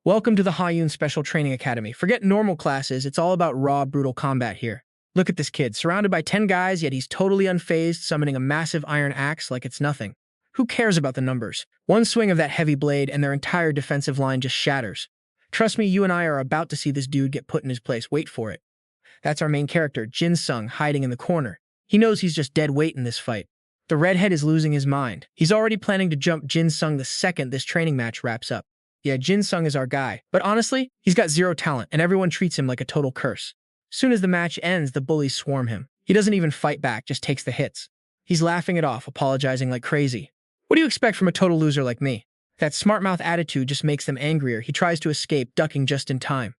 Welcome to the Hayun Special Training Academy. Forget normal classes, it's all about raw, brutal combat here. Look at this kid, surrounded by 10 guys, yet he's totally unfazed, summoning a massive iron axe like it's nothing. Who cares about the numbers? One swing of that heavy blade and their entire defensive line just shatters. Trust me, you and I are about to see this dude get put in his place. Wait for it. That's our main character, Jin-sung, hiding in the corner. He knows he's just dead weight in this fight. The redhead is losing his mind. He's already planning to jump Jin-sung the second this training match wraps up. Yeah, Jin-sung is our guy, but honestly, he's got zero talent and everyone treats him like a total curse. Soon as the match ends, the bullies swarm him. He doesn't even fight back, just takes the hits. He's laughing it off, apologizing like crazy. What do you expect from a total loser like me? That smart mouth attitude just makes them angrier. He tries to escape, ducking just in time.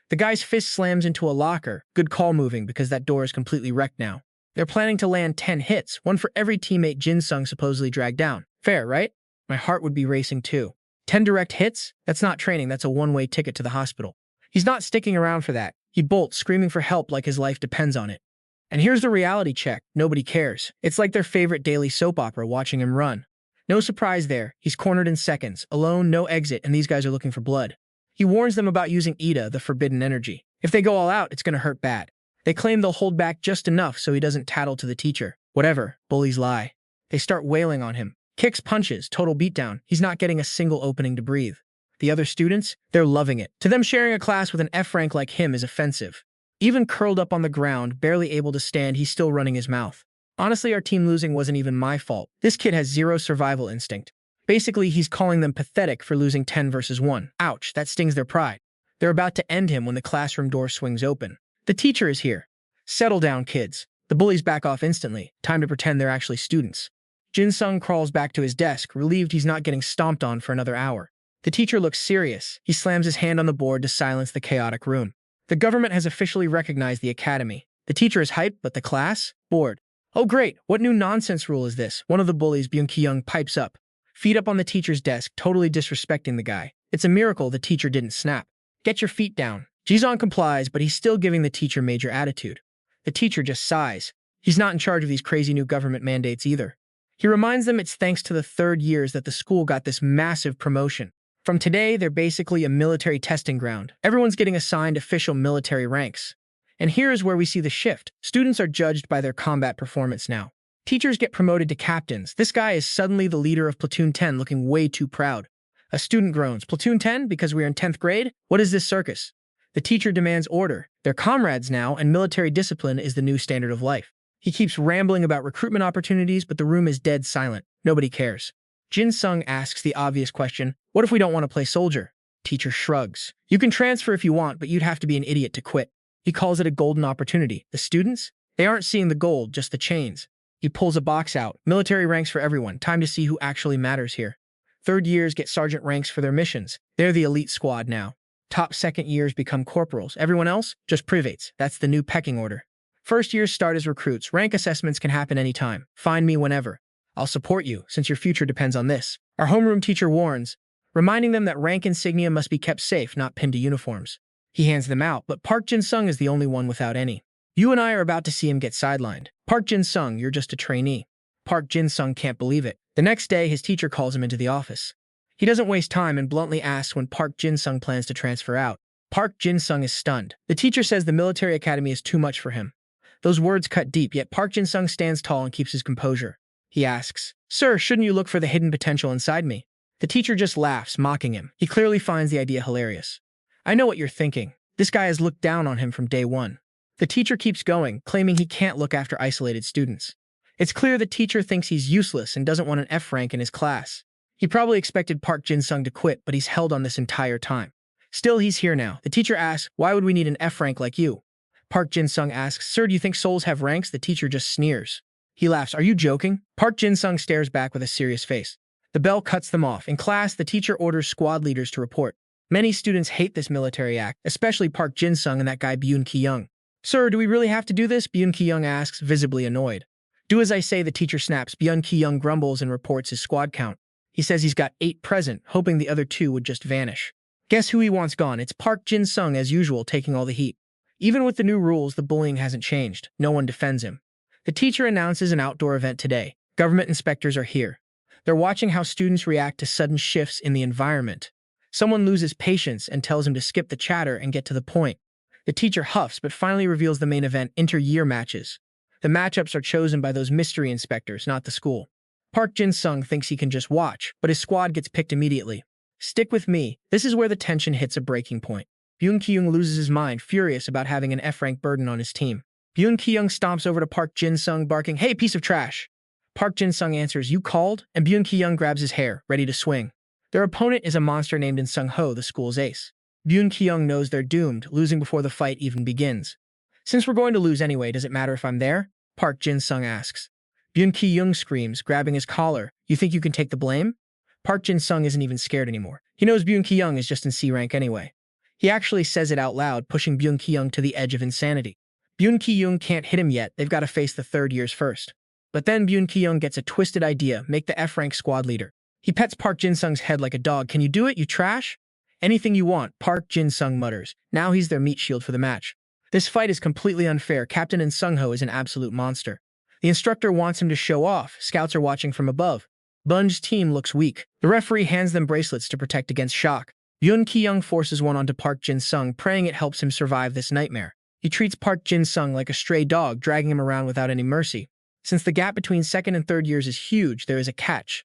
The guy's fist slams into a locker. Good call moving because that door is completely wrecked now. They're planning to land 10 hits, one for every teammate Jin-sung supposedly dragged down. Fair, right? My heart would be racing too. 10 direct hits? That's not training, that's a one-way ticket to the hospital. He's not sticking around for that. He bolts, screaming for help like his life depends on it. And here's the reality check. Nobody cares. It's like their favorite daily soap opera watching him run. No surprise there. He's cornered in seconds, alone, no exit, and these guys are looking for blood. He warns them about using Ida, the forbidden energy. If they go all out, it's gonna hurt bad. They claim they'll hold back just enough so he doesn't tattle to the teacher. Whatever, bullies lie. They start wailing on him. Kicks, punches, total beatdown. He's not getting a single opening to breathe. The other students, they're loving it. To them, sharing a class with an F rank like him is offensive. Even curled up on the ground, barely able to stand, he's still running his mouth. Honestly, our team losing wasn't even my fault. This kid has zero survival instinct. Basically, he's calling them pathetic for losing 10 versus 1. Ouch, that stings their pride. They're about to end him when the classroom door swings open. The teacher is here. Settle down, kids. The bullies back off instantly. Time to pretend they're actually students. Jin-sung crawls back to his desk, relieved he's not getting stomped on for another hour. The teacher looks serious. He slams his hand on the board to silence the chaotic room. The government has officially recognized the academy. The teacher is hyped, but the class? Bored. Oh great, what new nonsense rule is this? One of the bullies, Byun Ki-young, pipes up. Feet up on the teacher's desk, totally disrespecting the guy. It's a miracle the teacher didn't snap. Get your feet down. Ji-sung complies, but he's still giving the teacher major attitude. The teacher just sighs. He's not in charge of these crazy new government mandates either. He reminds them it's thanks to the third years that the school got this massive promotion. From today, they're basically a military testing ground. Everyone's getting assigned official military ranks. And here is where we see the shift. Students are judged by their combat performance now. Teachers get promoted to captains. This guy is suddenly the leader of Platoon 10, looking way too proud. A student groans, "Platoon 10? Because we are in 10th grade? What is this circus?" The teacher demands order. They're comrades now, and military discipline is the new standard of life. He keeps rambling about recruitment opportunities, but the room is dead silent. Nobody cares. Jin-sung asks the obvious question, "What if we don't want to play soldier?" Teacher shrugs. "You can transfer if you want, but you'd have to be an idiot to quit." He calls it a golden opportunity. The students? They aren't seeing the gold, just the chains. He pulls a box out. Military ranks for everyone. Time to see who actually matters here. Third years get sergeant ranks for their missions. They're the elite squad now. Top second years become corporals. Everyone else? Just privates. That's the new pecking order. First years start as recruits. Rank assessments can happen anytime. Find me whenever. I'll support you, since your future depends on this. Our homeroom teacher warns, reminding them that rank insignia must be kept safe, not pinned to uniforms. He hands them out, but Park Jin-sung is the only one without any. You and I are about to see him get sidelined. "Park Jin-sung, you're just a trainee." Park Jin-sung can't believe it. The next day, his teacher calls him into the office. He doesn't waste time and bluntly asks when Park Jin-sung plans to transfer out. Park Jin-sung is stunned. The teacher says the military academy is too much for him. Those words cut deep, yet Park Jin-sung stands tall and keeps his composure. He asks, "Sir, shouldn't you look for the hidden potential inside me?" The teacher just laughs, mocking him. He clearly finds the idea hilarious. "I know what you're thinking. This guy has looked down on him from day one." The teacher keeps going, claiming he can't look after isolated students. It's clear the teacher thinks he's useless and doesn't want an F rank in his class. He probably expected Park Jin-sung to quit, but he's held on this entire time. Still, he's here now. The teacher asks, "Why would we need an F rank like you?" Park Jin-sung asks, "Sir, do you think souls have ranks?" The teacher just sneers. He laughs, "Are you joking?" Park Jin-sung stares back with a serious face. The bell cuts them off. In class, the teacher orders squad leaders to report. Many students hate this military act, especially Park Jin-sung and that guy Byun Ki-young. "Sir, do we really have to do this?" Byun Ki-young asks, visibly annoyed. "Do as I say," the teacher snaps. Byun Ki-young grumbles and reports his squad count. He says he's got 8 present, hoping the other 2 would just vanish. Guess who he wants gone? It's Park Jin-sung, as usual, taking all the heat. Even with the new rules, the bullying hasn't changed. No one defends him. The teacher announces an outdoor event today. Government inspectors are here. They're watching how students react to sudden shifts in the environment. Someone loses patience and tells him to skip the chatter and get to the point. The teacher huffs but finally reveals the main event: inter-year matches. The matchups are chosen by those mystery inspectors, not the school. Park Jin-sung thinks he can just watch, but his squad gets picked immediately. Stick with me. This is where the tension hits a breaking point. Byun Ki-young loses his mind, furious about having an F-rank burden on his team. Byun Ki-young stomps over to Park Jin-sung, barking, "Hey, piece of trash!" Park Jin-sung answers, "You called?" And Byun Ki-young grabs his hair, ready to swing. Their opponent is a monster named In Sung-ho, the school's ace. Byun Ki-young knows they're doomed, losing before the fight even begins. "Since we're going to lose anyway, does it matter if I'm there?" Park Jin-sung asks. Byun Ki-young screams, grabbing his collar, "You think you can take the blame?" Park Jin-sung isn't even scared anymore. He knows Byun Ki-young is just in C rank anyway. He actually says it out loud, pushing Byun Ki-young to the edge of insanity. Byun Ki-young can't hit him yet, they've got to face the third years first. But then Byun Ki-young gets a twisted idea: make the F-rank squad leader. He pets Park Jin-sung's head like a dog. "Can you do it, you trash?" "Anything you want," Park Jin-sung mutters. Now he's their meat shield for the match. This fight is completely unfair. Captain In Sung-ho is an absolute monster. The instructor wants him to show off. Scouts are watching from above. Bun's team looks weak. The referee hands them bracelets to protect against shock. Byun Ki-young forces one onto Park Jin-sung, praying it helps him survive this nightmare. He treats Park Jin-sung like a stray dog, dragging him around without any mercy. Since the gap between second and third years is huge, there is a catch.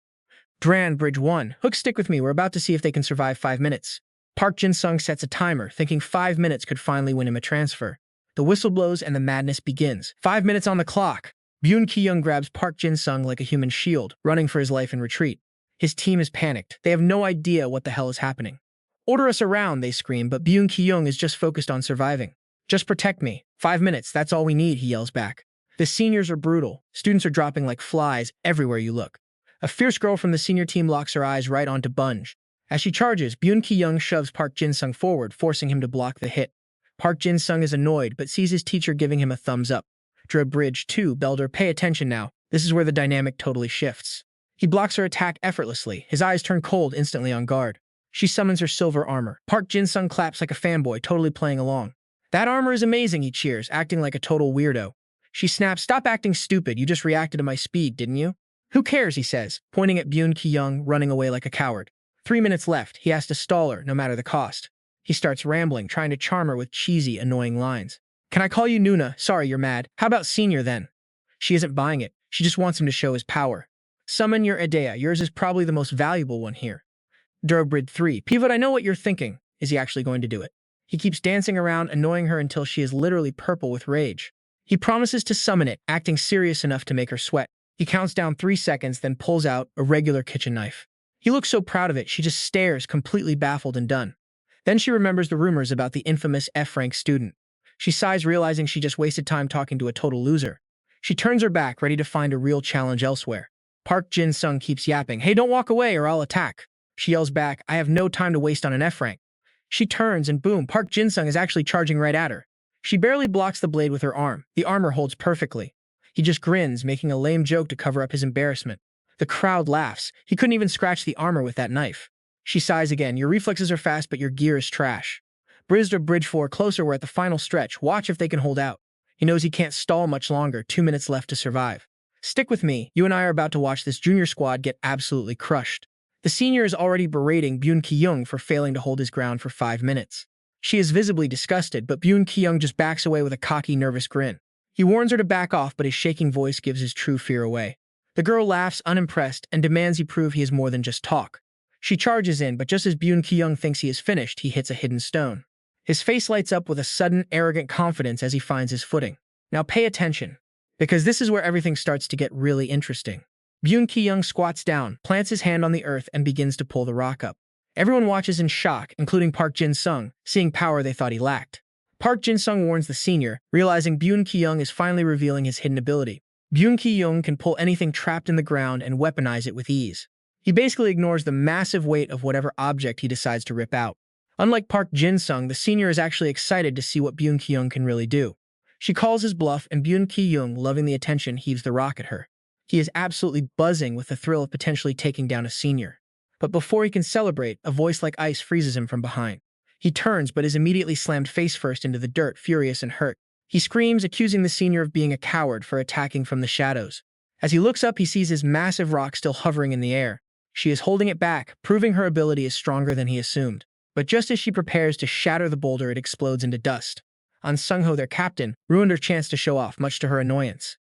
Dran, Bridge 1. Hook, stick with me. We're about to see if they can survive 5 minutes. Park Jin-sung sets a timer, thinking 5 minutes could finally win him a transfer. The whistle blows and the madness begins. 5 minutes on the clock. Byun Ki-young grabs Park Jin-sung like a human shield, running for his life in retreat. His team is panicked. They have no idea what the hell is happening. "Order us around," they scream, but Byun Ki-young is just focused on surviving. "Just protect me. 5 minutes, that's all we need," he yells back. The seniors are brutal. Students are dropping like flies everywhere you look. A fierce girl from the senior team locks her eyes right onto Bunge. As she charges, Byun Ki-young shoves Park Jin-sung forward, forcing him to block the hit. Park Jin-sung is annoyed, but sees his teacher giving him a thumbs up. Bridge 2, Belder, pay attention now. This is where the dynamic totally shifts. He blocks her attack effortlessly. His eyes turn cold, instantly on guard. She summons her silver armor. Park Jin-sung claps like a fanboy, totally playing along. "That armor is amazing," he cheers, acting like a total weirdo. She snaps, "Stop acting stupid, you just reacted to my speed, didn't you?" "Who cares," he says, pointing at Byun Ki-young, running away like a coward. 3 minutes left. He has to stall her, no matter the cost. He starts rambling, trying to charm her with cheesy, annoying lines. "Can I call you Nuna? Sorry, you're mad. How about Senior then?" She isn't buying it. She just wants him to show his power. "Summon your Idea. Yours is probably the most valuable one here." Bridge 3. "Pivot, I know what you're thinking." Is he actually going to do it? He keeps dancing around, annoying her until she is literally purple with rage. He promises to summon it, acting serious enough to make her sweat. He counts down 3 seconds, then pulls out a regular kitchen knife. He looks so proud of it, she just stares, completely baffled and done. Then she remembers the rumors about the infamous F-rank student. She sighs, realizing she just wasted time talking to a total loser. She turns her back, ready to find a real challenge elsewhere. Park Jin-sung keeps yapping, "Hey, don't walk away or I'll attack." She yells back, "I have no time to waste on an F-rank." She turns and boom, Park Jin-sung is actually charging right at her. She barely blocks the blade with her arm. The armor holds perfectly. He just grins, making a lame joke to cover up his embarrassment. The crowd laughs. He couldn't even scratch the armor with that knife. She sighs again, "Your reflexes are fast, but your gear is trash." Bridge 4, closer, we're at the final stretch. Watch if they can hold out. He knows he can't stall much longer. 2 minutes left to survive. "Stick with me. You and I are about to watch this junior squad get absolutely crushed." The senior is already berating Byun Ki-young for failing to hold his ground for 5 minutes. She is visibly disgusted, but Byun Ki-young just backs away with a cocky, nervous grin. He warns her to back off, but his shaking voice gives his true fear away. The girl laughs, unimpressed, and demands he prove he is more than just talk. She charges in, but just as Byun Ki-young thinks he is finished, he hits a hidden stone. His face lights up with a sudden, arrogant confidence as he finds his footing. Now pay attention, because this is where everything starts to get really interesting. Byun Ki-young squats down, plants his hand on the earth, and begins to pull the rock up. Everyone watches in shock, including Park Jin-sung, seeing power they thought he lacked. Park Jin-sung warns the senior, realizing Byun Ki-young is finally revealing his hidden ability. Byun Ki-young can pull anything trapped in the ground and weaponize it with ease. He basically ignores the massive weight of whatever object he decides to rip out. Unlike Park Jin-sung, the senior is actually excited to see what Byun Ki-young can really do. She calls his bluff, and Byun Ki-young, loving the attention, heaves the rock at her. He is absolutely buzzing with the thrill of potentially taking down a senior. But before he can celebrate, a voice like ice freezes him from behind. He turns, but is immediately slammed face first into the dirt, furious and hurt. He screams, accusing the senior of being a coward for attacking from the shadows. As he looks up, he sees his massive rock still hovering in the air. She is holding it back, proving her ability is stronger than he assumed. But just as she prepares to shatter the boulder, it explodes into dust. An Sung-ho, their captain, ruined her chance to show off, much to her annoyance.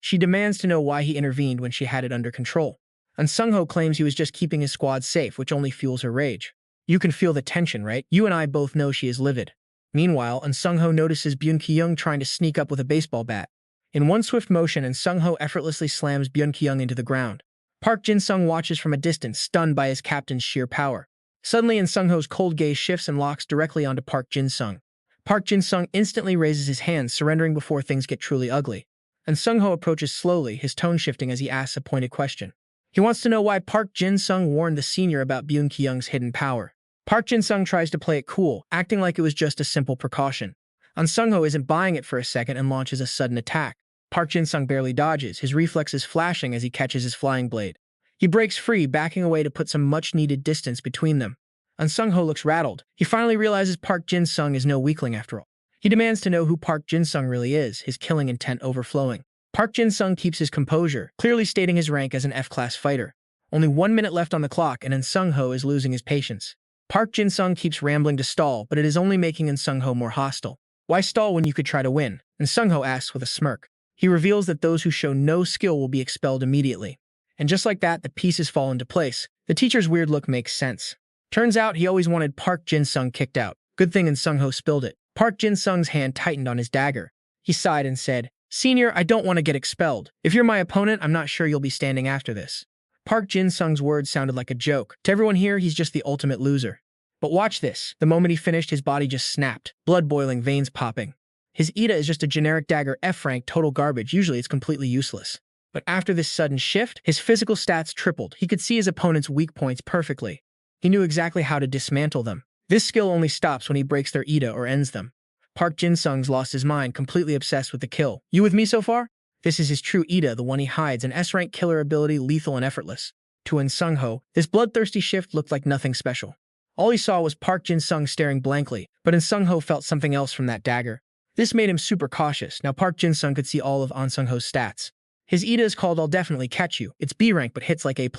She demands to know why he intervened when she had it under control. An Sung-ho claims he was just keeping his squad safe, which only fuels her rage. You can feel the tension, right? You and I both know she is livid. Meanwhile, An Sung-ho notices Byun Ki-young trying to sneak up with a baseball bat. In one swift motion, An Sung-ho effortlessly slams Byun Ki-young into the ground. Park Jin-sung watches from a distance, stunned by his captain's sheer power. Suddenly, An Sung-ho's cold gaze shifts and locks directly onto Park Jin-sung. Park Jin-sung instantly raises his hands, surrendering before things get truly ugly. An Sung-ho approaches slowly, his tone shifting as he asks a pointed question. He wants to know why Park Jin-sung warned the senior about Byun Ki-young's hidden power. Park Jin-sung tries to play it cool, acting like it was just a simple precaution. An Sung-ho isn't buying it for a second and launches a sudden attack. Park Jin-sung barely dodges, his reflexes flashing as he catches his flying blade. He breaks free, backing away to put some much-needed distance between them. An Sung-ho looks rattled. He finally realizes Park Jin-sung is no weakling after all. He demands to know who Park Jin-sung really is, his killing intent overflowing. Park Jin-sung keeps his composure, clearly stating his rank as an F-class fighter. Only 1 minute left on the clock, and An Sung-ho is losing his patience. Park Jin-sung keeps rambling to stall, but it is only making An Sung-ho more hostile. Why stall when you could try to win? An Sung-ho asks with a smirk. He reveals that those who show no skill will be expelled immediately. And just like that, the pieces fall into place. The teacher's weird look makes sense. Turns out he always wanted Park Jin-sung kicked out. Good thing An Sung-ho spilled it. Park Jin-sung's hand tightened on his dagger. He sighed and said, "Senior, I don't want to get expelled. If you're my opponent, I'm not sure you'll be standing after this." Park Jin-sung's words sounded like a joke. To everyone here, he's just the ultimate loser. But watch this. The moment he finished, his body just snapped. Blood boiling, veins popping. His Ida is just a generic dagger, F-rank, total garbage. Usually it's completely useless. But after this sudden shift, his physical stats tripled. He could see his opponent's weak points perfectly. He knew exactly how to dismantle them. This skill only stops when he breaks their Ida or ends them. Park Jin-sung's lost his mind, completely obsessed with the kill. You with me so far? This is his true Ida, the one he hides, an S-rank killer ability, lethal and effortless. To An Sung-ho, this bloodthirsty shift looked like nothing special. All he saw was Park Jin-sung staring blankly, but An Sung-ho felt something else from that dagger. This made him super cautious. Now Park Jin-sung could see all of An Sung-ho's stats. His Ida is called I'll Definitely Catch You. It's B rank but hits like A+.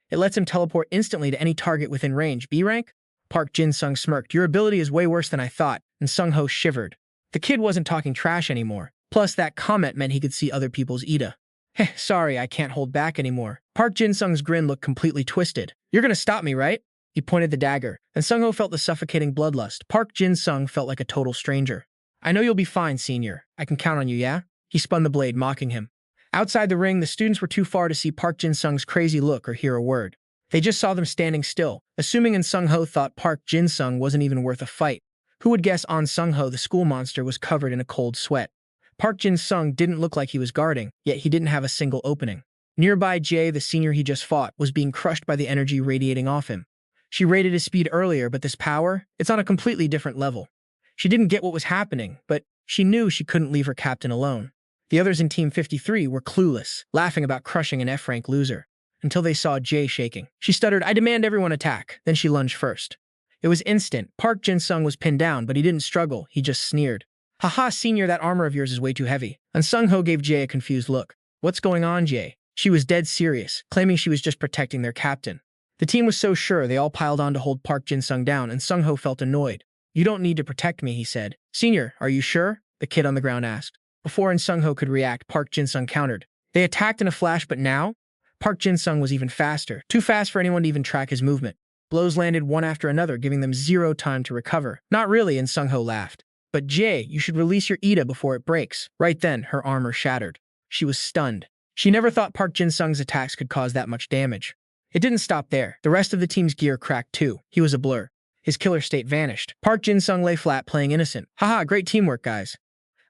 It lets him teleport instantly to any target within range. B rank? Park Jin-sung smirked. Your ability is way worse than I thought, and Sung-ho shivered. The kid wasn't talking trash anymore. Plus, that comment meant he could see other people's Ida. Heh, sorry, I can't hold back anymore. Park Jin-sung's grin looked completely twisted. You're gonna stop me, right? He pointed the dagger, and Sung-ho felt the suffocating bloodlust. Park Jin-sung felt like a total stranger. I know you'll be fine, senior. I can count on you, yeah? He spun the blade, mocking him. Outside the ring, the students were too far to see Park Jin-sung's crazy look or hear a word. They just saw them standing still, assuming An Sung-ho thought Park Jin-sung wasn't even worth a fight. Who would guess An Sung-ho, the school monster, was covered in a cold sweat? Park Jin-sung didn't look like he was guarding, yet he didn't have a single opening. Nearby, Jae, the senior he just fought, was being crushed by the energy radiating off him. She rated his speed earlier, but this power, it's on a completely different level. She didn't get what was happening, but she knew she couldn't leave her captain alone. The others in Team 53 were clueless, laughing about crushing an F-rank loser, until they saw Jae shaking. She stuttered, I demand everyone attack. Then she lunged first. It was instant. Park Jin-sung was pinned down, but he didn't struggle. He just sneered. Haha, senior, that armor of yours is way too heavy. An Sung-ho gave Jae a confused look. What's going on, Jae? She was dead serious, claiming she was just protecting their captain. The team was so sure they all piled on to hold Park Jin-sung down, and Sung-ho felt annoyed. You don't need to protect me, he said. Senior, are you sure? The kid on the ground asked. Before An Sung-ho could react, Park Jin-sung countered. They attacked in a flash, but now? Park Jin-sung was even faster, too fast for anyone to even track his movement. Blows landed one after another, giving them zero time to recover. Not really, An Sung-ho laughed. But Jae, you should release your Ida before it breaks. Right then, her armor shattered. She was stunned. She never thought Park Jin-sung's attacks could cause that much damage. It didn't stop there. The rest of the team's gear cracked too. He was a blur. His killer state vanished. Park Jin-sung lay flat, playing innocent. Haha, great teamwork, guys.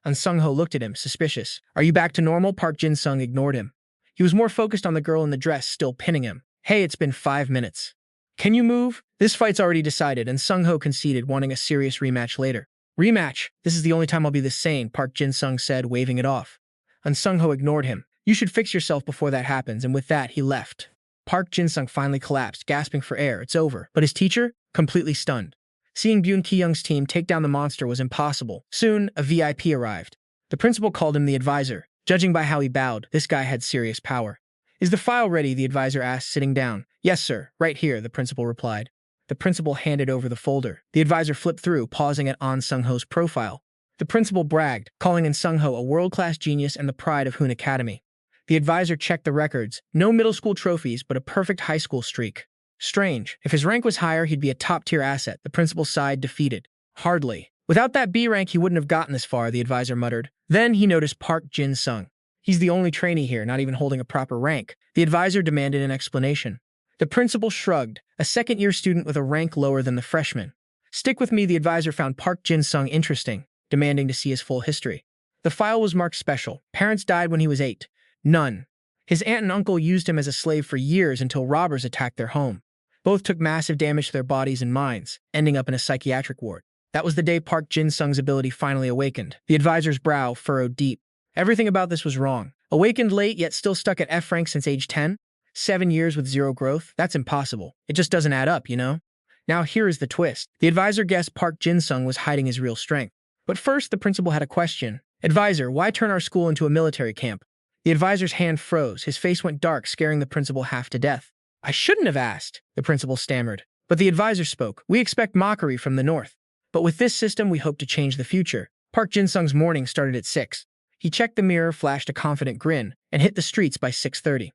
An Sung-ho looked at him, suspicious. Are you back to normal? Park Jin-sung ignored him. He was more focused on the girl in the dress, still pinning him. Hey, it's been 5 minutes. Can you move? This fight's already decided, and Sung-ho conceded, wanting a serious rematch later. Rematch? This is the only time I'll be this sane, Park Jin-sung said, waving it off. An Sung-ho ignored him. You should fix yourself before that happens, and with that, he left. Park Jin-sung finally collapsed, gasping for air. It's over. But his teacher? Completely stunned. Seeing Byun Ki-young's team take down the monster was impossible. Soon, a VIP arrived. The principal called him the advisor. Judging by how he bowed, this guy had serious power. Is the file ready? The advisor asked, sitting down. Yes, sir, right here, the principal replied. The principal handed over the folder. The advisor flipped through, pausing at An Sung-ho's profile. The principal bragged, calling In Sung-ho a world-class genius and the pride of Hoon Academy. The advisor checked the records. No middle school trophies, but a perfect high school streak. Strange. If his rank was higher, he'd be a top-tier asset. The principal sighed, defeated. Hardly. Without that B rank, he wouldn't have gotten this far, the advisor muttered. Then he noticed Park Jin-sung. He's the only trainee here, not even holding a proper rank. The advisor demanded an explanation. The principal shrugged, a second-year student with a rank lower than the freshman. Stick with me, the advisor found Park Jin-sung interesting, demanding to see his full history. The file was marked special. Parents died when he was 8. None. His aunt and uncle used him as a slave for years until robbers attacked their home. Both took massive damage to their bodies and minds, ending up in a psychiatric ward. That was the day Park Jin-sung's ability finally awakened. The advisor's brow furrowed deep. Everything about this was wrong. Awakened late, yet still stuck at F rank since age 10? 7 years with zero growth? That's impossible. It just doesn't add up, you know? Now here is the twist. The advisor guessed Park Jin-sung was hiding his real strength. But first, the principal had a question. Advisor, why turn our school into a military camp? The advisor's hand froze. His face went dark, scaring the principal half to death. I shouldn't have asked, the principal stammered. But the advisor spoke. We expect mockery from the north. But with this system, we hope to change the future. Park Jin-sung's morning started at 6. He checked the mirror, flashed a confident grin, and hit the streets by 6:30.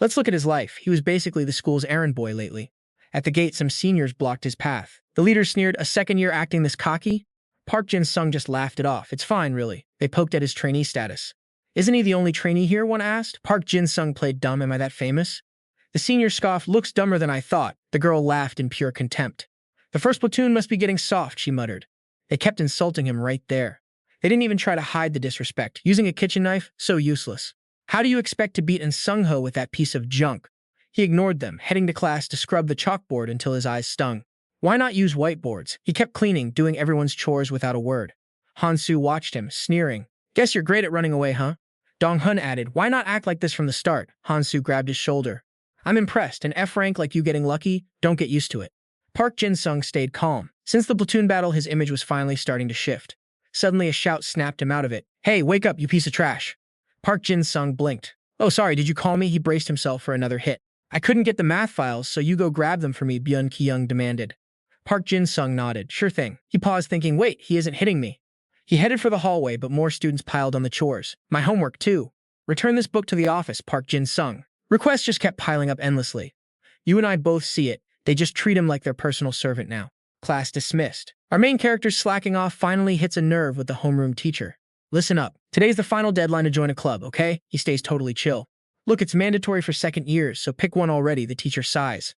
Let's look at his life. He was basically the school's errand boy lately. At the gate, some seniors blocked his path. The leader sneered, a second year acting this cocky? Park Jin-sung just laughed it off. It's fine, really. They poked at his trainee status. Isn't he the only trainee here, one asked? Park Jin-sung played dumb. Am I that famous? The senior scoffed, looks dumber than I thought. The girl laughed in pure contempt. The first platoon must be getting soft, she muttered. They kept insulting him right there. They didn't even try to hide the disrespect. Using a kitchen knife? So useless. How do you expect to beat In Sung-ho with that piece of junk? He ignored them, heading to class to scrub the chalkboard until his eyes stung. Why not use whiteboards? He kept cleaning, doing everyone's chores without a word. Han-soo watched him, sneering. Guess you're great at running away, huh? Dong-hun added, why not act like this from the start? Han-soo grabbed his shoulder. I'm impressed. An F rank like you getting lucky? Don't get used to it. Park Jin-sung stayed calm. Since the platoon battle, his image was finally starting to shift. Suddenly, a shout snapped him out of it. Hey, wake up, you piece of trash. Park Jin-sung blinked. Oh, sorry, did you call me? He braced himself for another hit. I couldn't get the math files, so you go grab them for me, Byun Ki-young demanded. Park Jin-sung nodded. Sure thing. He paused, thinking, wait, he isn't hitting me. He headed for the hallway, but more students piled on the chores. My homework, too. Return this book to the office, Park Jin-sung. Requests just kept piling up endlessly. You and I both see it. They just treat him like their personal servant now. Class dismissed. Our main character slacking off finally hits a nerve with the homeroom teacher. Listen up. Today's the final deadline to join a club, okay? He stays totally chill. Look, it's mandatory for second years, so pick one already, the teacher sighs.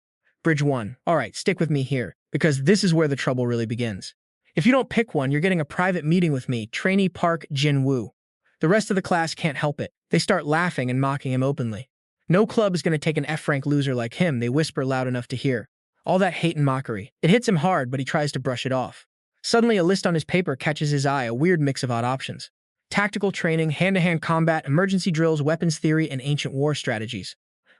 Bridge 1. Alright, stick with me here, because this is where the trouble really begins. If you don't pick one, you're getting a private meeting with me, trainee Park Jin-woo. The rest of the class can't help it. They start laughing and mocking him openly. No club is going to take an F-rank loser like him, they whisper loud enough to hear. All that hate and mockery. It hits him hard, but he tries to brush it off. Suddenly, a list on his paper catches his eye, a weird mix of odd options. Tactical training, hand-to-hand combat, emergency drills, weapons theory, and ancient war strategies.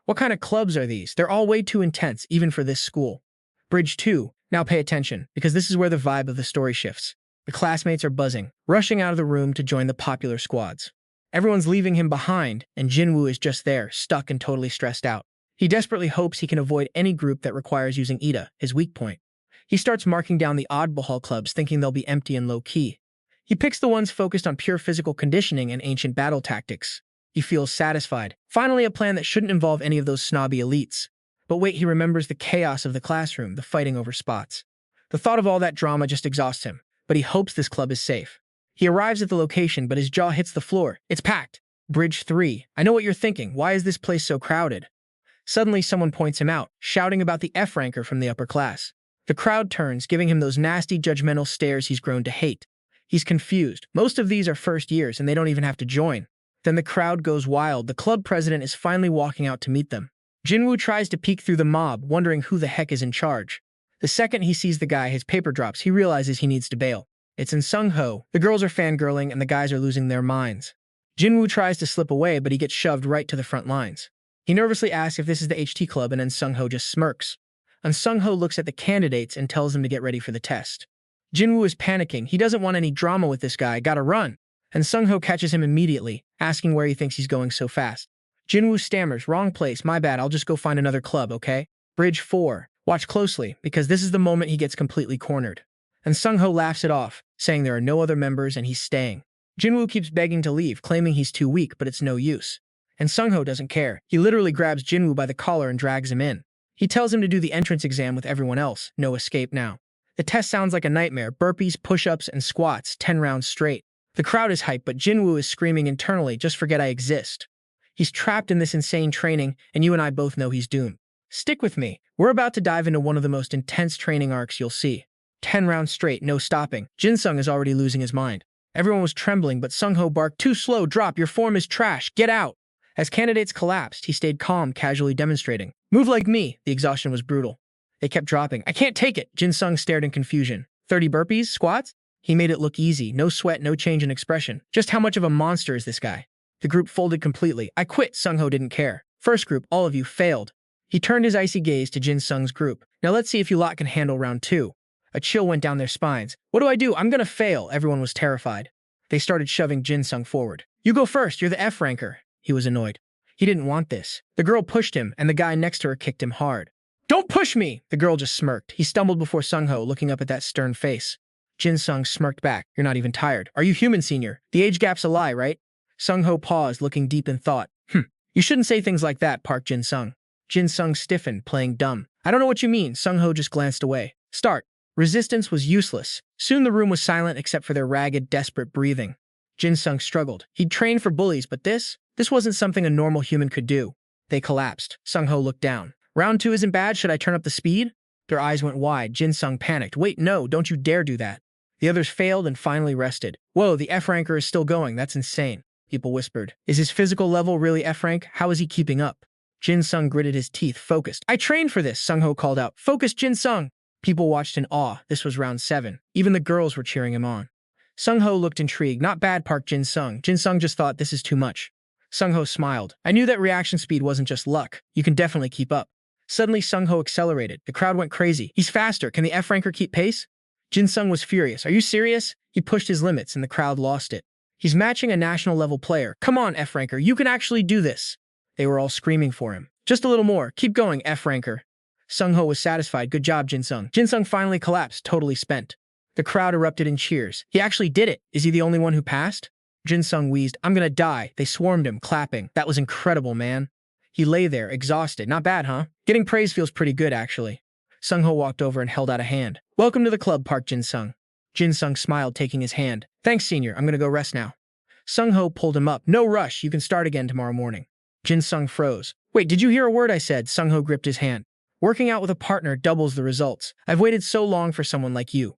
What kind of clubs are these? They're all way too intense, even for this school. Bridge 2. Now pay attention, because this is where the vibe of the story shifts. The classmates are buzzing, rushing out of the room to join the popular squads. Everyone's leaving him behind, and Jin-woo is just there, stuck and totally stressed out. He desperately hopes he can avoid any group that requires using Ida, his weak point. He starts marking down the oddball clubs, thinking they'll be empty and low-key. He picks the ones focused on pure physical conditioning and ancient battle tactics. He feels satisfied. Finally, a plan that shouldn't involve any of those snobby elites. But wait, he remembers the chaos of the classroom, the fighting over spots. The thought of all that drama just exhausts him, but he hopes this club is safe. He arrives at the location, but his jaw hits the floor. It's packed. Bridge 3. I know what you're thinking. Why is this place so crowded? Suddenly, someone points him out, shouting about the F-ranker from the upper class. The crowd turns, giving him those nasty, judgmental stares he's grown to hate. He's confused. Most of these are first years, and they don't even have to join. Then the crowd goes wild. The club president is finally walking out to meet them. Jin-woo tries to peek through the mob, wondering who the heck is in charge. The second he sees the guy, his paper drops. He realizes he needs to bail. It's In Sung-ho. The girls are fangirling, and the guys are losing their minds. Jin-woo tries to slip away, but he gets shoved right to the front lines. He nervously asks if this is the HT club, and In Sung-ho just smirks. In Sung-ho looks at the candidates and tells them to get ready for the test. Jin-woo is panicking. He doesn't want any drama with this guy. Gotta run. And Sung-ho catches him immediately, asking where he thinks he's going so fast. Jinwoo stammers, wrong place, my bad, I'll just go find another club, okay? Bridge 4. Watch closely, because this is the moment he gets completely cornered. And Sung-ho laughs it off, saying there are no other members and he's staying. Jinwoo keeps begging to leave, claiming he's too weak, but it's no use. And Sung-ho doesn't care. He literally grabs Jinwoo by the collar and drags him in. He tells him to do the entrance exam with everyone else. No escape now. The test sounds like a nightmare. Burpees, push-ups, and squats, 10 rounds straight. The crowd is hyped, but Jinwoo is screaming internally, just forget I exist. He's trapped in this insane training, and you and I both know he's doomed. Stick with me. We're about to dive into one of the most intense training arcs you'll see. 10 rounds straight, no stopping. Jin-sung is already losing his mind. Everyone was trembling, but Sung-ho barked, too slow, drop, your form is trash, get out. As candidates collapsed, he stayed calm, casually demonstrating. Move like me. The exhaustion was brutal. They kept dropping. I can't take it. Jin-sung stared in confusion. 30 burpees? Squats? He made it look easy. No sweat, no change in expression. Just how much of a monster is this guy? The group folded completely. I quit. Sung-ho didn't care. First group, all of you failed. He turned his icy gaze to Jin-sung's group. Now let's see if you lot can handle round 2. A chill went down their spines. What do? I'm gonna fail. Everyone was terrified. They started shoving Jin-sung forward. You go first. You're the F-ranker. He was annoyed. He didn't want this. The girl pushed him, and the guy next to her kicked him hard. Don't push me! The girl just smirked. He stumbled before Sung-ho, looking up at that stern face. Jin-sung smirked back. You're not even tired. Are you human, senior? The age gap's a lie, right? Sung-ho paused, looking deep in thought. You shouldn't say things like that, Park Jin-sung. Jin-sung stiffened, playing dumb. I don't know what you mean. Sung-ho just glanced away. Start. Resistance was useless. Soon the room was silent except for their ragged, desperate breathing. Jin-sung struggled. He'd trained for bullies, but this wasn't something a normal human could do. They collapsed. Sung-ho looked down. Round 2 isn't bad. Should I turn up the speed? Their eyes went wide. Jin-sung panicked. Wait, no, don't you dare do that. The others failed and finally rested. Whoa, the F-ranker is still going. That's insane. People whispered. Is his physical level really F-rank? How is he keeping up? Jin-sung gritted his teeth, focused. I trained for this, Sung-ho called out. Focus, Jin-sung. People watched in awe. This was round 7. Even the girls were cheering him on. Sung-ho looked intrigued. Not bad, Park Jin-sung. Jin-sung just thought this is too much. Sung-ho smiled. I knew that reaction speed wasn't just luck. You can definitely keep up. Suddenly, Sung-ho accelerated. The crowd went crazy. He's faster. Can the F-ranker keep pace? Jin-sung was furious. Are you serious? He pushed his limits and the crowd lost it. He's matching a national-level player. Come on, F-ranker. You can actually do this. They were all screaming for him. Just a little more. Keep going, F-ranker. Sung-ho was satisfied. Good job, Jin-sung. Jin-sung finally collapsed, totally spent. The crowd erupted in cheers. He actually did it. Is he the only one who passed? Jin-sung wheezed. I'm gonna die. They swarmed him, clapping. That was incredible, man. He lay there, exhausted. Not bad, huh? Getting praise feels pretty good, actually. Sung-ho walked over and held out a hand. Welcome to the club, Park Jin-sung. Jin-sung smiled, taking his hand. Thanks, senior. I'm gonna go rest now. Sung-ho pulled him up. No rush. You can start again tomorrow morning. Jin-sung froze. Wait, did you hear a word I said? Sung-ho gripped his hand. Working out with a partner doubles the results. I've waited so long for someone like you.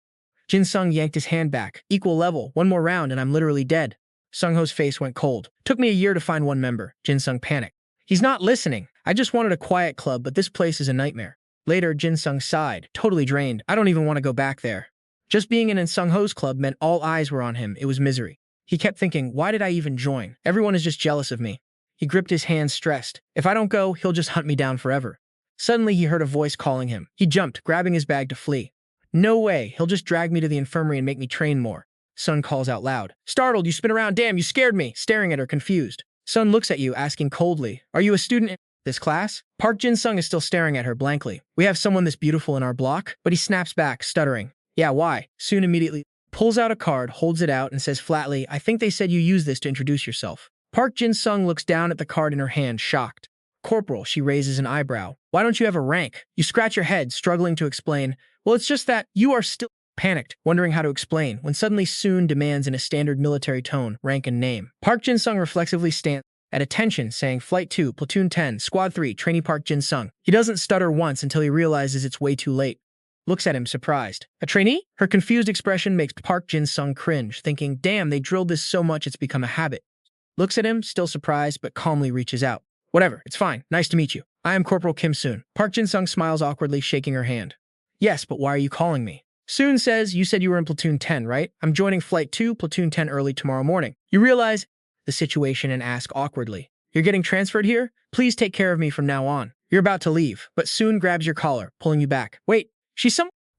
Jin-sung yanked his hand back. Equal level. One more round and I'm literally dead. Sung-ho's face went cold. Took me a year to find one member. Jin-sung panicked. He's not listening. I just wanted a quiet club, but this place is a nightmare. Later, Jin-sung sighed, totally drained. I don't even want to go back there. Just being in Sung-ho's club meant all eyes were on him. It was misery. He kept thinking, why did I even join? Everyone is just jealous of me. He gripped his hands, stressed. If I don't go, he'll just hunt me down forever. Suddenly, he heard a voice calling him. He jumped, grabbing his bag to flee. No way, he'll just drag me to the infirmary and make me train more. Sun calls out loud. Startled, you spin around. Damn, you scared me. Staring at her, confused. Sun looks at you, asking coldly, are you a student in this class? Park Jin-sung is still staring at her blankly. We have someone this beautiful in our block? But he snaps back, stuttering. Yeah, why? Soon immediately pulls out a card, holds it out, and says flatly, I think they said you use this to introduce yourself. Park Jin-sung looks down at the card in her hand, shocked. Corporal, she raises an eyebrow. Why don't you have a rank? You scratch your head, struggling to explain. Well, it's just that you are still panicked, wondering how to explain, when suddenly Soon demands in a standard military tone, rank and name. Park Jin-sung reflexively stands at attention, saying Flight 2, Platoon 10, Squad 3, Trainee Park Jin-sung. He doesn't stutter once until he realizes it's way too late. Looks at him, surprised. A trainee? Her confused expression makes Park Jin-sung cringe, thinking, damn, they drilled this so much it's become a habit. Looks at him, still surprised, but calmly reaches out. Whatever, it's fine. Nice to meet you. I am Corporal Kim Soon. Park Jin-sung smiles awkwardly, shaking her hand. Yes, but why are you calling me? Soon says, you said you were in Platoon 10, right? I'm joining Flight 2, Platoon 10 early tomorrow morning. You realize the situation and ask awkwardly. You're getting transferred here? Please take care of me from now on. You're about to leave, but Soon grabs your collar, pulling you back. Wait,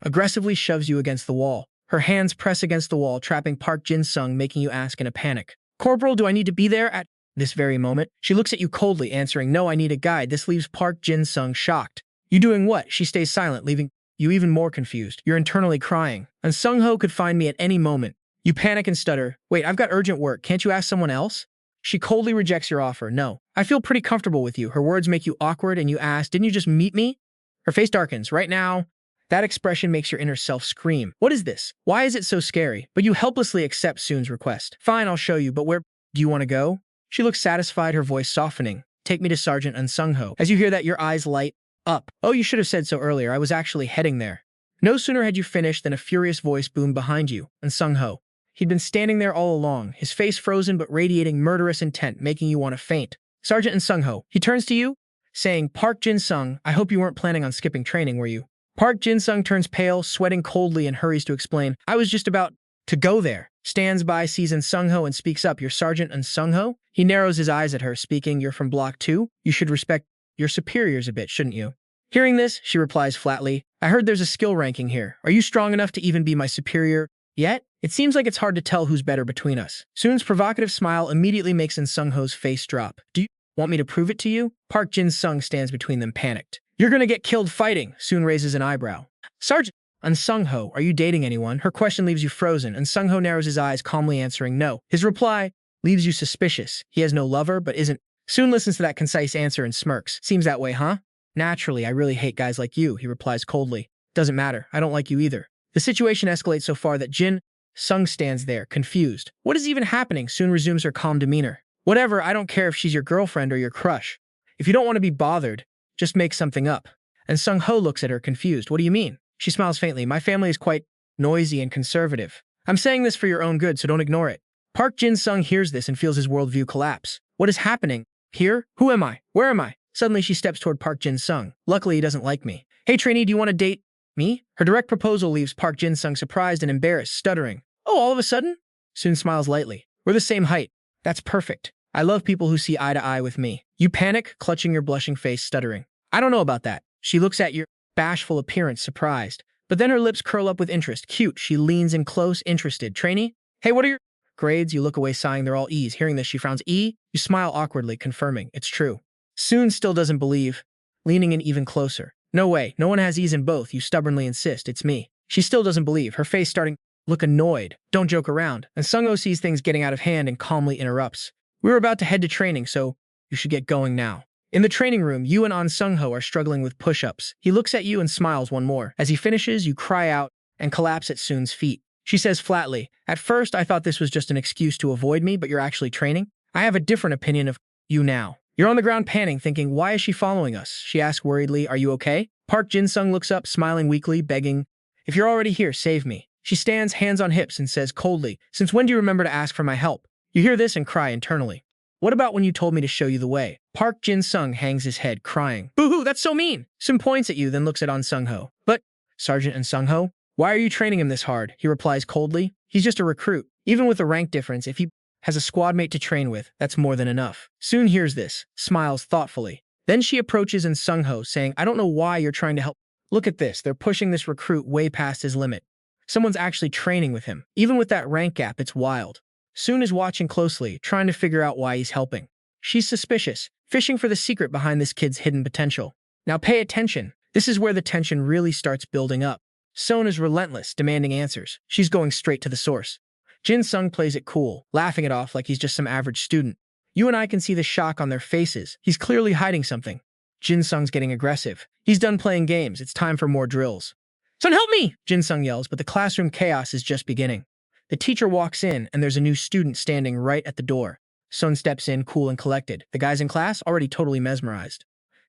aggressively shoves you against the wall. Her hands press against the wall, trapping Park Jin-sung, making you ask in a panic. Corporal, do I need to be there at This very moment, she looks at you coldly, answering, "No, I need a guide." This leaves Park Jin-sung shocked. "You doing what?" She stays silent, leaving you even more confused. You're internally crying. And Sung-ho could find me at any moment. You panic and stutter. "Wait, I've got urgent work. Can't you ask someone else?" She coldly rejects your offer. "No, I feel pretty comfortable with you." Her words make you awkward and you ask, "Didn't you just meet me?" Her face darkens. Right now, that expression makes your inner self scream. What is this? Why is it so scary? But you helplessly accept Soon's request. "Fine, I'll show you, but where do you want to go?" She looks satisfied, her voice softening. "Take me to Sergeant and Sung-ho." As you hear that, your eyes light up. "Oh, you should have said so earlier. I was actually heading there." No sooner had you finished than a furious voice boomed behind you, and Sung-ho. He'd been standing there all along, his face frozen but radiating murderous intent, making you want to faint. "Sergeant and Sung-ho." He turns to you, saying, "Park Jin-sung, I hope you weren't planning on skipping training, were you?" Park Jin-sung turns pale, sweating coldly, and hurries to explain, "I was just about to go there." Stands by, sees in Sung-ho, and speaks up, "Your Sergeant and Sung-ho?" He narrows his eyes at her, speaking, "You're from Block 2? You should respect your superiors a bit, shouldn't you?" Hearing this, she replies flatly, "I heard there's a skill ranking here. Are you strong enough to even be my superior yet? It seems like it's hard to tell who's better between us." Soon's provocative smile immediately makes in Sung-ho's face drop. "Do you want me to prove it to you?" Park Jin-sung stands between them, panicked. "You're gonna get killed fighting." Soon raises an eyebrow. "Sergeant and Sung-ho, are you dating anyone?" Her question leaves you frozen, and Sung-ho narrows his eyes, calmly answering no. His reply leaves you suspicious. He has no lover, but isn't. Soon listens to that concise answer and smirks. "Seems that way, huh?" "Naturally, I really hate guys like you," he replies coldly. "Doesn't matter. I don't like you either." The situation escalates so far that Jin-sung stands there, confused. What is even happening? Soon resumes her calm demeanor. "Whatever, I don't care if she's your girlfriend or your crush. If you don't want to be bothered, just make something up." And Sung-ho looks at her, confused. "What do you mean?" She smiles faintly. "My family is quite noisy and conservative. I'm saying this for your own good, so don't ignore it." Park Jin-sung hears this and feels his worldview collapse. What is happening? Here? Who am I? Where am I? Suddenly, she steps toward Park Jin-sung. "Luckily, he doesn't like me." "Hey, trainee, do you want to date me?" Her direct proposal leaves Park Jin-sung surprised and embarrassed, stuttering. "Oh, all of a sudden?" Soon smiles lightly. "We're the same height." "That's perfect. I love people who see eye to eye with me." You panic, clutching your blushing face, stuttering. "I don't know about that." She looks at your bashful appearance, surprised. But then her lips curl up with interest. Cute. She leans in close, interested. "Trainee? Hey, what are your grades?" You look away, sighing. "They're all E's." Hearing this, she frowns. "E?" You smile awkwardly, confirming. "It's true." Soon still doesn't believe, leaning in even closer. "No way. No one has E's in both." You stubbornly insist. "It's me." She still doesn't believe, her face starting to look annoyed. "Don't joke around." And Sung-ho sees things getting out of hand and calmly interrupts. "We're about to head to training, so you should get going now." In the training room, you and An Sung-ho are struggling with push-ups. He looks at you and smiles one more. As he finishes, you cry out and collapse at Soon's feet. She says flatly, "At first, I thought this was just an excuse to avoid me, but you're actually training? I have a different opinion of you now." You're on the ground panting, thinking, why is she following us? She asks worriedly, "Are you okay?" Park Jin-sung looks up, smiling weakly, begging, "If you're already here, save me." She stands, hands on hips, and says coldly, "Since when do you remember to ask for my help?" You hear this and cry internally. "What about when you told me to show you the way?" Park Jin-sung hangs his head, crying. "Boo-hoo, that's so mean!" Sim points at you, then looks at An Sung-ho. "But, Sergeant and Sung-ho, why are you training him this hard?" He replies coldly. "He's just a recruit. Even with the rank difference, if he has a squad mate to train with, that's more than enough." Soon hears this, smiles thoughtfully. Then she approaches An Sung-ho, saying, "I don't know why you're trying to help. Look at this, they're pushing this recruit way past his limit. Someone's actually training with him. Even with that rank gap, it's wild." Soon is watching closely, trying to figure out why he's helping. She's suspicious, fishing for the secret behind this kid's hidden potential. Now pay attention. This is where the tension really starts building up. Son is relentless, demanding answers. She's going straight to the source. Jin-sung plays it cool, laughing it off like he's just some average student. You and I can see the shock on their faces. He's clearly hiding something. Jin-sung's getting aggressive. He's done playing games. It's time for more drills. "Son, help me!" Jin-sung yells, but the classroom chaos is just beginning. The teacher walks in, and there's a new student standing right at the door. Son steps in, cool and collected. The guys in class already totally mesmerized.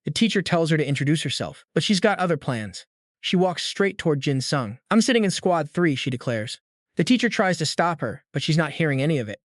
The teacher tells her to introduce herself, but she's got other plans. She walks straight toward Jin-sung. "I'm sitting in Squad 3, she declares. The teacher tries to stop her, but she's not hearing any of it.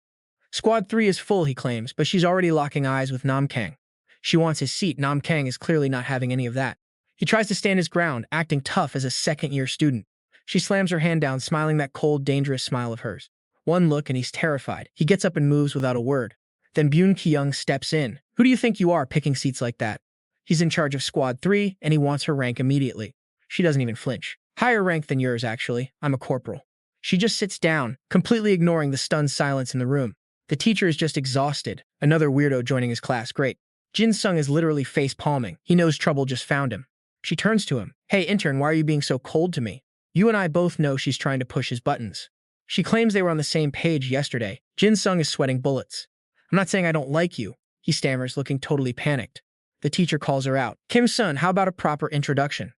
Squad 3 is full, he claims, but she's already locking eyes with Nam-kang. She wants his seat. Nam-kang is clearly not having any of that. He tries to stand his ground, acting tough as a second-year student. She slams her hand down, smiling that cold, dangerous smile of hers. One look and he's terrified. He gets up and moves without a word. Then Byun Ki-young steps in. "Who do you think you are, picking seats like that?" He's in charge of Squad 3, and he wants her rank immediately. She doesn't even flinch. "Higher rank than yours, actually. I'm a corporal." She just sits down, completely ignoring the stunned silence in the room. The teacher is just exhausted. Another weirdo joining his class, great. Jin-sung is literally face-palming. He knows trouble just found him. She turns to him. Hey, intern, why are you being so cold to me? You and I both know she's trying to push his buttons. She claims they were on the same page yesterday. Jin-sung is sweating bullets. I'm not saying I don't like you, he stammers, looking totally panicked. The teacher calls her out. Kim-sun, how about a proper introduction?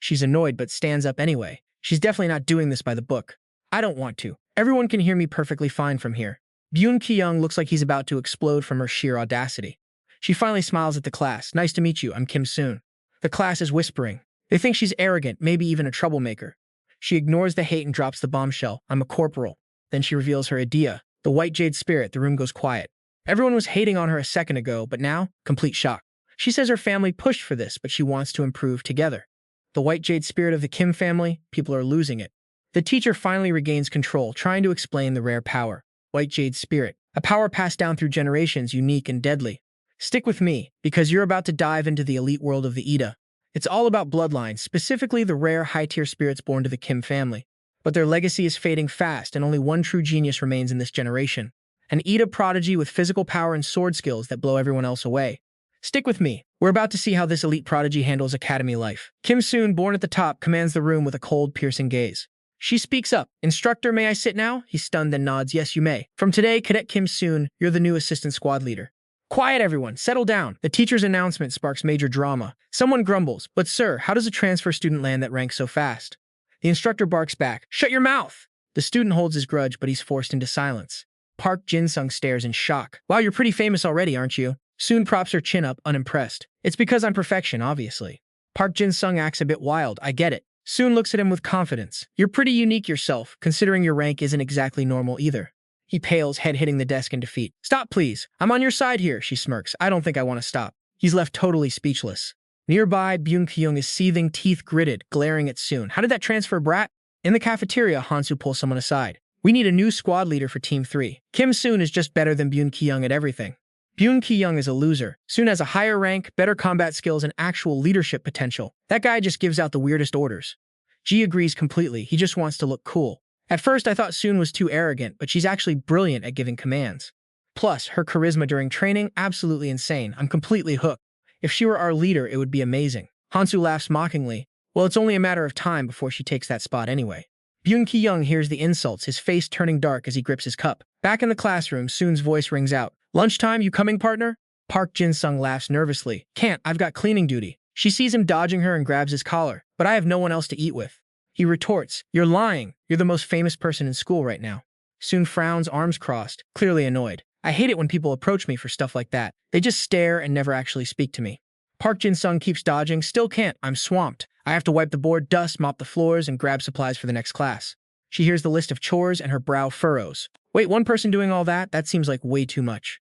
She's annoyed but stands up anyway. She's definitely not doing this by the book. I don't want to. Everyone can hear me perfectly fine from here. Byun Ki-young looks like he's about to explode from her sheer audacity. She finally smiles at the class. Nice to meet you, I'm Kim-sun. The class is whispering. They think she's arrogant, maybe even a troublemaker. She ignores the hate and drops the bombshell. I'm a corporal. Then she reveals her idea. The white jade spirit. The room goes quiet. Everyone was hating on her a second ago, but now, complete shock. She says her family pushed for this, but she wants to improve together. The white jade spirit of the Kim family, people are losing it. The teacher finally regains control, trying to explain the rare power. White jade spirit. A power passed down through generations, unique and deadly. Stick with me, because you're about to dive into the elite world of the Ida. It's all about bloodlines, specifically the rare high-tier spirits born to the Kim family. But their legacy is fading fast, and only one true genius remains in this generation. An Ida prodigy with physical power and sword skills that blow everyone else away. Stick with me. We're about to see how this elite prodigy handles academy life. Kim-sun, born at the top, commands the room with a cold, piercing gaze. She speaks up. Instructor, may I sit now? He's stunned and nods. Yes, you may. From today, Cadet Kim-sun, you're the new assistant squad leader. Quiet, everyone. Settle down. The teacher's announcement sparks major drama. Someone grumbles. But sir, how does a transfer student land that rank so fast? The instructor barks back. Shut your mouth! The student holds his grudge, but he's forced into silence. Park Jin-sung stares in shock. Wow, you're pretty famous already, aren't you? Soon props her chin up, unimpressed. It's because I'm perfection, obviously. Park Jin-sung acts a bit wild. I get it. Soon looks at him with confidence. You're pretty unique yourself, considering your rank isn't exactly normal either. He pales, head hitting the desk in defeat. Stop, please. I'm on your side here, she smirks. I don't think I want to stop. He's left totally speechless. Nearby, Byun Ki-young is seething, teeth gritted, glaring at Soon. How did that transfer, brat? In the cafeteria, Hansu pulls someone aside. We need a new squad leader for Team 3. Kim Soon is just better than Byun Ki-young at everything. Byun Ki-young is a loser. Soon has a higher rank, better combat skills, and actual leadership potential. That guy just gives out the weirdest orders. Ji agrees completely. He just wants to look cool. At first, I thought Soon was too arrogant, but she's actually brilliant at giving commands. Plus, her charisma during training, absolutely insane. I'm completely hooked. If she were our leader, it would be amazing. Hansu laughs mockingly. Well, it's only a matter of time before she takes that spot anyway. Byun Ki-young hears the insults, his face turning dark as he grips his cup. Back in the classroom, Soon's voice rings out. Lunchtime, you coming, partner? Park Jin-sung laughs nervously. Can't, I've got cleaning duty. She sees him dodging her and grabs his collar. But I have no one else to eat with. He retorts, You're lying. You're the most famous person in school right now. Soon frowns, arms crossed, clearly annoyed. I hate it when people approach me for stuff like that. They just stare and never actually speak to me. Park Jin-sung keeps dodging. Still can't. I'm swamped. I have to wipe the board, dust, mop the floors, and grab supplies for the next class. She hears the list of chores and her brow furrows. Wait, one person doing all that? That seems like way too much.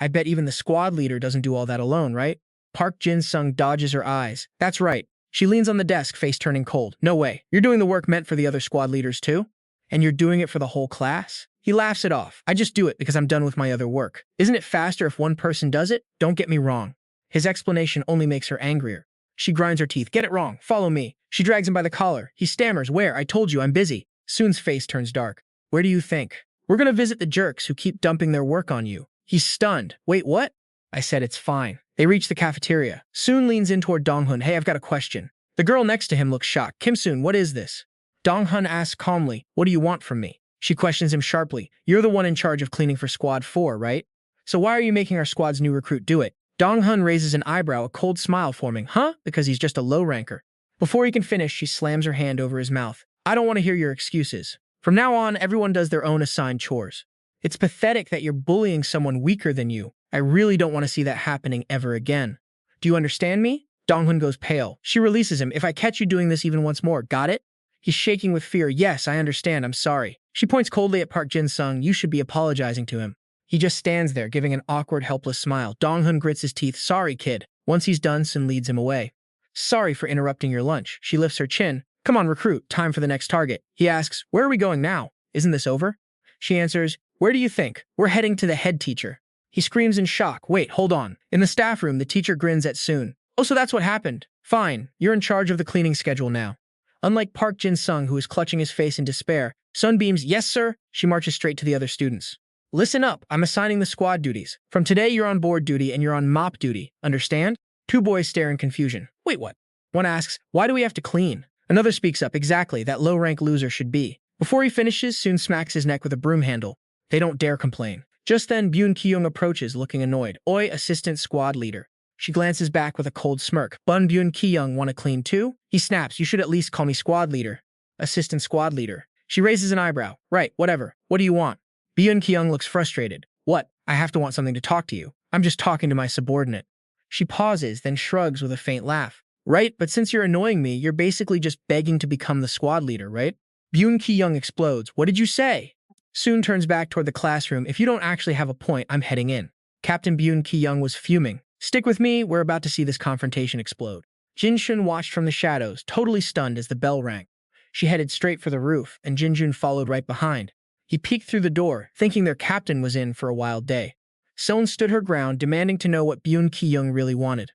I bet even the squad leader doesn't do all that alone, right? Park Jin-sung dodges her eyes. That's right. She leans on the desk, face turning cold. No way. You're doing the work meant for the other squad leaders too? And you're doing it for the whole class? He laughs it off. I just do it because I'm done with my other work. Isn't it faster if one person does it? Don't get me wrong. His explanation only makes her angrier. She grinds her teeth. Get it wrong. Follow me. She drags him by the collar. He stammers. Where? I told you I'm busy. Soon's face turns dark. Where do you think? We're gonna visit the jerks who keep dumping their work on you. He's stunned. Wait, what? I said it's fine. They reach the cafeteria. Soon leans in toward Dong-hun. Hey, I've got a question. The girl next to him looks shocked. Kim-soon, what is this? Dong-hun asks calmly, what do you want from me? She questions him sharply. You're the one in charge of cleaning for Squad 4, right? So why are you making our squad's new recruit do it? Dong-hun raises an eyebrow, a cold smile forming. Huh? Because he's just a low ranker. Before he can finish, she slams her hand over his mouth. I don't want to hear your excuses. From now on, everyone does their own assigned chores. It's pathetic that you're bullying someone weaker than you. I really don't want to see that happening ever again. Do you understand me? Dong-hun goes pale. She releases him. If I catch you doing this even once more, got it? He's shaking with fear. Yes, I understand. I'm sorry. She points coldly at Park Jin-sung. You should be apologizing to him. He just stands there, giving an awkward, helpless smile. Dong-hun grits his teeth. Sorry, kid. Once he's done, Sun leads him away. Sorry for interrupting your lunch. She lifts her chin. Come on, recruit. Time for the next target. He asks, where are we going now? Isn't this over? She answers, where do you think? We're heading to the head teacher. He screams in shock. Wait, hold on. In the staff room, the teacher grins at Soon. Oh, so that's what happened. Fine. You're in charge of the cleaning schedule now. Unlike Park Jin-sung, who is clutching his face in despair, Sun beams, yes, sir. She marches straight to the other students. Listen up, I'm assigning the squad duties. From today, you're on board duty and you're on mop duty. Understand? Two boys stare in confusion. Wait, what? One asks, why do we have to clean? Another speaks up, exactly, that low-rank loser should be. Before he finishes, Soon smacks his neck with a broom handle. They don't dare complain. Just then, Byun Ki-young approaches, looking annoyed. Oi, assistant squad leader. She glances back with a cold smirk. Byun Ki-young want to clean too? He snaps, you should at least call me squad leader. Assistant squad leader. She raises an eyebrow. Right, whatever. What do you want? Byun Ki-young looks frustrated. What? I have to want something to talk to you. I'm just talking to my subordinate. She pauses, then shrugs with a faint laugh. Right, but since you're annoying me, you're basically just begging to become the squad leader, right? Byun Ki-young explodes. What did you say? Soon turns back toward the classroom. If you don't actually have a point, I'm heading in. Captain Byun Ki-young was fuming. Stick with me, we're about to see this confrontation explode. Jin-shun watched from the shadows, totally stunned as the bell rang. She headed straight for the roof, and Jin-jun followed right behind. He peeked through the door, thinking their captain was in for a wild day. Soon stood her ground, demanding to know what Byun Ki-young really wanted.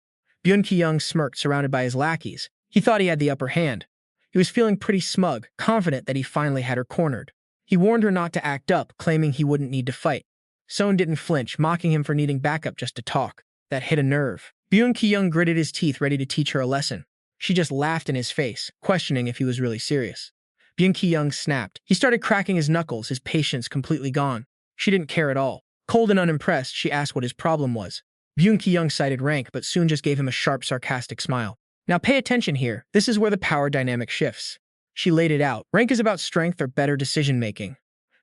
Byun Ki-young smirked, surrounded by his lackeys. He thought he had the upper hand. He was feeling pretty smug, confident that he finally had her cornered. He warned her not to act up, claiming he wouldn't need to fight. Soon didn't flinch, mocking him for needing backup just to talk. That hit a nerve. Byun Ki-young gritted his teeth, ready to teach her a lesson. She just laughed in his face, questioning if he was really serious. Byun Ki-young snapped. He started cracking his knuckles, his patience completely gone. She didn't care at all. Cold and unimpressed, she asked what his problem was. Byun Ki-young cited rank, but soon just gave him a sharp, sarcastic smile. Now pay attention here. This is where the power dynamic shifts. She laid it out. Rank is about strength or better decision-making.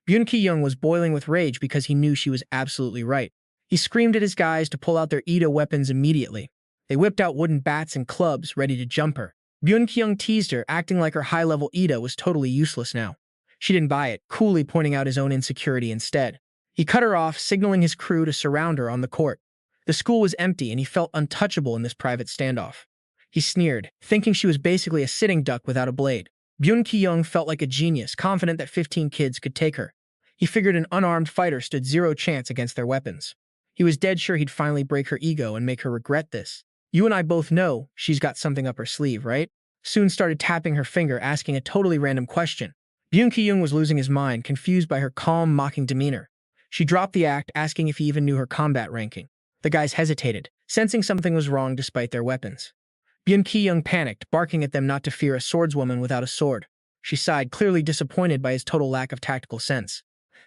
Byun Ki-young was boiling with rage because he knew she was absolutely right. He screamed at his guys to pull out their Ida weapons immediately. They whipped out wooden bats and clubs, ready to jump her. Byun Ki-young teased her, acting like her high-level Ida was totally useless now. She didn't buy it, coolly pointing out his own insecurity instead. He cut her off, signaling his crew to surround her on the court. The school was empty, and he felt untouchable in this private standoff. He sneered, thinking she was basically a sitting duck without a blade. Byun Ki-young felt like a genius, confident that 15 kids could take her. He figured an unarmed fighter stood zero chance against their weapons. He was dead sure he'd finally break her ego and make her regret this. You and I both know she's got something up her sleeve, right? Soon started tapping her finger, asking a totally random question. Byun Ki-young was losing his mind, confused by her calm, mocking demeanor. She dropped the act, asking if he even knew her combat ranking. The guys hesitated, sensing something was wrong despite their weapons. Byun Ki-young panicked, barking at them not to fear a swordswoman without a sword. She sighed, clearly disappointed by his total lack of tactical sense.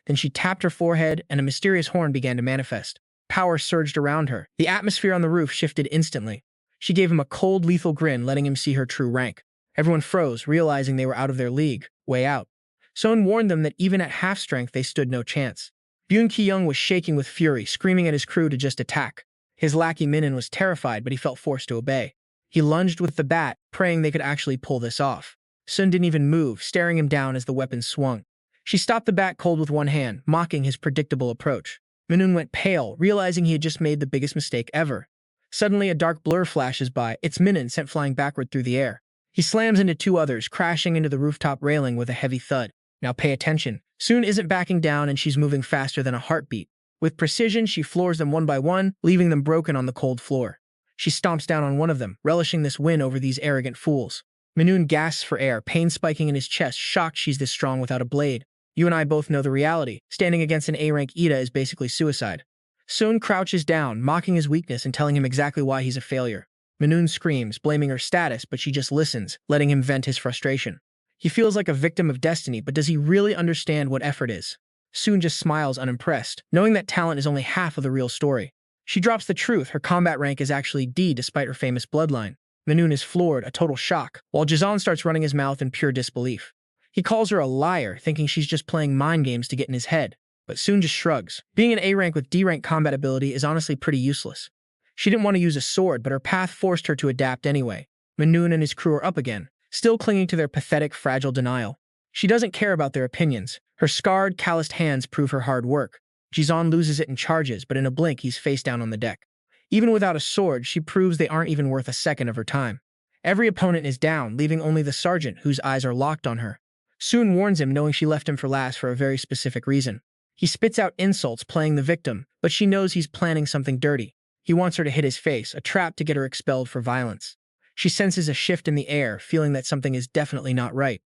Then she tapped her forehead, and a mysterious horn began to manifest. Power surged around her. The atmosphere on the roof shifted instantly. She gave him a cold, lethal grin, letting him see her true rank. Everyone froze, realizing they were out of their league, way out. Sohn warned them that even at half strength, they stood no chance. Byun Ki-young was shaking with fury, screaming at his crew to just attack. His lackey Minin was terrified, but he felt forced to obey. He lunged with the bat, praying they could actually pull this off. Sun didn't even move, staring him down as the weapon swung. She stopped the bat cold with one hand, mocking his predictable approach. Minun went pale, realizing he had just made the biggest mistake ever. Suddenly, a dark blur flashes by. It's Minun, sent flying backward through the air. He slams into two others, crashing into the rooftop railing with a heavy thud. Now pay attention. Soon isn't backing down, and she's moving faster than a heartbeat. With precision, she floors them one by one, leaving them broken on the cold floor. She stomps down on one of them, relishing this win over these arrogant fools. Minun gasps for air, pain spiking in his chest, shocked she's this strong without a blade. You and I both know the reality. Standing against an A-rank Ida is basically suicide. Soon crouches down, mocking his weakness and telling him exactly why he's a failure. Minun screams, blaming her status, but she just listens, letting him vent his frustration. He feels like a victim of destiny, but does he really understand what effort is? Soon just smiles unimpressed, knowing that talent is only half of the real story. She drops the truth, her combat rank is actually D despite her famous bloodline. Minun is floored, a total shock, while Jizan starts running his mouth in pure disbelief. He calls her a liar, thinking she's just playing mind games to get in his head, but soon just shrugs. Being an A-rank with D-rank combat ability is honestly pretty useless. She didn't want to use a sword, but her path forced her to adapt anyway. Minun and his crew are up again, still clinging to their pathetic, fragile denial. She doesn't care about their opinions. Her scarred, calloused hands prove her hard work. Jizan loses it and charges, but in a blink, he's face down on the deck. Even without a sword, she proves they aren't even worth a second of her time. Every opponent is down, leaving only the sergeant, whose eyes are locked on her. Soon warns him, knowing she left him for last for a very specific reason. He spits out insults, playing the victim, but she knows he's planning something dirty. He wants her to hit his face, a trap to get her expelled for violence. She senses a shift in the air, feeling that something is definitely not right.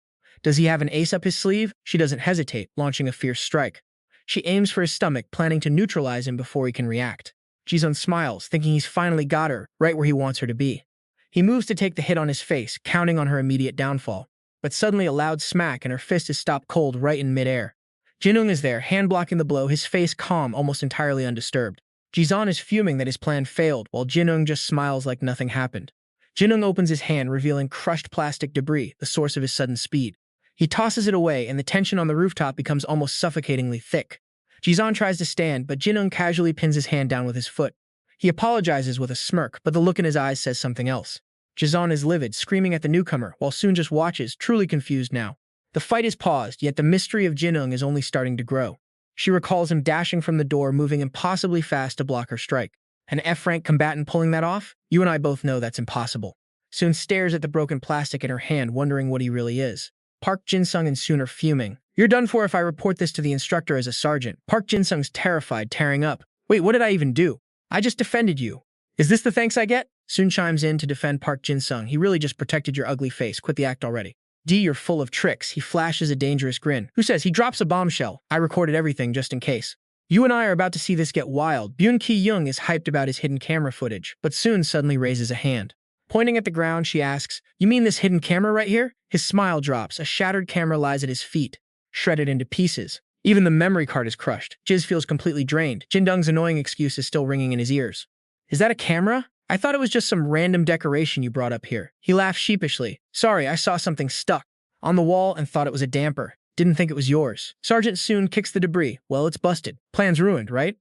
Does he have an ace up his sleeve? She doesn't hesitate, launching a fierce strike. She aims for his stomach, planning to neutralize him before he can react. Ji-sun smiles, thinking he's finally got her, right where he wants her to be. He moves to take the hit on his face, counting on her immediate downfall. But suddenly a loud smack and her fist is stopped cold right in midair. Jin-ung is there, hand blocking the blow, his face calm, almost entirely undisturbed. Ji-sun is fuming that his plan failed, while Jin-ung just smiles like nothing happened. Jin-ung opens his hand, revealing crushed plastic debris, the source of his sudden speed. He tosses it away, and the tension on the rooftop becomes almost suffocatingly thick. Ji-sun tries to stand, but Jin-ung casually pins his hand down with his foot. He apologizes with a smirk, but the look in his eyes says something else. Ji-sun is livid, screaming at the newcomer, while Soon just watches, truly confused now. The fight is paused, yet the mystery of Jin-ung is only starting to grow. She recalls him dashing from the door, moving impossibly fast to block her strike. An F-rank combatant pulling that off? You and I both know that's impossible. Soon stares at the broken plastic in her hand, wondering what he really is. Park Jin-sung and Soon are fuming. You're done for if I report this to the instructor as a sergeant. Park Jin-sung's terrified, tearing up. Wait, what did I even do? I just defended you. Is this the thanks I get? Soon chimes in to defend Park Jin-sung. He really just protected your ugly face. Quit the act already. D, you're full of tricks. He flashes a dangerous grin. Who says? He drops a bombshell. I recorded everything just in case. You and I are about to see this get wild. Byun Ki-young is hyped about his hidden camera footage, but Soon suddenly raises a hand. Pointing at the ground, she asks, You mean this hidden camera right here? His smile drops. A shattered camera lies at his feet, shredded into pieces. Even the memory card is crushed. Jiz feels completely drained. Jin-dung's annoying excuse is still ringing in his ears. Is that a camera? I thought it was just some random decoration you brought up here. He laughs sheepishly. Sorry, I saw something stuck on the wall and thought it was a damper. Didn't think it was yours. Sergeant Soon kicks the debris. Well, it's busted. Plan's ruined, right?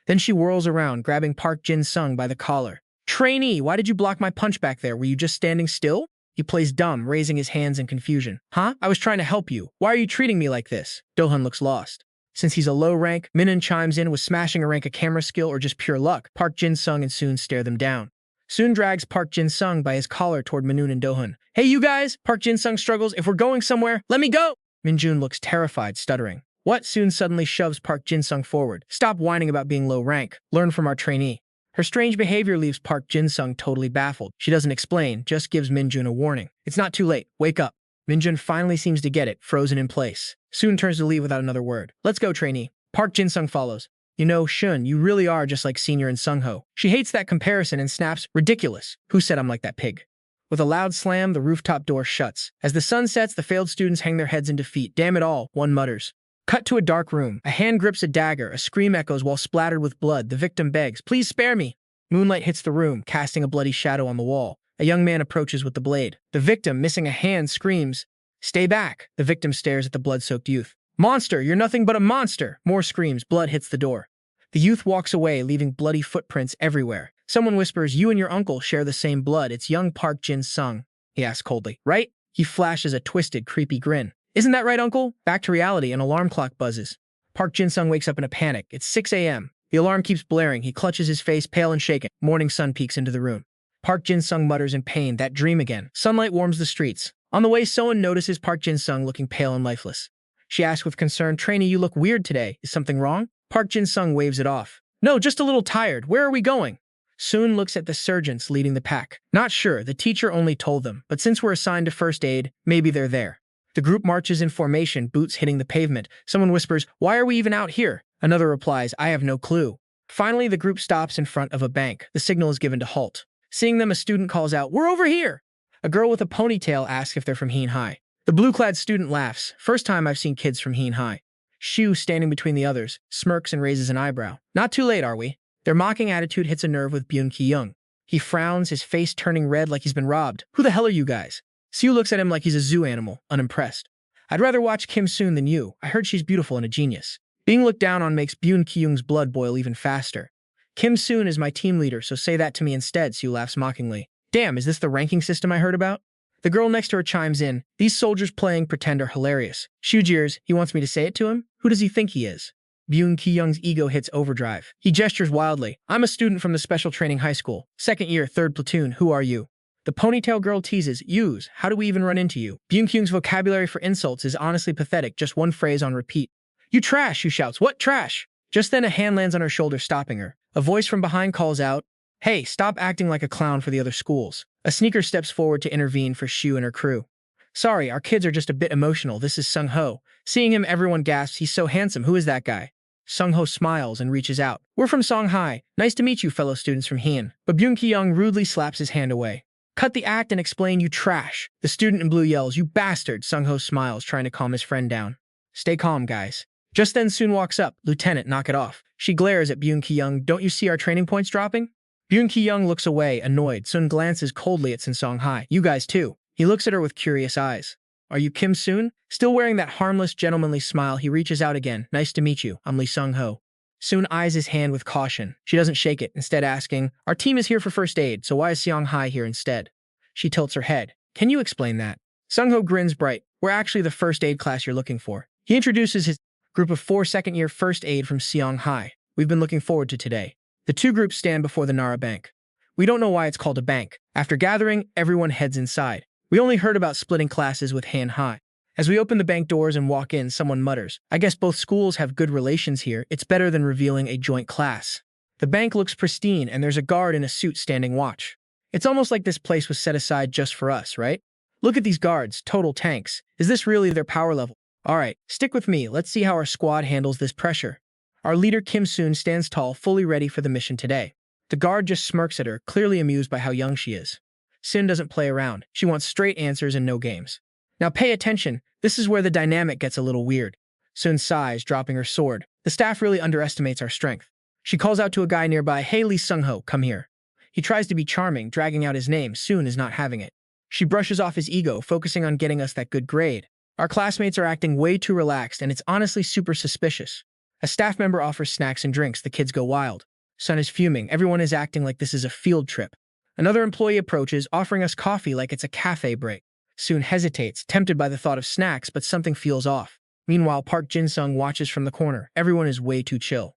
Then she whirls around, grabbing Park Jin-sung by the collar. Trainee, why did you block my punch back there? Were you just standing still? He plays dumb, raising his hands in confusion. Huh? I was trying to help you. Why are you treating me like this? Do-hun looks lost. Since he's a low rank, Min-eun chimes in with smashing a rank a camera skill or just pure luck. Park Jin-sung and Soon stare them down. Soon drags Park Jin-sung by his collar toward Min-eun and Do-hun. Hey, you guys! Park Jin-sung struggles. If we're going somewhere, let me go! Min-jun looks terrified, stuttering. What? Soon suddenly shoves Park Jin-sung forward. Stop whining about being low rank. Learn from our trainee. Her strange behavior leaves Park Jin-sung totally baffled. She doesn't explain, just gives Min-jun a warning. It's not too late. Wake up. Min-jun finally seems to get it, frozen in place. Soon turns to leave without another word. Let's go, trainee. Park Jin-sung follows. You know, Shun, you really are just like Senior and Sung-ho. She hates that comparison and snaps, ridiculous. Who said I'm like that pig? With a loud slam, the rooftop door shuts. As the sun sets, the failed students hang their heads in defeat. Damn it all, one mutters. Cut to a dark room. A hand grips a dagger. A scream echoes while splattered with blood. The victim begs, please spare me. Moonlight hits the room, casting a bloody shadow on the wall. A young man approaches with the blade. The victim, missing a hand, screams, stay back. The victim stares at the blood-soaked youth. Monster, you're nothing but a monster. More screams. Blood hits the door. The youth walks away, leaving bloody footprints everywhere. Someone whispers, you and your uncle share the same blood. It's young Park Jin-sung. He asks coldly. Right? He flashes a twisted, creepy grin. Isn't that right, uncle? Back to reality, an alarm clock buzzes. Park Jin-sung wakes up in a panic. It's 6 a.m. The alarm keeps blaring. He clutches his face, pale and shaken. Morning sun peeks into the room. Park Jin-sung mutters in pain. That dream again. Sunlight warms the streets. On the way, Soen notices Park Jin-sung looking pale and lifeless. She asks with concern, Trainee, you look weird today. Is something wrong? Park Jin-sung waves it off. No, just a little tired. Where are we going? Soon looks at the sergeants leading the pack. Not sure, the teacher only told them, but since we're assigned to first aid, maybe they're there. The group marches in formation, boots hitting the pavement. Someone whispers, why are we even out here? Another replies, I have no clue. Finally, the group stops in front of a bank. The signal is given to halt. Seeing them, a student calls out, we're over here! A girl with a ponytail asks if they're from Heen High. The blue-clad student laughs. First time I've seen kids from Heen High. Shu, standing between the others, smirks and raises an eyebrow. Not too late, are we? Their mocking attitude hits a nerve with Byun Ki-young. He frowns, his face turning red like he's been robbed. Who the hell are you guys? Siu looks at him like he's a zoo animal, unimpressed. I'd rather watch Kim Soon than you. I heard she's beautiful and a genius. Being looked down on makes Byun Ki-young's blood boil even faster. Kim Soon is my team leader, so say that to me instead, Siu laughs mockingly. Damn, is this the ranking system I heard about? The girl next to her chimes in. These soldiers playing pretend are hilarious. Shu jeers. He wants me to say it to him? Who does he think he is? Byun Ki-young's ego hits overdrive. He gestures wildly. I'm a student from the special training high school. Second year, third platoon. Who are you? The ponytail girl teases. Yous. How do we even run into you? Byun Ki-young's vocabulary for insults is honestly pathetic. Just one phrase on repeat. You trash, she shouts. What trash? Just then a hand lands on her shoulder, stopping her. A voice from behind calls out, hey, stop acting like a clown for the other schools. A sneaker steps forward to intervene for Shu and her crew. Sorry, our kids are just a bit emotional. This is Sung-ho. Seeing him, everyone gasps. He's so handsome. Who is that guy? Sung-ho smiles and reaches out. We're from Songhai. Nice to meet you, fellow students from Hien. But Byun Ki-young rudely slaps his hand away. Cut the act and explain, you trash. The student in blue yells, you bastard. Sung-ho smiles, trying to calm his friend down. Stay calm, guys. Just then Soon walks up. Lieutenant, knock it off. She glares at Byun Ki-young. Don't you see our training points dropping? Byun Ki-young looks away, annoyed. Soon glances coldly at Songhai. You guys too. He looks at her with curious eyes. Are you Kim Soon? Still wearing that harmless, gentlemanly smile, he reaches out again. Nice to meet you. I'm Lee Sung-ho. Soon eyes his hand with caution. She doesn't shake it, instead asking, our team is here for first aid, so why is Songhai here instead? She tilts her head. Can you explain that? Sung-ho grins bright. We're actually the first aid class you're looking for. He introduces his group of 4 second-year first aid from Songhai. We've been looking forward to today. The 2 groups stand before the Nara Bank. We don't know why it's called a bank. After gathering, everyone heads inside. We only heard about splitting classes with Han Hai. As we open the bank doors and walk in, someone mutters, I guess both schools have good relations here. It's better than revealing a joint class. The bank looks pristine and there's a guard in a suit standing watch. It's almost like this place was set aside just for us, right? Look at these guards, total tanks. Is this really their power level? Alright, stick with me. Let's see how our squad handles this pressure. Our leader Kim Soon stands tall, fully ready for the mission today. The guard just smirks at her, clearly amused by how young she is. Sin doesn't play around. She wants straight answers and no games. Now pay attention. This is where the dynamic gets a little weird. Sun sighs, dropping her sword. The staff really underestimates our strength. She calls out to a guy nearby, Hey Lee Sung-ho, come here. He tries to be charming, dragging out his name. Sun is not having it. She brushes off his ego, focusing on getting us that good grade. Our classmates are acting way too relaxed, and it's honestly super suspicious. A staff member offers snacks and drinks. The kids go wild. Sun is fuming. Everyone is acting like this is a field trip. Another employee approaches, offering us coffee like it's a cafe break. Soon hesitates, tempted by the thought of snacks, but something feels off. Meanwhile, Park Jin-sung watches from the corner. Everyone is way too chill.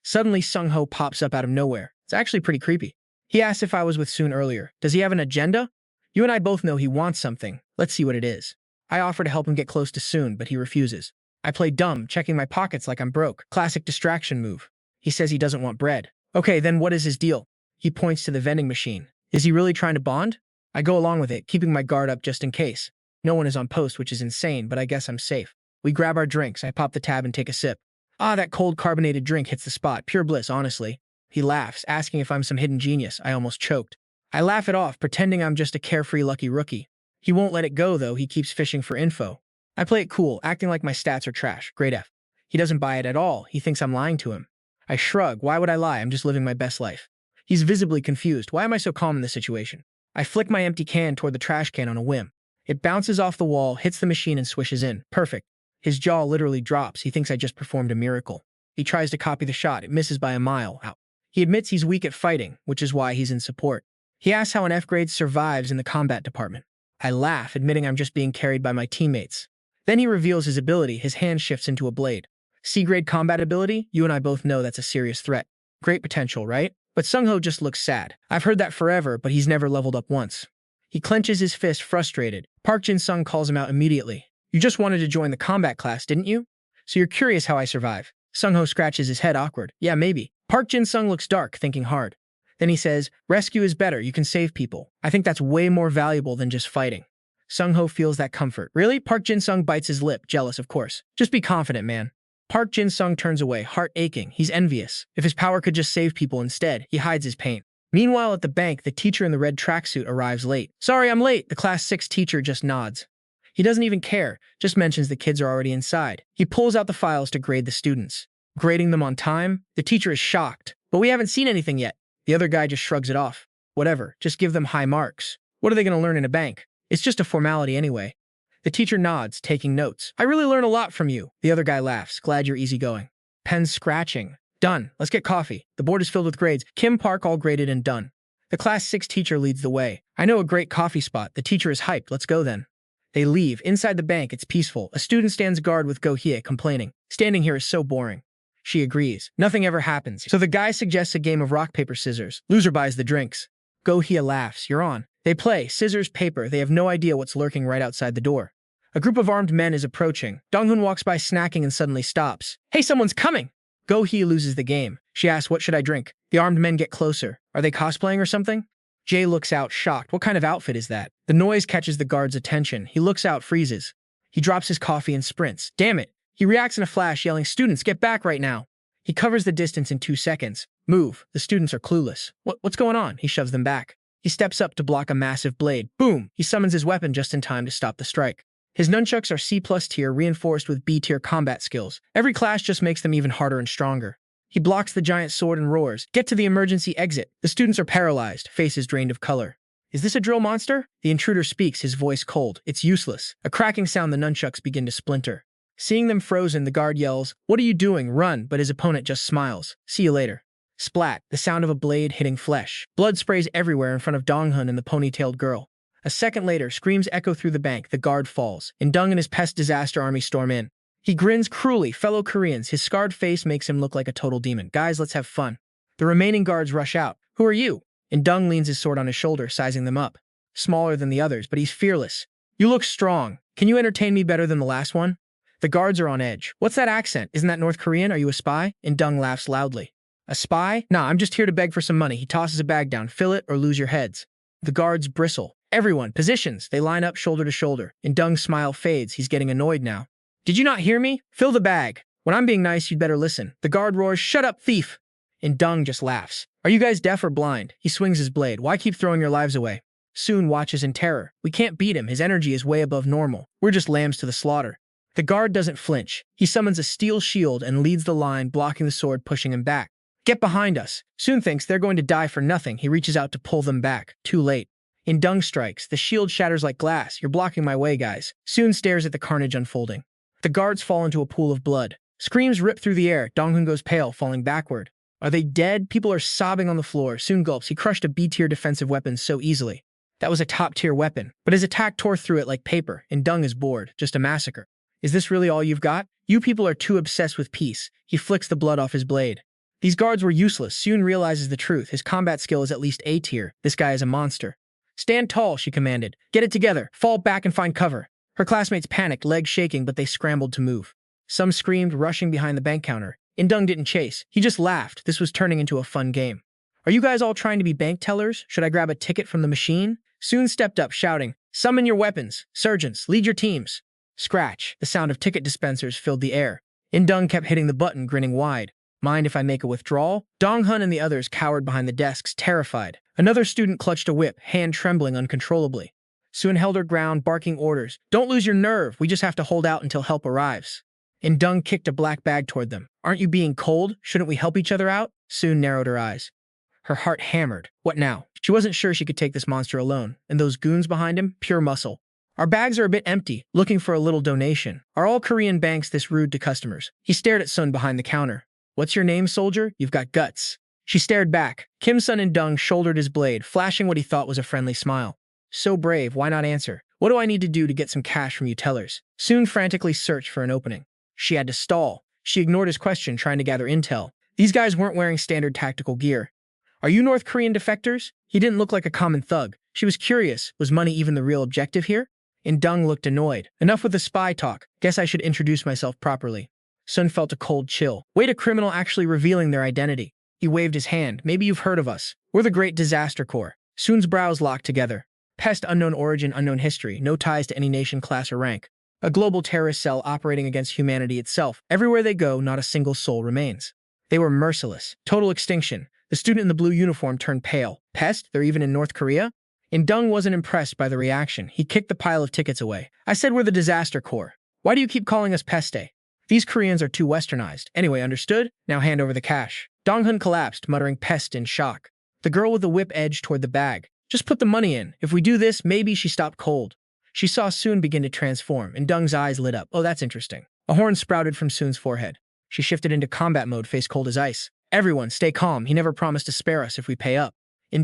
Suddenly, Sung-ho pops up out of nowhere. It's actually pretty creepy. He asked if I was with Soon earlier. Does he have an agenda? You and I both know he wants something. Let's see what it is. I offer to help him get close to Soon, but he refuses. I play dumb, checking my pockets like I'm broke. Classic distraction move. He says he doesn't want bread. Okay, then what is his deal? He points to the vending machine. Is he really trying to bond? I go along with it, keeping my guard up just in case. No one is on post, which is insane, but I guess I'm safe. We grab our drinks. I pop the tab and take a sip. Ah, that cold carbonated drink hits the spot. Pure bliss, honestly. He laughs, asking if I'm some hidden genius. I almost choked. I laugh it off, pretending I'm just a carefree lucky rookie. He won't let it go, though. He keeps fishing for info. I play it cool, acting like my stats are trash. Grade F. He doesn't buy it at all. He thinks I'm lying to him. I shrug. Why would I lie? I'm just living my best life. He's visibly confused. Why am I so calm in this situation? I flick my empty can toward the trash can on a whim. It bounces off the wall, hits the machine, and swishes in. Perfect. His jaw literally drops. He thinks I just performed a miracle. He tries to copy the shot. It misses by a mile. Ow. He admits he's weak at fighting, which is why he's in support. He asks how an F grade survives in the combat department. I laugh, admitting I'm just being carried by my teammates. Then he reveals his ability. His hand shifts into a blade. C-grade combat ability? You and I both know that's a serious threat. Great potential, right? But Sung-ho just looks sad. I've heard that forever, but he's never leveled up once. He clenches his fist, frustrated. Park Jin-sung calls him out immediately. You just wanted to join the combat class, didn't you? So you're curious how I survive. Sung-ho scratches his head, awkward. Yeah, maybe. Park Jin-sung looks dark, thinking hard. Then he says, rescue is better. You can save people. I think that's way more valuable than just fighting. Sung-ho feels that comfort. Really? Park Jin-sung bites his lip, jealous, of course. Just be confident, man. Park Jin-sung turns away, heart aching. He's envious. If his power could just save people instead, he hides his pain. Meanwhile, at the bank, the teacher in the red tracksuit arrives late. Sorry, I'm late. The class 6 teacher just nods. He doesn't even care, just mentions the kids are already inside. He pulls out the files to grade the students. Grading them on time? The teacher is shocked. But we haven't seen anything yet. The other guy just shrugs it off. Whatever, just give them high marks. What are they going to learn in a bank? It's just a formality anyway. The teacher nods, taking notes. I really learn a lot from you. The other guy laughs. Glad you're easygoing. Pens scratching. Done. Let's get coffee. The board is filled with grades. Kim Park all graded and done. The class 6 teacher leads the way. I know a great coffee spot. The teacher is hyped. Let's go then. They leave. Inside the bank, it's peaceful. A student stands guard with Go Hye, complaining. Standing here is so boring. She agrees. Nothing ever happens. So the guy suggests a game of rock, paper, scissors. Loser buys the drinks. Go Hye laughs. You're on. They play scissors, paper. They have no idea what's lurking right outside the door. A group of armed men is approaching. Donghoon walks by snacking and suddenly stops. Hey, someone's coming! Go Hye loses the game. She asks, what should I drink? The armed men get closer. Are they cosplaying or something? Jay looks out, shocked. What kind of outfit is that? The noise catches the guard's attention. He looks out, freezes. He drops his coffee and sprints. Damn it! He reacts in a flash, yelling, students, get back right now! He covers the distance in 2 seconds. Move. The students are clueless. What's going on? He shoves them back. He steps up to block a massive blade. Boom! He summons his weapon just in time to stop the strike. His nunchucks are C+ tier, reinforced with B tier combat skills. Every class just makes them even harder and stronger. He blocks the giant sword and roars. Get to the emergency exit. The students are paralyzed, faces drained of color. Is this a drill monster? The intruder speaks, his voice cold. It's useless. A cracking sound, the nunchucks begin to splinter. Seeing them frozen, the guard yells, "What are you doing? Run!" But his opponent just smiles. See you later. Splat, the sound of a blade hitting flesh. Blood sprays everywhere in front of Dong-hun and the ponytailed girl. A second later, screams echo through the bank. The guard falls. Dung and his pest disaster army storm in. He grins cruelly. Fellow Koreans, his scarred face makes him look like a total demon. Guys, let's have fun. The remaining guards rush out. Who are you? Dung leans his sword on his shoulder, sizing them up. Smaller than the others, but he's fearless. You look strong. Can you entertain me better than the last one? The guards are on edge. What's that accent? Isn't that North Korean? Are you a spy? Dung laughs loudly. A spy? Nah, I'm just here to beg for some money. He tosses a bag down. Fill it or lose your heads. The guards bristle. Everyone, positions. They line up shoulder to shoulder. Dung's smile fades. He's getting annoyed now. Did you not hear me? Fill the bag. When I'm being nice, you'd better listen. The guard roars, "Shut up, thief!" Dung just laughs. Are you guys deaf or blind? He swings his blade. Why keep throwing your lives away? Soon watches in terror. We can't beat him. His energy is way above normal. We're just lambs to the slaughter. The guard doesn't flinch. He summons a steel shield and leads the line, blocking the sword, pushing him back. Get behind us. Soon thinks they're going to die for nothing. He reaches out to pull them back. Too late. Dung strikes. The shield shatters like glass. You're blocking my way, guys. Soon stares at the carnage unfolding. The guards fall into a pool of blood. Screams rip through the air. Dong-hun goes pale, falling backward. Are they dead? People are sobbing on the floor. Soon gulps. He crushed a B-tier defensive weapon so easily. That was a top-tier weapon, but his attack tore through it like paper, and Dung is bored. Just a massacre. Is this really all you've got? You people are too obsessed with peace. He flicks the blood off his blade. These guards were useless. Soon realizes the truth. His combat skill is at least A tier. This guy is a monster. Stand tall, she commanded. Get it together. Fall back and find cover. Her classmates panicked, legs shaking, but they scrambled to move. Some screamed, rushing behind the bank counter. Dung didn't chase. He just laughed. This was turning into a fun game. Are you guys all trying to be bank tellers? Should I grab a ticket from the machine? Soon stepped up, shouting, "Summon your weapons. Sergeants, lead your teams." Scratch. The sound of ticket dispensers filled the air. Dung kept hitting the button, grinning wide. Mind if I make a withdrawal? Dong-hun and the others cowered behind the desks, terrified. Another student clutched a whip, hand trembling uncontrollably. Soon held her ground, barking orders. Don't lose your nerve. We just have to hold out until help arrives. Dung kicked a black bag toward them. Aren't you being cold? Shouldn't we help each other out? Soon narrowed her eyes. Her heart hammered. What now? She wasn't sure she could take this monster alone. And those goons behind him? Pure muscle. Our bags are a bit empty, looking for a little donation. Are all Korean banks this rude to customers? He stared at Sun behind the counter. What's your name, soldier? You've got guts. She stared back. Kim-sun and Dung shouldered his blade, flashing what he thought was a friendly smile. So brave, why not answer? What do I need to do to get some cash from you tellers? Soon frantically searched for an opening. She had to stall. She ignored his question, trying to gather intel. These guys weren't wearing standard tactical gear. Are you North Korean defectors? He didn't look like a common thug. She was curious. Was money even the real objective here? Dung looked annoyed. Enough with the spy talk. Guess I should introduce myself properly. Sun felt a cold chill. Wait, a criminal actually revealing their identity. He waved his hand. Maybe you've heard of us. We're the Great Disaster Corps. Sun's brows locked together. Pest, unknown origin, unknown history. No ties to any nation, class, or rank. A global terrorist cell operating against humanity itself. Everywhere they go, not a single soul remains. They were merciless. Total extinction. The student in the blue uniform turned pale. Pest? They're even in North Korea? Dung wasn't impressed by the reaction. He kicked the pile of tickets away. I said we're the Disaster Corps. Why do you keep calling us Peste? These Koreans are too westernized. Anyway, understood? Now hand over the cash. Dong-hun collapsed, muttering pest in shock. The girl with the whip edged toward the bag. Just put the money in. If we do this, maybe. She stopped cold. She saw Soon begin to transform, and Dung's eyes lit up. Oh, that's interesting. A horn sprouted from Soon's forehead. She shifted into combat mode, face cold as ice. Everyone, stay calm. He never promised to spare us if we pay up.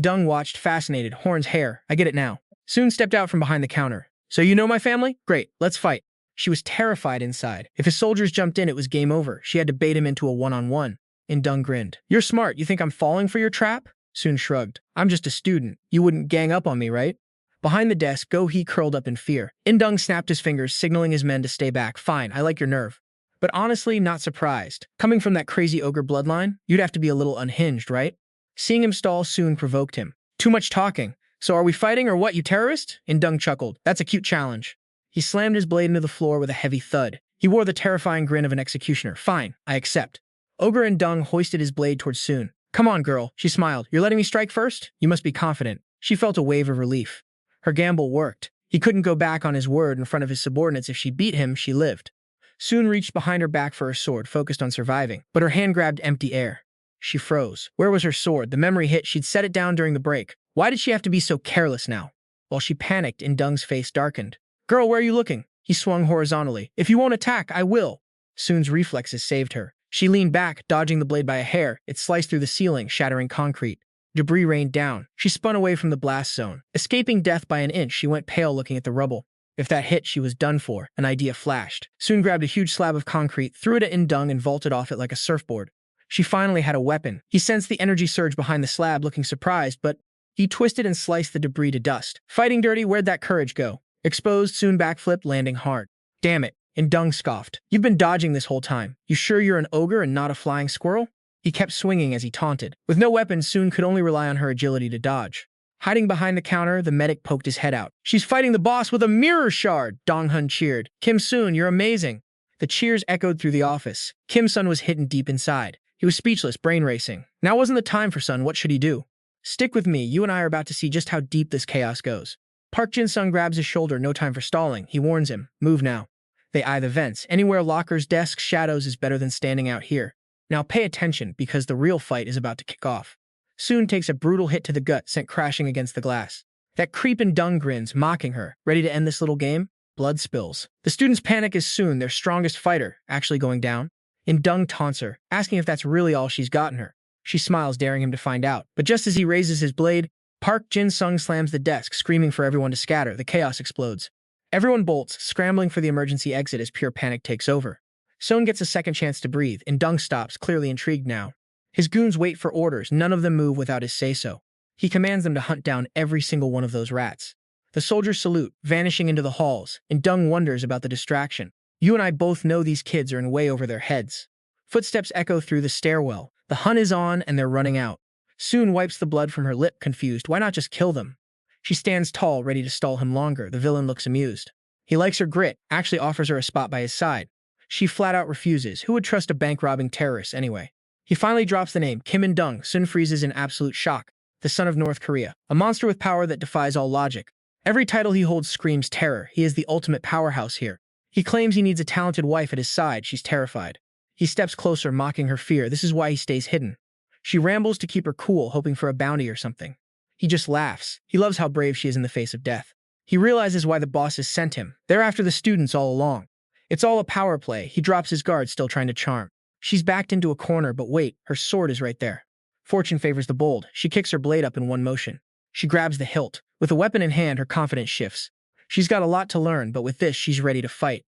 Dung watched, fascinated. Horn's hair. I get it now. Soon stepped out from behind the counter. So you know my family? Great, let's fight. She was terrified inside. If his soldiers jumped in, it was game over. She had to bait him into a one-on-one. Dung grinned. You're smart. You think I'm falling for your trap? Soon shrugged. I'm just a student. You wouldn't gang up on me, right? Behind the desk, Go-hee curled up in fear. Dung snapped his fingers, signaling his men to stay back. Fine, I like your nerve. But honestly, not surprised. Coming from that crazy ogre bloodline, you'd have to be a little unhinged, right? Seeing him stall Soon provoked him. Too much talking. So are we fighting or what, you terrorist? Dung chuckled. That's a cute challenge. He slammed his blade into the floor with a heavy thud. He wore the terrifying grin of an executioner. Fine, I accept. Ogre In-dung hoisted his blade towards Soon. Come on, girl, she smiled. You're letting me strike first? You must be confident. She felt a wave of relief. Her gamble worked. He couldn't go back on his word in front of his subordinates. If she beat him, she lived. Soon reached behind her back for her sword, focused on surviving, but her hand grabbed empty air. She froze. Where was her sword? The memory hit. She'd set it down during the break. Why did she have to be so careless now? While she panicked, In-dung's face darkened. Girl, where are you looking? He swung horizontally. If you won't attack, I will. Soon's reflexes saved her. She leaned back, dodging the blade by a hair. It sliced through the ceiling, shattering concrete. Debris rained down. She spun away from the blast zone. Escaping death by an inch, she went pale looking at the rubble. If that hit, she was done for. An idea flashed. Soon grabbed a huge slab of concrete, threw it at In-dung, and vaulted off it like a surfboard. She finally had a weapon. He sensed the energy surge behind the slab, looking surprised, but he twisted and sliced the debris to dust. Fighting dirty, where'd that courage go? Exposed, Soon backflipped, landing hard. Damn it, In-dung scoffed. You've been dodging this whole time. You sure you're an ogre and not a flying squirrel? He kept swinging as he taunted. With no weapon, Soon could only rely on her agility to dodge. Hiding behind the counter, the medic poked his head out. She's fighting the boss with a mirror shard, Dong-hun cheered. Kim Soon, you're amazing. The cheers echoed through the office. Kim Sun was hidden deep inside. He was speechless, brain racing. Now wasn't the time for Sun. What should he do? Stick with me. You and I are about to see just how deep this chaos goes. Park Jin-sung grabs his shoulder. No time for stalling. He warns him. Move now. They eye the vents. Anywhere, lockers, desks, shadows is better than standing out here. Now pay attention, because the real fight is about to kick off. Soon takes a brutal hit to the gut, sent crashing against the glass. That creep In-dung grins, mocking her. Ready to end this little game? Blood spills. The students panic as Soon, their strongest fighter, actually going down. In-dung taunts her, asking if that's really all she's gotten her. She smiles, daring him to find out. But just as he raises his blade, Park Jin-sung slams the desk, screaming for everyone to scatter. The chaos explodes. Everyone bolts, scrambling for the emergency exit as pure panic takes over. Soon gets a second chance to breathe. In-dung stops, clearly intrigued now. His goons wait for orders. None of them move without his say-so. He commands them to hunt down every single one of those rats. The soldiers salute, vanishing into the halls. In-dung wonders about the distraction. You and I both know these kids are in way over their heads. Footsteps echo through the stairwell. The hunt is on, and they're running out. Soon wipes the blood from her lip, confused. Why not just kill them? She stands tall, ready to stall him longer. The villain looks amused. He likes her grit, actually offers her a spot by his side. She flat out refuses. Who would trust a bank-robbing terrorist anyway? He finally drops the name, Kim In-dung. Soon freezes in absolute shock. The son of North Korea. A monster with power that defies all logic. Every title he holds screams terror. He is the ultimate powerhouse here. He claims he needs a talented wife at his side. She's terrified. He steps closer, mocking her fear. This is why he stays hidden. She rambles to keep her cool, hoping for a bounty or something. He just laughs. He loves how brave she is in the face of death. He realizes why the bosses sent him. They're after the students all along. It's all a power play. He drops his guard, still trying to charm. She's backed into a corner, but wait, her sword is right there. Fortune favors the bold. She kicks her blade up in one motion. She grabs the hilt. With a weapon in hand, her confidence shifts. She's got a lot to learn, but with this, she's ready to fight.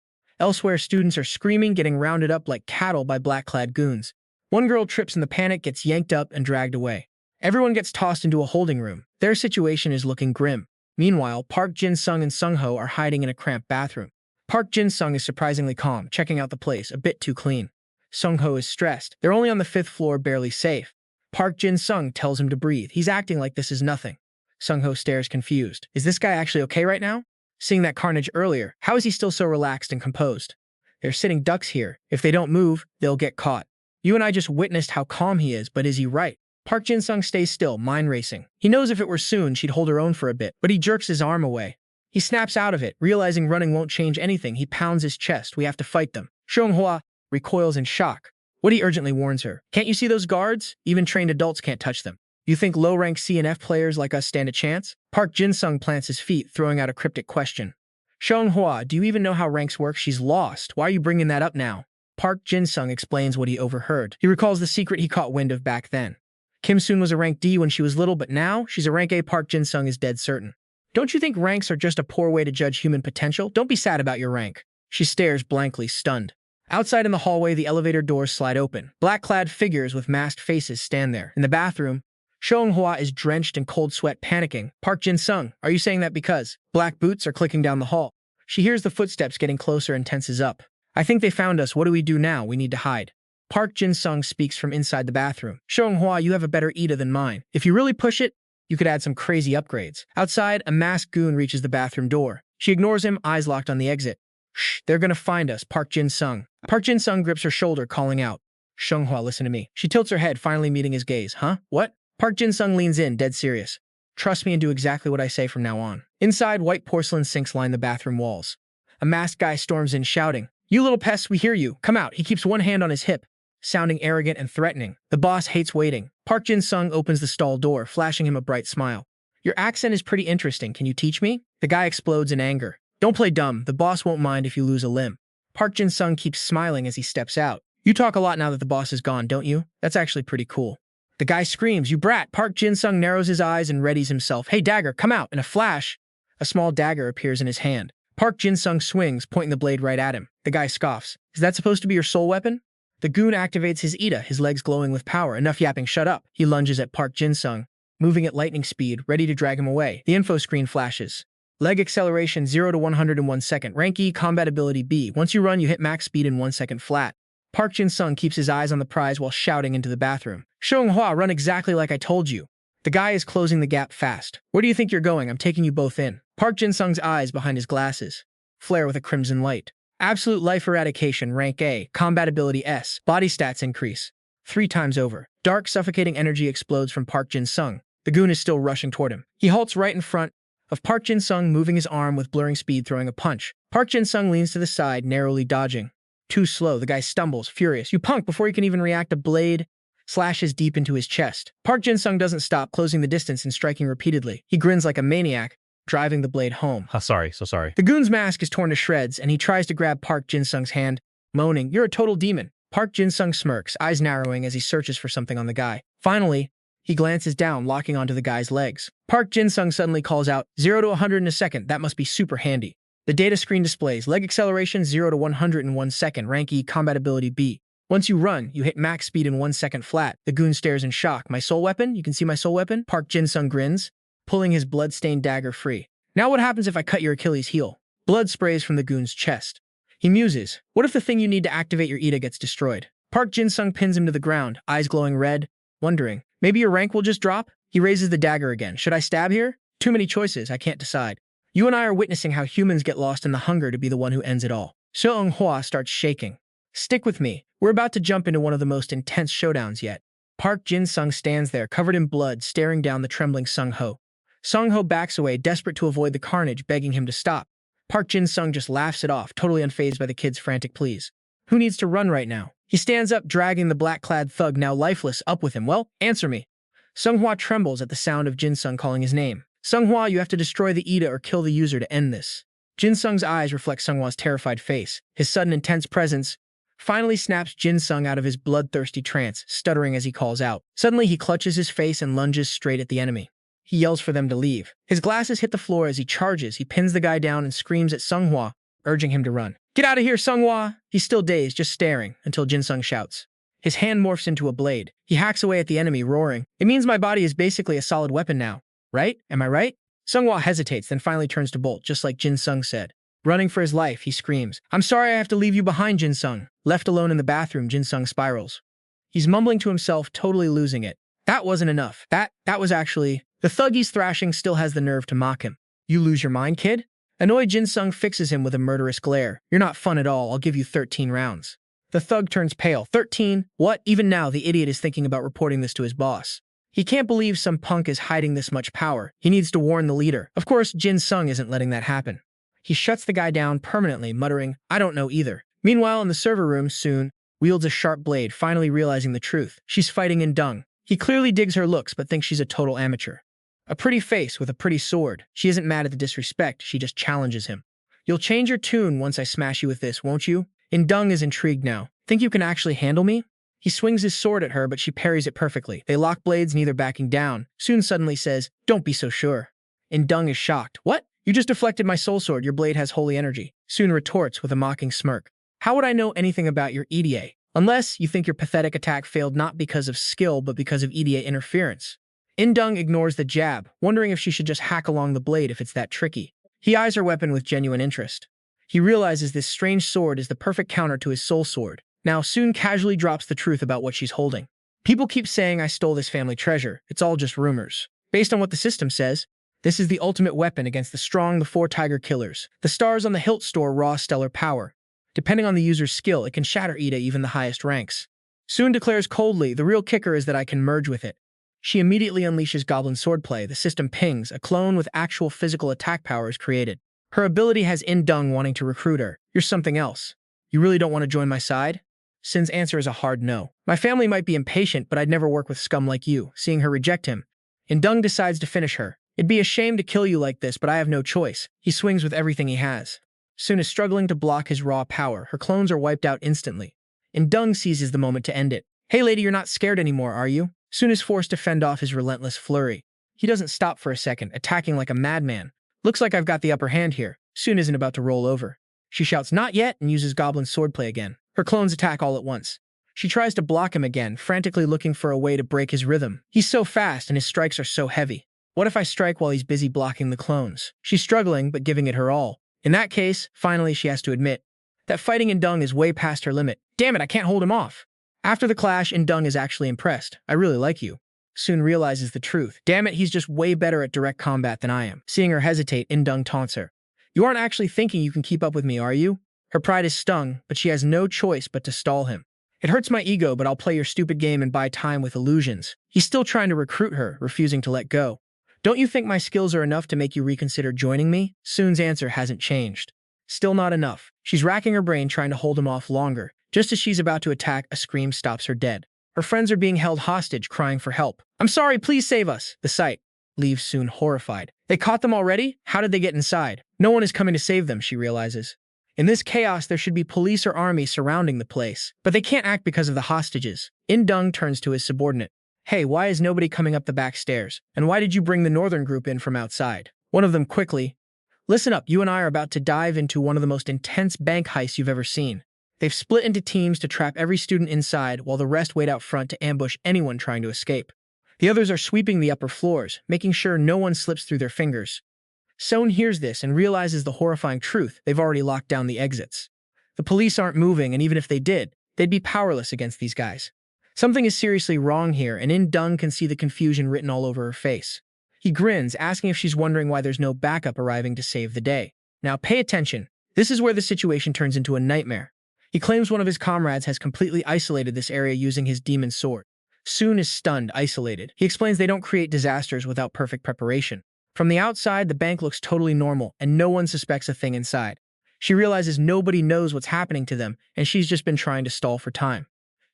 Elsewhere, students are screaming, getting rounded up like cattle by black-clad goons. One girl trips in the panic, gets yanked up and dragged away. Everyone gets tossed into a holding room. Their situation is looking grim. Meanwhile, Park Jin-sung and Sung-ho are hiding in a cramped bathroom. Park Jin-sung is surprisingly calm, checking out the place, a bit too clean. Sung-ho is stressed. They're only on the 5th floor, barely safe. Park Jin-sung tells him to breathe. He's acting like this is nothing. Sung-ho stares confused. Is this guy actually okay right now? Seeing that carnage earlier, how is he still so relaxed and composed? They're sitting ducks here. If they don't move, they'll get caught. You and I just witnessed how calm he is, but is he right? Park Jin-sung stays still, mind racing. He knows if it were Soon, she'd hold her own for a bit, but he jerks his arm away. He snaps out of it, realizing running won't change anything. He pounds his chest. We have to fight them. Seonghwa recoils in shock. Woody urgently warns her. Can't you see those guards? Even trained adults can't touch them. You think low-rank C and F players like us stand a chance? Park Jin-sung plants his feet, throwing out a cryptic question. Seonghwa, do you even know how ranks work? She's lost. Why are you bringing that up now? Park Jin-sung explains what he overheard. He recalls the secret he caught wind of back then. Kim Soon was a rank D when she was little, but now she's a rank A. Park Jin-sung is dead certain. Don't you think ranks are just a poor way to judge human potential? Don't be sad about your rank. She stares blankly, stunned. Outside in the hallway, the elevator doors slide open. Black-clad figures with masked faces stand there. In the bathroom, Seonghwa is drenched in cold sweat, panicking. Park Jin-sung, are you saying that because? Black boots are clicking down the hall. She hears the footsteps getting closer and tenses up. I think they found us. What do we do now? We need to hide. Park Jin-sung speaks from inside the bathroom. Seonghwa, you have a better Ida than mine. If you really push it, you could add some crazy upgrades. Outside, a masked goon reaches the bathroom door. She ignores him, eyes locked on the exit. Shh, they're gonna find us, Park Jin-sung. Park Jin-sung grips her shoulder, calling out. Shunghua, listen to me. She tilts her head, finally meeting his gaze. Huh? What? Park Jin-sung leans in, dead serious. Trust me and do exactly what I say from now on. Inside, white porcelain sinks line the bathroom walls. A masked guy storms in, shouting, "You little pests, we hear you. Come out." He keeps one hand on his hip, sounding arrogant and threatening. The boss hates waiting. Park Jin-sung opens the stall door, flashing him a bright smile. "Your accent is pretty interesting. Can you teach me?" The guy explodes in anger. "Don't play dumb. The boss won't mind if you lose a limb." Park Jin-sung keeps smiling as he steps out. "You talk a lot now that the boss is gone, don't you? That's actually pretty cool." The guy screams, "You brat!" Park Jin-sung narrows his eyes and readies himself. "Hey, dagger, come out!" In a flash, a small dagger appears in his hand. Park Jin-sung swings, pointing the blade right at him. The guy scoffs. "Is that supposed to be your soul weapon?" The goon activates his Ida, his legs glowing with power. "Enough yapping, shut up." He lunges at Park Jin-sung, moving at lightning speed, ready to drag him away. The info screen flashes. Leg acceleration 0 to 100 in 1 second. Rank E, combat ability B. Once you run, you hit max speed in 1 second flat. Park Jin-sung keeps his eyes on the prize while shouting into the bathroom. "Shunghua, run exactly like I told you." The guy is closing the gap fast. "Where do you think you're going? I'm taking you both in." Park Jin-sung's eyes behind his glasses flare with a crimson light. Absolute life eradication, rank A, combat ability S, body stats increase 3 times over. Dark, suffocating energy explodes from Park Jin-sung. The goon is still rushing toward him. He halts right in front of Park Jin-sung, moving his arm with blurring speed, throwing a punch. Park Jin-sung leans to the side, narrowly dodging. Too slow, the guy stumbles, furious. "You punk!" Before he can even react, a blade slashes deep into his chest. Park Jin-sung doesn't stop, closing the distance and striking repeatedly. He grins like a maniac, driving the blade home. Sorry. The goon's mask is torn to shreds, and he tries to grab Park Jin-sung's hand, moaning, "You're a total demon." Park Jin-sung smirks, eyes narrowing as he searches for something on the guy. Finally, he glances down, locking onto the guy's legs. Park Jin-sung suddenly calls out, 0 to 100 in a second. That must be super handy. The data screen displays leg acceleration 0 to 100 in 1 second, rank E, combat ability B. Once you run, you hit max speed in 1 second flat. The goon stares in shock. "My soul weapon? You can see my soul weapon?" Park Jin-sung grins, pulling his blood-stained dagger free. "Now what happens if I cut your Achilles heel?" Blood sprays from the goon's chest. He muses. "What if the thing you need to activate your Ida gets destroyed?" Park Jin-sung pins him to the ground, eyes glowing red, wondering, maybe your rank will just drop? He raises the dagger again. "Should I stab here?" "Too many choices, I can't decide. You and I are witnessing how humans get lost in the hunger to be the one who ends it all." Seung-hwa starts shaking. "Stick with me. We're about to jump into one of the most intense showdowns yet." Park Jin-sung stands there, covered in blood, staring down the trembling Sung-ho. Sung-ho backs away, desperate to avoid the carnage, begging him to stop. Park Jin-sung just laughs it off, totally unfazed by the kid's frantic pleas. Who needs to run right now? He stands up, dragging the black-clad thug, now lifeless, up with him. "Well, answer me." Sung-hwa trembles at the sound of Jin-sung calling his name. "Sung-hwa, you have to destroy the Ida or kill the user to end this." Jin-sung's eyes reflect Sung-hwa's terrified face. His sudden intense presence finally snaps Jin-sung out of his bloodthirsty trance, stuttering as he calls out. Suddenly, he clutches his face and lunges straight at the enemy. He yells for them to leave. His glasses hit the floor as he charges. He pins the guy down and screams at Sung-hwa, urging him to run. "Get out of here, Sung-hwa!" He's still dazed, just staring, until Jin-sung shouts. His hand morphs into a blade. He hacks away at the enemy, roaring, "It means my body is basically a solid weapon now. Right? Am I right?" Sung-hwa hesitates, then finally turns to bolt, just like Jin-sung said. Running for his life, he screams, "I'm sorry I have to leave you behind, Jin-sung." Left alone in the bathroom, Jin-sung spirals. He's mumbling to himself, totally losing it. That wasn't enough. That was actually... The thug he's thrashing still has the nerve to mock him. "You lose your mind, kid?" Annoyed, Jin-sung fixes him with a murderous glare. "You're not fun at all. I'll give you 13 rounds. The thug turns pale. 13? What? Even now, the idiot is thinking about reporting this to his boss. He can't believe some punk is hiding this much power. He needs to warn the leader. Of course, Jin-sung isn't letting that happen. He shuts the guy down permanently, muttering, "I don't know either." Meanwhile, in the server room, Soon wields a sharp blade, finally realizing the truth. She's fighting in dung. He clearly digs her looks, but thinks she's a total amateur. A pretty face with a pretty sword. She isn't mad at the disrespect, she just challenges him. "You'll change your tune once I smash you with this, won't you?" Dung is intrigued now. "Think you can actually handle me?" He swings his sword at her, but she parries it perfectly. They lock blades, neither backing down. Soon suddenly says, "Don't be so sure." Dung is shocked. "What? You just deflected my soul sword. Your blade has holy energy." Soon retorts with a mocking smirk. "How would I know anything about your EDA? Unless you think your pathetic attack failed not because of skill, but because of EDA interference." Dung ignores the jab, wondering if she should just hack along the blade if it's that tricky. He eyes her weapon with genuine interest. He realizes this strange sword is the perfect counter to his soul sword. Now, Soon casually drops the truth about what she's holding. "People keep saying I stole this family treasure. It's all just rumors. Based on what the system says, this is the ultimate weapon against the strong, the 4 tiger killers. The stars on the hilt store raw stellar power. Depending on the user's skill, it can shatter Ida even the highest ranks. Soon declares coldly, the real kicker is that I can merge with it. She immediately unleashes Goblin Swordplay. The system pings. A clone with actual physical attack power is created. Her ability has In-dung wanting to recruit her. You're something else. You really don't want to join my side? Sin's answer is a hard no. My family might be impatient, but I'd never work with scum like you. Seeing her reject him, In-dung decides to finish her. It'd be a shame to kill you like this, but I have no choice. He swings with everything he has. Sun is struggling to block his raw power. Her clones are wiped out instantly. In-dung seizes the moment to end it. Hey lady, you're not scared anymore, are you? Sun is forced to fend off his relentless flurry. He doesn't stop for a second, attacking like a madman. Looks like I've got the upper hand here. Sun isn't about to roll over. She shouts, not yet, and uses Goblin Swordplay again. Her clones attack all at once. She tries to block him again, frantically looking for a way to break his rhythm. He's so fast and his strikes are so heavy. What if I strike while he's busy blocking the clones? She's struggling, but giving it her all. In that case, finally she has to admit that fighting In-dung is way past her limit. Damn it, I can't hold him off. After the clash, In-dung is actually impressed. I really like you. Sun realizes the truth. Damn it, he's just way better at direct combat than I am. Seeing her hesitate, In-dung taunts her. You aren't actually thinking you can keep up with me, are you? Her pride is stung, but she has no choice but to stall him. It hurts my ego, but I'll play your stupid game and buy time with illusions. He's still trying to recruit her, refusing to let go. Don't you think my skills are enough to make you reconsider joining me? Sun's answer hasn't changed. Still not enough. She's racking her brain trying to hold him off longer. Just as she's about to attack, a scream stops her dead. Her friends are being held hostage, crying for help. I'm sorry, please save us. The sight leaves Sun horrified. They caught them already? How did they get inside? No one is coming to save them, she realizes. In this chaos, there should be police or army surrounding the place, but they can't act because of the hostages. In-dung turns to his subordinate. Hey, why is nobody coming up the back stairs? And why did you bring the northern group in from outside? One of them quickly. Listen up, you and I are about to dive into one of the most intense bank heists you've ever seen. They've split into teams to trap every student inside while the rest wait out front to ambush anyone trying to escape. The others are sweeping the upper floors, making sure no one slips through their fingers. Sun hears this and realizes the horrifying truth. They've already locked down the exits. The police aren't moving, and even if they did, they'd be powerless against these guys. Something is seriously wrong here, and In-dung can see the confusion written all over her face. He grins, asking if she's wondering why there's no backup arriving to save the day. Now pay attention. This is where the situation turns into a nightmare. He claims one of his comrades has completely isolated this area using his demon sword. Sun is stunned, isolated. He explains they don't create disasters without perfect preparation. From the outside, the bank looks totally normal, and no one suspects a thing inside. She realizes nobody knows what's happening to them, and she's just been trying to stall for time.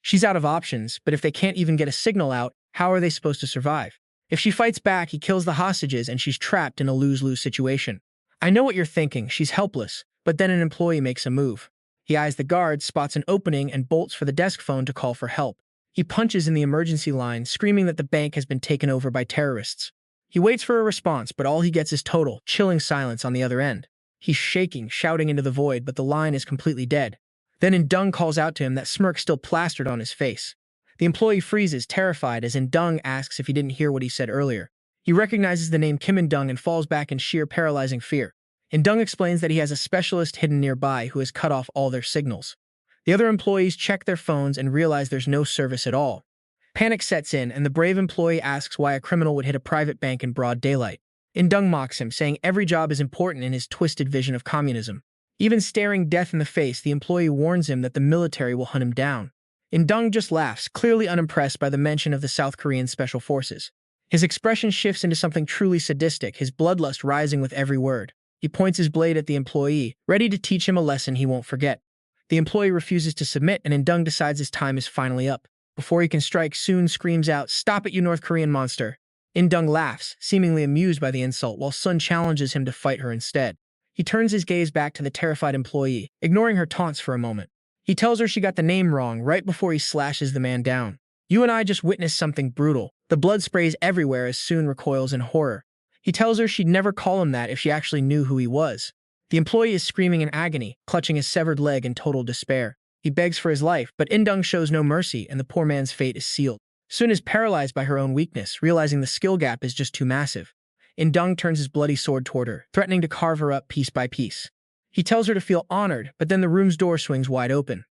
She's out of options, but if they can't even get a signal out, how are they supposed to survive? If she fights back, he kills the hostages, and she's trapped in a lose-lose situation. I know what you're thinking, she's helpless, but then an employee makes a move. He eyes the guard, spots an opening, and bolts for the desk phone to call for help. He punches in the emergency line, screaming that the bank has been taken over by terrorists. He waits for a response, but all he gets is total, chilling silence on the other end. He's shaking, shouting into the void, but the line is completely dead. Then In-dung calls out to him, that smirk still plastered on his face. The employee freezes, terrified, as In-dung asks if he didn't hear what he said earlier. He recognizes the name Kim In-dung and falls back in sheer paralyzing fear. In-dung explains that he has a specialist hidden nearby who has cut off all their signals. The other employees check their phones and realize there's no service at all. Panic sets in, and the brave employee asks why a criminal would hit a private bank in broad daylight. In-dung mocks him, saying every job is important in his twisted vision of communism. Even staring death in the face, the employee warns him that the military will hunt him down. In-dung just laughs, clearly unimpressed by the mention of the South Korean Special Forces. His expression shifts into something truly sadistic, his bloodlust rising with every word. He points his blade at the employee, ready to teach him a lesson he won't forget. The employee refuses to submit, and In-dung decides his time is finally up. Before he can strike, Sun screams out, "Stop it, you North Korean monster!" In-dung laughs, seemingly amused by the insult, while Sun challenges him to fight her instead. He turns his gaze back to the terrified employee, ignoring her taunts for a moment. He tells her she got the name wrong right before he slashes the man down. You and I just witnessed something brutal. The blood sprays everywhere as Sun recoils in horror. He tells her she'd never call him that if she actually knew who he was. The employee is screaming in agony, clutching his severed leg in total despair. He begs for his life, but In-dung shows no mercy, and the poor man's fate is sealed. Sun is paralyzed by her own weakness, realizing the skill gap is just too massive. In-dung turns his bloody sword toward her, threatening to carve her up piece by piece. He tells her to feel honored, but then the room's door swings wide open.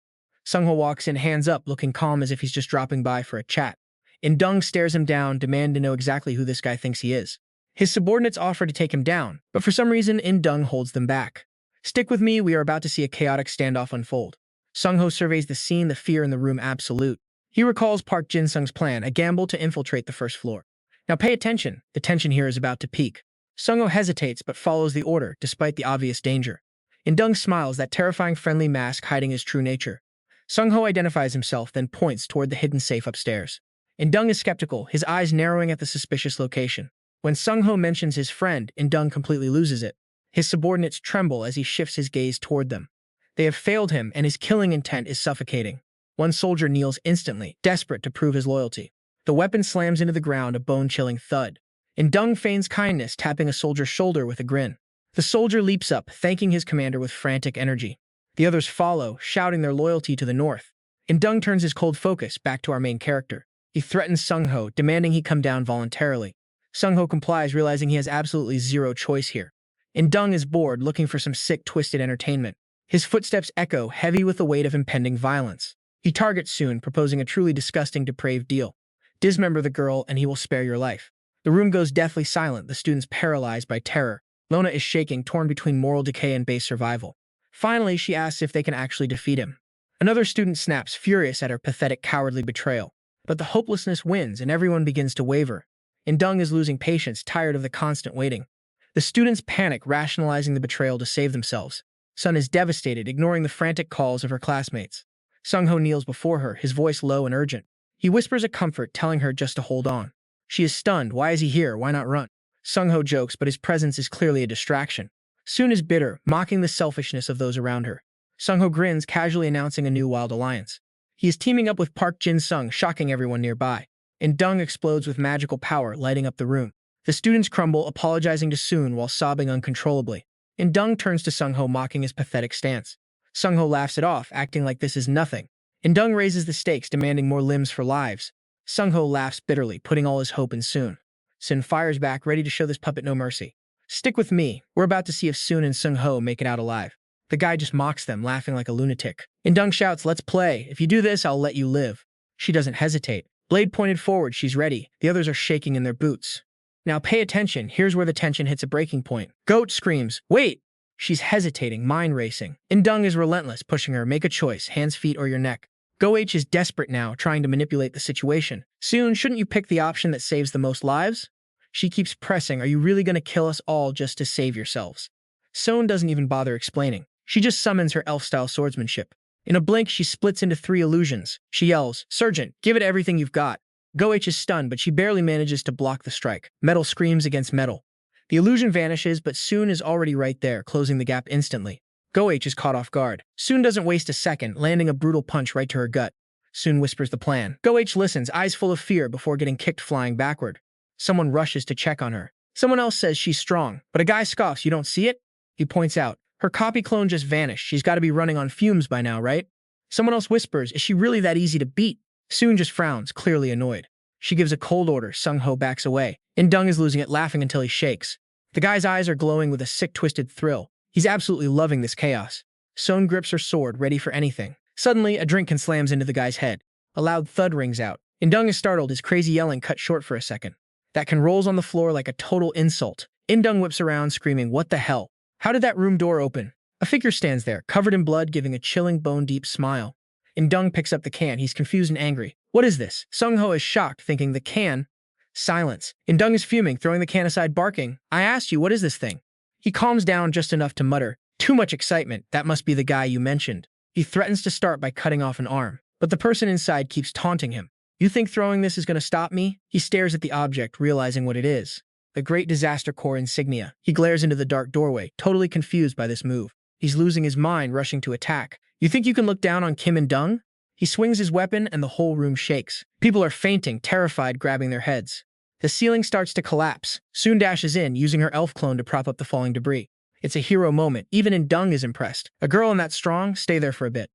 Sung-ho walks in, hands up, looking calm as if he's just dropping by for a chat. In-dung stares him down, demanding to know exactly who this guy thinks he is. His subordinates offer to take him down, but for some reason, In-dung holds them back. Stick with me, we are about to see a chaotic standoff unfold. Sung-ho surveys the scene, the fear in the room absolute. He recalls Park Jin-sung's plan, a gamble to infiltrate the first floor. Now pay attention. The tension here is about to peak. Sung-ho hesitates but follows the order, despite the obvious danger. In-dung smiles, that terrifying friendly mask hiding his true nature. Sung-ho identifies himself, then points toward the hidden safe upstairs. In-dung is skeptical, his eyes narrowing at the suspicious location. When Sung-ho mentions his friend, In-dung completely loses it. His subordinates tremble as he shifts his gaze toward them. They have failed him, and his killing intent is suffocating. One soldier kneels instantly, desperate to prove his loyalty. The weapon slams into the ground, a bone-chilling thud. In-dung feigns kindness, tapping a soldier's shoulder with a grin. The soldier leaps up, thanking his commander with frantic energy. The others follow, shouting their loyalty to the north. In-dung turns his cold focus back to our main character. He threatens Sung-ho, demanding he come down voluntarily. Sung-ho complies, realizing he has absolutely zero choice here. In-dung is bored, looking for some sick, twisted entertainment. His footsteps echo, heavy with the weight of impending violence. He targets Soon, proposing a truly disgusting, depraved deal. Dismember the girl, and he will spare your life. The room goes deathly silent, the students paralyzed by terror. Lona is shaking, torn between moral decay and base survival. Finally, she asks if they can actually defeat him. Another student snaps, furious at her pathetic, cowardly betrayal. But the hopelessness wins, and everyone begins to waver. In-dung is losing patience, tired of the constant waiting. The students panic, rationalizing the betrayal to save themselves. Sun is devastated, ignoring the frantic calls of her classmates. Sung-ho kneels before her, his voice low and urgent. He whispers a comfort, telling her just to hold on. She is stunned. Why is he here? Why not run? Sung-ho jokes, but his presence is clearly a distraction. Soon is bitter, mocking the selfishness of those around her. Sung-ho grins, casually announcing a new wild alliance. He is teaming up with Park Jin-sung, shocking everyone nearby. In-dung explodes with magical power, lighting up the room. The students crumble, apologizing to Soon while sobbing uncontrollably. In-dung turns to Sung-ho, mocking his pathetic stance. Sung-ho laughs it off, acting like this is nothing. In-dung raises the stakes, demanding more limbs for lives. Sung-ho laughs bitterly, putting all his hope in Soon. Soon fires back, ready to show this puppet no mercy. Stick with me. We're about to see if Soon and Sung-ho make it out alive. The guy just mocks them, laughing like a lunatic. In-dung shouts, let's play. If you do this, I'll let you live. She doesn't hesitate. Blade pointed forward, she's ready. The others are shaking in their boots. Now pay attention. Here's where the tension hits a breaking point. Goat screams, wait! She's hesitating, mind racing. In-dung is relentless, pushing her. Make a choice, hands, feet, or your neck. Go-H is desperate now, trying to manipulate the situation. Soon, shouldn't you pick the option that saves the most lives? She keeps pressing. Are you really going to kill us all just to save yourselves? Soon doesn't even bother explaining. She just summons her elf-style swordsmanship. In a blink, she splits into 3 illusions. She yells, Sergeant, give it everything you've got. Go-H is stunned, but she barely manages to block the strike. Metal screams against metal. The illusion vanishes, but Soon is already right there, closing the gap instantly. Go-H is caught off guard. Soon doesn't waste a second, landing a brutal punch right to her gut. Soon whispers the plan. Go-H listens, eyes full of fear before getting kicked flying backward. Someone rushes to check on her. Someone else says she's strong, but a guy scoffs, you don't see it? He points out. Her copy clone just vanished. She's got to be running on fumes by now, right? Someone else whispers, is she really that easy to beat? Soon just frowns, clearly annoyed. She gives a cold order. Sung-ho backs away. In-dung is losing it, laughing until he shakes. The guy's eyes are glowing with a sick, twisted thrill. He's absolutely loving this chaos. Soon grips her sword, ready for anything. Suddenly, a drink can slams into the guy's head. A loud thud rings out. In-dung is startled, his crazy yelling cut short for a second. That can rolls on the floor like a total insult. In-dung whips around, screaming, what the hell? How did that room door open? A figure stands there, covered in blood, giving a chilling, bone-deep smile. In-dung picks up the can. He's confused and angry. What is this? Sung-ho is shocked, thinking the can. Silence. In-dung is fuming, throwing the can aside, barking. I asked you, what is this thing? He calms down just enough to mutter, too much excitement, that must be the guy you mentioned. He threatens to start by cutting off an arm, but the person inside keeps taunting him. You think throwing this is going to stop me? He stares at the object, realizing what it is. The Great Disaster Corps insignia. He glares into the dark doorway, totally confused by this move. He's losing his mind, rushing to attack. You think you can look down on Kim and Dung? He swings his weapon and the whole room shakes. People are fainting, terrified, grabbing their heads. The ceiling starts to collapse. Soon dashes in, using her elf clone to prop up the falling debris. It's a hero moment. Even In-dung is impressed. A girl in that strong? Stay there for a bit.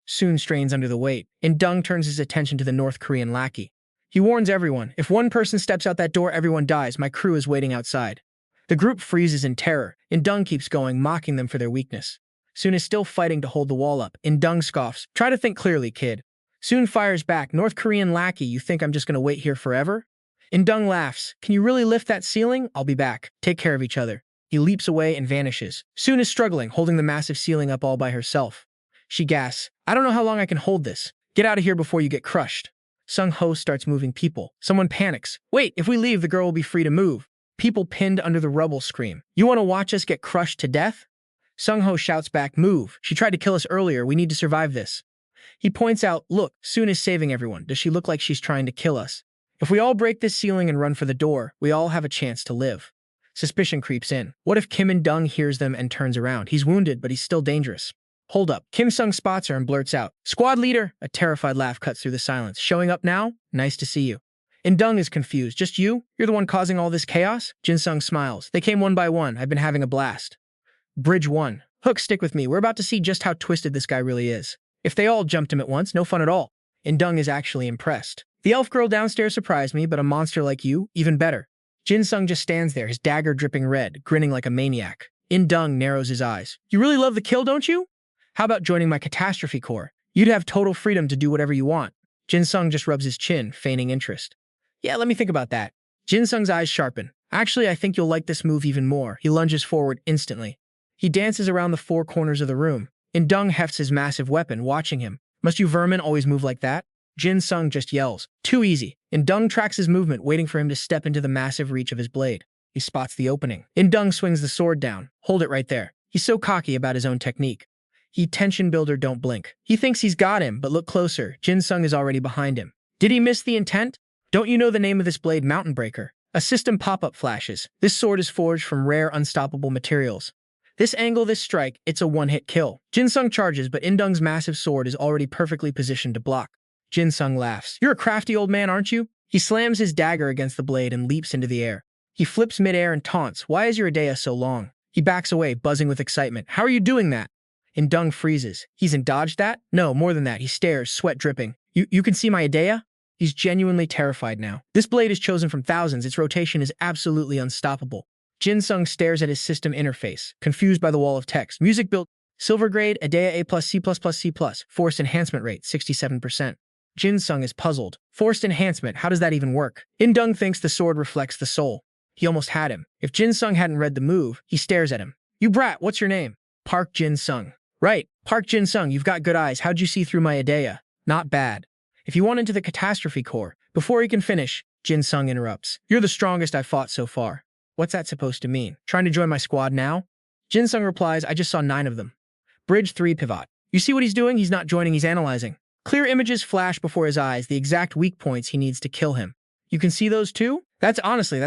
Soon strains under the weight. In-dung turns his attention to the North Korean lackey. He warns everyone, if one person steps out that door, everyone dies. My crew is waiting outside. The group freezes in terror. In-dung keeps going, mocking them for their weakness. Soon is still fighting to hold the wall up. In-dung scoffs. Try to think clearly, kid. Soon fires back. North Korean lackey, you think I'm just going to wait here forever? In-dung laughs. Can you really lift that ceiling? I'll be back. Take care of each other. He leaps away and vanishes. Soon is struggling, holding the massive ceiling up all by herself. She gasps. I don't know how long I can hold this. Get out of here before you get crushed. Sung-ho starts moving people. Someone panics. Wait, if we leave, the girl will be free to move. People pinned under the rubble scream. You want to watch us get crushed to death? Sung-ho shouts back, move. She tried to kill us earlier. We need to survive this. He points out, look, Soon is saving everyone. Does she look like she's trying to kill us? If we all break this ceiling and run for the door, we all have a chance to live. Suspicion creeps in. What if Kim In-dung hears them and turns around? He's wounded, but he's still dangerous. Hold up. Kim Sung spots her and blurts out, squad leader! A terrified laugh cuts through the silence. Showing up now? Nice to see you. In-dung is confused. Just you? You're the one causing all this chaos? Jin-sung smiles. They came one by one. I've been having a blast. Bridge 1. Hook, stick with me. We're about to see just how twisted this guy really is. If they all jumped him at once, no fun at all. In-dung is actually impressed. The elf girl downstairs surprised me, but a monster like you, even better. Jin-sung just stands there, his dagger dripping red, grinning like a maniac. In-dung narrows his eyes. You really love the kill, don't you? How about joining my catastrophe corps? You'd have total freedom to do whatever you want. Jin-sung just rubs his chin, feigning interest. Yeah, let me think about that. Jin-sung's eyes sharpen. Actually, I think you'll like this move even more. He lunges forward instantly. He dances around the four corners of the room. In-dung hefts his massive weapon, watching him. Must you vermin always move like that? Jin-sung just yells. Too easy. In-dung tracks his movement, waiting for him to step into the massive reach of his blade. He spots the opening. In-dung swings the sword down. Hold it right there. He's so cocky about his own technique. He tension builder, don't blink. He thinks he's got him, but look closer. Jin-sung is already behind him. Did he miss the intent? Don't you know the name of this blade? Mountain Breaker. A system pop-up flashes. This sword is forged from rare, unstoppable materials. This angle, this strike, it's a one-hit kill. Jin-sung charges, but In-dung's massive sword is already perfectly positioned to block. Jin-sung laughs. You're a crafty old man, aren't you? He slams his dagger against the blade and leaps into the air. He flips midair and taunts. Why is your idea so long? He backs away, buzzing with excitement. How are you doing that? In-dung freezes. He's in dodge that? No, more than that. He stares, sweat dripping. You can see my idea? He's genuinely terrified now. This blade is chosen from thousands. Its rotation is absolutely unstoppable. Jin-sung stares at his system interface, confused by the wall of text. Music built. Silver grade, IDEA A+, C++, C+. Forced enhancement rate, 67%. Jin-sung is puzzled. Forced enhancement, how does that even work? In-dung thinks the sword reflects the soul. He almost had him. If Jin-sung hadn't read the move, he stares at him. You brat, what's your name? Park Jin-sung. Right, Park Jin-sung, you've got good eyes. How'd you see through my idea? Not bad. If you want into the catastrophe corps, before he can finish, Jin-sung interrupts. You're the strongest I've fought so far. What's that supposed to mean? Trying to join my squad now? Jin-sung replies, I just saw 9 of them. Bridge 3 pivot. You see what he's doing? He's not joining, he's analyzing. Clear images flash before his eyes, the exact weak points he needs to kill him. You can see those too? That's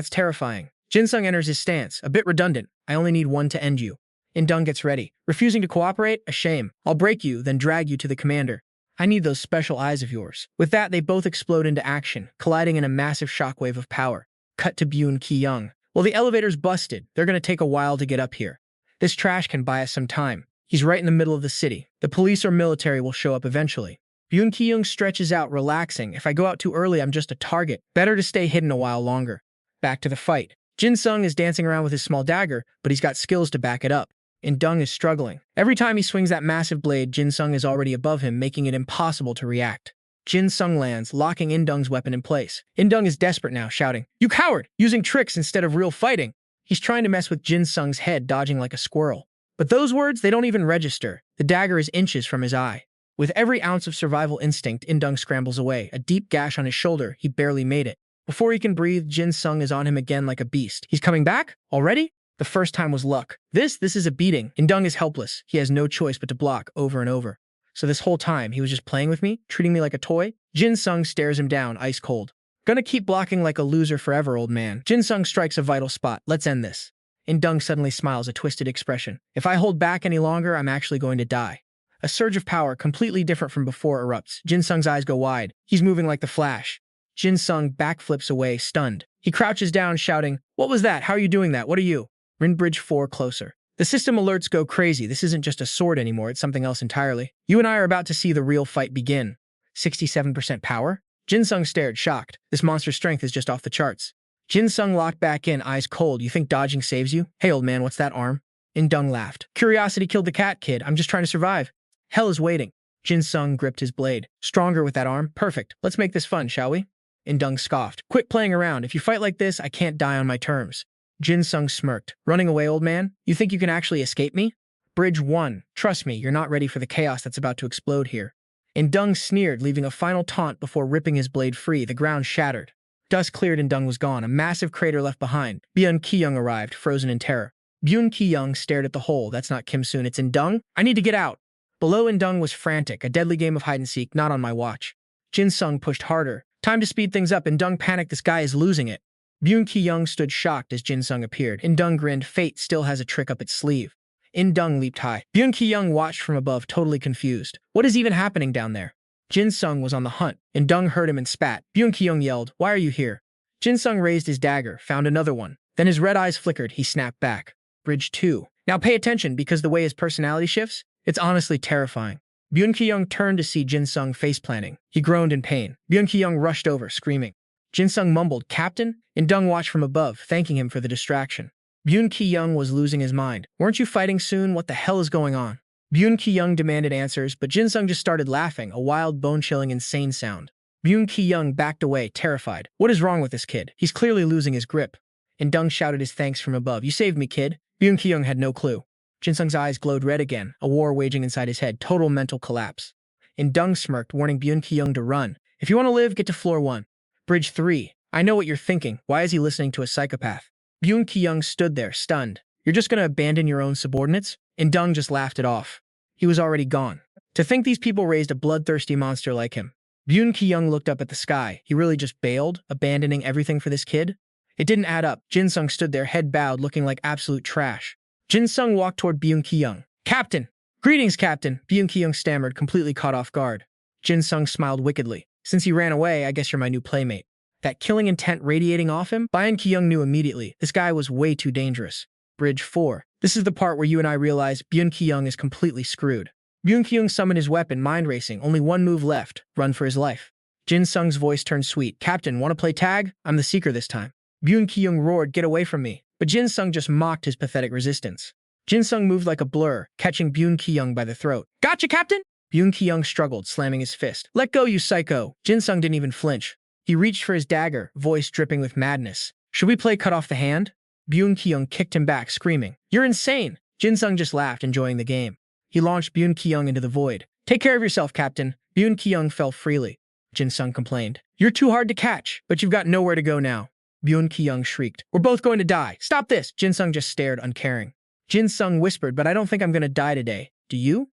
terrifying. Jin-sung enters his stance, a bit redundant. I only need one to end you. In-dung gets ready. Refusing to cooperate? A shame. I'll break you, then drag you to the commander. I need those special eyes of yours. With that, they both explode into action, colliding in a massive shockwave of power. Cut to Byun Ki-young. Well, the elevator's busted. They're gonna take a while to get up here. This trash can buy us some time. He's right in the middle of the city. The police or military will show up eventually. Byun Ki-young stretches out, relaxing. If I go out too early, I'm just a target. Better to stay hidden a while longer. Back to the fight. Jin-sung is dancing around with his small dagger, but he's got skills to back it up. In-dung is struggling. Every time he swings that massive blade, Jin-sung is already above him, making it impossible to react. Jin-sung lands, locking In-dung's weapon in place. In-dung is desperate now, shouting, You coward! Using tricks instead of real fighting! He's trying to mess with Jin-sung's head, dodging like a squirrel. But those words, they don't even register. The dagger is inches from his eye. With every ounce of survival instinct, In-dung scrambles away, a deep gash on his shoulder. He barely made it. Before he can breathe, Jin-sung is on him again like a beast. He's coming back? Already? The first time was luck. This is a beating. In-dung is helpless. He has no choice but to block over and over. So this whole time, he was just playing with me, treating me like a toy? Jin-sung stares him down, ice cold. Gonna keep blocking like a loser forever, old man. Jin-sung strikes a vital spot. Let's end this. In-dung suddenly smiles, a twisted expression. If I hold back any longer, I'm actually going to die. A surge of power, completely different from before, erupts. Jin-sung's eyes go wide. He's moving like the Flash. Jin-sung backflips away, stunned. He crouches down, shouting, What was that? How are you doing that? What are you? Bridge 4 closer. The system alerts go crazy. This isn't just a sword anymore, it's something else entirely. You and I are about to see the real fight begin. 67% power? Jin-sung stared, shocked. This monster's strength is just off the charts. Jin-sung locked back in, eyes cold. You think dodging saves you? Hey, old man, what's that arm? In-dung laughed. Curiosity killed the cat, kid. I'm just trying to survive. Hell is waiting. Jin-sung gripped his blade. Stronger with that arm? Perfect. Let's make this fun, shall we? In-dung scoffed. Quit playing around. If you fight like this, I can't die on my terms. Jin-sung smirked. Running away, old man? You think you can actually escape me? Bridge 1. Trust me, you're not ready for the chaos that's about to explode here. In-dung sneered, leaving a final taunt before ripping his blade free. The ground shattered. Dust cleared and Dung was gone, a massive crater left behind. Byun Ki-young arrived, frozen in terror. Byun Ki-young stared at the hole. That's not Kim-soon, it's In-dung. I need to get out. Below, In-dung was frantic, a deadly game of hide-and-seek, not on my watch. Jin-sung pushed harder. Time to speed things up. In-dung panicked, this guy is losing it. Byun Ki-young stood shocked as Jin-sung appeared. In-dung grinned, fate still has a trick up its sleeve. In-dung leaped high. Byun Ki-young watched from above, totally confused. What is even happening down there? Jin-sung was on the hunt. In-dung heard him and spat. Byun Ki-young yelled, why are you here? Jin-sung raised his dagger, found another one. Then his red eyes flickered, he snapped back. Bridge 2. Now pay attention, because the way his personality shifts, it's honestly terrifying. Byun Ki-young turned to see Jin-sung face-planting. He groaned in pain. Byun Ki-young rushed over, screaming. Jin-sung mumbled, Captain? In-dung watched from above, thanking him for the distraction. Byun Ki-young was losing his mind. Weren't you fighting soon? What the hell is going on? Byun Ki-young demanded answers, but Jin-sung just started laughing, a wild, bone-chilling, insane sound. Byun Ki-young backed away, terrified. What is wrong with this kid? He's clearly losing his grip. In-dung shouted his thanks from above. You saved me, kid. Byun Ki-young had no clue. Jin-sung's eyes glowed red again, a war waging inside his head, total mental collapse. In-dung smirked, warning Byun Ki-young to run. If you want to live, get to floor 1. Bridge 3. I know what you're thinking. Why is he listening to a psychopath? Byun Ki-young stood there, stunned. You're just gonna abandon your own subordinates? In-dung just laughed it off. He was already gone. To think these people raised a bloodthirsty monster like him. Byun Ki-young looked up at the sky. He really just bailed, abandoning everything for this kid? It didn't add up. Jin-sung stood there, head bowed, looking like absolute trash. Jin-sung walked toward Byun Ki-young. Captain! Greetings, Captain! Byun Ki-young stammered, completely caught off guard. Jin-sung smiled wickedly. Since he ran away, I guess you're my new playmate. That killing intent radiating off him? Byun Ki-young knew immediately. This guy was way too dangerous. Bridge 4. This is the part where you and I realize Byun Ki-young is completely screwed. Byun Ki-young summoned his weapon, mind racing. Only one move left. Run for his life. Jin-sung's voice turned sweet. Captain, want to play tag? I'm the seeker this time. Byun Ki-young roared, get away from me. But Jin-sung just mocked his pathetic resistance. Jin-sung moved like a blur, catching Byun Ki-young by the throat. Gotcha, Captain! Byun Ki-young struggled, slamming his fist. Let go, you psycho! Jin-sung didn't even flinch. He reached for his dagger, voice dripping with madness. Should we play cut off the hand? Byun Ki-young kicked him back, screaming. You're insane! Jin-sung just laughed, enjoying the game. He launched Byun Ki-young into the void. Take care of yourself, Captain. Byun Ki-young fell freely. Jin-sung complained. You're too hard to catch, but you've got nowhere to go now. Byun Ki-young shrieked. We're both going to die. Stop this! Jin-sung just stared, uncaring. Jin-sung whispered, but I don't think I'm going to die today. Do you?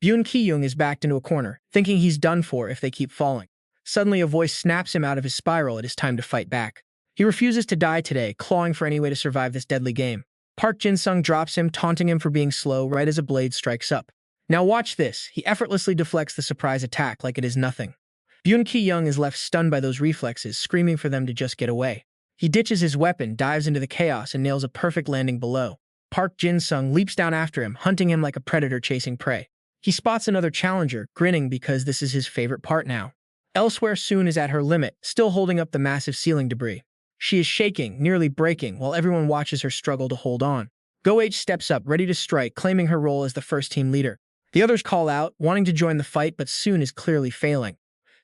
Byun Ki-young is backed into a corner, thinking he's done for if they keep falling. Suddenly, a voice snaps him out of his spiral. It is time to fight back. He refuses to die today, clawing for any way to survive this deadly game. Park Jin-sung drops him, taunting him for being slow right as a blade strikes up. Now watch this. He effortlessly deflects the surprise attack like it is nothing. Byun Ki-young is left stunned by those reflexes, screaming for them to just get away. He ditches his weapon, dives into the chaos, and nails a perfect landing below. Park Jin-sung leaps down after him, hunting him like a predator chasing prey. He spots another challenger, grinning because this is his favorite part now. Elsewhere Soon is at her limit, still holding up the massive ceiling debris. She is shaking, nearly breaking, while everyone watches her struggle to hold on. Go-H steps up, ready to strike, claiming her role as the first team leader. The others call out, wanting to join the fight, but Soon is clearly failing.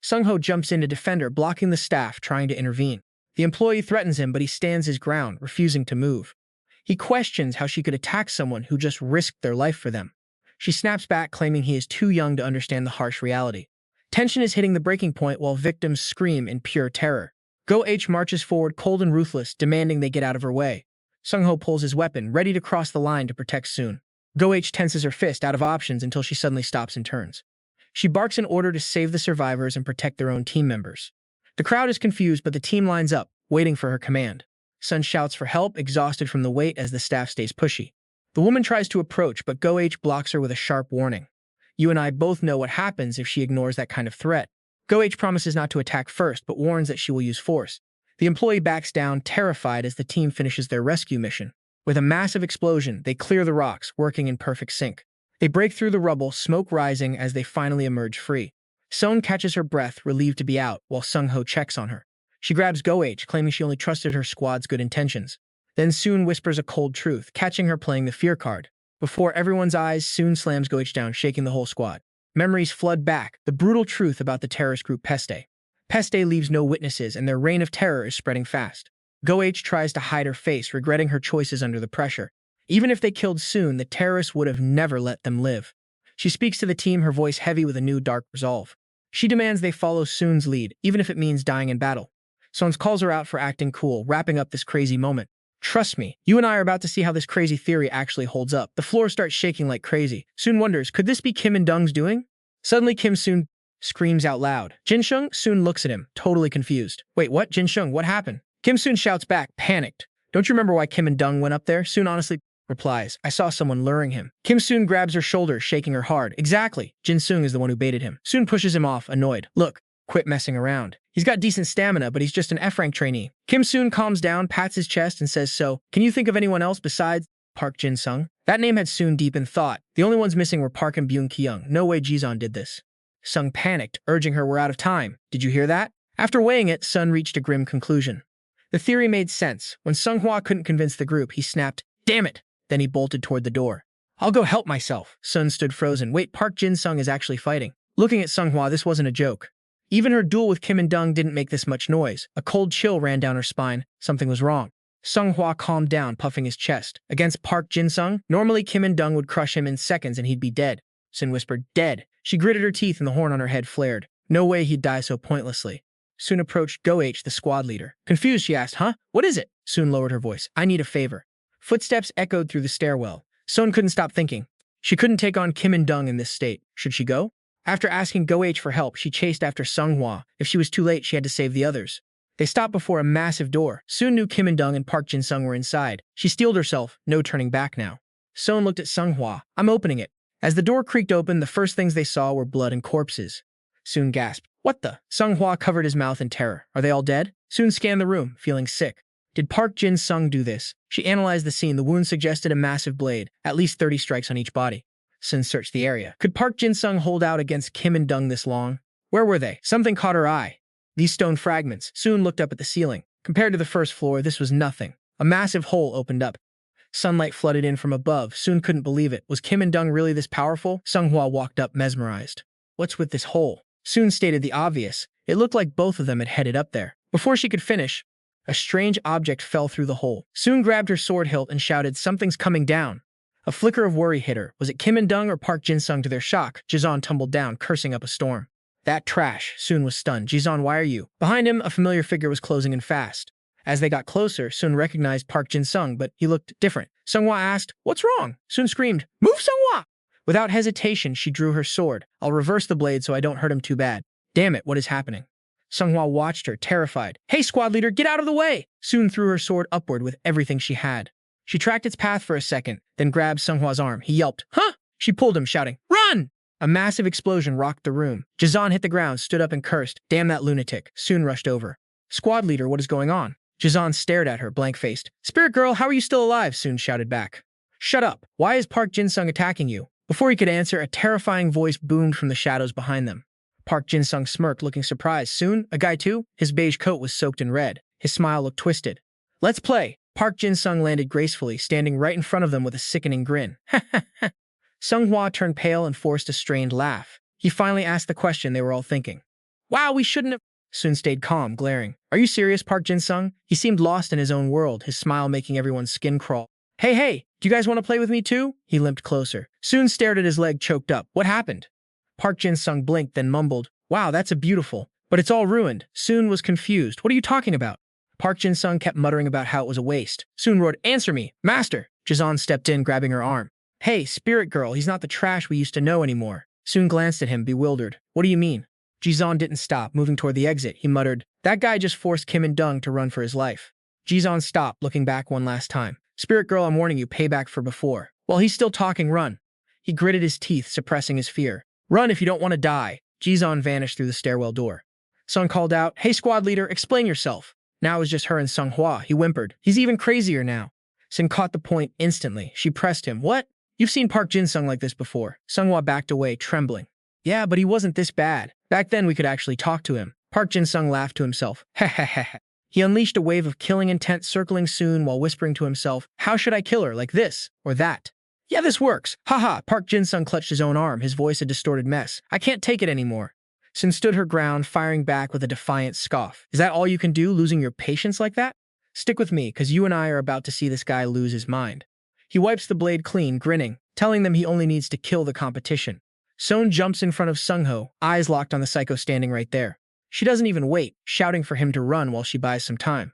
Sung-ho jumps in to defend her, blocking the staff, trying to intervene. The employee threatens him, but he stands his ground, refusing to move. He questions how she could attack someone who just risked their life for them. She snaps back, claiming he is too young to understand the harsh reality. Tension is hitting the breaking point while victims scream in pure terror. Go-H marches forward, cold and ruthless, demanding they get out of her way. Sung-ho pulls his weapon, ready to cross the line to protect Soon. Go-H tenses her fist, out of options, until she suddenly stops and turns. She barks in order to save the survivors and protect their own team members. The crowd is confused, but the team lines up, waiting for her command. Sun shouts for help, exhausted from the wait as the staff stays pushy. The woman tries to approach, but Go-H blocks her with a sharp warning. You and I both know what happens if she ignores that kind of threat. Go-H promises not to attack first, but warns that she will use force. The employee backs down, terrified as the team finishes their rescue mission. With a massive explosion, they clear the rocks, working in perfect sync. They break through the rubble, smoke rising as they finally emerge free. Soon catches her breath, relieved to be out, while Sung-ho checks on her. She grabs Go-H, claiming she only trusted her squad's good intentions. Then Soon whispers a cold truth, catching her playing the fear card. Before everyone's eyes, Soon slams Go-H down, shaking the whole squad. Memories flood back, the brutal truth about the terrorist group Peste. Peste leaves no witnesses, and their reign of terror is spreading fast. Go-H tries to hide her face, regretting her choices under the pressure. Even if they killed Soon, the terrorists would have never let them live. She speaks to the team, her voice heavy with a new dark resolve. She demands they follow Soon's lead, even if it means dying in battle. Sun calls her out for acting cool, wrapping up this crazy moment. Trust me, you and I are about to see how this crazy theory actually holds up. The floor starts shaking like crazy. Soon wonders, could this be Kim and Dung's doing? Suddenly, Kim Soon screams out loud. Jin-sung Soon looks at him, totally confused. Wait, what? Jin-sung, what happened? Kim Soon shouts back, panicked. Don't you remember why Kim and Dung went up there? Soon honestly replies, I saw someone luring him. Kim Soon grabs her shoulder, shaking her hard. Exactly. Jin-sung is the one who baited him. Soon pushes him off, annoyed. Look, quit messing around. He's got decent stamina, but he's just an F-rank trainee. Kim Soon calms down, pats his chest, and says, so, can you think of anyone else besides Park Jin-sung? That name had Soon deep in thought. The only ones missing were Park and Byun Ki-young. No way Jizon did this. Sung panicked, urging her, we're out of time. Did you hear that? After weighing it, Sun reached a grim conclusion. The theory made sense. When Sunghwa couldn't convince the group, he snapped, damn it! Then he bolted toward the door. I'll go help myself. Sun stood frozen. Wait, Park Jin-sung is actually fighting. Looking at Sunghwa, this wasn't a joke. Even her duel with Kim and Dung didn't make this much noise. A cold chill ran down her spine. Something was wrong. Sunghwa calmed down, puffing his chest. Against Park Jin-sung, normally Kim and Dung would crush him in seconds and he'd be dead. Sun whispered, dead. She gritted her teeth and the horn on her head flared. No way he'd die so pointlessly. Soon approached Go-H, the squad leader. Confused, she asked, huh? What is it? Soon lowered her voice. I need a favor. Footsteps echoed through the stairwell. Soon couldn't stop thinking. She couldn't take on Kim and Dung in this state. Should she go? After asking Go-H for help, she chased after Sunghwa. If she was too late, she had to save the others. They stopped before a massive door. Soon knew Kim and Dung and Park Jin-sung were inside. She steeled herself, no turning back now. Soon looked at Sunghwa. I'm opening it. As the door creaked open, the first things they saw were blood and corpses. Soon gasped. What the? Sunghwa covered his mouth in terror. Are they all dead? Soon scanned the room, feeling sick. Did Park Jin-sung do this? She analyzed the scene. The wound suggested a massive blade, at least 30 strikes on each body. Sun searched the area. Could Park Jin-sung hold out against Kim and Dung this long? Where were they? Something caught her eye. These stone fragments. Soon looked up at the ceiling. Compared to the first floor, this was nothing. A massive hole opened up. Sunlight flooded in from above. Soon couldn't believe it. Was Kim and Dung really this powerful? Sunghwa walked up, mesmerized. What's with this hole? Soon stated the obvious. It looked like both of them had headed up there. Before she could finish, a strange object fell through the hole. Soon grabbed her sword hilt and shouted, something's coming down. A flicker of worry hit her. Was it Kim and Dung or Park Jin-sung? To their shock, Jizon tumbled down, cursing up a storm. That trash. Soon was stunned. Jizon, why are you? Behind him, a familiar figure was closing in fast. As they got closer, Soon recognized Park Jin-sung, but he looked different. Sunghwa asked, what's wrong? Soon screamed, move Sunghwa! Without hesitation, she drew her sword. I'll reverse the blade so I don't hurt him too bad. Damn it, what is happening? Sunghwa watched her, terrified. Hey, squad leader, get out of the way! Soon threw her sword upward with everything she had. She tracked its path for a second, then grabbed Sunghwa's arm. He yelped, huh? She pulled him, shouting, run! A massive explosion rocked the room. Jizon hit the ground, stood up and cursed. Damn that lunatic. Soon rushed over. Squad leader, what is going on? Jizon stared at her, blank-faced. Spirit girl, how are you still alive? Soon shouted back. Shut up. Why is Park Jin-sung attacking you? Before he could answer, a terrifying voice boomed from the shadows behind them. Park Jin-sung smirked, looking surprised. Soon, a guy too? His beige coat was soaked in red. His smile looked twisted. Let's play. Park Jin-sung landed gracefully, standing right in front of them with a sickening grin. Sunghwa turned pale and forced a strained laugh. He finally asked the question they were all thinking. Wow, we shouldn't have... Soon stayed calm, glaring. Are you serious, Park Jin-sung? He seemed lost in his own world, his smile making everyone's skin crawl. Hey, do you guys want to play with me too? He limped closer. Soon stared at his leg, choked up. What happened? Park Jin-sung blinked, then mumbled, wow, that's a beautiful. But it's all ruined. Soon was confused. What are you talking about? Park Jin-sung kept muttering about how it was a waste. Soon roared, answer me, master! Jizon stepped in, grabbing her arm. Hey, spirit girl, he's not the trash we used to know anymore. Soon glanced at him, bewildered. What do you mean? Jizon didn't stop, moving toward the exit. He muttered, that guy just forced Kim and Dung to run for his life. Jizon stopped, looking back one last time. Spirit girl, I'm warning you, payback for before. While he's still talking, run. He gritted his teeth, suppressing his fear. Run if you don't want to die. Jizon vanished through the stairwell door. Sun called out, hey squad leader, explain yourself. Now it was just her and Sunghwa. He whimpered. He's even crazier now. Sun caught the point instantly. She pressed him. What? You've seen Park Jin-sung like this before. Sunghwa backed away, trembling. Yeah, but he wasn't this bad. Back then we could actually talk to him. Park Jin-sung laughed to himself. He unleashed a wave of killing intent, circling Soon while whispering to himself, how should I kill her, like this or that? Yeah, this works. Haha, Park Jin-sung clutched his own arm, his voice a distorted mess. I can't take it anymore. Sun stood her ground, firing back with a defiant scoff. Is that all you can do, losing your patience like that? Stick with me, because you and I are about to see this guy lose his mind. He wipes the blade clean, grinning, telling them he only needs to kill the competition. Sohn jumps in front of Sung-ho, eyes locked on the psycho standing right there. She doesn't even wait, shouting for him to run while she buys some time.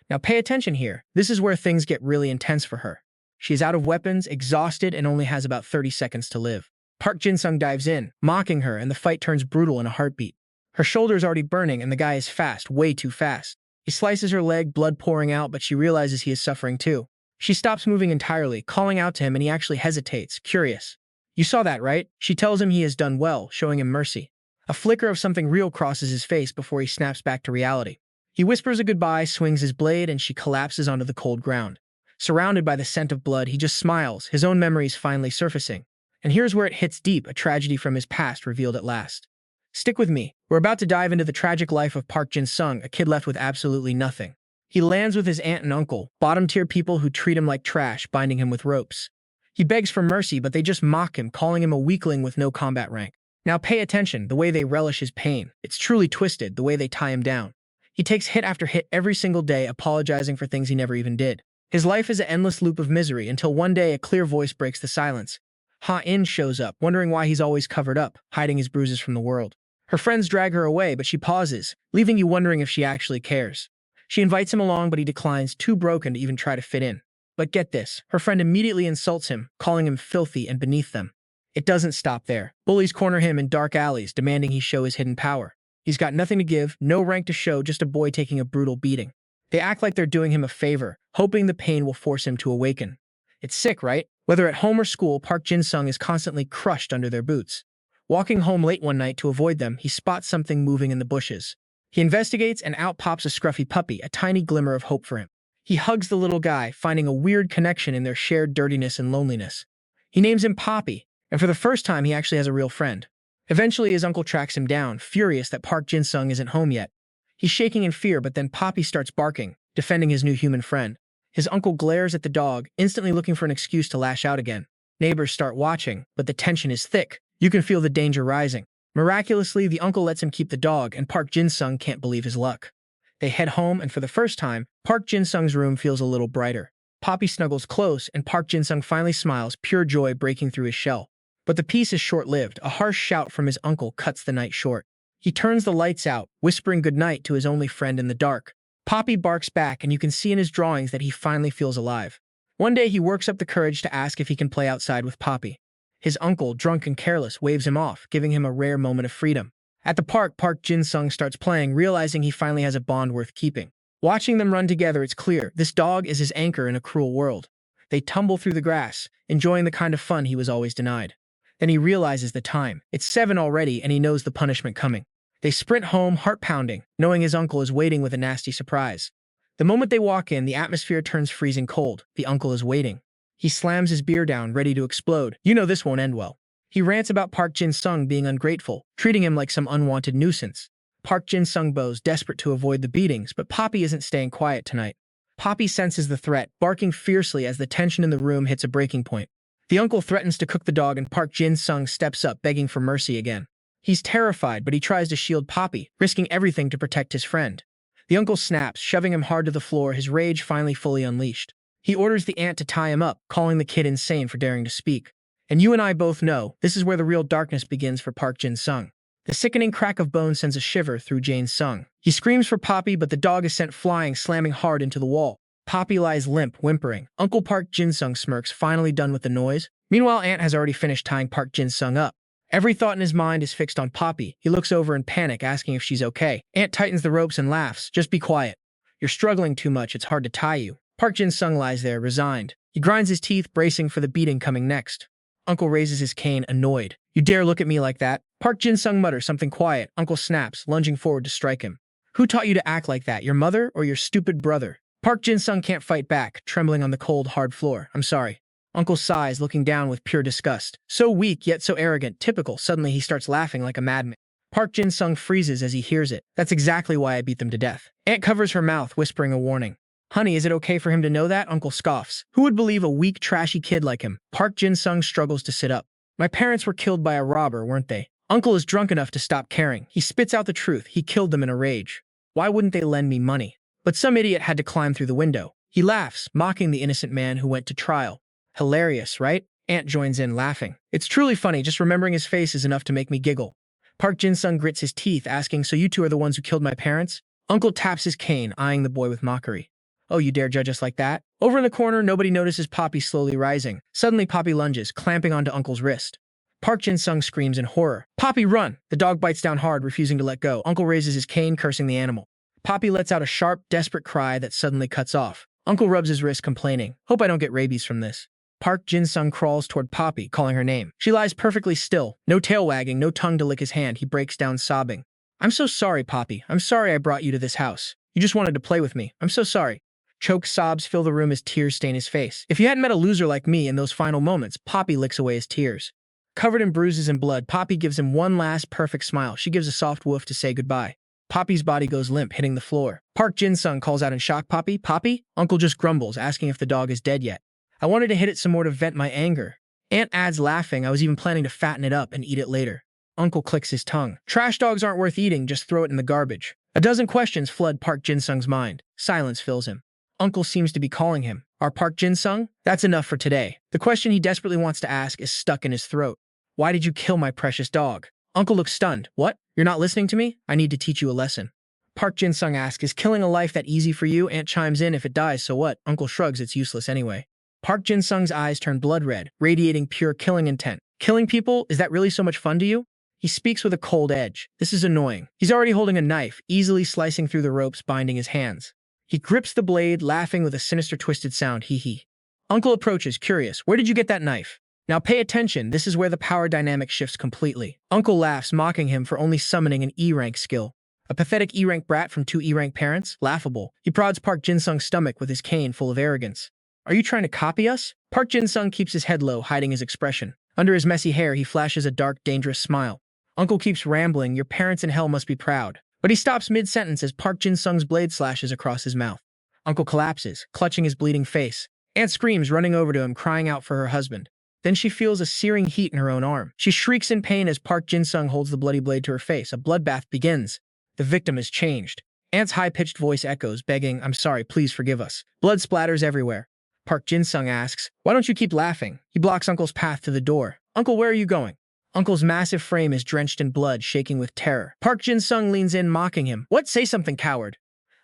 Now pay attention here. This is where things get really intense for her. She is out of weapons, exhausted, and only has about 30 seconds to live. Park Jin-sung dives in, mocking her, and the fight turns brutal in a heartbeat. Her shoulder's already burning, and the guy is fast, way too fast. He slices her leg, blood pouring out, but she realizes he is suffering too. She stops moving entirely, calling out to him, and he actually hesitates, curious. You saw that, right? She tells him he has done well, showing him mercy. A flicker of something real crosses his face before he snaps back to reality. He whispers a goodbye, swings his blade, and she collapses onto the cold ground. Surrounded by the scent of blood, he just smiles, his own memories finally surfacing. And here's where it hits deep, a tragedy from his past revealed at last. Stick with me. We're about to dive into the tragic life of Park Jin-sung, a kid left with absolutely nothing. He lands with his aunt and uncle, bottom-tier people who treat him like trash, binding him with ropes. He begs for mercy, but they just mock him, calling him a weakling with no combat rank. Now pay attention, the way they relish his pain. It's truly twisted, the way they tie him down. He takes hit after hit every single day, apologizing for things he never even did. His life is an endless loop of misery until one day a clear voice breaks the silence. Ha-in shows up, wondering why he's always covered up, hiding his bruises from the world. Her friends drag her away, but she pauses, leaving you wondering if she actually cares. She invites him along, but he declines, too broken to even try to fit in. But get this, her friend immediately insults him, calling him filthy and beneath them. It doesn't stop there. Bullies corner him in dark alleys, demanding he show his hidden power. He's got nothing to give, no rank to show, just a boy taking a brutal beating. They act like they're doing him a favor, hoping the pain will force him to awaken. It's sick, right? Whether at home or school, Park Jin-sung is constantly crushed under their boots. Walking home late one night to avoid them, he spots something moving in the bushes. He investigates, and out pops a scruffy puppy, a tiny glimmer of hope for him. He hugs the little guy, finding a weird connection in their shared dirtiness and loneliness. He names him Poppy, and for the first time he actually has a real friend. Eventually his uncle tracks him down, furious that Park Jin-sung isn't home yet. He's shaking in fear, but then Poppy starts barking, defending his new human friend. His uncle glares at the dog, instantly looking for an excuse to lash out again. Neighbors start watching, but the tension is thick. You can feel the danger rising. Miraculously, the uncle lets him keep the dog, and Park Jin-sung can't believe his luck. They head home, and for the first time, Park Jin-sung's room feels a little brighter. Poppy snuggles close, and Park Jin-sung finally smiles, pure joy breaking through his shell. But the peace is short-lived. A harsh shout from his uncle cuts the night short. He turns the lights out, whispering goodnight to his only friend in the dark. Poppy barks back, and you can see in his drawings that he finally feels alive. One day, he works up the courage to ask if he can play outside with Poppy. His uncle, drunk and careless, waves him off, giving him a rare moment of freedom. At the park, Park Jin-sung starts playing, realizing he finally has a bond worth keeping. Watching them run together, it's clear this dog is his anchor in a cruel world. They tumble through the grass, enjoying the kind of fun he was always denied. Then he realizes the time. It's 7 already, and he knows the punishment coming. They sprint home, heart pounding, knowing his uncle is waiting with a nasty surprise. The moment they walk in, the atmosphere turns freezing cold. The uncle is waiting. He slams his beer down, ready to explode. You know this won't end well. He rants about Park Jin-sung being ungrateful, treating him like some unwanted nuisance. Park Jin-sung bows, desperate to avoid the beatings, but Poppy isn't staying quiet tonight. Poppy senses the threat, barking fiercely as the tension in the room hits a breaking point. The uncle threatens to cook the dog, and Park Jin-sung steps up, begging for mercy again. He's terrified, but he tries to shield Poppy, risking everything to protect his friend. The uncle snaps, shoving him hard to the floor, his rage finally fully unleashed. He orders the aunt to tie him up, calling the kid insane for daring to speak. And you and I both know, this is where the real darkness begins for Park Jin-sung. The sickening crack of bone sends a shiver through Jin-sung. He screams for Poppy, but the dog is sent flying, slamming hard into the wall. Poppy lies limp, whimpering. Uncle Park Jin-sung smirks, finally done with the noise. Meanwhile, Aunt has already finished tying Park Jin-sung up. Every thought in his mind is fixed on Poppy. He looks over in panic, asking if she's okay. Aunt tightens the ropes and laughs. Just be quiet. You're struggling too much, it's hard to tie you. Park Jin-sung lies there, resigned. He grinds his teeth, bracing for the beating coming next. Uncle raises his cane, annoyed. You dare look at me like that? Park Jin-sung mutters something quiet. Uncle snaps, lunging forward to strike him. Who taught you to act like that, your mother or your stupid brother? Park Jin-sung can't fight back, trembling on the cold, hard floor. I'm sorry. Uncle sighs, looking down with pure disgust. So weak, yet so arrogant, typical. Suddenly he starts laughing like a madman. Park Jin-sung freezes as he hears it. That's exactly why I beat them to death. Aunt covers her mouth, whispering a warning. Honey, is it okay for him to know that? Uncle scoffs. Who would believe a weak, trashy kid like him? Park Jin-sung struggles to sit up. My parents were killed by a robber, weren't they? Uncle is drunk enough to stop caring. He spits out the truth. He killed them in a rage. Why wouldn't they lend me money? But some idiot had to climb through the window. He laughs, mocking the innocent man who went to trial. Hilarious, right? Aunt joins in, laughing. It's truly funny, just remembering his face is enough to make me giggle. Park Jin-sung grits his teeth, asking, so you two are the ones who killed my parents? Uncle taps his cane, eyeing the boy with mockery. Oh, you dare judge us like that? Over in the corner, nobody notices Poppy slowly rising. Suddenly, Poppy lunges, clamping onto Uncle's wrist. Park Jin-sung screams in horror. Poppy, run! The dog bites down hard, refusing to let go. Uncle raises his cane, cursing the animal. Poppy lets out a sharp, desperate cry that suddenly cuts off. Uncle rubs his wrist, complaining. Hope I don't get rabies from this. Park Jin-sung crawls toward Poppy, calling her name. She lies perfectly still, no tail wagging, no tongue to lick his hand. He breaks down sobbing. I'm so sorry, Poppy. I'm sorry I brought you to this house. You just wanted to play with me. I'm so sorry. Choked sobs fill the room as tears stain his face. If you hadn't met a loser like me in those final moments, Poppy licks away his tears. Covered in bruises and blood, Poppy gives him one last perfect smile. She gives a soft woof to say goodbye. Poppy's body goes limp, hitting the floor. Park Jin-sung calls out in shock, Poppy? Poppy? Uncle just grumbles, asking if the dog is dead yet. I wanted to hit it some more to vent my anger. Aunt adds, laughing, I was even planning to fatten it up and eat it later. Uncle clicks his tongue. Trash dogs aren't worth eating, just throw it in the garbage. A dozen questions flood Park Jin-sung's mind. Silence fills him. Uncle seems to be calling him. Our Park Jin-sung? That's enough for today. The question he desperately wants to ask is stuck in his throat. Why did you kill my precious dog? Uncle looks stunned. What? You're not listening to me? I need to teach you a lesson. Park Jin-sung asks, is killing a life that easy for you? Aunt chimes in, if it dies, so what? Uncle shrugs, it's useless anyway. Park Jin-sung's eyes turn blood red, radiating pure killing intent. Killing people? Is that really so much fun to you? He speaks with a cold edge. This is annoying. He's already holding a knife, easily slicing through the ropes binding his hands. He grips the blade, laughing with a sinister twisted sound, hee. Uncle approaches, curious. Where did you get that knife? Now pay attention, this is where the power dynamic shifts completely. Uncle laughs, mocking him for only summoning an E-rank skill. A pathetic E-rank brat from two E-rank parents? Laughable. He prods Park Jin-sung's stomach with his cane full of arrogance. Are you trying to copy us? Park Jin-sung keeps his head low, hiding his expression. Under his messy hair, he flashes a dark, dangerous smile. Uncle keeps rambling, your parents in hell must be proud. But he stops mid-sentence as Park Jin-sung's blade slashes across his mouth. Uncle collapses, clutching his bleeding face. Aunt screams, running over to him, crying out for her husband. Then she feels a searing heat in her own arm. She shrieks in pain as Park Jin-sung holds the bloody blade to her face. A bloodbath begins. The victim is changed. Aunt's high-pitched voice echoes, begging, I'm sorry, please forgive us. Blood splatters everywhere. Park Jin-sung asks, why don't you keep laughing? He blocks Uncle's path to the door. Uncle, where are you going? Uncle's massive frame is drenched in blood, shaking with terror. Park Jin-sung leans in, mocking him. What? Say something, coward.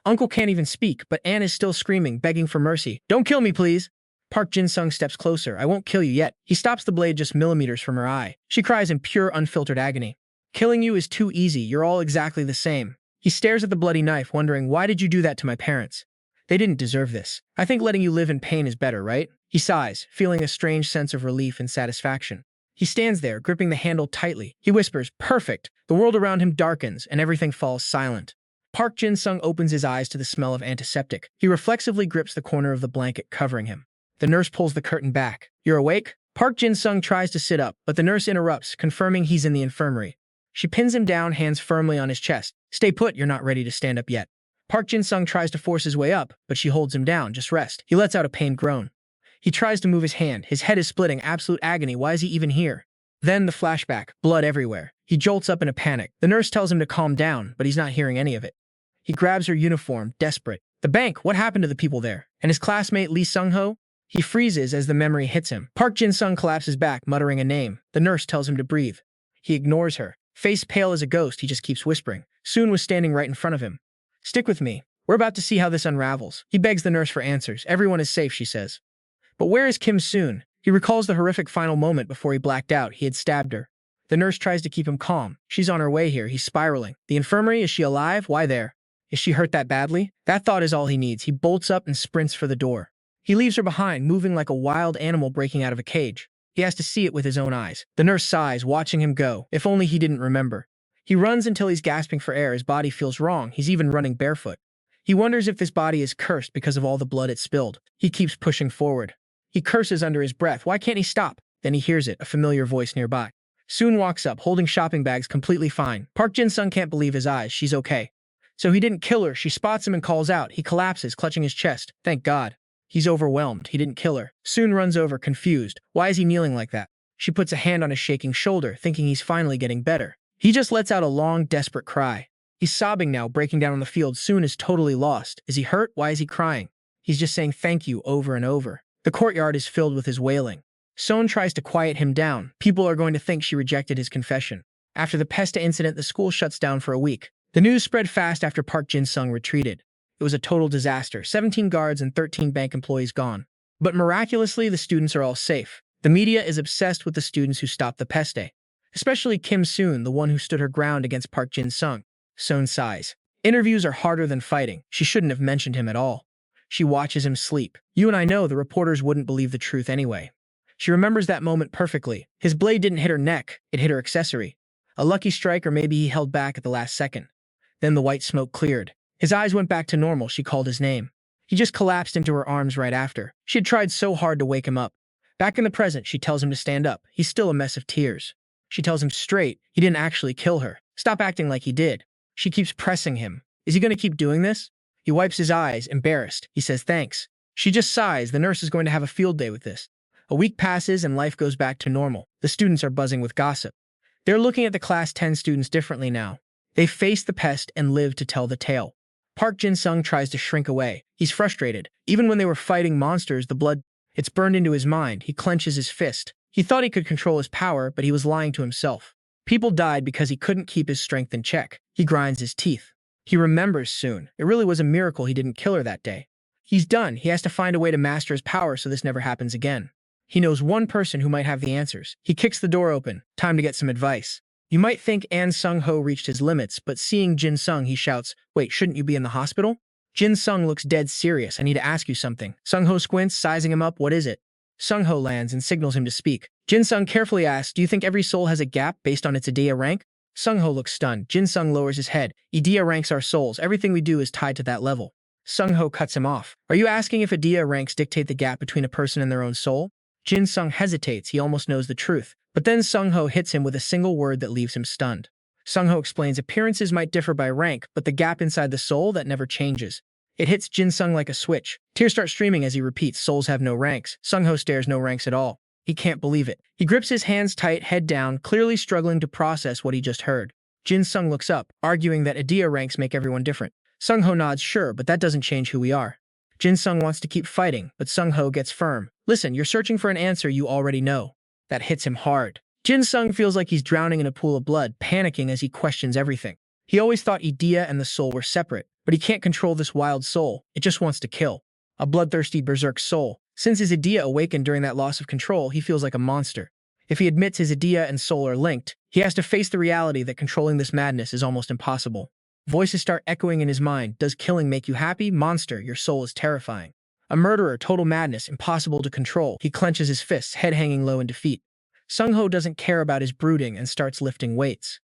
Uncle can't even speak, but Aunt is still screaming, begging for mercy. Don't kill me, please. Park Jin-sung steps closer. I won't kill you yet. He stops the blade just millimeters from her eye. She cries in pure, unfiltered agony. Killing you is too easy. You're all exactly the same. He stares at the bloody knife, wondering, why did you do that to my parents? They didn't deserve this. I think letting you live in pain is better, right? He sighs, feeling a strange sense of relief and satisfaction. He stands there, gripping the handle tightly. He whispers, perfect. The world around him darkens, and everything falls silent. Park Jin-sung opens his eyes to the smell of antiseptic. He reflexively grips the corner of the blanket covering him. The nurse pulls the curtain back. You're awake? Park Jin-sung tries to sit up, but the nurse interrupts, confirming he's in the infirmary. She pins him down, hands firmly on his chest. Stay put, you're not ready to stand up yet. Park Jin-sung tries to force his way up, but she holds him down. Just rest. He lets out a pained groan. He tries to move his hand. His head is splitting, absolute agony. Why is he even here? Then the flashback, blood everywhere. He jolts up in a panic. The nurse tells him to calm down, but he's not hearing any of it. He grabs her uniform, desperate. The bank, what happened to the people there? And his classmate Lee Sung-ho? He freezes as the memory hits him. Park Jin-sung collapses back, muttering a name. The nurse tells him to breathe. He ignores her. Face pale as a ghost, he just keeps whispering. Soon was standing right in front of him. Stick with me. We're about to see how this unravels. He begs the nurse for answers. Everyone is safe, she says. But where is Kim Soon? He recalls the horrific final moment before he blacked out. He had stabbed her. The nurse tries to keep him calm. She's on her way here. He's spiraling. The infirmary? Is she alive? Why there? Is she hurt that badly? That thought is all he needs. He bolts up and sprints for the door. He leaves her behind, moving like a wild animal breaking out of a cage. He has to see it with his own eyes. The nurse sighs, watching him go. If only he didn't remember. He runs until he's gasping for air. His body feels wrong. He's even running barefoot. He wonders if this body is cursed because of all the blood it spilled. He keeps pushing forward. He curses under his breath. Why can't he stop? Then he hears it, a familiar voice nearby. Soon walks up, holding shopping bags, completely fine. Park Jin-sung can't believe his eyes. She's okay. So he didn't kill her. She spots him and calls out. He collapses, clutching his chest. Thank God. He's overwhelmed. He didn't kill her. Soon runs over, confused. Why is he kneeling like that? She puts a hand on his shaking shoulder, thinking he's finally getting better. He just lets out a long, desperate cry. He's sobbing now, breaking down on the field. Soon is totally lost. Is he hurt? Why is he crying? He's just saying thank you over and over. The courtyard is filled with his wailing. Son tries to quiet him down. People are going to think she rejected his confession. After the Pesta incident, the school shuts down for a week. The news spread fast after Park Jin-sung retreated. It was a total disaster. 17 guards and 13 bank employees gone. But miraculously, the students are all safe. The media is obsessed with the students who stopped the Peste. Especially Kim Soon, the one who stood her ground against Park Jin-sung. Son sighs. Interviews are harder than fighting. She shouldn't have mentioned him at all. She watches him sleep. You and I know the reporters wouldn't believe the truth anyway. She remembers that moment perfectly. His blade didn't hit her neck, it hit her accessory. A lucky strike, or maybe he held back at the last second. Then the white smoke cleared. His eyes went back to normal. She called his name. He just collapsed into her arms right after. She had tried so hard to wake him up. Back in the present, she tells him to stand up. He's still a mess of tears. She tells him straight, he didn't actually kill her. Stop acting like he did. She keeps pressing him. Is he going to keep doing this? He wipes his eyes, embarrassed. He says thanks. She just sighs. The nurse is going to have a field day with this. A week passes and life goes back to normal. The students are buzzing with gossip. They're looking at the class 10 students differently now. They face the pest and live to tell the tale. Park Jin-sung tries to shrink away. He's frustrated. Even when they were fighting monsters, the blood, it's burned into his mind. He clenches his fist. He thought he could control his power, but he was lying to himself. People died because he couldn't keep his strength in check. He grinds his teeth. He remembers soon. It really was a miracle he didn't kill her that day. He's done. He has to find a way to master his power so this never happens again. He knows one person who might have the answers. He kicks the door open. Time to get some advice. You might think An Sung-ho reached his limits, but seeing Jin-sung, he shouts, "Wait, shouldn't you be in the hospital?" Jin-sung looks dead serious. "I need to ask you something." Sung-ho squints, sizing him up. "What is it?" Sung-ho lands and signals him to speak. Jin-sung carefully asks, "Do you think every soul has a gap based on its Idea rank?" Sung-ho looks stunned. Jin-sung lowers his head. "Idea ranks our souls. Everything we do is tied to that level." Sung-ho cuts him off. "Are you asking if Idea ranks dictate the gap between a person and their own soul?" Jin-sung hesitates. He almost knows the truth. But then Sung-ho hits him with a single word that leaves him stunned. Sung-ho explains appearances might differ by rank, but the gap inside the soul, that never changes. It hits Jin-sung like a switch. Tears start streaming as he repeats, "Souls have no ranks." Sung-ho stares, "No ranks at all." He can't believe it. He grips his hands tight, head down, clearly struggling to process what he just heard. Jin-sung looks up, arguing that Idea ranks make everyone different. Sung-ho nods, "Sure, but that doesn't change who we are." Jin-sung wants to keep fighting, but Sung-ho gets firm. "Listen, you're searching for an answer you already know." That hits him hard. Jin-sung feels like he's drowning in a pool of blood, panicking as he questions everything. He always thought Idea and the soul were separate, but he can't control this wild soul. It just wants to kill. A bloodthirsty berserk soul. Since his Idea awakened during that loss of control, he feels like a monster. If he admits his Idea and soul are linked, he has to face the reality that controlling this madness is almost impossible. Voices start echoing in his mind. "Does killing make you happy? Monster, your soul is terrifying." A murderer, total madness, impossible to control. He clenches his fists, head hanging low in defeat. Sung-ho doesn't care about his brooding and starts lifting weights.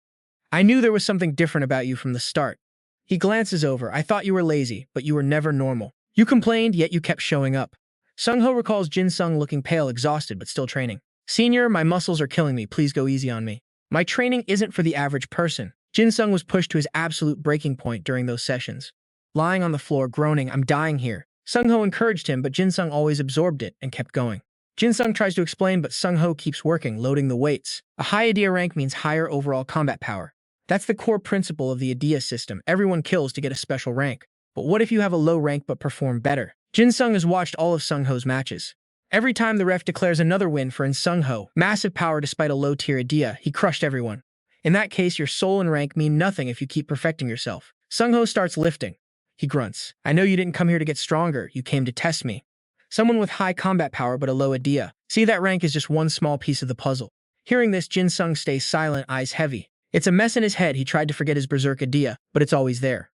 "I knew there was something different about you from the start." He glances over. "I thought you were lazy, but you were never normal. You complained, yet you kept showing up." Sung-ho recalls Jin-sung looking pale, exhausted, but still training. "Senior, my muscles are killing me. Please go easy on me. My training isn't for the average person." Jin-sung was pushed to his absolute breaking point during those sessions. Lying on the floor, groaning, "I'm dying here." Sung-ho encouraged him, but Jin-sung always absorbed it and kept going. Jin-sung tries to explain, but Sung-ho keeps working, loading the weights. A high Idea rank means higher overall combat power. That's the core principle of the Idea system. Everyone kills to get a special rank. But what if you have a low rank but perform better? Jin-sung has watched all of Sung-ho's matches. Every time the ref declares another win for Sung-ho, massive power despite a low-tier Idea, he crushed everyone. In that case, your soul and rank mean nothing if you keep perfecting yourself. Sung-ho starts lifting. He grunts. "I know you didn't come here to get stronger. You came to test me. Someone with high combat power but a low Idea. See, that rank is just one small piece of the puzzle." Hearing this, Jin-sung stays silent, eyes heavy. It's a mess in his head. He tried to forget his berserk Idea, but it's always there.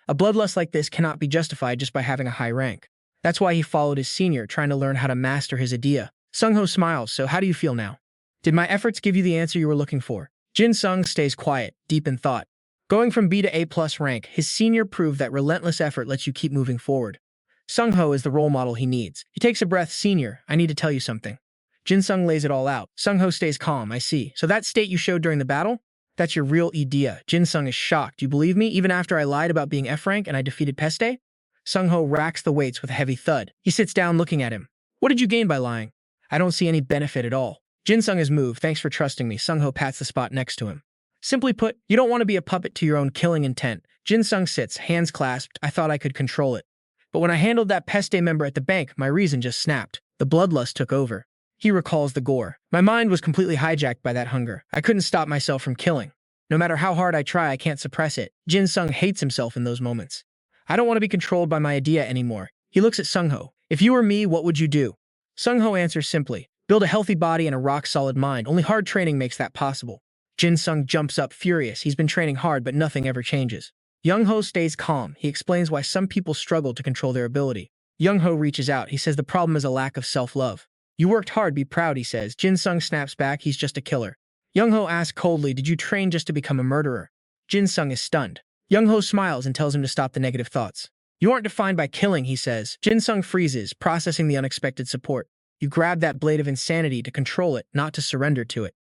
A bloodlust like this cannot be justified just by having a high rank. That's why he followed his senior, trying to learn how to master his Idea. Sung-ho smiles. "So how do you feel now? Did my efforts give you the answer you were looking for?" Jin-sung stays quiet, deep in thought. Going from B to A+ rank, his senior proved that relentless effort lets you keep moving forward. Sung-ho is the role model he needs. He takes a breath. "Senior, I need to tell you something." Jin-sung lays it all out. Sung-ho stays calm. "I see. So that state you showed during the battle? That's your real Idea." Jin-sung is shocked. "Do you believe me, even after I lied about being F rank and I defeated Peste?" Sung-ho racks the weights with a heavy thud. He sits down looking at him. "What did you gain by lying?" "I don't see any benefit at all." Jin-sung is moved. "Thanks for trusting me." Sung-ho pats the spot next to him. "Simply put, you don't want to be a puppet to your own killing intent." Jin-sung sits, hands clasped. "I thought I could control it. But when I handled that Peste member at the bank, my reason just snapped. The bloodlust took over." He recalls the gore. My mind was completely hijacked by that hunger. I couldn't stop myself from killing. No matter how hard I try, I can't suppress it. Jin-sung hates himself in those moments. I don't want to be controlled by my idea anymore. He looks at Sung-ho. If you were me, what would you do? Sung-ho answers simply, build a healthy body and a rock-solid mind. Only hard training makes that possible. Jin-sung jumps up furious. He's been training hard, but nothing ever changes. Young-ho stays calm. He explains why some people struggle to control their ability. Young-ho reaches out. He says the problem is a lack of self-love. You worked hard, be proud, he says. Jin-sung snaps back, he's just a killer. Young-ho asks coldly, did you train just to become a murderer? Jin-sung is stunned. Young-ho smiles and tells him to stop the negative thoughts. You aren't defined by killing, he says. Jin-sung freezes, processing the unexpected support. You grab that blade of insanity to control it, not to surrender to it.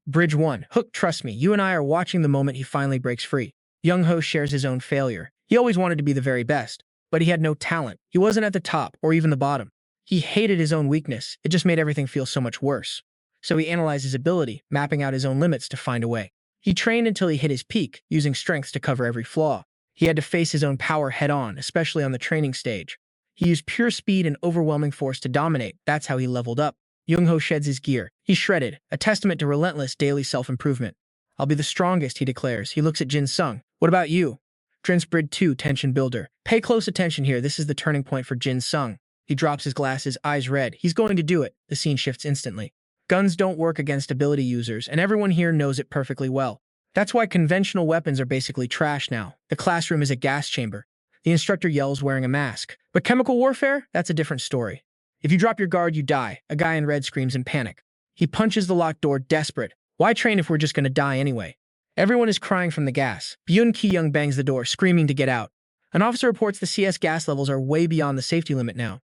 Bridge 1. Hook, trust me, you and I are watching the moment he finally breaks free. Young-ho shares his own failure. He always wanted to be the very best, but he had no talent. He wasn't at the top, or even the bottom. He hated his own weakness. It just made everything feel so much worse. So he analyzed his ability, mapping out his own limits to find a way. He trained until he hit his peak, using strength to cover every flaw. He had to face his own power head-on, especially on the training stage. He used pure speed and overwhelming force to dominate. That's how he leveled up. Young-ho sheds his gear. He's shredded, a testament to relentless daily self-improvement. I'll be the strongest, he declares. He looks at Jin-sung. What about you? Bridge 2, tension builder. Pay close attention here. This is the turning point for Jin-sung. He drops his glasses, eyes red. He's going to do it. The scene shifts instantly. Guns don't work against ability users, and everyone here knows it perfectly well. That's why conventional weapons are basically trash now. The classroom is a gas chamber. The instructor yells wearing a mask. But chemical warfare? That's a different story. If you drop your guard, you die. A guy in red screams in panic. He punches the locked door, desperate. Why train if we're just going to die anyway? Everyone is crying from the gas. Byun Ki-young bangs the door, screaming to get out. An officer reports the CS gas levels are way beyond the safety limit now.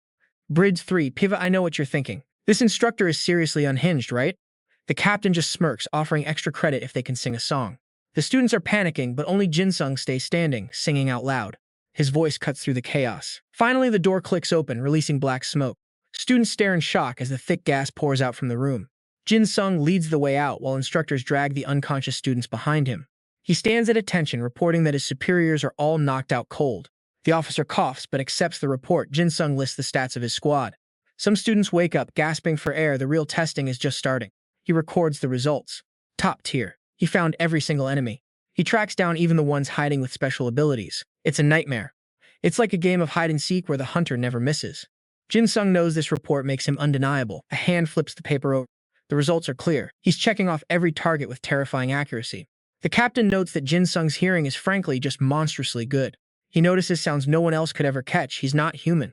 Bridge 3, Pivot, I know what you're thinking. This instructor is seriously unhinged, right? The captain just smirks, offering extra credit if they can sing a song. The students are panicking, but only Jin-sung stays standing, singing out loud. His voice cuts through the chaos. Finally, the door clicks open, releasing black smoke. Students stare in shock as the thick gas pours out from the room. Jin-sung leads the way out while instructors drag the unconscious students behind him. He stands at attention, reporting that his superiors are all knocked out cold. The officer coughs but accepts the report. Jin-sung lists the stats of his squad. Some students wake up, gasping for air. The real testing is just starting. He records the results. Top tier. He found every single enemy. He tracks down even the ones hiding with special abilities. It's a nightmare. It's like a game of hide-and-seek where the hunter never misses. Jin-sung knows this report makes him undeniable. A hand flips the paper over. The results are clear. He's checking off every target with terrifying accuracy. The captain notes that Jin-sung's hearing is frankly just monstrously good. He notices sounds no one else could ever catch. He's not human.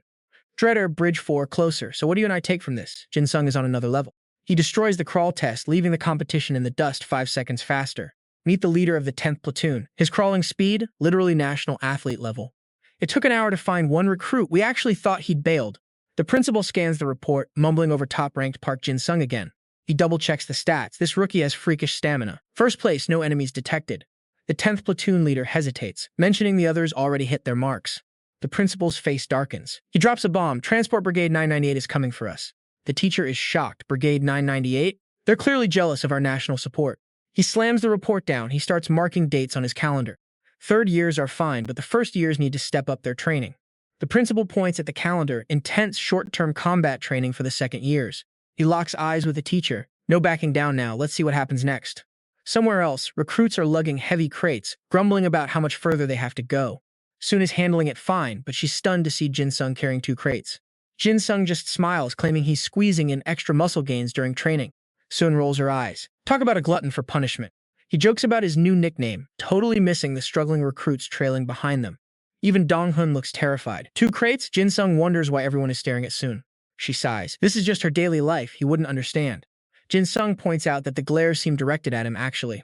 Dreader, Bridge 4, closer. So what do you and I take from this? Jin-sung is on another level. He destroys the crawl test, leaving the competition in the dust 5 seconds faster. Meet the leader of the 10th platoon. His crawling speed, literally national athlete level. It took an hour to find one recruit. We actually thought he'd bailed. The principal scans the report, mumbling over top-ranked Park Jin-sung again. He double-checks the stats. This rookie has freakish stamina. First place, no enemies detected. The 10th platoon leader hesitates, mentioning the others already hit their marks. The principal's face darkens. He drops a bomb. Transport Brigade 998 is coming for us. The teacher is shocked. Brigade 998? They're clearly jealous of our national support. He slams the report down. He starts marking dates on his calendar. Third years are fine, but the first years need to step up their training. The principal points at the calendar, intense short-term combat training for the second years. He locks eyes with the teacher. No backing down now. Let's see what happens next. Somewhere else, recruits are lugging heavy crates, grumbling about how much further they have to go. Soon is handling it fine, but she's stunned to see Jin-sung carrying 2 crates. Jin-sung just smiles, claiming he's squeezing in extra muscle gains during training. Soon rolls her eyes. Talk about a glutton for punishment. He jokes about his new nickname, totally missing the struggling recruits trailing behind them. Even Dong-hun looks terrified. 2 crates? Jin-sung wonders why everyone is staring at Soon. She sighs. This is just her daily life. He wouldn't understand. Jin-sung points out that the glares seem directed at him, actually.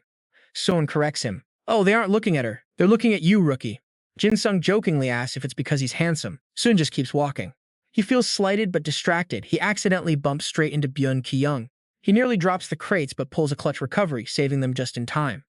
Soon corrects him. Oh, they aren't looking at her. They're looking at you, rookie. Jin-sung jokingly asks if it's because he's handsome. Soon just keeps walking. He feels slighted but distracted. He accidentally bumps straight into Byun Ki-young. He nearly drops the crates but pulls a clutch recovery, saving them just in time.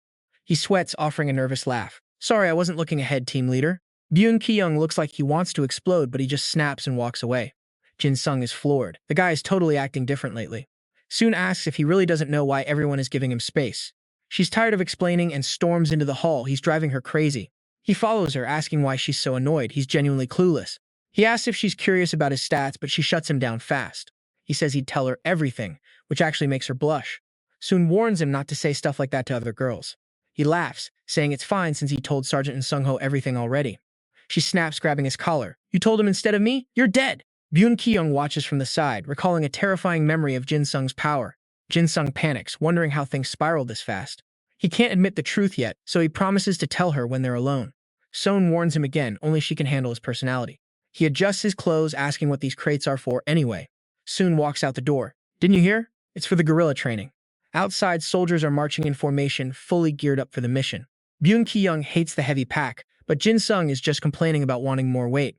He sweats, offering a nervous laugh. Sorry, I wasn't looking ahead, team leader. Byun Ki-young looks like he wants to explode, but he just snaps and walks away. Jin-sung is floored. The guy is totally acting different lately. Soon asks if he really doesn't know why everyone is giving him space. She's tired of explaining and storms into the hall. He's driving her crazy. He follows her, asking why she's so annoyed. He's genuinely clueless. He asks if she's curious about his stats, but she shuts him down fast. He says he'd tell her everything, which actually makes her blush. Soon warns him not to say stuff like that to other girls. He laughs, saying it's fine since he told Sergeant Sung-ho everything already. She snaps, grabbing his collar. You told him instead of me? You're dead! Byun Ki-young watches from the side, recalling a terrifying memory of Jin-sung's power. Jin-sung panics, wondering how things spiraled this fast. He can't admit the truth yet, so he promises to tell her when they're alone. Sohn warns him again, only she can handle his personality. He adjusts his clothes, asking what these crates are for anyway. Soon walks out the door. Didn't you hear? It's for the guerrilla training. Outside, soldiers are marching in formation, fully geared up for the mission. Byun Ki-young hates the heavy pack, but Jin-sung is just complaining about wanting more weight.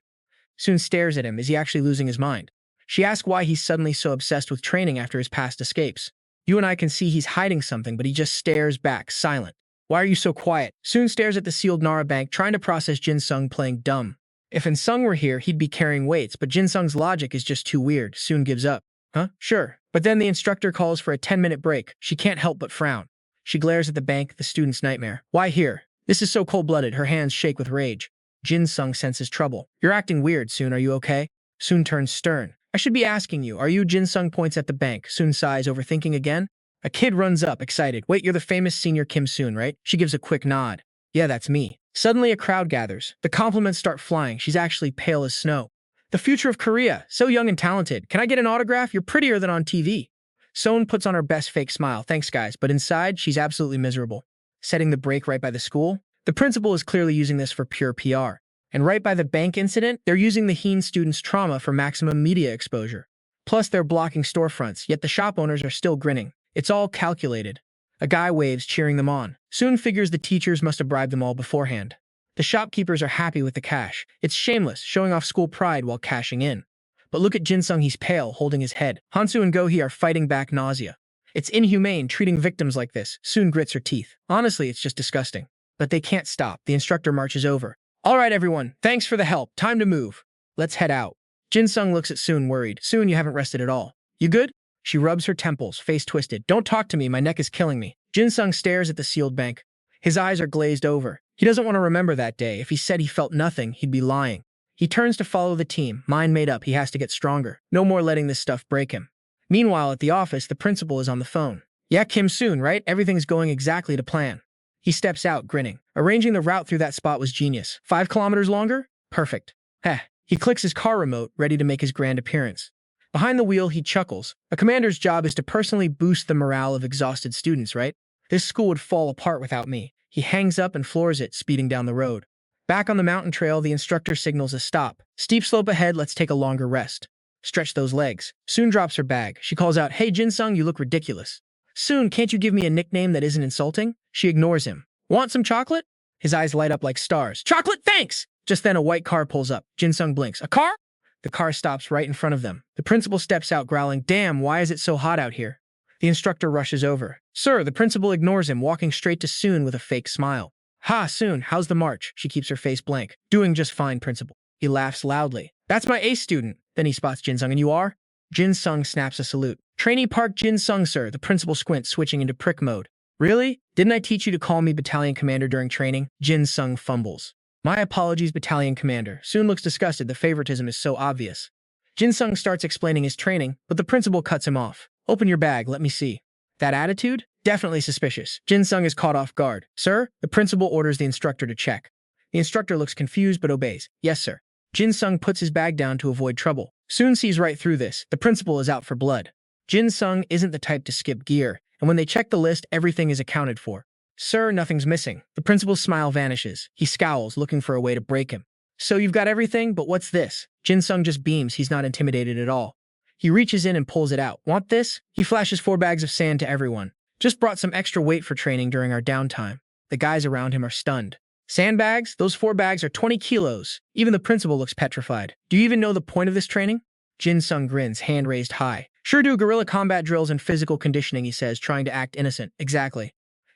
Soon stares at him. Is he actually losing his mind? She asks why he's suddenly so obsessed with training after his past escapes. You and I can see he's hiding something, but he just stares back, silent. Why are you so quiet? Soon stares at the sealed Nara bank, trying to process Jin-sung playing dumb. If In-sung were here, he'd be carrying weights, but Jin-sung's logic is just too weird. Soon gives up. Huh? Sure. But then the instructor calls for a 10-minute break. She can't help but frown. She glares at the bank, the student's nightmare. Why here? This is so cold-blooded. Her hands shake with rage. Jin-sung senses trouble. You're acting weird, Soon. Are you okay? Soon turns stern. I should be asking you, are you? Jin-sung points at the bank. Soon sighs, overthinking again. A kid runs up, excited. Wait, you're the famous senior Kim Soon, right? She gives a quick nod. Yeah, that's me. Suddenly a crowd gathers. The compliments start flying. She's actually pale as snow. The future of Korea, so young and talented. Can I get an autograph? You're prettier than on TV. Sohn puts on her best fake smile. Thanks, guys. But inside, she's absolutely miserable. Setting the break right by the school. The principal is clearly using this for pure PR. And right by the bank incident, they're using the Heen students' trauma for maximum media exposure. Plus, they're blocking storefronts, yet the shop owners are still grinning. It's all calculated. A guy waves, cheering them on. Soon figures the teachers must have bribed them all beforehand. The shopkeepers are happy with the cash. It's shameless, showing off school pride while cashing in. But look at Jin-sung, he's pale, holding his head. Hansu and Go-hee are fighting back nausea. It's inhumane treating victims like this. Soon grits her teeth. Honestly, it's just disgusting. But they can't stop. The instructor marches over. All right, everyone. Thanks for the help. Time to move. Let's head out. Jin-sung looks at Soon, worried. Soon, you haven't rested at all. You good? She rubs her temples, face twisted. Don't talk to me. My neck is killing me. Jin-sung stares at the sealed bank. His eyes are glazed over. He doesn't want to remember that day. If he said he felt nothing, he'd be lying. He turns to follow the team. Mind made up. He has to get stronger. No more letting this stuff break him. Meanwhile, at the office, the principal is on the phone. Yeah, Kim Soon, right? Everything's going exactly to plan. He steps out, grinning. Arranging the route through that spot was genius. 5 kilometers longer? Perfect. Heh. He clicks his car remote, ready to make his grand appearance. Behind the wheel, he chuckles. A commander's job is to personally boost the morale of exhausted students, right? This school would fall apart without me. He hangs up and floors it, speeding down the road. Back on the mountain trail, the instructor signals a stop. Steep slope ahead, let's take a longer rest. Stretch those legs. Soon drops her bag. She calls out, Hey Jin-sung, you look ridiculous. Soon, can't you give me a nickname that isn't insulting? She ignores him. Want some chocolate? His eyes light up like stars. Chocolate, thanks! Just then a white car pulls up. Jin-sung blinks. A car? The car stops right in front of them. The principal steps out, growling, Damn, why is it so hot out here? The instructor rushes over. Sir, the principal ignores him, walking straight to Soon with a fake smile. Ha, Soon, how's the march? She keeps her face blank. Doing just fine, principal. He laughs loudly. That's my ace student. Then he spots Jin-sung. And you are? Jin-sung snaps a salute. Trainee Park Jin-sung, sir. The principal squints, switching into prick mode. Really? Didn't I teach you to call me battalion commander during training? Jin-sung fumbles. My apologies, battalion commander. Soon looks disgusted. The favoritism is so obvious. Jin-sung starts explaining his training, but the principal cuts him off. Open your bag, let me see. That attitude? Definitely suspicious. Jin-sung is caught off guard. Sir? The principal orders the instructor to check. The instructor looks confused but obeys. Yes, sir. Jin-sung puts his bag down to avoid trouble. Soon sees right through this. The principal is out for blood. Jin-sung isn't the type to skip gear, and when they check the list, everything is accounted for. Sir, nothing's missing. The principal's smile vanishes. He scowls, looking for a way to break him. So you've got everything, but what's this? Jin-sung just beams. He's not intimidated at all. He reaches in and pulls it out. Want this? He flashes 4 bags of sand to everyone. Just brought some extra weight for training during our downtime. The guys around him are stunned. Sandbags? Those 4 bags are 20 kilos. Even the principal looks petrified. Do you even know the point of this training? Jin-sung grins, hand raised high. Sure do, guerrilla combat drills and physical conditioning, he says, trying to act innocent. Exactly.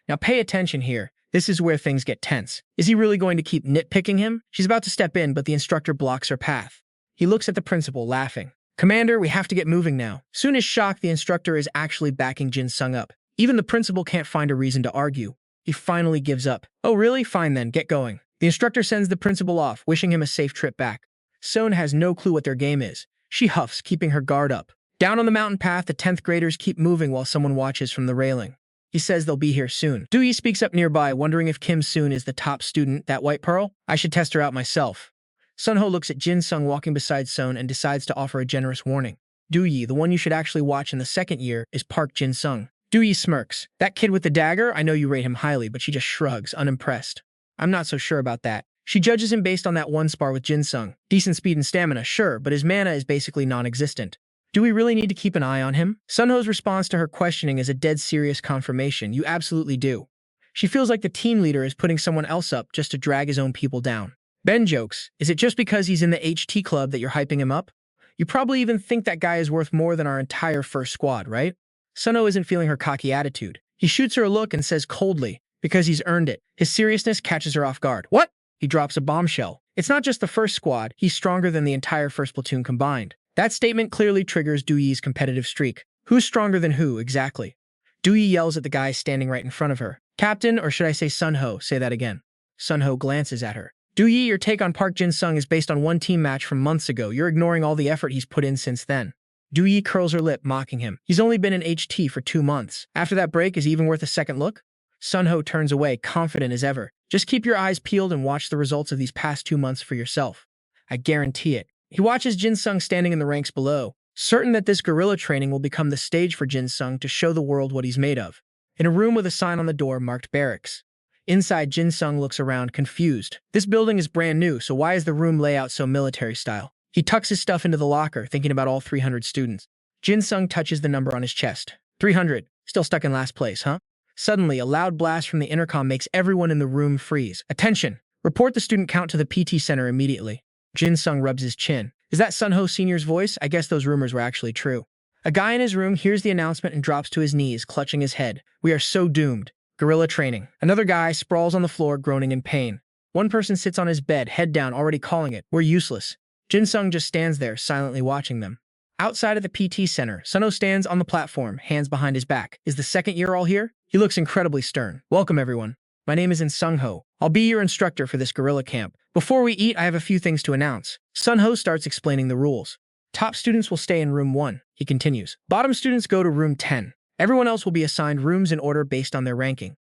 Now pay attention here. This is where things get tense. Is he really going to keep nitpicking him? She's about to step in, but the instructor blocks her path. He looks at the principal, laughing. Commander, we have to get moving now. Soon as shocked, the instructor is actually backing Jin-sung up. Even the principal can't find a reason to argue. He finally gives up. Oh really? Fine then, get going. The instructor sends the principal off, wishing him a safe trip back. Sohn has no clue what their game is. She huffs, keeping her guard up. Down on the mountain path, the 10th graders keep moving while someone watches from the railing. He says they'll be here soon. Doo-yi speaks up nearby, wondering if Kim Soon is the top student, that white pearl. I should test her out myself. Sunho looks at Jin-sung walking beside Son and decides to offer a generous warning. Doo-yi, the one you should actually watch in the second year, is Park Jin-sung. Doo-yi smirks. That kid with the dagger? I know you rate him highly, but she just shrugs, unimpressed. I'm not so sure about that. She judges him based on that one spar with Jin-sung. Decent speed and stamina, sure, but his mana is basically non-existent. Do we really need to keep an eye on him? Sunho's response to her questioning is a dead serious confirmation. You absolutely do. She feels like the team leader is putting someone else up just to drag his own people down. Ben jokes, is it just because he's in the HT club that you're hyping him up? You probably even think that guy is worth more than our entire first squad, right? Sunho isn't feeling her cocky attitude. He shoots her a look and says coldly, because he's earned it. His seriousness catches her off guard. What? He drops a bombshell. It's not just the first squad, he's stronger than the entire first platoon combined. That statement clearly triggers Doo-yi's competitive streak. Who's stronger than who, exactly? Doo-yi yells at the guy standing right in front of her. Captain, or should I say Sunho? Say that again. Sunho glances at her. Doo-yi, your take on Park Jin-sung is based on one team match from months ago. You're ignoring all the effort he's put in since then. Doo-yi curls her lip, mocking him. He's only been in HT for 2 months. After that break, is he even worth a second look? Sunho turns away, confident as ever. Just keep your eyes peeled and watch the results of these past 2 months for yourself. I guarantee it. He watches Jin-sung standing in the ranks below, certain that this guerrilla training will become the stage for Jin-sung to show the world what he's made of. In a room with a sign on the door marked barracks. Inside, Jin-sung looks around, confused. This building is brand new, so why is the room layout so military style? He tucks his stuff into the locker, thinking about all 300 students. Jin-sung touches the number on his chest. 300. Still stuck in last place, huh? Suddenly, a loud blast from the intercom makes everyone in the room freeze. Attention! Report the student count to the PT center immediately. Jin-sung rubs his chin. Is that Sunho Sr.'s voice? I guess those rumors were actually true. A guy in his room hears the announcement and drops to his knees, clutching his head. We are so doomed. Guerrilla training. Another guy sprawls on the floor, groaning in pain. One person sits on his bed, head down, already calling it. We're useless. Jin-sung just stands there, silently watching them. Outside of the PT center, Sunho stands on the platform, hands behind his back. Is the second year all here? He looks incredibly stern. Welcome, everyone. My name is Sunho. I'll be your instructor for this guerrilla camp. Before we eat, I have a few things to announce. Sunho starts explaining the rules. Top students will stay in room 1, he continues. Bottom students go to room 10. Everyone else will be assigned rooms in order based on their ranking.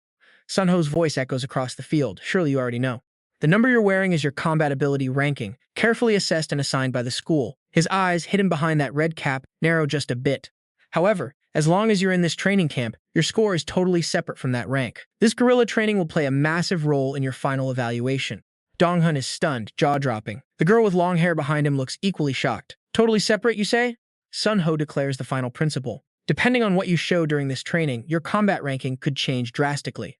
Sunho's voice echoes across the field. Surely you already know. The number you're wearing is your combat ability ranking, carefully assessed and assigned by the school. His eyes, hidden behind that red cap, narrow just a bit. However, as long as you're in this training camp, your score is totally separate from that rank. This guerrilla training will play a massive role in your final evaluation. Dong-hun is stunned, jaw-dropping. The girl with long hair behind him looks equally shocked. Totally separate, you say? Sunho declares the final principle. Depending on what you show during this training, your combat ranking could change drastically.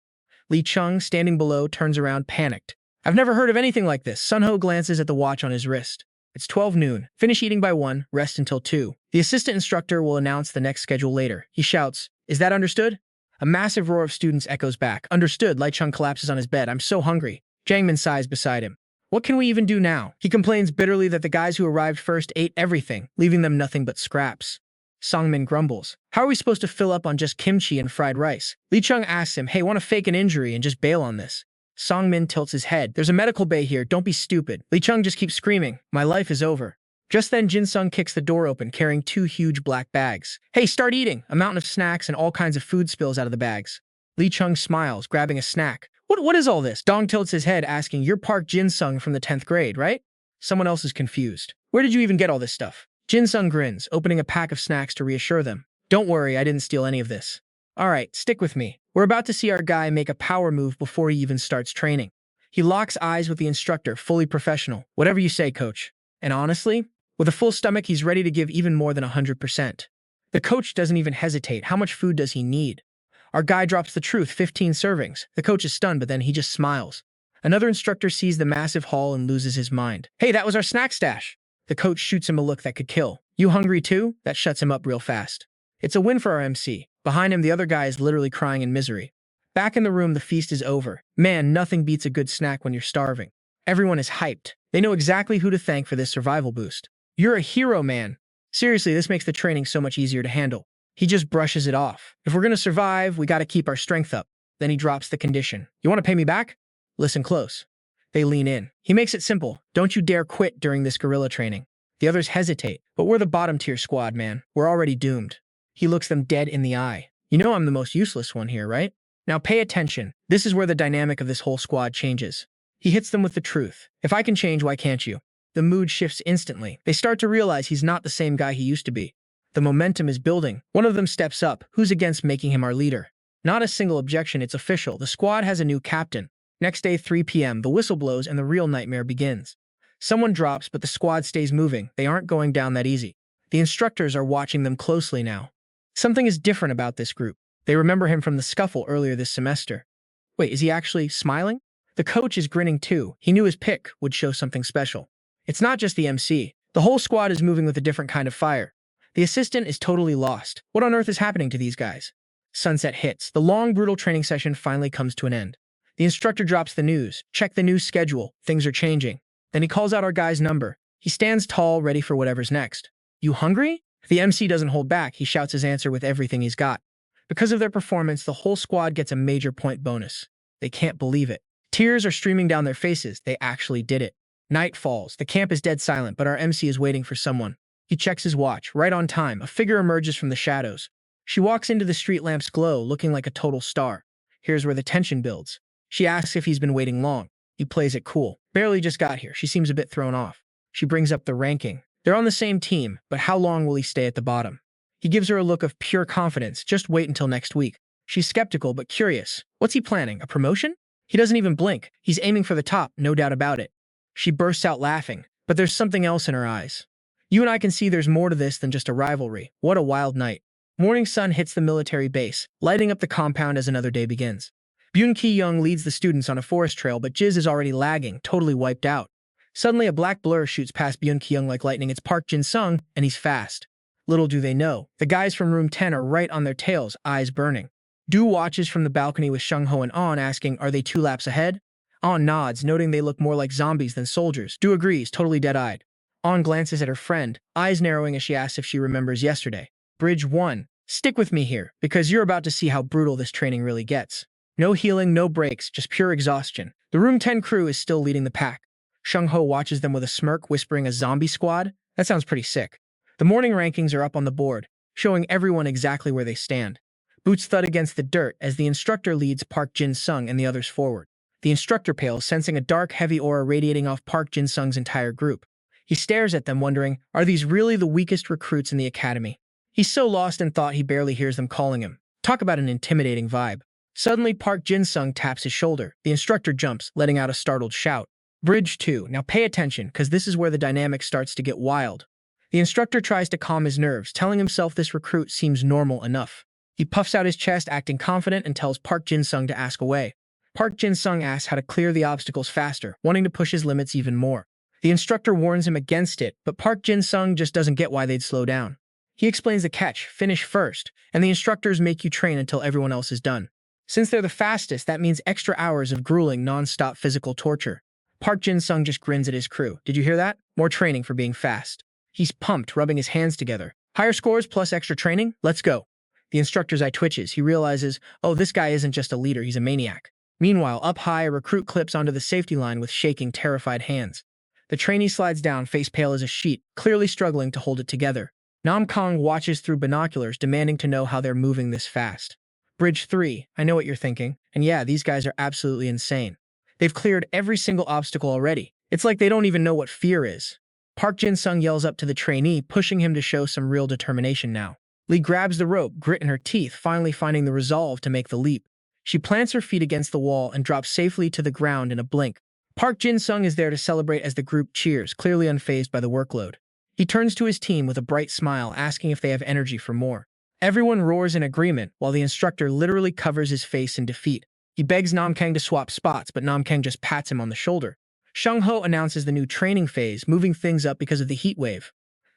Lee Chung, standing below, turns around, panicked. I've never heard of anything like this. Sunho glances at the watch on his wrist. It's 12 noon. Finish eating by 1, rest until 2. The assistant instructor will announce the next schedule later. He shouts, is that understood? A massive roar of students echoes back. Understood. Lee Chung collapses on his bed. I'm so hungry. Jangmin sighs beside him. What can we even do now? He complains bitterly that the guys who arrived first ate everything, leaving them nothing but scraps. Songmin grumbles. How are we supposed to fill up on just kimchi and fried rice? Lee Chung asks him, hey, want to fake an injury and just bail on this? Songmin tilts his head. There's a medical bay here, don't be stupid. Lee Chung just keeps screaming, my life is over. Just then, Jin-sung kicks the door open, carrying 2 huge black bags. Hey, start eating! A mountain of snacks and all kinds of food spills out of the bags. Lee Chung smiles, grabbing a snack. What is all this? Dong tilts his head, asking, you're Park Jin-sung from the 10th grade, right? Someone else is confused. Where did you even get all this stuff? Jin-sung grins, opening a pack of snacks to reassure them. Don't worry, I didn't steal any of this. Alright, stick with me. We're about to see our guy make a power move before he even starts training. He locks eyes with the instructor, fully professional. Whatever you say, coach. And honestly, with a full stomach, he's ready to give even more than 100%. The coach doesn't even hesitate. How much food does he need? Our guy drops the truth, 15 servings. The coach is stunned, but then he just smiles. Another instructor sees the massive haul and loses his mind. Hey, that was our snack stash. The coach shoots him a look that could kill. You hungry too? That shuts him up real fast. It's a win for our MC. Behind him, the other guy is literally crying in misery. Back in the room, the feast is over. Man, nothing beats a good snack when you're starving. Everyone is hyped. They know exactly who to thank for this survival boost. You're a hero, man. Seriously, this makes the training so much easier to handle. He just brushes it off. If we're gonna survive, we gotta keep our strength up. Then he drops the condition. You wanna pay me back? Listen close. They lean in. He makes it simple. Don't you dare quit during this guerrilla training. The others hesitate, but we're the bottom-tier squad, man. We're already doomed. He looks them dead in the eye. You know I'm the most useless one here, right? Now pay attention. This is where the dynamic of this whole squad changes. He hits them with the truth. If I can change, why can't you? The mood shifts instantly. They start to realize he's not the same guy he used to be. The momentum is building. One of them steps up. Who's against making him our leader? Not a single objection, it's official. The squad has a new captain. Next day, 3 p.m., the whistle blows and the real nightmare begins. Someone drops, but the squad stays moving. They aren't going down that easy. The instructors are watching them closely now. Something is different about this group. They remember him from the scuffle earlier this semester. Wait, is he actually smiling? The coach is grinning too. He knew his pick would show something special. It's not just the MC. The whole squad is moving with a different kind of fire. The assistant is totally lost. What on earth is happening to these guys? Sunset hits. The long, brutal training session finally comes to an end. The instructor drops the news. Check the news schedule. Things are changing. Then he calls out our guy's number. He stands tall, ready for whatever's next. You hungry? The MC doesn't hold back. He shouts his answer with everything he's got. Because of their performance, the whole squad gets a major point bonus. They can't believe it. Tears are streaming down their faces. They actually did it. Night falls. The camp is dead silent, but our MC is waiting for someone. He checks his watch. Right on time, a figure emerges from the shadows. She walks into the street lamp's glow, looking like a total star. Here's where the tension builds. She asks if he's been waiting long. He plays it cool. Barely just got here. She seems a bit thrown off. She brings up the ranking. They're on the same team, but how long will he stay at the bottom? He gives her a look of pure confidence. Just wait until next week. She's skeptical but curious. What's he planning? A promotion? He doesn't even blink. He's aiming for the top, no doubt about it. She bursts out laughing, but there's something else in her eyes. You and I can see there's more to this than just a rivalry. What a wild night. Morning sun hits the military base, lighting up the compound as another day begins. Byun Ki-young leads the students on a forest trail, but Jiz is already lagging, totally wiped out. Suddenly, a black blur shoots past Byun Ki-young like lightning. It's Park Jin-sung, and he's fast. Little do they know, the guys from room 10 are right on their tails, eyes burning. Du watches from the balcony with Shung-ho and An asking, are they 2 laps ahead? An nods, noting they look more like zombies than soldiers. Du agrees, totally dead-eyed. An glances at her friend, eyes narrowing as she asks if she remembers yesterday. Bridge 1. Stick with me here, because you're about to see how brutal this training really gets. No healing, no breaks, just pure exhaustion. The room 10 crew is still leading the pack. Shung-ho watches them with a smirk, whispering a zombie squad? That sounds pretty sick. The morning rankings are up on the board, showing everyone exactly where they stand. Boots thud against the dirt as the instructor leads Park Jin-sung and the others forward. The instructor pales, sensing a dark, heavy aura radiating off Park Jin-sung's entire group. He stares at them, wondering, are these really the weakest recruits in the academy? He's so lost in thought he barely hears them calling him. Talk about an intimidating vibe. Suddenly, Park Jin-sung taps his shoulder. The instructor jumps, letting out a startled shout. Bridge 2. Now pay attention, because this is where the dynamic starts to get wild. The instructor tries to calm his nerves, telling himself this recruit seems normal enough. He puffs out his chest, acting confident, and tells Park Jin-sung to ask away. Park Jin-sung asks how to clear the obstacles faster, wanting to push his limits even more. The instructor warns him against it, but Park Jin-sung just doesn't get why they'd slow down. He explains the catch, finish first, and the instructors make you train until everyone else is done. Since they're the fastest, that means extra hours of grueling, non-stop physical torture. Park Jin-sung just grins at his crew. Did you hear that? More training for being fast. He's pumped, rubbing his hands together. Higher scores plus extra training? Let's go. The instructor's eye twitches. He realizes, oh, this guy isn't just a leader, he's a maniac. Meanwhile, up high, a recruit clips onto the safety line with shaking, terrified hands. The trainee slides down, face pale as a sheet, clearly struggling to hold it together. Nam-kang watches through binoculars, demanding to know how they're moving this fast. Bridge 3. I know what you're thinking. And yeah, these guys are absolutely insane. They've cleared every single obstacle already. It's like they don't even know what fear is. Park Jin-sung yells up to the trainee, pushing him to show some real determination now. Lee grabs the rope, grit in her teeth, finally finding the resolve to make the leap. She plants her feet against the wall and drops safely to the ground in a blink. Park Jin-sung is there to celebrate as the group cheers, clearly unfazed by the workload. He turns to his team with a bright smile, asking if they have energy for more. Everyone roars in agreement, while the instructor literally covers his face in defeat. He begs Nam-kang to swap spots, but Nam-kang just pats him on the shoulder. Shung-ho announces the new training phase, moving things up because of the heat wave.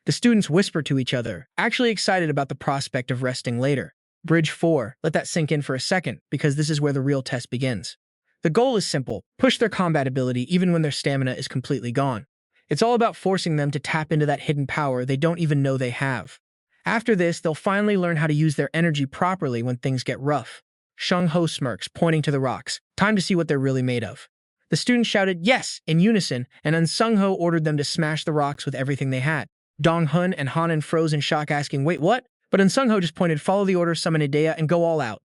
The students whisper to each other, actually excited about the prospect of resting later. Bridge 4. Let that sink in for a second, because this is where the real test begins. The goal is simple: push their combat ability even when their stamina is completely gone. It's all about forcing them to tap into that hidden power they don't even know they have. After this, they'll finally learn how to use their energy properly when things get rough. Shung-ho smirks, pointing to the rocks. Time to see what they're really made of. The students shouted, "Yes!" in unison, and An Sung-ho ordered them to smash the rocks with everything they had. Dong-hun and Hanan froze in shock, asking, "Wait, what?" But An Sung-ho just pointed, "Follow the order, summon Idea, and go all out.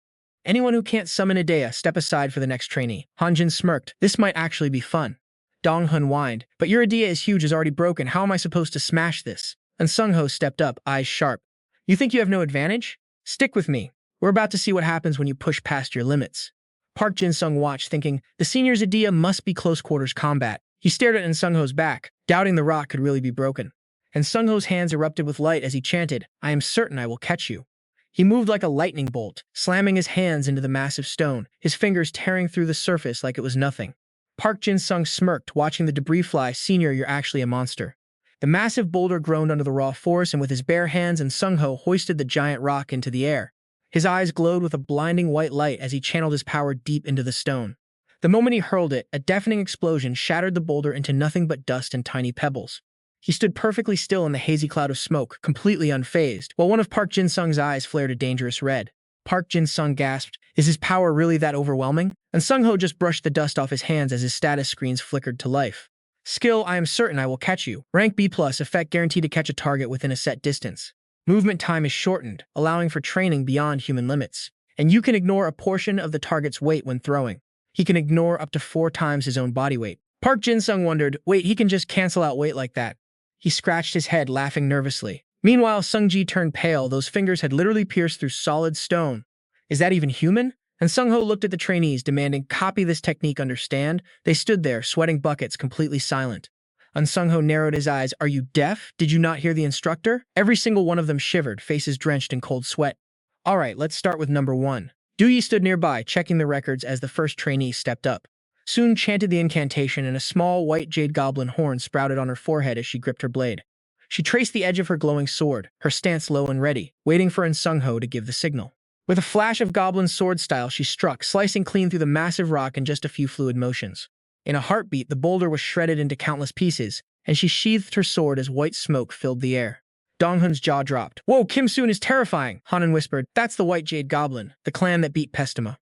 Anyone who can't summon Idea, step aside for the next trainee." Hanjin smirked. "This might actually be fun." Dong-hun whined, "But your Idea is huge, is already broken. How am I supposed to smash this?" And Sung-ho stepped up, eyes sharp. "You think you have no advantage? Stick with me. We're about to see what happens when you push past your limits." Park Jin-sung watched, thinking, the senior's idea must be close-quarters combat. He stared at An Sung-ho's back, doubting the rock could really be broken. And Sung-ho's hands erupted with light as he chanted, "I am certain I will catch you." He moved like a lightning bolt, slamming his hands into the massive stone, his fingers tearing through the surface like it was nothing. Park Jin-sung smirked, watching the debris fly. "Senior, you're actually a monster." The massive boulder groaned under the raw force, and with his bare hands, An Sung-ho hoisted the giant rock into the air. His eyes glowed with a blinding white light as he channeled his power deep into the stone. The moment he hurled it, a deafening explosion shattered the boulder into nothing but dust and tiny pebbles. He stood perfectly still in the hazy cloud of smoke, completely unfazed, while one of Park Jin-sung's eyes flared a dangerous red. Park Jin-sung gasped, "Is his power really that overwhelming?" And Sung-ho just brushed the dust off his hands as his status screens flickered to life. "Skill, I am certain I will catch you. Rank B+, effect guaranteed to catch a target within a set distance. Movement time is shortened, allowing for training beyond human limits. And you can ignore a portion of the target's weight when throwing. He can ignore up to 4 times his own body weight." Park Jin-sung wondered, "Wait, he can just cancel out weight like that?" He scratched his head, laughing nervously. Meanwhile, Sung-ji turned pale. Those fingers had literally pierced through solid stone. "Is that even human?" And Sung-ho looked at the trainees, demanding, "Copy this technique, understand?" They stood there, sweating buckets, completely silent. And Sung-ho narrowed his eyes. "Are you deaf? Did you not hear the instructor?" Every single one of them shivered, faces drenched in cold sweat. "All right, let's start with number 1. Du-yi stood nearby, checking the records as the first trainee stepped up. Soon chanted the incantation, and a small white jade goblin horn sprouted on her forehead as she gripped her blade. She traced the edge of her glowing sword, her stance low and ready, waiting for An Sung-ho to give the signal. With a flash of goblin sword style, she struck, slicing clean through the massive rock in just a few fluid motions. In a heartbeat, the boulder was shredded into countless pieces, and she sheathed her sword as white smoke filled the air. Dong-hun's jaw dropped. "Whoa, Kim-soon is terrifying," Hanan whispered. "That's the White Jade Goblin, the clan that beat Pestema."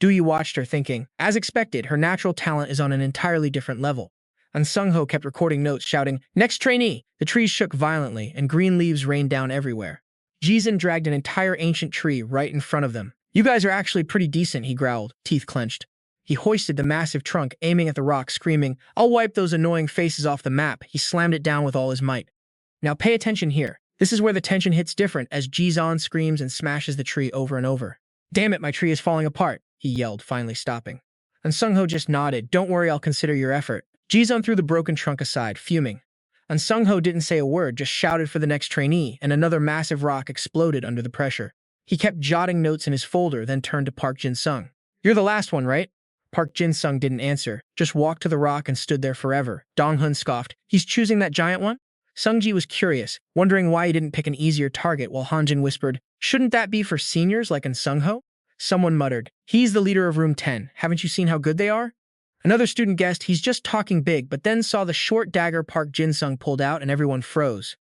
Du-yi watched her, thinking, as expected, her natural talent is on an entirely different level. And Sung-ho kept recording notes, shouting, "Next trainee!" The trees shook violently, and green leaves rained down everywhere. Jizun dragged an entire ancient tree right in front of them. "You guys are actually pretty decent," he growled, teeth clenched. He hoisted the massive trunk, aiming at the rock, screaming, "I'll wipe those annoying faces off the map." He slammed it down with all his might. "Now pay attention here. This is where the tension hits different," as Jizun screams and smashes the tree over and over. "Damn it, my tree is falling apart," he yelled, finally stopping. And Sung-ho just nodded. "Don't worry, I'll consider your effort." Jizun threw the broken trunk aside, fuming. And Sung-ho didn't say a word, just shouted for the next trainee, and another massive rock exploded under the pressure. He kept jotting notes in his folder, then turned to Park Jin-sung. "You're the last one, right?" Park Jin-sung didn't answer, just walked to the rock and stood there forever. Dong-hun scoffed. "He's choosing that giant one?" Sung-ji was curious, wondering why he didn't pick an easier target, while Hanjin whispered, "Shouldn't that be for seniors like An Sung-ho?" Someone muttered, "He's the leader of room 10. Haven't you seen how good they are?" Another student guessed, "He's just talking big," but then saw the short dagger Park Jin-sung pulled out and everyone froze.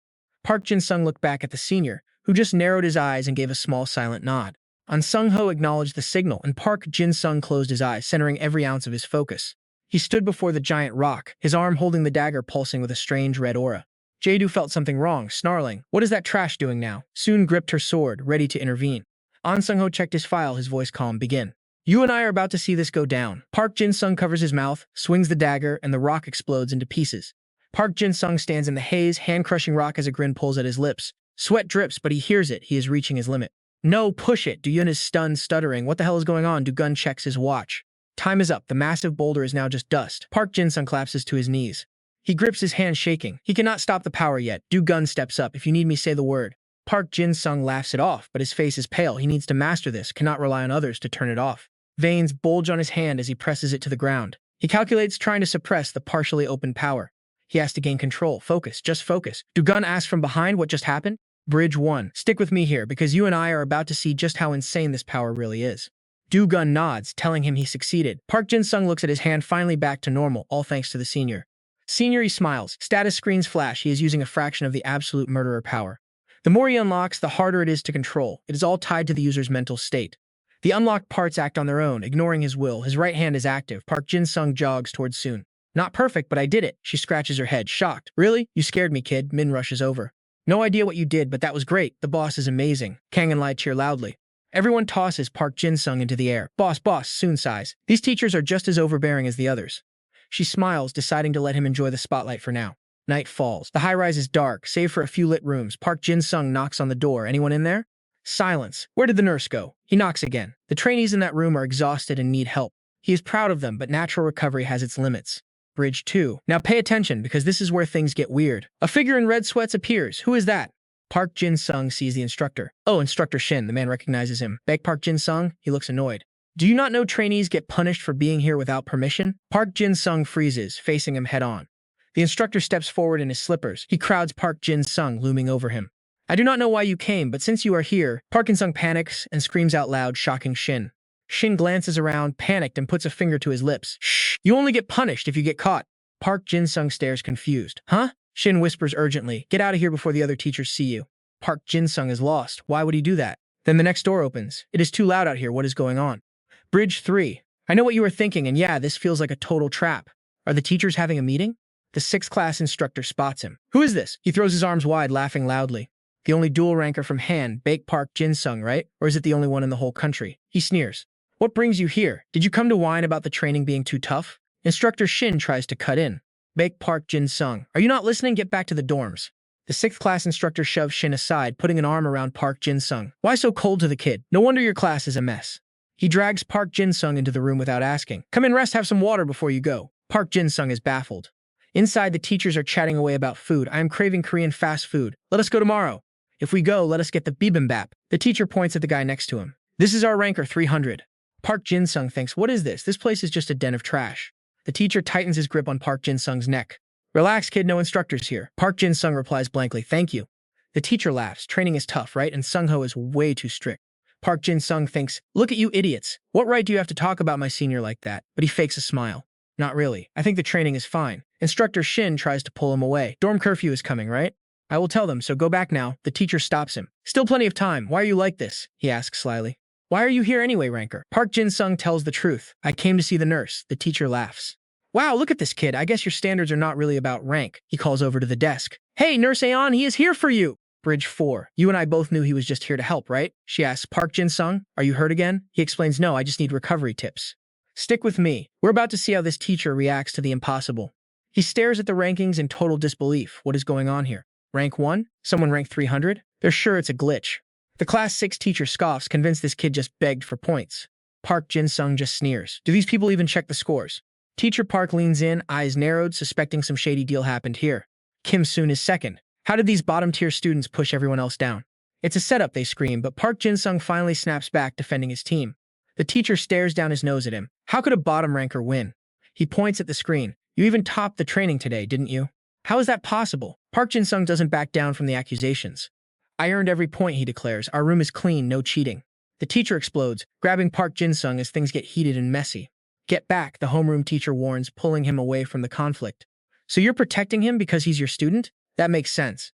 Park Jin-sung looked back at the senior, who just narrowed his eyes and gave a small silent nod. An Sung-ho acknowledged the signal, and Park Jin-sung closed his eyes, centering every ounce of his focus. He stood before the giant rock, his arm holding the dagger pulsing with a strange red aura. Jae-do felt something wrong, snarling, "What is that trash doing now?" Soon gripped her sword, ready to intervene. An Sung-ho checked his file, his voice calm. "Begin. You and I are about to see this go down." Park Jin-sung covers his mouth, swings the dagger, and the rock explodes into pieces. Park Jin-sung stands in the haze, hand-crushing rock as a grin pulls at his lips. Sweat drips, but he hears it. He is reaching his limit. "No, push it." Du-yun is stunned, stuttering. "What the hell is going on?" Du-gun checks his watch. Time is up. The massive boulder is now just dust. Park Jin-sung collapses to his knees. He grips his hand, shaking. He cannot stop the power yet. Du-gun steps up. "If you need me, say the word." Park Jin-sung laughs it off, but his face is pale. He needs to master this, cannot rely on others to turn it off. Veins bulge on his hand as he presses it to the ground. He calculates, trying to suppress the partially opened power. He has to gain control. Focus, just focus. Du-gun asks from behind, "What just happened?" Bridge 1. "Stick with me here, because you and I are about to see just how insane this power really is." Du-gun nods, telling him he succeeded. Park Jin-sung looks at his hand, finally back to normal, all thanks to the senior. Senior, he smiles. Status screens flash. He is using a fraction of the absolute murderer power. The more he unlocks, the harder it is to control. It is all tied to the user's mental state. The unlocked parts act on their own, ignoring his will. His right hand is active. Park Jin-sung jogs towards Soon. Not perfect, but I did it. She scratches her head, shocked. Really? You scared me, kid. Min rushes over. No idea what you did, but that was great. The boss is amazing. Kang and Lai cheer loudly. Everyone tosses Park Jin-sung into the air. Boss, boss, Soon sighs. These teachers are just as overbearing as the others. She smiles, deciding to let him enjoy the spotlight for now. Night falls. The high-rise is dark, save for a few lit rooms. Park Jin-sung knocks on the door. Anyone in there? Silence. Where did the nurse go? He knocks again. The trainees in that room are exhausted and need help. He is proud of them, but natural recovery has its limits. Bridge 2. Now pay attention, because this is where things get weird. A figure in red sweats appears. Who is that? Park Jin-sung sees the instructor. Oh, Instructor Shin. The man recognizes him. Beg Park Jin-sung? He looks annoyed. Do you not know trainees get punished for being here without permission? Park Jin-sung freezes, facing him head-on. The instructor steps forward in his slippers. He crowds Park Jin-sung, looming over him. I do not know why you came, but since you are here, Park Jin-sung panics and screams out loud, shocking Shin. Shin glances around, panicked, and puts a finger to his lips. Shh! You only get punished if you get caught. Park Jin-sung stares confused. Huh? Shin whispers urgently. Get out of here before the other teachers see you. Park Jin-sung is lost. Why would he do that? Then the next door opens. It is too loud out here. What is going on? Bridge 3. I know what you are thinking, and yeah, this feels like a total trap. Are the teachers having a meeting? The 6th class instructor spots him. Who is this? He throws his arms wide, laughing loudly. The only dual ranker from Han, Bake Park Jin-sung, right? Or is it the only one in the whole country? He sneers. What brings you here? Did you come to whine about the training being too tough? Instructor Shin tries to cut in. Bake Park Jin-sung. Are you not listening? Get back to the dorms. The 6th class instructor shoves Shin aside, putting an arm around Park Jin-sung. Why so cold to the kid? No wonder your class is a mess. He drags Park Jin-sung into the room without asking. Come in, rest, have some water before you go. Park Jin-sung is baffled. Inside, the teachers are chatting away about food. I am craving Korean fast food. Let us go tomorrow. If we go, let us get the bibimbap. The teacher points at the guy next to him. This is our ranker 300. Park Jin-sung thinks, what is this? This place is just a den of trash. The teacher tightens his grip on Park Jin-sung's neck. Relax, kid, no instructors here. Park Jin-sung replies blankly, thank you. The teacher laughs. Training is tough, right? And Sung-ho is way too strict. Park Jin-sung thinks, look at you idiots. What right do you have to talk about my senior like that? But he fakes a smile. Not really. I think the training is fine. Instructor Shin tries to pull him away. Dorm curfew is coming, right? I will tell them, so go back now. The teacher stops him. Still plenty of time. Why are you like this? He asks slyly. Why are you here anyway, ranker? Park Jin-sung tells the truth. I came to see the nurse. The teacher laughs. Wow, look at this kid. I guess your standards are not really about rank. He calls over to the desk. Hey, Nurse Aeon, he is here for you. Bridge 4. You and I both knew he was just here to help, right? She asks, Park Jin-sung, are you hurt again? He explains, no, I just need recovery tips. Stick with me. We're about to see how this teacher reacts to the impossible. He stares at the rankings in total disbelief. What is going on here? Rank 1? Someone ranked 300? They're sure it's a glitch. The Class 6 teacher scoffs, convinced this kid just begged for points. Park Jin-sung just sneers. Do these people even check the scores? Teacher Park leans in, eyes narrowed, suspecting some shady deal happened here. Kim Soon is second. How did these bottom-tier students push everyone else down? It's a setup, they scream, but Park Jin-sung finally snaps back, defending his team. The teacher stares down his nose at him. How could a bottom ranker win? He points at the screen. You even topped the training today, didn't you? How is that possible? Park Jin-sung doesn't back down from the accusations. I earned every point, he declares. Our room is clean, no cheating. The teacher explodes, grabbing Park Jin-sung as things get heated and messy. Get back, the homeroom teacher warns, pulling him away from the conflict. So you're protecting him because he's your student? That makes sense.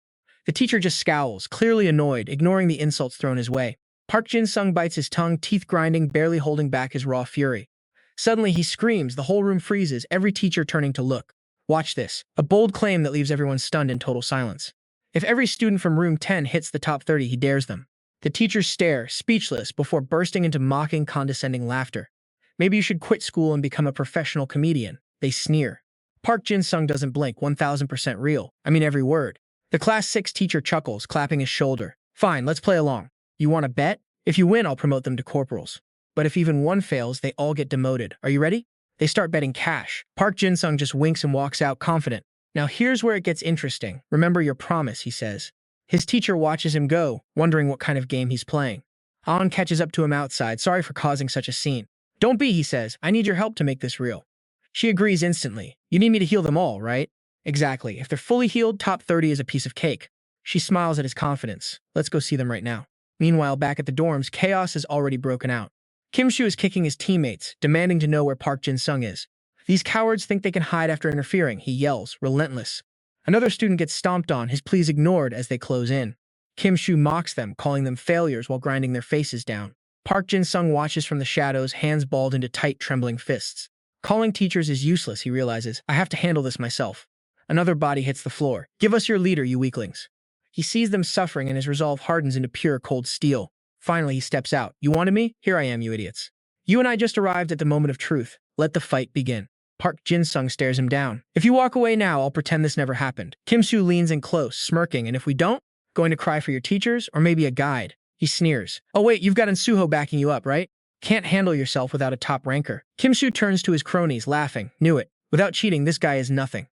The teacher just scowls, clearly annoyed, ignoring the insults thrown his way. Park Jin-sung bites his tongue, teeth grinding, barely holding back his raw fury. Suddenly he screams, the whole room freezes, every teacher turning to look. Watch this. A bold claim that leaves everyone stunned in total silence. If every student from room 10 hits the top 30, he dares them. The teachers stare, speechless, before bursting into mocking, condescending laughter. Maybe you should quit school and become a professional comedian. They sneer. Park Jin-sung doesn't blink, 1000% real. I mean every word. The Class 6 teacher chuckles, clapping his shoulder. Fine, let's play along. You want to bet? If you win, I'll promote them to corporals. But if even one fails, they all get demoted. Are you ready? They start betting cash. Park Jin-sung just winks and walks out, confident. Now here's where it gets interesting. Remember your promise, he says. His teacher watches him go, wondering what kind of game he's playing. An catches up to him outside, sorry for causing such a scene. Don't be, he says. I need your help to make this real. She agrees instantly. You need me to heal them all, right? Exactly. If they're fully healed, top 30 is a piece of cake. She smiles at his confidence. Let's go see them right now. Meanwhile, back at the dorms, chaos has already broken out. Kim Shu is kicking his teammates, demanding to know where Park Jin-sung is. These cowards think they can hide after interfering, he yells, relentless. Another student gets stomped on, his pleas ignored as they close in. Kim Shu mocks them, calling them failures while grinding their faces down. Park Jin-sung watches from the shadows, hands balled into tight, trembling fists. Calling teachers is useless, he realizes. I have to handle this myself. Another body hits the floor. Give us your leader, you weaklings. He sees them suffering and his resolve hardens into pure, cold steel. Finally, he steps out. You wanted me? Here I am, you idiots. You and I just arrived at the moment of truth. Let the fight begin. Park Jin-sung stares him down. If you walk away now, I'll pretend this never happened. Kim-soo leans in close, smirking, and if we don't, going to cry for your teachers or maybe a guide. He sneers. Oh wait, you've got Suho backing you up, right? Can't handle yourself without a top ranker. Kim-soo turns to his cronies, laughing. Knew it. Without cheating, this guy is nothing.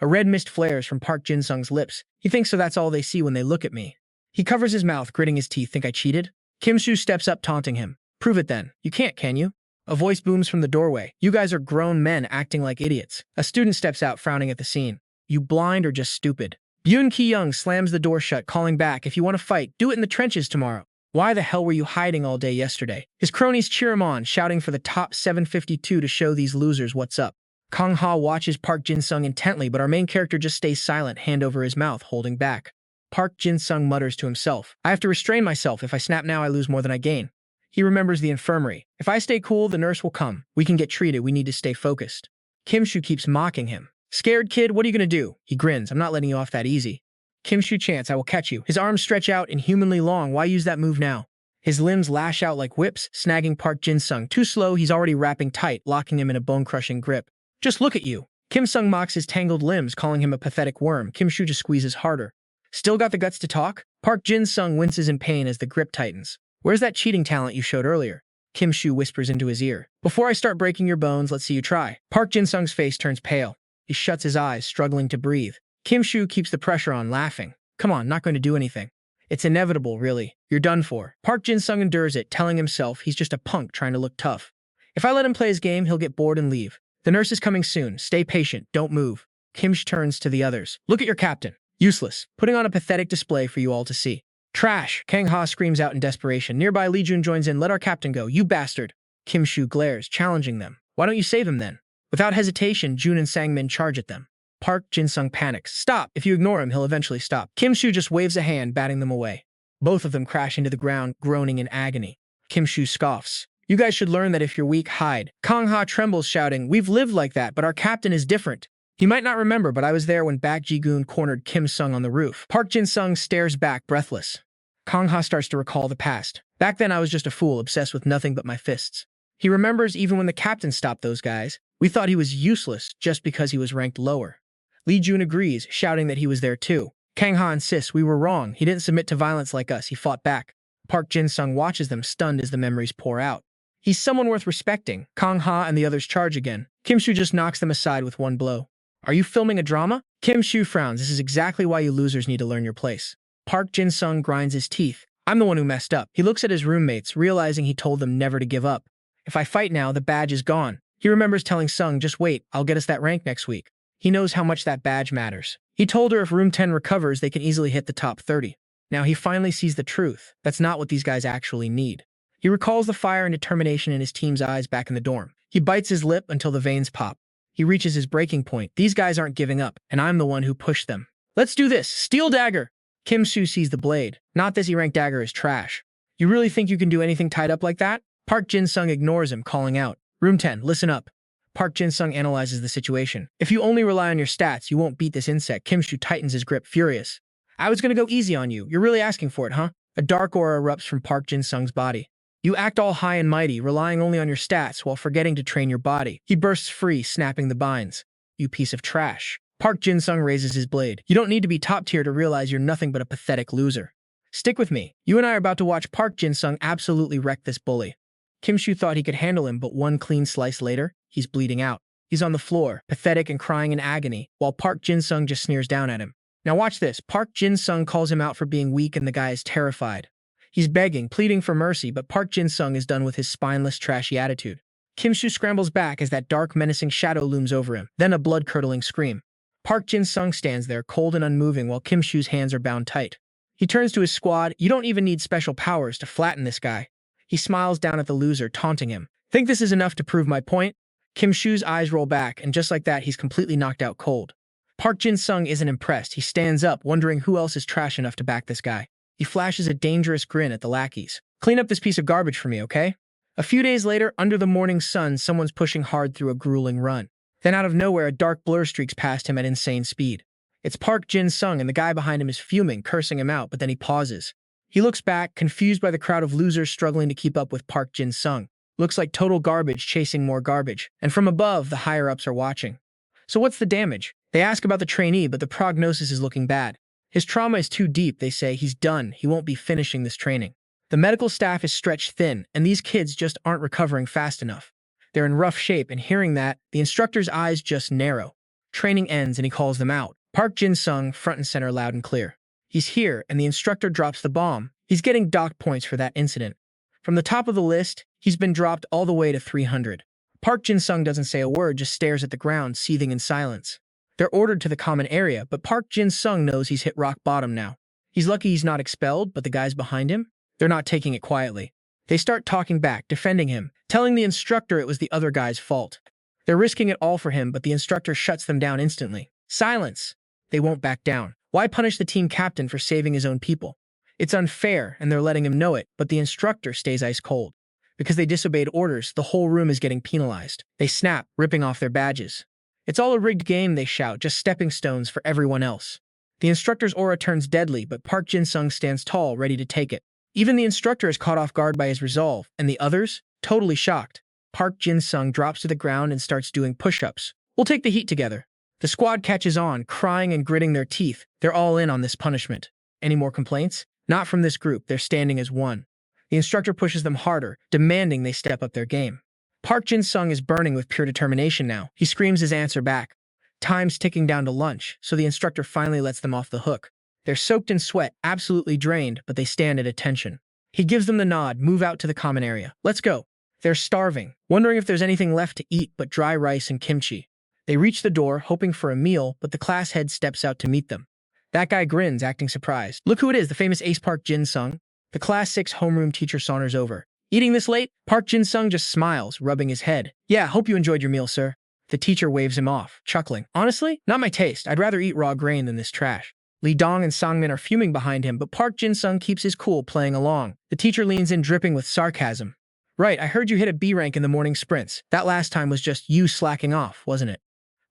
A red mist flares from Park Jin-sung's lips. He thinks so that's all they see when they look at me. He covers his mouth, gritting his teeth. Think I cheated? Kim-soo steps up, taunting him. Prove it then. You can't, can you? A voice booms from the doorway. You guys are grown men acting like idiots. A student steps out, frowning at the scene. You blind or just stupid? Byun Ki-young slams the door shut, calling back. If you want to fight, do it in the trenches tomorrow. Why the hell were you hiding all day yesterday? His cronies cheer him on, shouting for the top 752 to show these losers what's up. Kang-ha watches Park Jin-sung intently, but our main character just stays silent, hand over his mouth, holding back. Park Jin-sung mutters to himself. I have to restrain myself. If I snap now, I lose more than I gain. He remembers the infirmary. If I stay cool, the nurse will come. We can get treated. We need to stay focused. Kim-soo keeps mocking him. Scared kid, what are you going to do? He grins. I'm not letting you off that easy. Kim-soo chants, I will catch you. His arms stretch out inhumanly long. Why use that move now? His limbs lash out like whips, snagging Park Jin-sung. Too slow, he's already wrapping tight, locking him in a bone-crushing grip. Just look at you. Kim-sung mocks his tangled limbs, calling him a pathetic worm. Kim-soo just squeezes harder. Still got the guts to talk? Park Jin-sung winces in pain as the grip tightens. Where's that cheating talent you showed earlier? Kim-soo whispers into his ear. Before I start breaking your bones, let's see you try. Park Jin-sung's face turns pale. He shuts his eyes, struggling to breathe. Kim-soo keeps the pressure on, laughing. Come on, not going to do anything. It's inevitable, really. You're done for. Park Jin-sung endures it, telling himself he's just a punk trying to look tough. If I let him play his game, he'll get bored and leave. The nurse is coming soon. Stay patient. Don't move. Kim-soo turns to the others. Look at your captain. Useless. Putting on a pathetic display for you all to see. Trash! Kang-ha screams out in desperation. Nearby, Lee-jun joins in. Let our captain go, you bastard! Kim-soo glares, challenging them. Why don't you save him then? Without hesitation, Jun and Sang-min charge at them. Park Jin-sung panics. Stop! If you ignore him, he'll eventually stop. Kim-soo just waves a hand, batting them away. Both of them crash into the ground, groaning in agony. Kim-soo scoffs. You guys should learn that if you're weak, hide. Kang-ha trembles, shouting, We've lived like that, but our captain is different. He might not remember, but I was there when Baek Ji-gun cornered Kim-sung on the roof. Park Jin-sung stares back, breathless. Kang-ha starts to recall the past. Back then, I was just a fool, obsessed with nothing but my fists. He remembers even when the captain stopped those guys. We thought he was useless just because he was ranked lower. Lee-jun agrees, shouting that he was there too. Kang-ha insists we were wrong. He didn't submit to violence like us. He fought back. Park Jin-sung watches them, stunned as the memories pour out. He's someone worth respecting. Kang-ha and the others charge again. Kim-soo just knocks them aside with one blow. Are you filming a drama? Kim-soo frowns. This is exactly why you losers need to learn your place. Park Jin-sung grinds his teeth. I'm the one who messed up. He looks at his roommates, realizing he told them never to give up. If I fight now, the badge is gone. He remembers telling Sung, just wait, I'll get us that rank next week. He knows how much that badge matters. He told her if room 10 recovers, they can easily hit the top 30. Now he finally sees the truth. That's not what these guys actually need. He recalls the fire and determination in his team's eyes back in the dorm. He bites his lip until the veins pop. He reaches his breaking point. These guys aren't giving up, and I'm the one who pushed them. Let's do this. Steel dagger! Kim-soo sees the blade. Not this E-rank dagger is trash. You really think you can do anything tied up like that? Park Jin-sung ignores him, calling out. Room 10, listen up. Park Jin-sung analyzes the situation. If you only rely on your stats, you won't beat this insect. Kim-soo tightens his grip, furious. I was gonna go easy on you. You're really asking for it, huh? A dark aura erupts from Park Jin-sung's body. You act all high and mighty, relying only on your stats while forgetting to train your body. He bursts free, snapping the binds. You piece of trash. Park Jin-sung raises his blade. You don't need to be top tier to realize you're nothing but a pathetic loser. Stick with me. You and I are about to watch Park Jin-sung absolutely wreck this bully. Kim-soo thought he could handle him, but one clean slice later, he's bleeding out. He's on the floor, pathetic and crying in agony, while Park Jin-sung just sneers down at him. Now watch this. Park Jin-sung calls him out for being weak and the guy is terrified. He's begging, pleading for mercy, but Park Jin-sung is done with his spineless, trashy attitude. Kim-soo scrambles back as that dark, menacing shadow looms over him, then a blood-curdling scream. Park Jin-sung stands there, cold and unmoving, while Kim-soo's hands are bound tight. He turns to his squad. You don't even need special powers to flatten this guy. He smiles down at the loser, taunting him. Think this is enough to prove my point? Kim-soo's eyes roll back, and just like that, he's completely knocked out cold. Park Jin-sung isn't impressed. He stands up, wondering who else is trash enough to back this guy. He flashes a dangerous grin at the lackeys. Clean up this piece of garbage for me, okay? A few days later, under the morning sun, someone's pushing hard through a grueling run. Then out of nowhere, a dark blur streaks past him at insane speed. It's Park Jin-sung, and the guy behind him is fuming, cursing him out, but then he pauses. He looks back, confused by the crowd of losers struggling to keep up with Park Jin-sung. Looks like total garbage chasing more garbage. And from above, the higher-ups are watching. So what's the damage? They ask about the trainee, but the prognosis is looking bad. His trauma is too deep, they say. He's done. He won't be finishing this training. The medical staff is stretched thin, and these kids just aren't recovering fast enough. They're in rough shape, and hearing that, the instructor's eyes just narrow. Training ends, and he calls them out. Park Jin-sung, front and center, loud and clear. He's here, and the instructor drops the bomb. He's getting dock points for that incident. From the top of the list, he's been dropped all the way to 300. Park Jin-sung doesn't say a word, just stares at the ground, seething in silence. They're ordered to the common area, but Park Jin-sung knows he's hit rock bottom now. He's lucky he's not expelled, but the guys behind him? They're not taking it quietly. They start talking back, defending him, telling the instructor it was the other guy's fault. They're risking it all for him, but the instructor shuts them down instantly. Silence! They won't back down. Why punish the team captain for saving his own people? It's unfair, and they're letting him know it, but the instructor stays ice cold. Because they disobeyed orders, the whole room is getting penalized. They snap, ripping off their badges. It's all a rigged game, they shout, just stepping stones for everyone else. The instructor's aura turns deadly, but Park Jin-sung stands tall, ready to take it. Even the instructor is caught off guard by his resolve, and the others? Totally shocked. Park Jin-sung drops to the ground and starts doing push-ups. We'll take the heat together. The squad catches on, crying and gritting their teeth. They're all in on this punishment. Any more complaints? Not from this group. They're standing as one. The instructor pushes them harder, demanding they step up their game. Park Jin-sung is burning with pure determination now. He screams his answer back. Time's ticking down to lunch, so the instructor finally lets them off the hook. They're soaked in sweat, absolutely drained, but they stand at attention. He gives them the nod, move out to the common area. Let's go. They're starving, wondering if there's anything left to eat but dry rice and kimchi. They reach the door, hoping for a meal, but the class head steps out to meet them. That guy grins, acting surprised. Look who it is, the famous ace Park Jin-sung. The Class 6 homeroom teacher saunters over. Eating this late? Park Jin-sung just smiles, rubbing his head. Yeah, hope you enjoyed your meal, sir. The teacher waves him off, chuckling. Honestly, not my taste. I'd rather eat raw grain than this trash. Lee Dong and Sangmin are fuming behind him, but Park Jin-sung keeps his cool, playing along. The teacher leans in, dripping with sarcasm. Right, I heard you hit a B rank in the morning sprints. That last time was just you slacking off, wasn't it?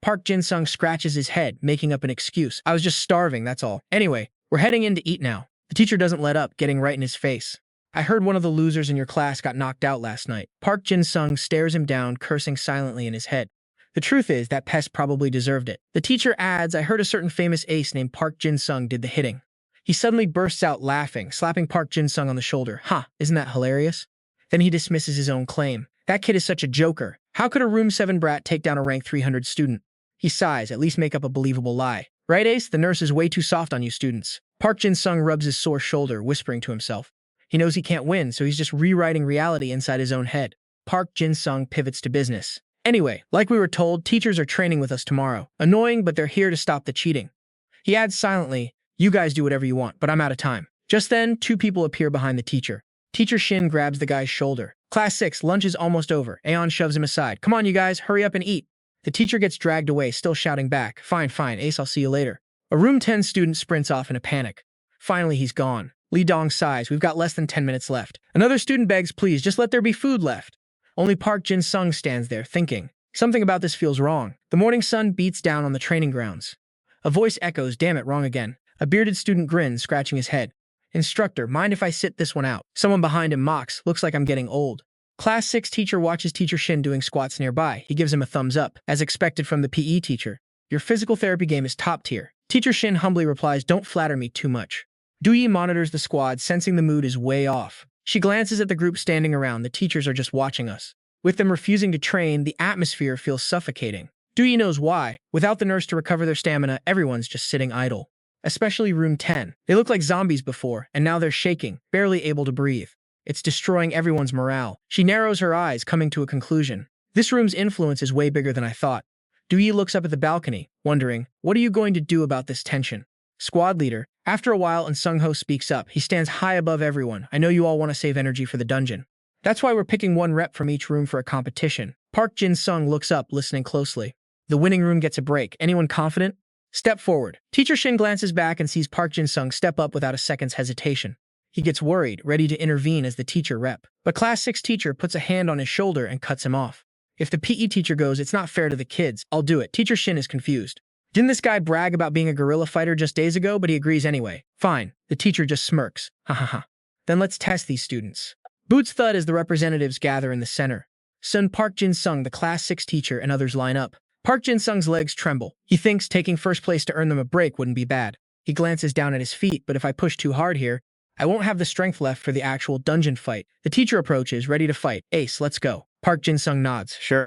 Park Jin-sung scratches his head, making up an excuse. I was just starving, that's all. Anyway, we're heading in to eat now. The teacher doesn't let up, getting right in his face. I heard one of the losers in your class got knocked out last night. Park Jin-sung stares him down, cursing silently in his head. The truth is, that pest probably deserved it. The teacher adds, I heard a certain famous ace named Park Jin-sung did the hitting. He suddenly bursts out laughing, slapping Park Jin-sung on the shoulder. Isn't that hilarious? Then he dismisses his own claim. That kid is such a joker. How could a room 7 brat take down a rank 300 student? He sighs, at least make up a believable lie. Right, Ace? The nurse is way too soft on you students. Park Jin-sung rubs his sore shoulder, whispering to himself. He knows he can't win, so he's just rewriting reality inside his own head. Park Jin-sung pivots to business. Anyway, like we were told, teachers are training with us tomorrow. Annoying, but they're here to stop the cheating. He adds silently, you guys do whatever you want, but I'm out of time. Just then, 2 people appear behind the teacher. Teacher Shin grabs the guy's shoulder. Class 6, lunch is almost over. Aeon shoves him aside. Come on, you guys, hurry up and eat. The teacher gets dragged away, still shouting back. Fine, Ace, I'll see you later. A room 10 student sprints off in a panic. Finally, he's gone. Lee Dong sighs. We've got less than 10 minutes left. Another student begs, please, just let there be food left. Only Park Jin-sung stands there, thinking. Something about this feels wrong. The morning sun beats down on the training grounds. A voice echoes, damn it, wrong again. A bearded student grins, scratching his head. Instructor, mind if I sit this one out? Someone behind him mocks, looks like I'm getting old. Class 6 teacher watches teacher Shin doing squats nearby. He gives him a thumbs up, as expected from the PE teacher. Your physical therapy game is top tier. Teacher Shin humbly replies, don't flatter me too much. Dooyi monitors the squad, sensing the mood is way off. She glances at the group standing around. The teachers are just watching us. With them refusing to train, the atmosphere feels suffocating. Dooyi knows why. Without the nurse to recover their stamina, everyone's just sitting idle. Especially room 10. They looked like zombies before, and now they're shaking, barely able to breathe. It's destroying everyone's morale. She narrows her eyes, coming to a conclusion. This room's influence is way bigger than I thought. Dooyi looks up at the balcony, wondering, what are you going to do about this tension? Squad leader. After a while, and Sung-ho speaks up. He stands high above everyone. I know you all want to save energy for the dungeon. That's why we're picking one rep from each room for a competition. Park Jin-sung looks up, listening closely. The winning room gets a break. Anyone confident? Step forward. Teacher Shin glances back and sees Park Jin-sung step up without a second's hesitation. He gets worried, ready to intervene as the teacher rep. But Class 6 teacher puts a hand on his shoulder and cuts him off. If the PE teacher goes, "It's not fair to the kids, I'll do it." Teacher Shin is confused. Didn't this guy brag about being a guerrilla fighter just days ago, but he agrees anyway? Fine. The teacher just smirks. Ha ha ha. Then let's test these students. Boots thud as the representatives gather in the center. Son Park Jin-sung, the Class 6 teacher, and others line up. Park Jin-sung's legs tremble. He thinks taking first place to earn them a break wouldn't be bad. He glances down at his feet, but if I push too hard here, I won't have the strength left for the actual dungeon fight. The teacher approaches, ready to fight. "Ace, let's go." Park Jin-sung nods. "Sure."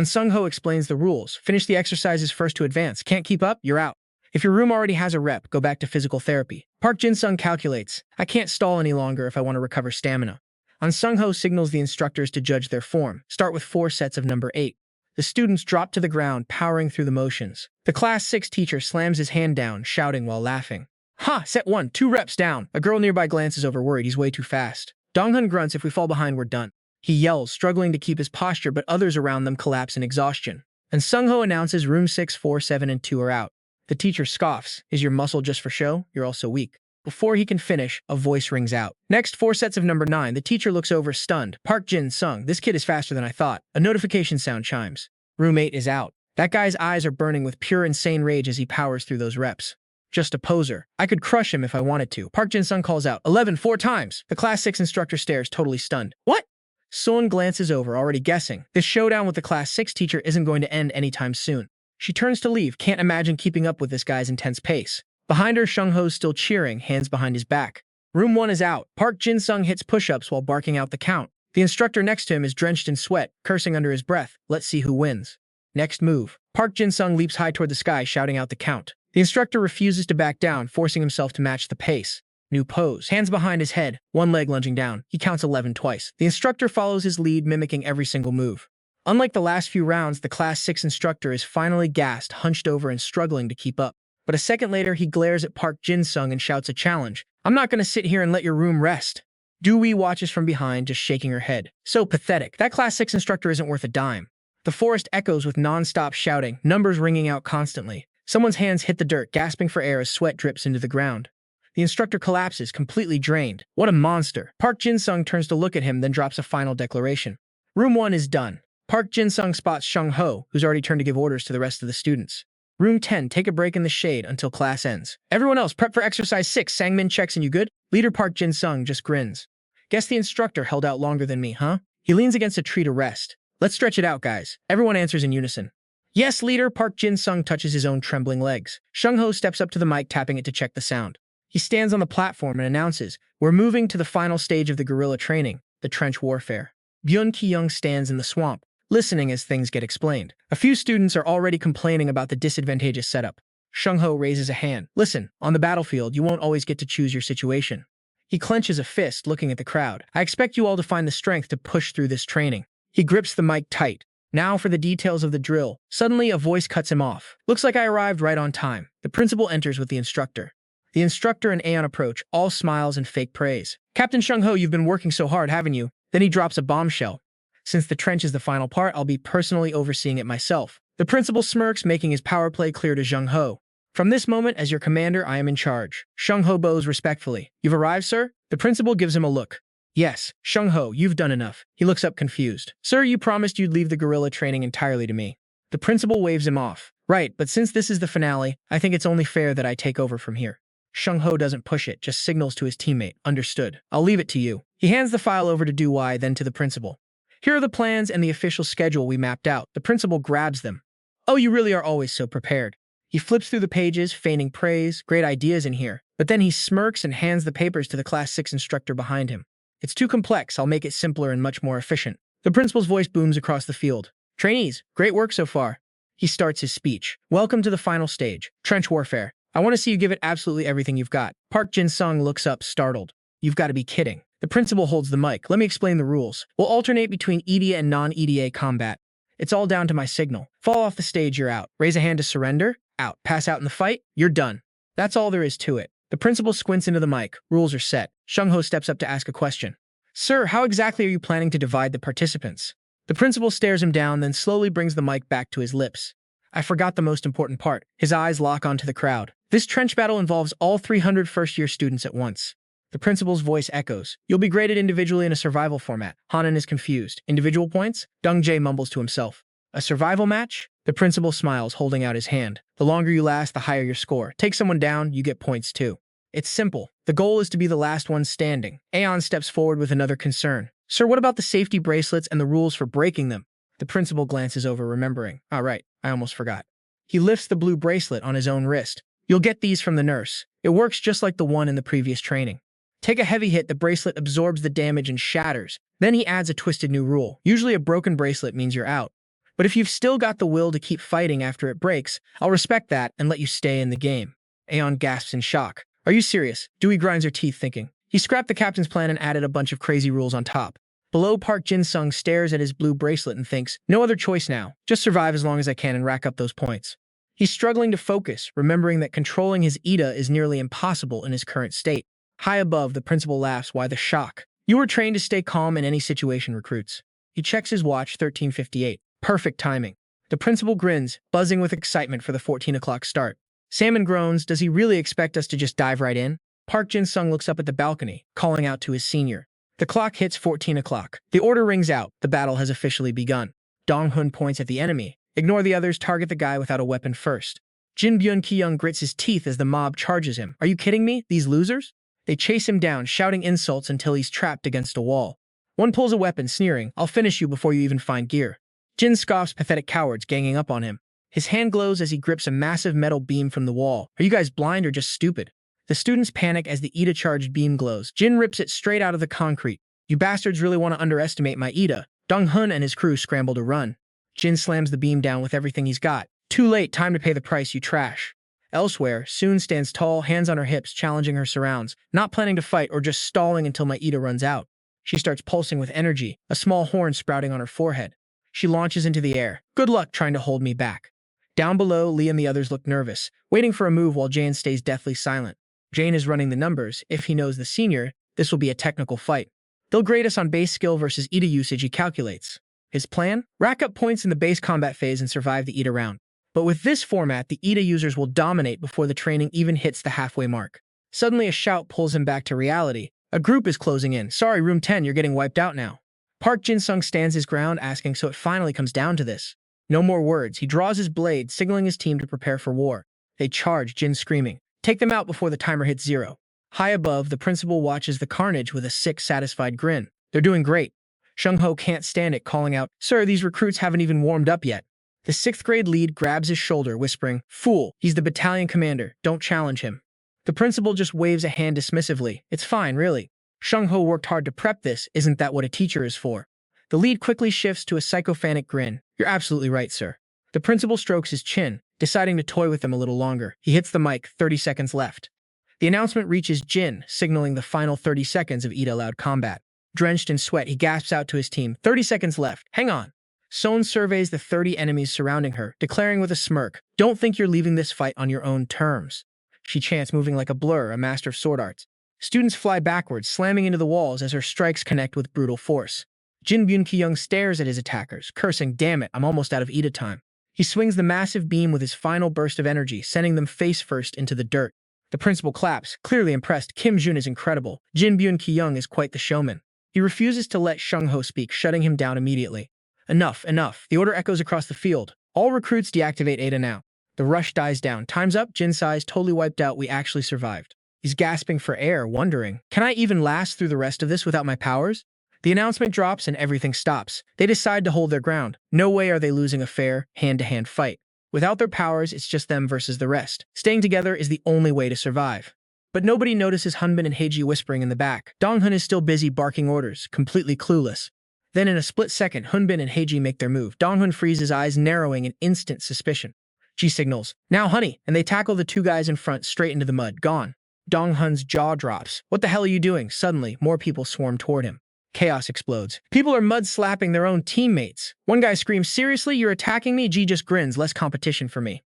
Sung-ho explains the rules. Finish the exercises first to advance. Can't keep up? You're out. If your room already has a rep, go back to physical therapy. Park Jin-sung calculates. I can't stall any longer if I want to recover stamina. Sung-ho signals the instructors to judge their form. Start with 4 sets of number 8. The students drop to the ground, powering through the motions. The Class 6 teacher slams his hand down, shouting while laughing. "Ha! Set 1, 2 reps down." A girl nearby glances over, worried he's way too fast. Dong-hun grunts, "If we fall behind, we're done." He yells, struggling to keep his posture, but others around them collapse in exhaustion. Sung-ho announces room 6, 4, 7, and 2 are out. The teacher scoffs. "Is your muscle just for show? You're also weak." Before he can finish, a voice rings out. "Next, 4 sets of number 9. The teacher looks over, stunned. "Park Jin-sung, this kid is faster than I thought." A notification sound chimes. Room 8 is out. That guy's eyes are burning with pure insane rage as he powers through those reps. "Just a poser. I could crush him if I wanted to." Park Jin-sung calls out, 11, 4 times. The Class 6 instructor stares, totally stunned. "What?" Soon glances over, already guessing. This showdown with the Class 6 teacher isn't going to end anytime soon. She turns to leave, can't imagine keeping up with this guy's intense pace. Behind her, Sung-ho's still cheering, hands behind his back. Room 1 is out. Park Jin-sung hits push-ups while barking out the count. The instructor next to him is drenched in sweat, cursing under his breath. Let's see who wins. Next move. Park Jin-sung leaps high toward the sky, shouting out the count. The instructor refuses to back down, forcing himself to match the pace. New pose. Hands behind his head, one leg lunging down. He counts 11 twice. The instructor follows his lead, mimicking every single move. Unlike the last few rounds, the Class 6 instructor is finally gassed, hunched over, and struggling to keep up. But a second later, he glares at Park Jin-sung and shouts a challenge. "I'm not going to sit here and let your room rest." Dewey watches from behind, just shaking her head. So pathetic. That Class 6 instructor isn't worth a dime. The forest echoes with non-stop shouting, numbers ringing out constantly. Someone's hands hit the dirt, gasping for air as sweat drips into the ground. The instructor collapses, completely drained. What a monster. Park Jin-sung turns to look at him, then drops a final declaration. Room 1 is done. Park Jin-sung spots Sung-ho, who's already turned to give orders to the rest of the students. Room 10, take a break in the shade until class ends. Everyone else, prep for exercise 6. Sang-min checks in, you good? Leader Park Jin-sung just grins. Guess the instructor held out longer than me, huh? He leans against a tree to rest. Let's stretch it out, guys. Everyone answers in unison. Yes, leader. Park Jin-sung touches his own trembling legs. Sung-ho steps up to the mic, tapping it to check the sound. He stands on the platform and announces, "We're moving to the final stage of the guerrilla training, the trench warfare." Byun Ki-young stands in the swamp, listening as things get explained. A few students are already complaining about the disadvantageous setup. Sung-ho raises a hand. "Listen, on the battlefield, you won't always get to choose your situation." He clenches a fist, looking at the crowd. "I expect you all to find the strength to push through this training." He grips the mic tight. Now for the details of the drill. Suddenly, a voice cuts him off. "Looks like I arrived right on time." The principal enters with the instructor. The instructor and Aeon approach, all smiles and fake praise. "Captain Sung-ho, you've been working so hard, haven't you?" Then he drops a bombshell. "Since the trench is the final part, I'll be personally overseeing it myself." The principal smirks, making his power play clear to Sung-ho. "From this moment, as your commander, I am in charge." Sung-ho bows respectfully. "You've arrived, sir?" The principal gives him a look. "Yes, Sung-ho, you've done enough." He looks up confused. "Sir, you promised you'd leave the guerrilla training entirely to me." The principal waves him off. "Right, but since this is the finale, I think it's only fair that I take over from here." Sung-ho doesn't push it, just signals to his teammate. "Understood. I'll leave it to you." He hands the file over to Dewey, then to the principal. "Here are the plans and the official schedule we mapped out." The principal grabs them. "Oh, you really are always so prepared." He flips through the pages, feigning praise. "Great ideas in here." But then he smirks and hands the papers to the Class 6 instructor behind him. "It's too complex. I'll make it simpler and much more efficient." The principal's voice booms across the field. "Trainees, great work so far." He starts his speech. "Welcome to the final stage, trench warfare. I want to see you give it absolutely everything you've got." Park Jin-sung looks up, startled. "You've got to be kidding." The principal holds the mic. "Let me explain the rules. We'll alternate between EDA and non-EDA combat. It's all down to my signal. Fall off the stage, you're out. Raise a hand to surrender, out. Pass out in the fight, you're done. That's all there is to it." The principal squints into the mic. Rules are set. Sung-ho steps up to ask a question. "Sir, how exactly are you planning to divide the participants?" The principal stares him down, then slowly brings the mic back to his lips. "I forgot the most important part." His eyes lock onto the crowd. "This trench battle involves all 300 first-year students at once. The principal's voice echoes. You'll be graded individually in a survival format. Hanan is confused. Individual points? Dong Jae mumbles to himself. A survival match? The principal smiles, holding out his hand. The longer you last, the higher your score. Take someone down, you get points too. It's simple. The goal is to be the last one standing. Aeon steps forward with another concern. Sir, what about the safety bracelets and the rules for breaking them? The principal glances over, remembering. Right, I almost forgot. He lifts the blue bracelet on his own wrist. You'll get these from the nurse. It works just like the one in the previous training. Take a heavy hit, the bracelet absorbs the damage and shatters. Then he adds a twisted new rule. Usually a broken bracelet means you're out. But if you've still got the will to keep fighting after it breaks, I'll respect that and let you stay in the game. Aeon gasps in shock. Are you serious? Dewey grinds her teeth, thinking. He scrapped the captain's plan and added a bunch of crazy rules on top. Below, Park Jin-sung stares at his blue bracelet and thinks, no other choice now. Just survive as long as I can and rack up those points. He's struggling to focus, remembering that controlling his Ida is nearly impossible in his current state. High above, the principal laughs. Why the shock? You were trained to stay calm in any situation, recruits. He checks his watch, 13:58. Perfect timing. The principal grins, buzzing with excitement for the 14 o'clock start. Salmon groans. Does he really expect us to just dive right in? Park Jin-sung looks up at the balcony, calling out to his senior. The clock hits 14 o'clock. The order rings out. The battle has officially begun. Dong-hun points at the enemy. Ignore the others, target the guy without a weapon first. Byun Ki-young grits his teeth as the mob charges him. Are you kidding me? These losers? They chase him down, shouting insults until he's trapped against a wall. One pulls a weapon, sneering, I'll finish you before you even find gear. Jin scoffs, pathetic cowards ganging up on him. His hand glows as he grips a massive metal beam from the wall. Are you guys blind or just stupid? The students panic as the Ida-charged beam glows. Jin rips it straight out of the concrete. You bastards really want to underestimate my Ida. Dong-hun and his crew scramble to run. Jin slams the beam down with everything he's got. Too late, time to pay the price, you trash. Elsewhere, Soon stands tall, hands on her hips, challenging her surrounds, not planning to fight or just stalling until my Ida runs out. She starts pulsing with energy, a small horn sprouting on her forehead. She launches into the air. Good luck trying to hold me back. Down below, Lee and the others look nervous, waiting for a move while Jane stays deathly silent. Jane is running the numbers. If he knows the senior, this will be a technical fight. They'll grade us on base skill versus Ida usage, he calculates. His plan? Rack up points in the base combat phase and survive the Ida round. But with this format, the Ida users will dominate before the training even hits the halfway mark. Suddenly, a shout pulls him back to reality. A group is closing in. Sorry, room 10, you're getting wiped out now. Park Jin-sung stands his ground, asking, so it finally comes down to this. No more words. He draws his blade, signaling his team to prepare for war. They charge, Jin screaming. Take them out before the timer hits 0. High above, the principal watches the carnage with a sick, satisfied grin. They're doing great. Shung-ho can't stand it, calling out, Sir, these recruits haven't even warmed up yet. The 6th grade lead grabs his shoulder, whispering, Fool, he's the battalion commander. Don't challenge him. The principal just waves a hand dismissively. It's fine, really. Shung-ho worked hard to prep this. Isn't that what a teacher is for? The lead quickly shifts to a sycophantic grin. You're absolutely right, sir. The principal strokes his chin, deciding to toy with him a little longer. He hits the mic, 30 seconds left. The announcement reaches Jin, signaling the final 30 seconds of Ida-allowed combat. Drenched in sweat, he gasps out to his team, 30 seconds left. Hang on. Sohn surveys the 30 enemies surrounding her, declaring with a smirk, Don't think you're leaving this fight on your own terms. She chants, moving like a blur, a master of sword arts. Students fly backwards, slamming into the walls as her strikes connect with brutal force. Byun Ki-young stares at his attackers, cursing, Damn it, I'm almost out of Ida time. He swings the massive beam with his final burst of energy, sending them face first into the dirt. The principal claps, clearly impressed. Kim Jun is incredible. Byun Ki-young is quite the showman. He refuses to let Shung-ho speak, shutting him down immediately. Enough, enough. The order echoes across the field. All recruits deactivate Ada now. The rush dies down. Time's up. Jin sighs, totally wiped out. We actually survived. He's gasping for air, wondering, can I even last through the rest of this without my powers? The announcement drops and everything stops. They decide to hold their ground. No way are they losing a fair, hand-to-hand fight. Without their powers, it's just them versus the rest. Staying together is the only way to survive. But nobody notices Hunbin and Heiji whispering in the back. Dong-hun is still busy barking orders, completely clueless. Then in a split second, Hunbin and Heiji make their move. Dong-hun freezes eyes, narrowing in instant suspicion. She signals, Now, honey, and they tackle the two guys in front straight into the mud. Gone. Dong-hun's jaw drops. What the hell are you doing? Suddenly, more people swarm toward him. Chaos explodes. People are mud-slapping their own teammates. One guy screams, Seriously, you're attacking me? Ji just grins, less competition for me.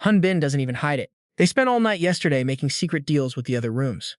Hunbin doesn't even hide it. They spent all night yesterday making secret deals with the other rooms.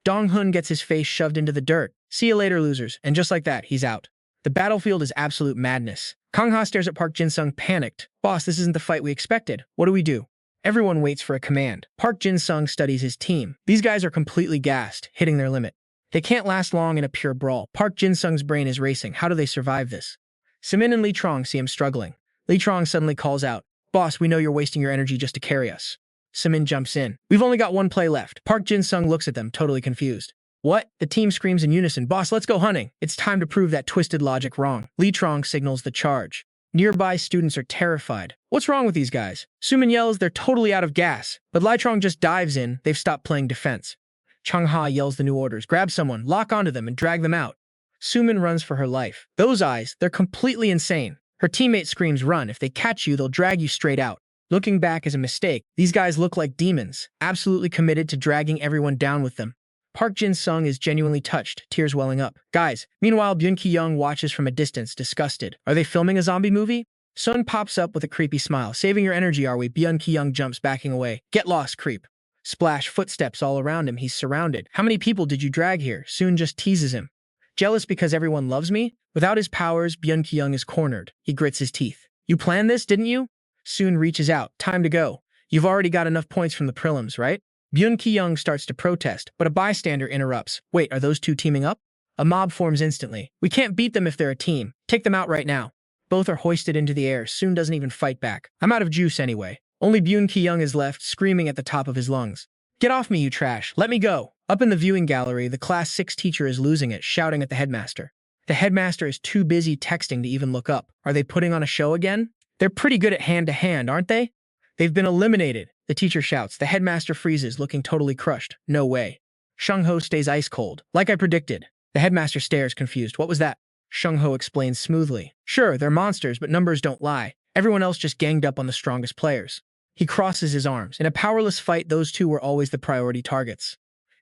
Dong-hun gets his face shoved into the dirt. See you later, losers. And just like that, he's out. The battlefield is absolute madness. Kang-ha stares at Park Jin-sung, panicked. Boss, this isn't the fight we expected. What do we do? Everyone waits for a command. Park Jin-sung studies his team. These guys are completely gassed, hitting their limit. They can't last long in a pure brawl. Park Jin-sung's brain is racing. How do they survive this? Simin and Lee Trong see him struggling. Lee Trong suddenly calls out, "Boss, we know you're wasting your energy just to carry us." Simin jumps in. "We've only got one play left." Park Jin-sung looks at them, totally confused. "What?" The team screams in unison. "Boss, let's go hunting. It's time to prove that twisted logic wrong." Lee Trong signals the charge. Nearby students are terrified. "What's wrong with these guys?" Sumin yells they're totally out of gas, but Lee Trong just dives in. They've stopped playing defense. Chung-ha yells the new orders. "Grab someone, lock onto them, and drag them out." Sumin runs for her life. Those eyes, they're completely insane. Her teammate screams, "Run. If they catch you, they'll drag you straight out." Looking back is a mistake. These guys look like demons, absolutely committed to dragging everyone down with them. Park Jin-sung is genuinely touched, tears welling up. "Guys." Meanwhile, Byun Ki-young watches from a distance, disgusted. Are they filming a zombie movie? Sun pops up with a creepy smile. "Saving your energy, are we?" Byun Ki-young jumps, backing away. "Get lost, creep." Splash, footsteps all around him. He's surrounded. "How many people did you drag here?" Soon just teases him. "Jealous because everyone loves me?" Without his powers, Byun Ki-young is cornered. He grits his teeth. "You planned this, didn't you?" Soon reaches out. "Time to go. You've already got enough points from the prelims, right?" Byun Ki-young starts to protest, but a bystander interrupts. "Wait, are those two teaming up?" A mob forms instantly. "We can't beat them if they're a team. Take them out right now." Both are hoisted into the air. Soon doesn't even fight back. "I'm out of juice anyway." Only Byun Ki-young is left, screaming at the top of his lungs. "Get off me, you trash. Let me go." Up in the viewing gallery, the Class 6 teacher is losing it, shouting at the headmaster. The headmaster is too busy texting to even look up. Are they putting on a show again? They're pretty good at hand-to-hand, aren't they? They've been eliminated. The teacher shouts. The headmaster freezes, looking totally crushed. No way. Shung-ho stays ice cold. "Like I predicted." The headmaster stares, confused. "What was that?" Shung-ho explains smoothly. "Sure, they're monsters, but numbers don't lie. Everyone else just ganged up on the strongest players." He crosses his arms. In a powerless fight, those two were always the priority targets.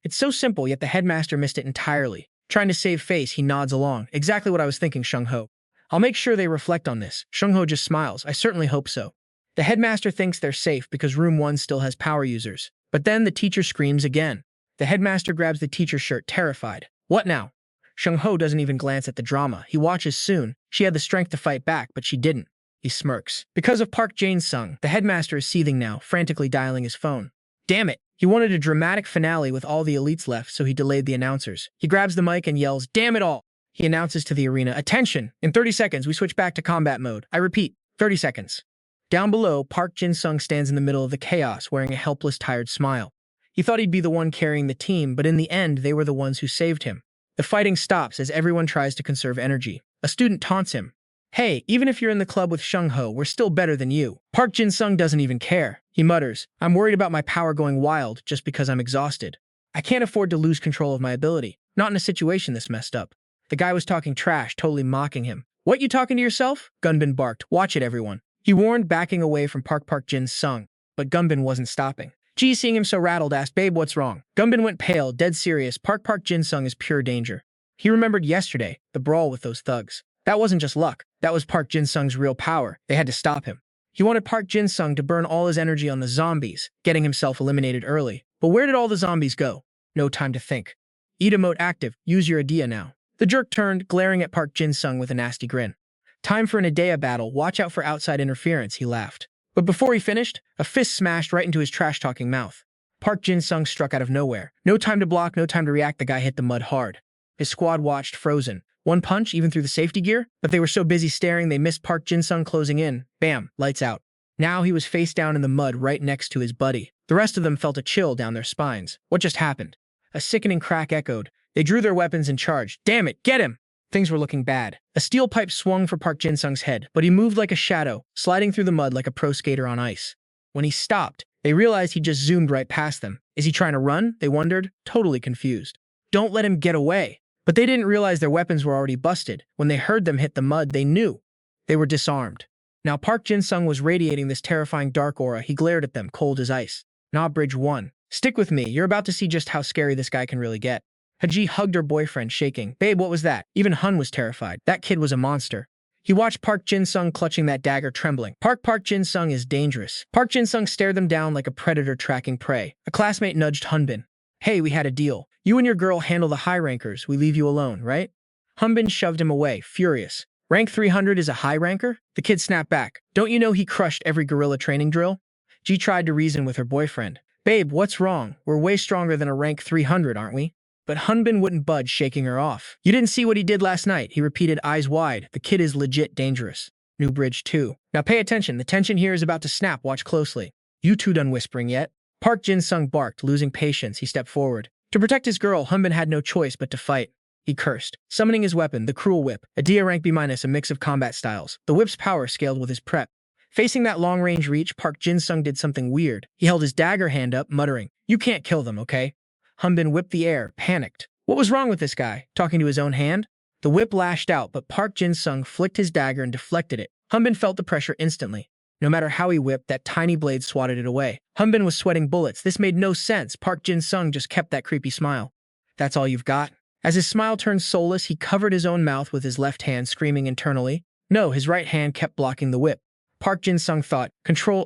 It's so simple, yet the headmaster missed it entirely. Trying to save face, he nods along. "Exactly what I was thinking, Shung-ho. I'll make sure they reflect on this." Shung-ho just smiles. "I certainly hope so." The headmaster thinks they're safe because room 1 still has power users. But then the teacher screams again. The headmaster grabs the teacher's shirt, terrified. "What now?" Shung-ho doesn't even glance at the drama. He watches Soon. She had the strength to fight back, but she didn't. He smirks. Because of Park Jin-sung, the headmaster is seething now, frantically dialing his phone. Damn it! He wanted a dramatic finale with all the elites left, so he delayed the announcers. He grabs the mic and yells, "Damn it all!" He announces to the arena, "Attention! In 30 seconds, we switch back to combat mode. I repeat, 30 seconds. Down below, Park Jin-sung stands in the middle of the chaos, wearing a helpless, tired smile. He thought he'd be the one carrying the team, but in the end, they were the ones who saved him. The fighting stops as everyone tries to conserve energy. A student taunts him. "Hey, even if you're in the club with Shung-ho, we're still better than you." Park Jin-sung doesn't even care. He mutters, "I'm worried about my power going wild just because I'm exhausted. I can't afford to lose control of my ability. Not in a situation this messed up." The guy was talking trash, totally mocking him. "What, you talking to yourself?" Gunbin barked. "Watch it, everyone." He warned, backing away from Park Jin-sung, but Gunbin wasn't stopping. Ji, seeing him so rattled, asked, "Babe, what's wrong?" Gunbin went pale, dead serious. Park Jin-sung is pure danger. He remembered yesterday, the brawl with those thugs. That wasn't just luck. That was Park Jin-sung's real power. They had to stop him. He wanted Park Jin-sung to burn all his energy on the zombies, getting himself eliminated early. But where did all the zombies go? No time to think. Ida mode active. Use your idea now. The jerk turned, glaring at Park Jin-sung with a nasty grin. "Time for an Idea battle. Watch out for outside interference," he laughed. But before he finished, a fist smashed right into his trash-talking mouth. Park Jin-sung struck out of nowhere. No time to block, no time to react. The guy hit the mud hard. His squad watched, frozen. One punch, even through the safety gear? But they were so busy staring, they missed Park Jin-sung closing in. Bam, lights out. Now he was face down in the mud right next to his buddy. The rest of them felt a chill down their spines. What just happened? A sickening crack echoed. They drew their weapons and charged. Damn it, get him! Things were looking bad. A steel pipe swung for Park Jin-sung's head, but he moved like a shadow, sliding through the mud like a pro skater on ice. When he stopped, they realized he just zoomed right past them. Is he trying to run? They wondered, totally confused. Don't let him get away. But they didn't realize their weapons were already busted. When they heard them hit the mud, they knew. They were disarmed. Now Park Jin-sung was radiating this terrifying dark aura. He glared at them, cold as ice. "Nah, Bridge 1. Stick with me. You're about to see just how scary this guy can really get." Haji hugged her boyfriend, shaking. "Babe, what was that?" Even Hun was terrified. That kid was a monster. He watched Park Jin-sung clutching that dagger, trembling. Park Jin-sung is dangerous. Park Jin-sung stared them down like a predator tracking prey. A classmate nudged Hunbin. "Hey, we had a deal. You and your girl handle the high rankers. We leave you alone, right?" Hunbin shoved him away, furious. "Rank 300 is a high ranker?" The kid snapped back. "Don't you know he crushed every guerrilla training drill?" Ji tried to reason with her boyfriend. "Babe, what's wrong? We're way stronger than a rank 300, aren't we?" But Hunbin wouldn't budge, shaking her off. You didn't see what he did last night, he repeated, eyes wide. The kid is legit dangerous. New bridge 2. Now pay attention, the tension here is about to snap, watch closely. You two done whispering yet? Park Jin-sung barked, losing patience. He stepped forward. To protect his girl, Hunbin had no choice but to fight. He cursed, summoning his weapon, the cruel whip, a DA rank B-, a mix of combat styles. The whip's power scaled with his prep. Facing that long-range reach, Park Jin-sung did something weird. He held his dagger hand up, muttering, "You can't kill them, okay?" Hunbin whipped the air, panicked. What was wrong with this guy? Talking to his own hand? The whip lashed out, but Park Jin-sung flicked his dagger and deflected it. Hunbin felt the pressure instantly. No matter how he whipped, that tiny blade swatted it away. Hunbin was sweating bullets. This made no sense. Park Jin-sung just kept that creepy smile. That's all you've got? As his smile turned soulless, he covered his own mouth with his left hand, screaming internally. No, his right hand kept blocking the whip. Park Jin-sung thought,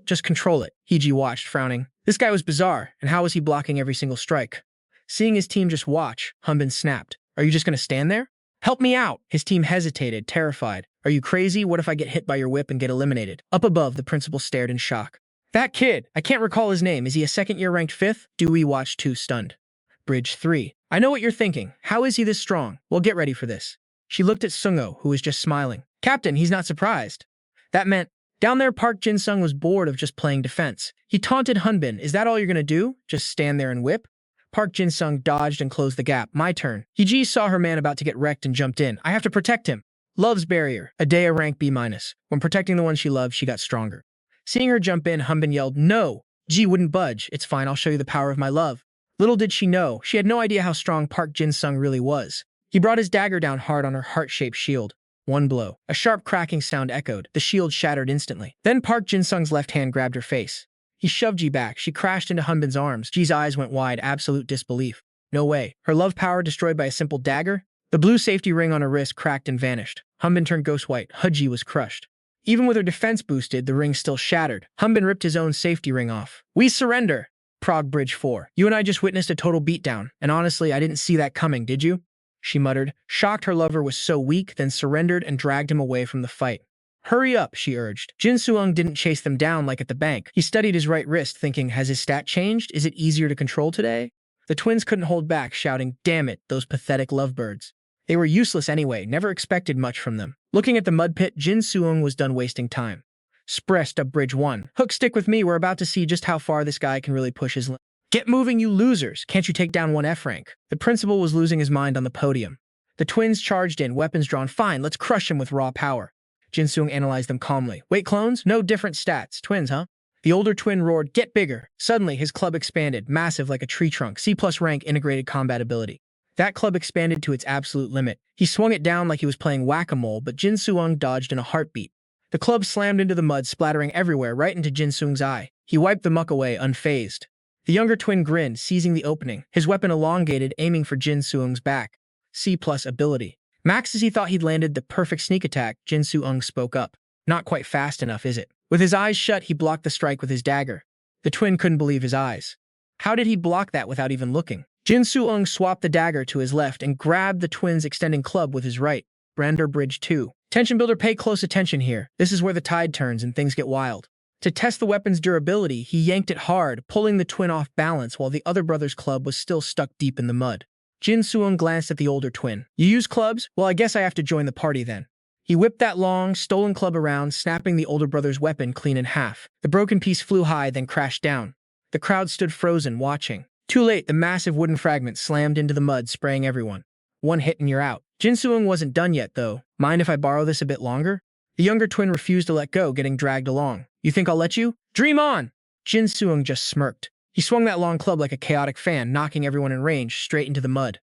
just control it. Heiji watched, frowning. This guy was bizarre, and how was he blocking every single strike? Seeing his team just watch, Hunbin snapped. Are you just going to stand there? Help me out! His team hesitated, terrified. Are you crazy? What if I get hit by your whip and get eliminated? Up above, the principal stared in shock. That kid! I can't recall his name. Is he a second-year ranked 5th? Dewey watched too, stunned. Bridge 3. I know what you're thinking. How is he this strong? Well, get ready for this. She looked at Sungo, who was just smiling. Captain, he's not surprised. That meant, down there Park Jin-sung was bored of just playing defense. He taunted Hunbin. Is that all you're gonna do? Just stand there and whip? Park Jin-sung dodged and closed the gap. My turn. Heiji saw her man about to get wrecked and jumped in. I have to protect him. Love's barrier. A DA rank B-. When protecting the one she loved, she got stronger. Seeing her jump in, Hunbin yelled, No! Ji wouldn't budge. It's fine, I'll show you the power of my love. Little did she know, she had no idea how strong Park Jin-sung really was. He brought his dagger down hard on her heart-shaped shield. One blow. A sharp cracking sound echoed. The shield shattered instantly. Then Park Jin-sung's left hand grabbed her face. He shoved Ji back. She crashed into Hunbin's arms. Ji's eyes went wide, absolute disbelief. No way. Her love power destroyed by a simple dagger? The blue safety ring on her wrist cracked and vanished. Hunbin turned ghost white. Ji was crushed. Even with her defense boosted, the ring still shattered. Hunbin ripped his own safety ring off. We surrender! Prague Bridge 4. You and I just witnessed a total beatdown, and honestly, I didn't see that coming, did you? She muttered, shocked her lover was so weak, then surrendered and dragged him away from the fight. Hurry up, she urged. Jin-sung didn't chase them down like at the bank. He studied his right wrist, thinking, has his stat changed? Is it easier to control today? The twins couldn't hold back, shouting, damn it, those pathetic lovebirds. They were useless anyway, never expected much from them. Looking at the mud pit, Jin-sung was done wasting time. Spressed up Bridge 1. Hook, stick with me, we're about to see just how far this guy can really push his limit. Get moving, you losers! Can't you take down one F rank? The principal was losing his mind on the podium. The twins charged in, weapons drawn. Fine, let's crush him with raw power. Jin-sung analyzed them calmly. Wait, clones? No different stats. Twins, huh? The older twin roared, get bigger. Suddenly, his club expanded, massive like a tree trunk, C+ rank integrated combat ability. That club expanded to its absolute limit. He swung it down like he was playing whack-a-mole, but Jin-sung dodged in a heartbeat. The club slammed into the mud, splattering everywhere, right into Jin-sung's eye. He wiped the muck away, unfazed. The younger twin grinned, seizing the opening, his weapon elongated, aiming for Jin-sung's back. C+ ability. Max as he thought he'd landed the perfect sneak attack, Jin-sung spoke up. Not quite fast enough, is it? With his eyes shut, he blocked the strike with his dagger. The twin couldn't believe his eyes. How did he block that without even looking? Jin-sung swapped the dagger to his left and grabbed the twin's extending club with his right. Brander Bridge 2. Tension builder, pay close attention here. This is where the tide turns and things get wild. To test the weapon's durability, he yanked it hard, pulling the twin off balance while the other brother's club was still stuck deep in the mud. Jin-sung glanced at the older twin. You use clubs? Well, I guess I have to join the party then. He whipped that long, stolen club around, snapping the older brother's weapon clean in half. The broken piece flew high, then crashed down. The crowd stood frozen, watching. Too late, the massive wooden fragment slammed into the mud, spraying everyone. One hit and you're out. Jin-sung wasn't done yet, though. Mind if I borrow this a bit longer? The younger twin refused to let go, getting dragged along. You think I'll let you? Dream on! Jin-sung just smirked. He swung that long club like a chaotic fan, knocking everyone in range straight into the mud.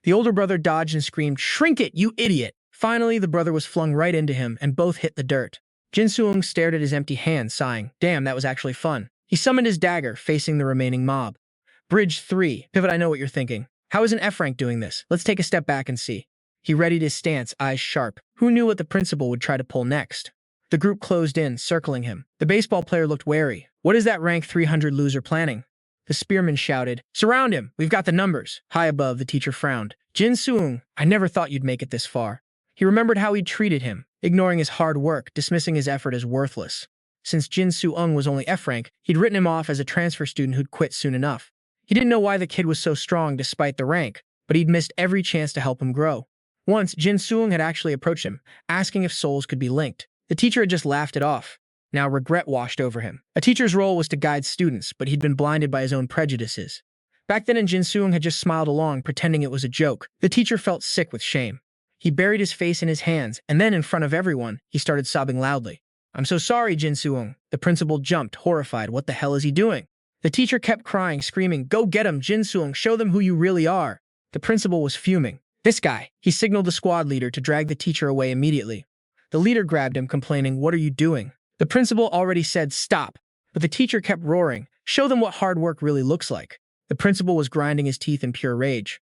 The older brother dodged and screamed, Shrink it, you idiot! Finally, the brother was flung right into him, and both hit the dirt. Jin-sung stared at his empty hand, sighing. Damn, that was actually fun. He summoned his dagger, facing the remaining mob. Bridge 3. Pivot, I know what you're thinking. How is an F rank doing this? Let's take a step back and see. He readied his stance, eyes sharp. Who knew what the principal would try to pull next? The group closed in, circling him. The baseball player looked wary. What is that rank 300 loser planning? The spearman shouted, Surround him! We've got the numbers! High above, the teacher frowned. Jin-sung, I never thought you'd make it this far. He remembered how he'd treated him, ignoring his hard work, dismissing his effort as worthless. Since Jin-sung was only F rank, he'd written him off as a transfer student who'd quit soon enough. He didn't know why the kid was so strong despite the rank, but he'd missed every chance to help him grow. Once, Jin-sung had actually approached him, asking if souls could be linked. The teacher had just laughed it off. Now regret washed over him. A teacher's role was to guide students, but he'd been blinded by his own prejudices. Back then, Jin-sung had just smiled along, pretending it was a joke. The teacher felt sick with shame. He buried his face in his hands, and then, in front of everyone, he started sobbing loudly. "I'm so sorry, Jin-sung." The principal jumped, horrified. What the hell is he doing? The teacher kept crying, screaming, "Go get him, Jin-sung, show them who you really are." The principal was fuming. "This guy." He signaled the squad leader to drag the teacher away immediately. The leader grabbed him, complaining, "What are you doing?" The principal already said stop, but the teacher kept roaring, "Show them what hard work really looks like." The principal was grinding his teeth in pure rage.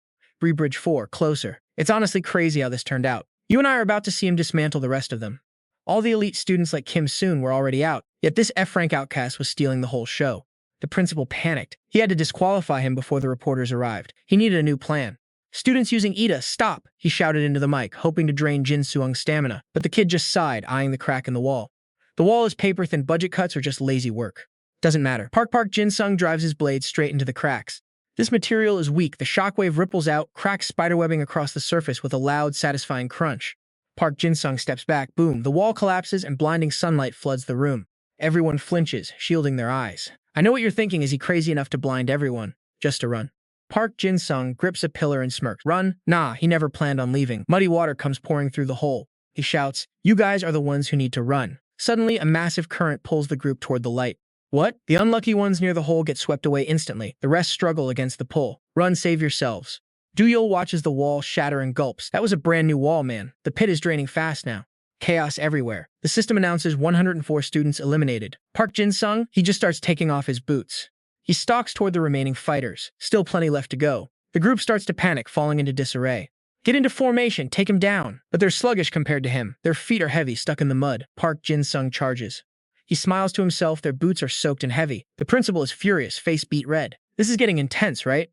Bridge 4, closer. It's honestly crazy how this turned out. You and I are about to see him dismantle the rest of them. All the elite students like Kim Soon were already out, yet this F-rank outcast was stealing the whole show. The principal panicked. He had to disqualify him before the reporters arrived. He needed a new plan. "Students using Ida, stop!" he shouted into the mic, hoping to drain Jin-sung's stamina, but the kid just sighed, eyeing the crack in the wall. The wall is paper-thin, budget cuts, or just lazy work. Doesn't matter. Park Jin-sung drives his blade straight into the cracks. This material is weak. The shockwave ripples out, cracks spiderwebbing across the surface with a loud, satisfying crunch. Park Jin-sung steps back. Boom. The wall collapses and blinding sunlight floods the room. Everyone flinches, shielding their eyes. I know what you're thinking. Is he crazy enough to blind everyone? Just to run. Park Jin-sung grips a pillar and smirks. Run? Nah, he never planned on leaving. Muddy water comes pouring through the hole. He shouts, "You guys are the ones who need to run." Suddenly, a massive current pulls the group toward the light. What? The unlucky ones near the hole get swept away instantly. The rest struggle against the pull. Run, save yourselves. Do-yeol watches the wall shatter and gulps. That was a brand new wall, man. The pit is draining fast now. Chaos everywhere. The system announces 104 students eliminated. Park Jin-sung, he just starts taking off his boots. He stalks toward the remaining fighters. Still plenty left to go. The group starts to panic, falling into disarray. "Get into formation, take him down." But they're sluggish compared to him. Their feet are heavy, stuck in the mud. Park Jin-sung charges. He smiles to himself. Their boots are soaked and heavy. The principal is furious, face beat red. This is getting intense, right?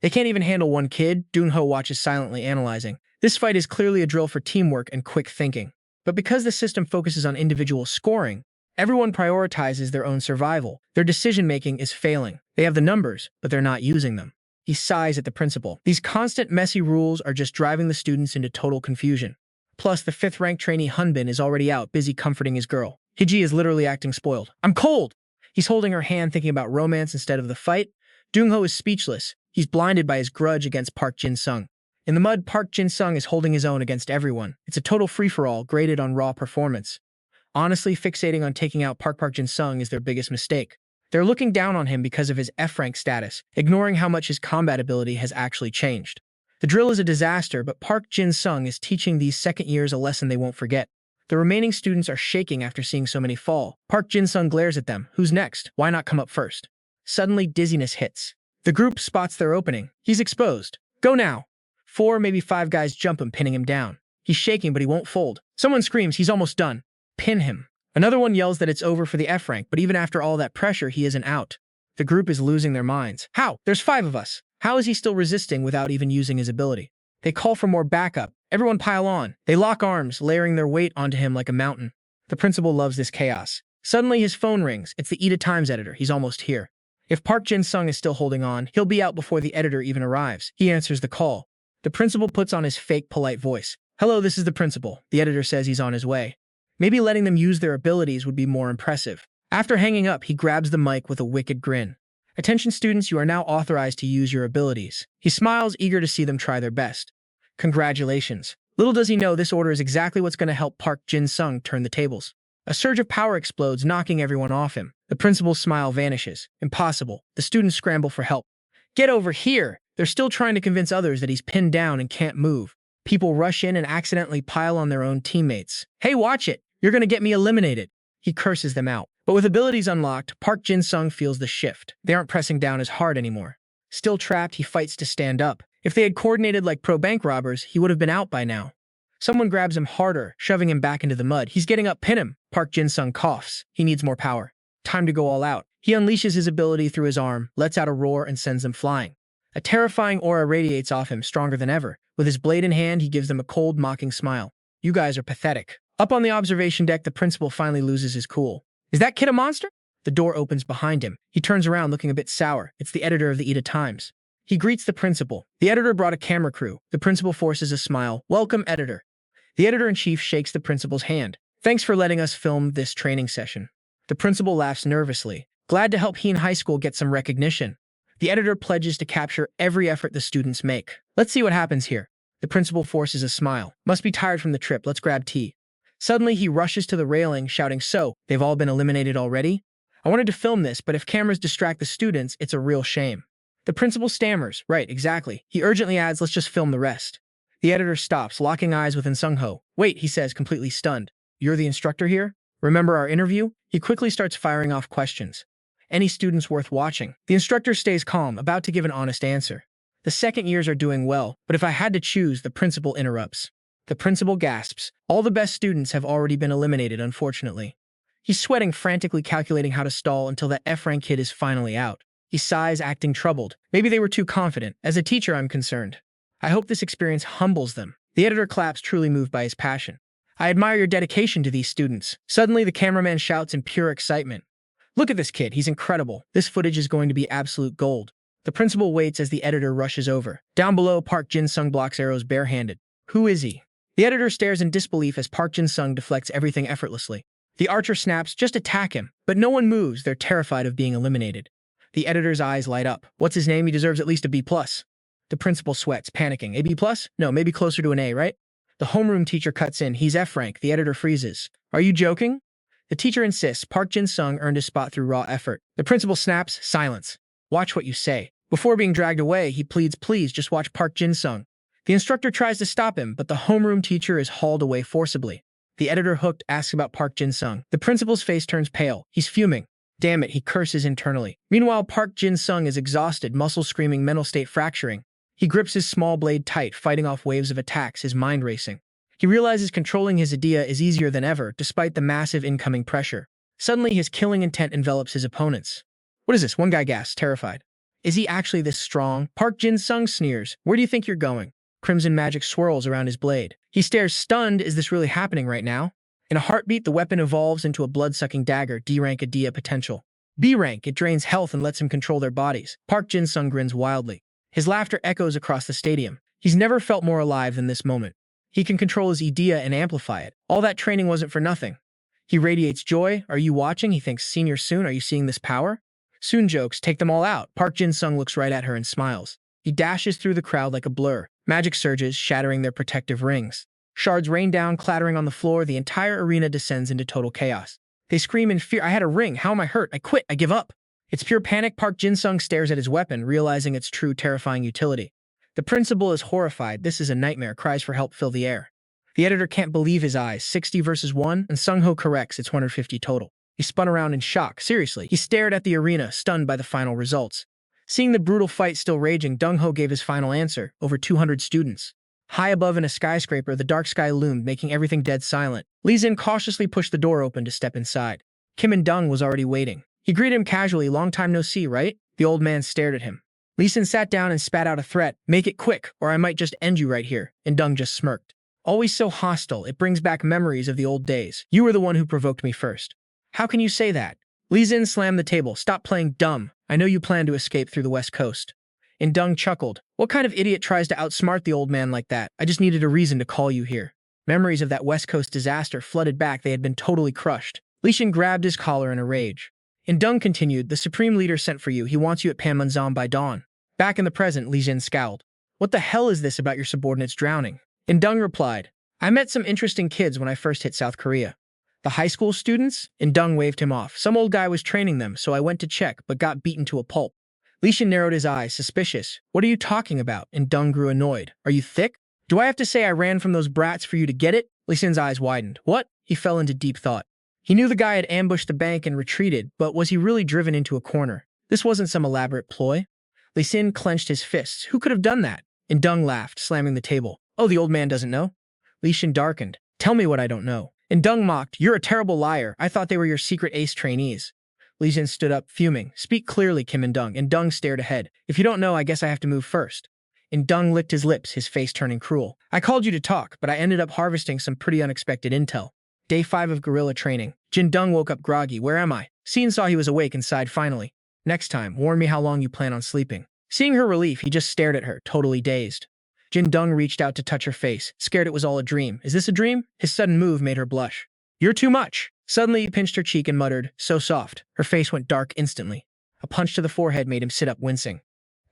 They can't even handle one kid. Dun-ho watches silently, analyzing. This fight is clearly a drill for teamwork and quick thinking. But because the system focuses on individual scoring, everyone prioritizes their own survival. Their decision-making is failing. They have the numbers, but they're not using them. He sighs at the principal. These constant, messy rules are just driving the students into total confusion. Plus, the 5th-ranked trainee Hunbin is already out, busy comforting his girl. Hiji is literally acting spoiled. "I'm cold!" He's holding her hand, thinking about romance instead of the fight. Dun-ho is speechless. He's blinded by his grudge against Park Jin-sung. In the mud, Park Jin-sung is holding his own against everyone. It's a total free-for-all, graded on raw performance. Honestly, fixating on taking out Park Jin-sung is their biggest mistake. They're looking down on him because of his F-rank status, ignoring how much his combat ability has actually changed. The drill is a disaster, but Park Jin-sung is teaching these second years a lesson they won't forget. The remaining students are shaking after seeing so many fall. Park Jin-sung glares at them. Who's next? Why not come up first? Suddenly, dizziness hits. The group spots their opening. He's exposed. Go now. 4, maybe 5 guys jump him, pinning him down. He's shaking, but he won't fold. Someone screams, he's almost done. Pin him. Another one yells that it's over for the F-rank, but even after all that pressure, he isn't out. The group is losing their minds. How? There's 5 of us. How is he still resisting without even using his ability? They call for more backup. Everyone pile on. They lock arms, layering their weight onto him like a mountain. The principal loves this chaos. Suddenly, his phone rings. It's the Ida Times editor. He's almost here. If Park Jin-sung is still holding on, he'll be out before the editor even arrives. He answers the call. The principal puts on his fake, polite voice. "Hello, this is the principal." The editor says he's on his way. Maybe letting them use their abilities would be more impressive. After hanging up, he grabs the mic with a wicked grin. "Attention students, you are now authorized to use your abilities." He smiles, eager to see them try their best. "Congratulations." Little does he know this order is exactly what's going to help Park Jin-sung turn the tables. A surge of power explodes, knocking everyone off him. The principal's smile vanishes. Impossible. The students scramble for help. "Get over here!" They're still trying to convince others that he's pinned down and can't move. People rush in and accidentally pile on their own teammates. "Hey, watch it! You're going to get me eliminated!" He curses them out. But with abilities unlocked, Park Jin-sung feels the shift. They aren't pressing down as hard anymore. Still trapped, he fights to stand up. If they had coordinated like pro bank robbers, he would have been out by now. Someone grabs him harder, shoving him back into the mud. He's getting up, pin him. Park Jin-sung coughs. He needs more power. Time to go all out. He unleashes his ability through his arm, lets out a roar, and sends them flying. A terrifying aura radiates off him, stronger than ever. With his blade in hand, he gives them a cold, mocking smile. "You guys are pathetic." Up on the observation deck, the principal finally loses his cool. "Is that kid a monster?" The door opens behind him. He turns around, looking a bit sour. It's the editor of the Ida Times. He greets the principal. The editor brought a camera crew. The principal forces a smile. Welcome, editor. The editor-in-chief shakes the principal's hand. Thanks for letting us film this training session. The principal laughs nervously. Glad to help Heen High School get some recognition. The editor pledges to capture every effort the students make. Let's see what happens here. The principal forces a smile. Must be tired from the trip. Let's grab tea. Suddenly, he rushes to the railing, shouting, So, they've all been eliminated already? I wanted to film this, but if cameras distract the students, it's a real shame. The principal stammers. Right, exactly. He urgently adds, let's just film the rest. The editor stops, locking eyes with Sung-ho. Wait, he says, completely stunned. You're the instructor here? Remember our interview? He quickly starts firing off questions. Any students worth watching? The instructor stays calm, about to give an honest answer. The second years are doing well, but if I had to choose, the principal interrupts. The principal gasps. All the best students have already been eliminated, unfortunately. He's sweating, frantically calculating how to stall until that F-rank kid is finally out. He sighs, acting troubled. Maybe they were too confident. As a teacher, I'm concerned. I hope this experience humbles them. The editor claps, truly moved by his passion. I admire your dedication to these students. Suddenly, the cameraman shouts in pure excitement. Look at this kid, he's incredible. This footage is going to be absolute gold. The principal waits as the editor rushes over. Down below, Park Jin-sung blocks arrows barehanded. Who is he? The editor stares in disbelief as Park Jin-sung deflects everything effortlessly. The archer snaps, just attack him. But no one moves, they're terrified of being eliminated. The editor's eyes light up. What's his name? He deserves at least a B+. The principal sweats, panicking. A B+? No, maybe closer to an A, right? The homeroom teacher cuts in. He's F-rank. The editor freezes. Are you joking? The teacher insists. Park Jin-sung earned his spot through raw effort. The principal snaps. Silence. Watch what you say. Before being dragged away, he pleads, please, just watch Park Jin-sung. The instructor tries to stop him, but the homeroom teacher is hauled away forcibly. The editor, hooked, asks about Park Jin-sung. The principal's face turns pale. He's fuming. Damn it, he curses internally. Meanwhile, Park Jin-sung is exhausted, muscle screaming, mental state fracturing. He grips his small blade tight, fighting off waves of attacks, his mind racing. He realizes controlling his idea is easier than ever, despite the massive incoming pressure. Suddenly, his killing intent envelops his opponents. What is this? One guy gasps, terrified. Is he actually this strong? Park Jin-sung sneers. Where do you think you're going? Crimson magic swirls around his blade. He stares, stunned. Is this really happening right now? In a heartbeat, the weapon evolves into a blood-sucking dagger, D-rank Adia potential. B-rank, it drains health and lets him control their bodies. Park Jin-sung grins wildly. His laughter echoes across the stadium. He's never felt more alive than this moment. He can control his idea and amplify it. All that training wasn't for nothing. He radiates joy. Are you watching? He thinks, senior Soon, are you seeing this power? Soon jokes, take them all out. Park Jin-sung looks right at her and smiles. He dashes through the crowd like a blur. Magic surges, shattering their protective rings. Shards rain down, clattering on the floor. The entire arena descends into total chaos. They scream in fear. I had a ring. How am I hurt? I quit. I give up. It's pure panic. Park Jin-sung stares at his weapon, realizing its true terrifying utility. The principal is horrified. This is a nightmare. Cries for help fill the air. The editor can't believe his eyes. 60 versus 1, and Sung-ho corrects. It's 150 total. He spun around in shock. Seriously. He stared at the arena, stunned by the final results. Seeing the brutal fight still raging, Dong-ho gave his final answer. Over 200 students. High above in a skyscraper, the dark sky loomed, making everything dead silent. Lee Jin cautiously pushed the door open to step inside. Kim In-dung was already waiting. He greeted him casually. Long time no see, right? The old man stared at him. Lee Jin sat down and spat out a threat. Make it quick, or I might just end you right here. In-dung just smirked. Always so hostile, it brings back memories of the old days. You were the one who provoked me first. How can you say that? Lee Jin slammed the table. Stop playing dumb. I know you plan to escape through the West Coast. In-dung chuckled. What kind of idiot tries to outsmart the old man like that? I just needed a reason to call you here. Memories of that West Coast disaster flooded back. They had been totally crushed. Lee Jin grabbed his collar in a rage. In-dung continued, the Supreme Leader sent for you. He wants you at Panmunjom by dawn. Back in the present, Lee Jin scowled. What the hell is this about your subordinates drowning? In-dung replied, I met some interesting kids when I first hit South Korea. The high school students? In-dung waved him off. Some old guy was training them, so I went to check, but got beaten to a pulp. Lee Jin narrowed his eyes, suspicious. What are you talking about? In-dung grew annoyed. Are you thick? Do I have to say I ran from those brats for you to get it? Lee Jin's eyes widened. What? He fell into deep thought. He knew the guy had ambushed the bank and retreated, but was he really driven into a corner? This wasn't some elaborate ploy. Lee Jin clenched his fists. Who could have done that? In-dung laughed, slamming the table. Oh, the old man doesn't know? Lee Jin darkened. Tell me what I don't know. In-dung mocked. You're a terrible liar. I thought they were your secret ace trainees. Lee Jin stood up, fuming. Speak clearly, Kim In-dung. In-dung stared ahead. If you don't know, I guess I have to move first. In-dung licked his lips, his face turning cruel. I called you to talk, but I ended up harvesting some pretty unexpected intel. Day 5 of guerrilla training. Jin-dung woke up groggy. Where am I? Seen saw he was awake and sighed finally. Next time, warn me how long you plan on sleeping. Seeing her relief, he just stared at her, totally dazed. Jin-dung reached out to touch her face, scared it was all a dream. Is this a dream? His sudden move made her blush. You're too much. Suddenly, he pinched her cheek and muttered, so soft. Her face went dark instantly. A punch to the forehead made him sit up, wincing.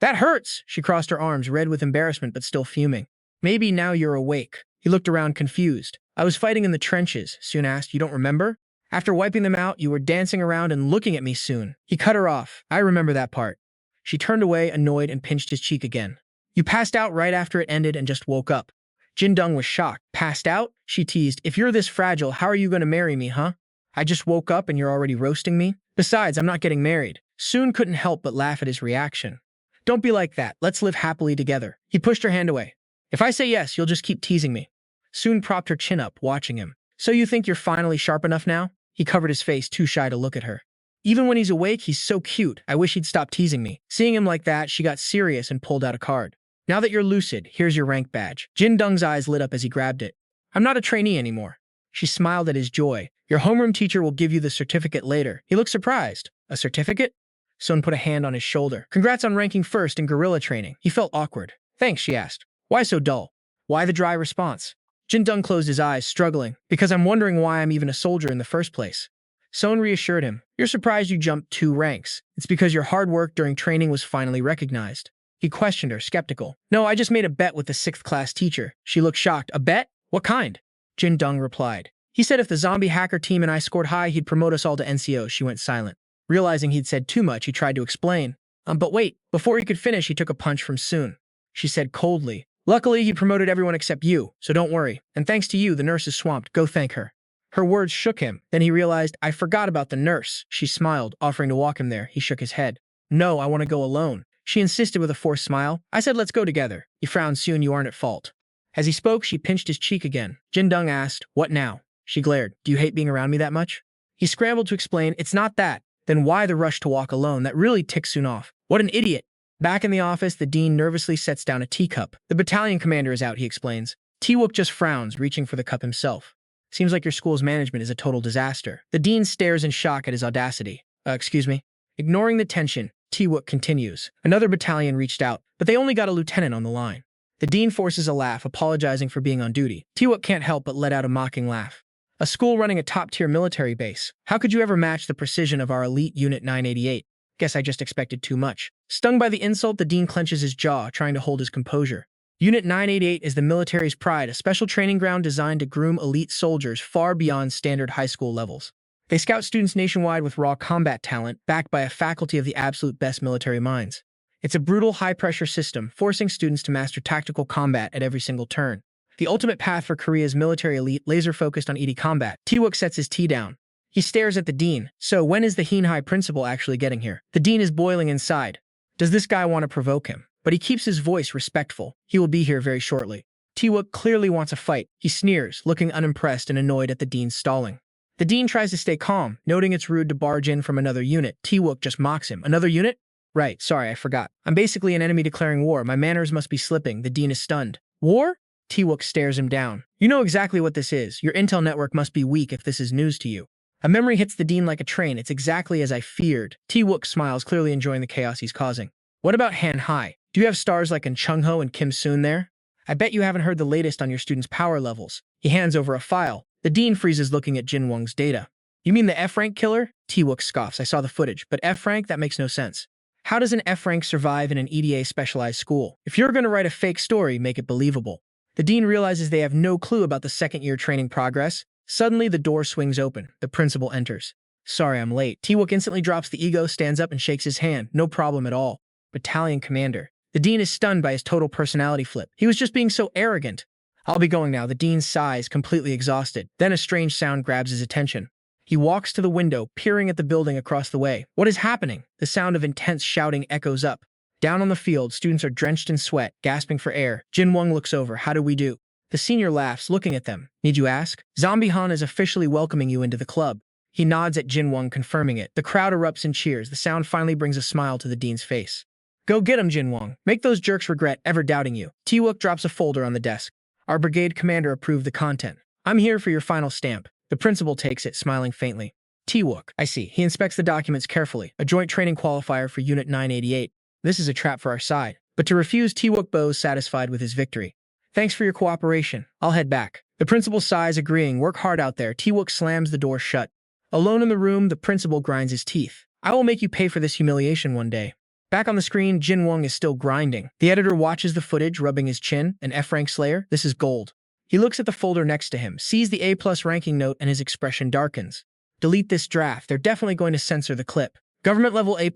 That hurts! She crossed her arms, red with embarrassment but still fuming. Maybe now you're awake. He looked around, confused. I was fighting in the trenches, Soon asked. You don't remember? After wiping them out, you were dancing around and looking at me, Soon. He cut her off. I remember that part. She turned away, annoyed, and pinched his cheek again. You passed out right after it ended and just woke up. Jin-dung was shocked. Passed out? She teased. If you're this fragile, how are you going to marry me, huh? I just woke up and you're already roasting me? Besides, I'm not getting married. Soon couldn't help but laugh at his reaction. Don't be like that. Let's live happily together. He pushed her hand away. If I say yes, you'll just keep teasing me. Soon propped her chin up, watching him. So you think you're finally sharp enough now? He covered his face, too shy to look at her. Even when he's awake, he's so cute. I wish he'd stop teasing me. Seeing him like that, she got serious and pulled out a card. Now that you're lucid, here's your rank badge. Jin-dung's eyes lit up as he grabbed it. I'm not a trainee anymore. She smiled at his joy. Your homeroom teacher will give you the certificate later. He looked surprised. A certificate? Sun put a hand on his shoulder. Congrats on ranking first in guerrilla training. He felt awkward. Thanks, she asked. Why so dull? Why the dry response? Jin-dung closed his eyes, struggling. Because I'm wondering why I'm even a soldier in the first place. Sun reassured him. You're surprised you jumped 2 ranks. It's because your hard work during training was finally recognized. He questioned her, skeptical. No, I just made a bet with the 6th class teacher. She looked shocked. A bet? What kind? Jin-dung replied. He said if the zombie hacker team and I scored high, he'd promote us all to NCO. She went silent. Realizing he'd said too much, he tried to explain. But wait. Before he could finish, he took a punch from Soon. She said coldly. Luckily, he promoted everyone except you, so don't worry. And thanks to you, the nurse is swamped. Go thank her. Her words shook him. Then he realized, I forgot about the nurse. She smiled, offering to walk him there. He shook his head. No, I want to go alone. She insisted with a forced smile. I said let's go together. He frowned. Soon, you aren't at fault. As he spoke, she pinched his cheek again. Jin-dung asked, what now? She glared. Do you hate being around me that much? He scrambled to explain, it's not that. Then why the rush to walk alone? That really ticks Soon off. What an idiot. Back in the office, the dean nervously sets down a teacup. The battalion commander is out, he explains. Taewook just frowns, reaching for the cup himself. Seems like your school's management is a total disaster. The dean stares in shock at his audacity. Excuse me? Ignoring the tension, Taewook continues. Another battalion reached out, but they only got a lieutenant on the line. The dean forces a laugh, apologizing for being on duty. Taewook can't help but let out a mocking laugh. A school running a top-tier military base. How could you ever match the precision of our elite Unit 988? Guess I just expected too much. Stung by the insult, the dean clenches his jaw, trying to hold his composure. Unit 988 is the military's pride, a special training ground designed to groom elite soldiers far beyond standard high school levels. They scout students nationwide with raw combat talent, backed by a faculty of the absolute best military minds. It's a brutal, high-pressure system, forcing students to master tactical combat at every single turn. The ultimate path for Korea's military elite, laser-focused on ED combat. Taewook sets his tea down. He stares at the dean. So when is the Heenhai principal actually getting here? The dean is boiling inside. Does this guy want to provoke him? But he keeps his voice respectful. He will be here very shortly. Taewook clearly wants a fight. He sneers, looking unimpressed and annoyed at the dean's stalling. The dean tries to stay calm, noting it's rude to barge in from another unit. Taewook just mocks him. Another unit? Right, sorry, I forgot. I'm basically an enemy declaring war. My manners must be slipping. The dean is stunned. War? Taewook stares him down. You know exactly what this is. Your intel network must be weak if this is news to you. A memory hits the dean like a train. It's exactly as I feared. Taewook smiles, clearly enjoying the chaos he's causing. What about Hanhai? Do you have stars like in Chung-ho and Kim Soon there? I bet you haven't heard the latest on your students' power levels. He hands over a file. The dean freezes, looking at Jin-won's data. You mean the F-rank killer? Taewook scoffs. I saw the footage, but F-rank? That makes no sense. How does an F-rank survive in an EDA specialized school? If you're going to write a fake story, make it believable. The dean realizes they have no clue about the second-year training progress. Suddenly, the door swings open. The principal enters. Sorry, I'm late. Taewook instantly drops the ego, stands up, and shakes his hand. No problem at all. Battalion commander. The dean is stunned by his total personality flip. He was just being so arrogant. I'll be going now. The dean sighs, completely exhausted. Then a strange sound grabs his attention. He walks to the window, peering at the building across the way. What is happening? The sound of intense shouting echoes up. Down on the field, students are drenched in sweat, gasping for air. Jin-won looks over. How do we do? The senior laughs, looking at them. Need you ask? Zombie Han is officially welcoming you into the club. He nods at Jin-won, confirming it. The crowd erupts in cheers. The sound finally brings a smile to the dean's face. Go get him, Jin-won. Make those jerks regret ever doubting you. Taewook drops a folder on the desk. Our brigade commander approved the content. I'm here for your final stamp. The principal takes it, smiling faintly. Taewook. I see. He inspects the documents carefully. A joint training qualifier for Unit 988. This is a trap for our side. But to refuse, T-Wook bows satisfied with his victory. Thanks for your cooperation. I'll head back. The principal sighs, agreeing. Work hard out there. T-Wook slams the door shut. Alone in the room, the principal grinds his teeth. I will make you pay for this humiliation one day. Back on the screen, Jin-Woong is still grinding. The editor watches the footage, rubbing his chin. An F-rank slayer? This is gold. He looks at the folder next to him, sees the A+ ranking note, and his expression darkens. Delete this draft. They're definitely going to censor the clip. Government level A+?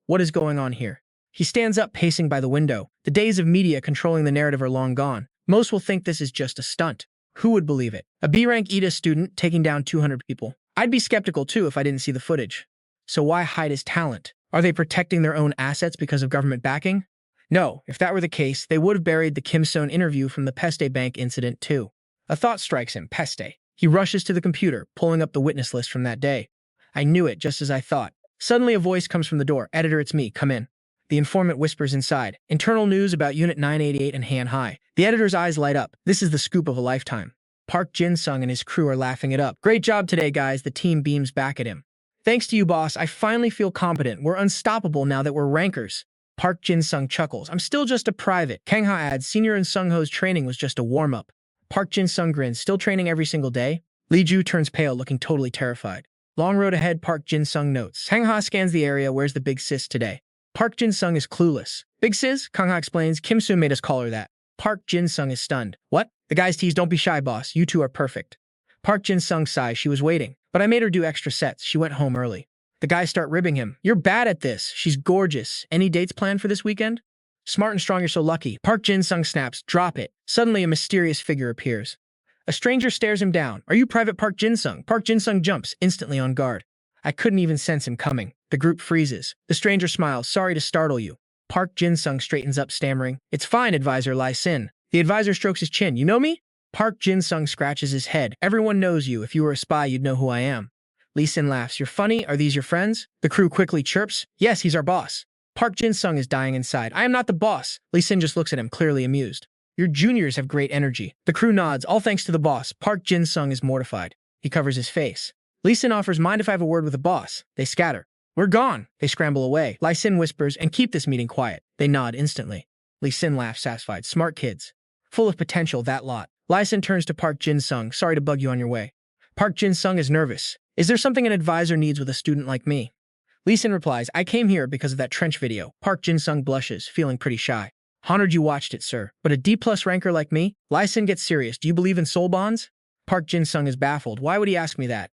What is going on here? He stands up, pacing by the window. The days of media controlling the narrative are long gone. Most will think this is just a stunt. Who would believe it? A B-rank ETA student taking down 200 people. I'd be skeptical too if I didn't see the footage. So why hide his talent? Are they protecting their own assets because of government backing? No, if that were the case, they would have buried the Kim Seon interview from the Peste Bank incident too. A thought strikes him, Peste. He rushes to the computer, pulling up the witness list from that day. I knew it, just as I thought. Suddenly a voice comes from the door. Editor, it's me, come in. The informant whispers inside. Internal news about Unit 988 and Han High. The editor's eyes light up. This is the scoop of a lifetime. Park Jin-sung and his crew are laughing it up. Great job today, guys. The team beams back at him. Thanks to you, boss. I finally feel competent. We're unstoppable now that we're rankers. Park Jin-sung chuckles. I'm still just a private. Kang-ha adds, Senior and Sung-ho's training was just a warm-up. Park Jin-sung grins. Still training every single day? Lee Ju turns pale, looking totally terrified. Long road ahead, Park Jin-sung notes. Kang-ha scans the area. Where's the big sis today? Park Jin-sung is clueless. Big sis? Kang-ha explains. Kim Seon made us call her that. Park Jin-sung is stunned. What? The guys tease, don't be shy, boss. You two are perfect. Park Jin-sung sighs. She was waiting. But I made her do extra sets. She went home early. The guys start ribbing him. You're bad at this. She's gorgeous. Any dates planned for this weekend? Smart and strong, you're so lucky. Park Jin-sung snaps. Drop it. Suddenly, a mysterious figure appears. A stranger stares him down. Are you Private Park Jin-sung? Park Jin-sung jumps, instantly on guard. I couldn't even sense him coming. The group freezes. The stranger smiles. Sorry to startle you. Park Jin-sung straightens up, stammering. It's fine, advisor Lee Sin. The advisor strokes his chin. You know me? Park Jin-sung scratches his head. Everyone knows you. If you were a spy, you'd know who I am. Lee Sin laughs. You're funny. Are these your friends? The crew quickly chirps. Yes, he's our boss. Park Jin-sung is dying inside. I am not the boss. Lee Sin just looks at him, clearly amused. Your juniors have great energy. The crew nods, all thanks to the boss. Park Jin-sung is mortified. He covers his face. Lee Sin offers, mind if I have a word with the boss? They scatter. We're gone. They scramble away. Lee Sin whispers, and keep this meeting quiet. They nod instantly. Lee Sin laughs, satisfied. Smart kids. Full of potential, that lot. Lee Sin turns to Park Jin-sung. Sorry to bug you on your way. Park Jin-sung is nervous. Is there something an advisor needs with a student like me? Lee Sin replies, I came here because of that trench video. Park Jin-sung blushes, feeling pretty shy. Honored you watched it, sir. But a D+ ranker like me? Lee Sin gets serious. Do you believe in soul bonds? Park Jin-sung is baffled. Why would he ask me that?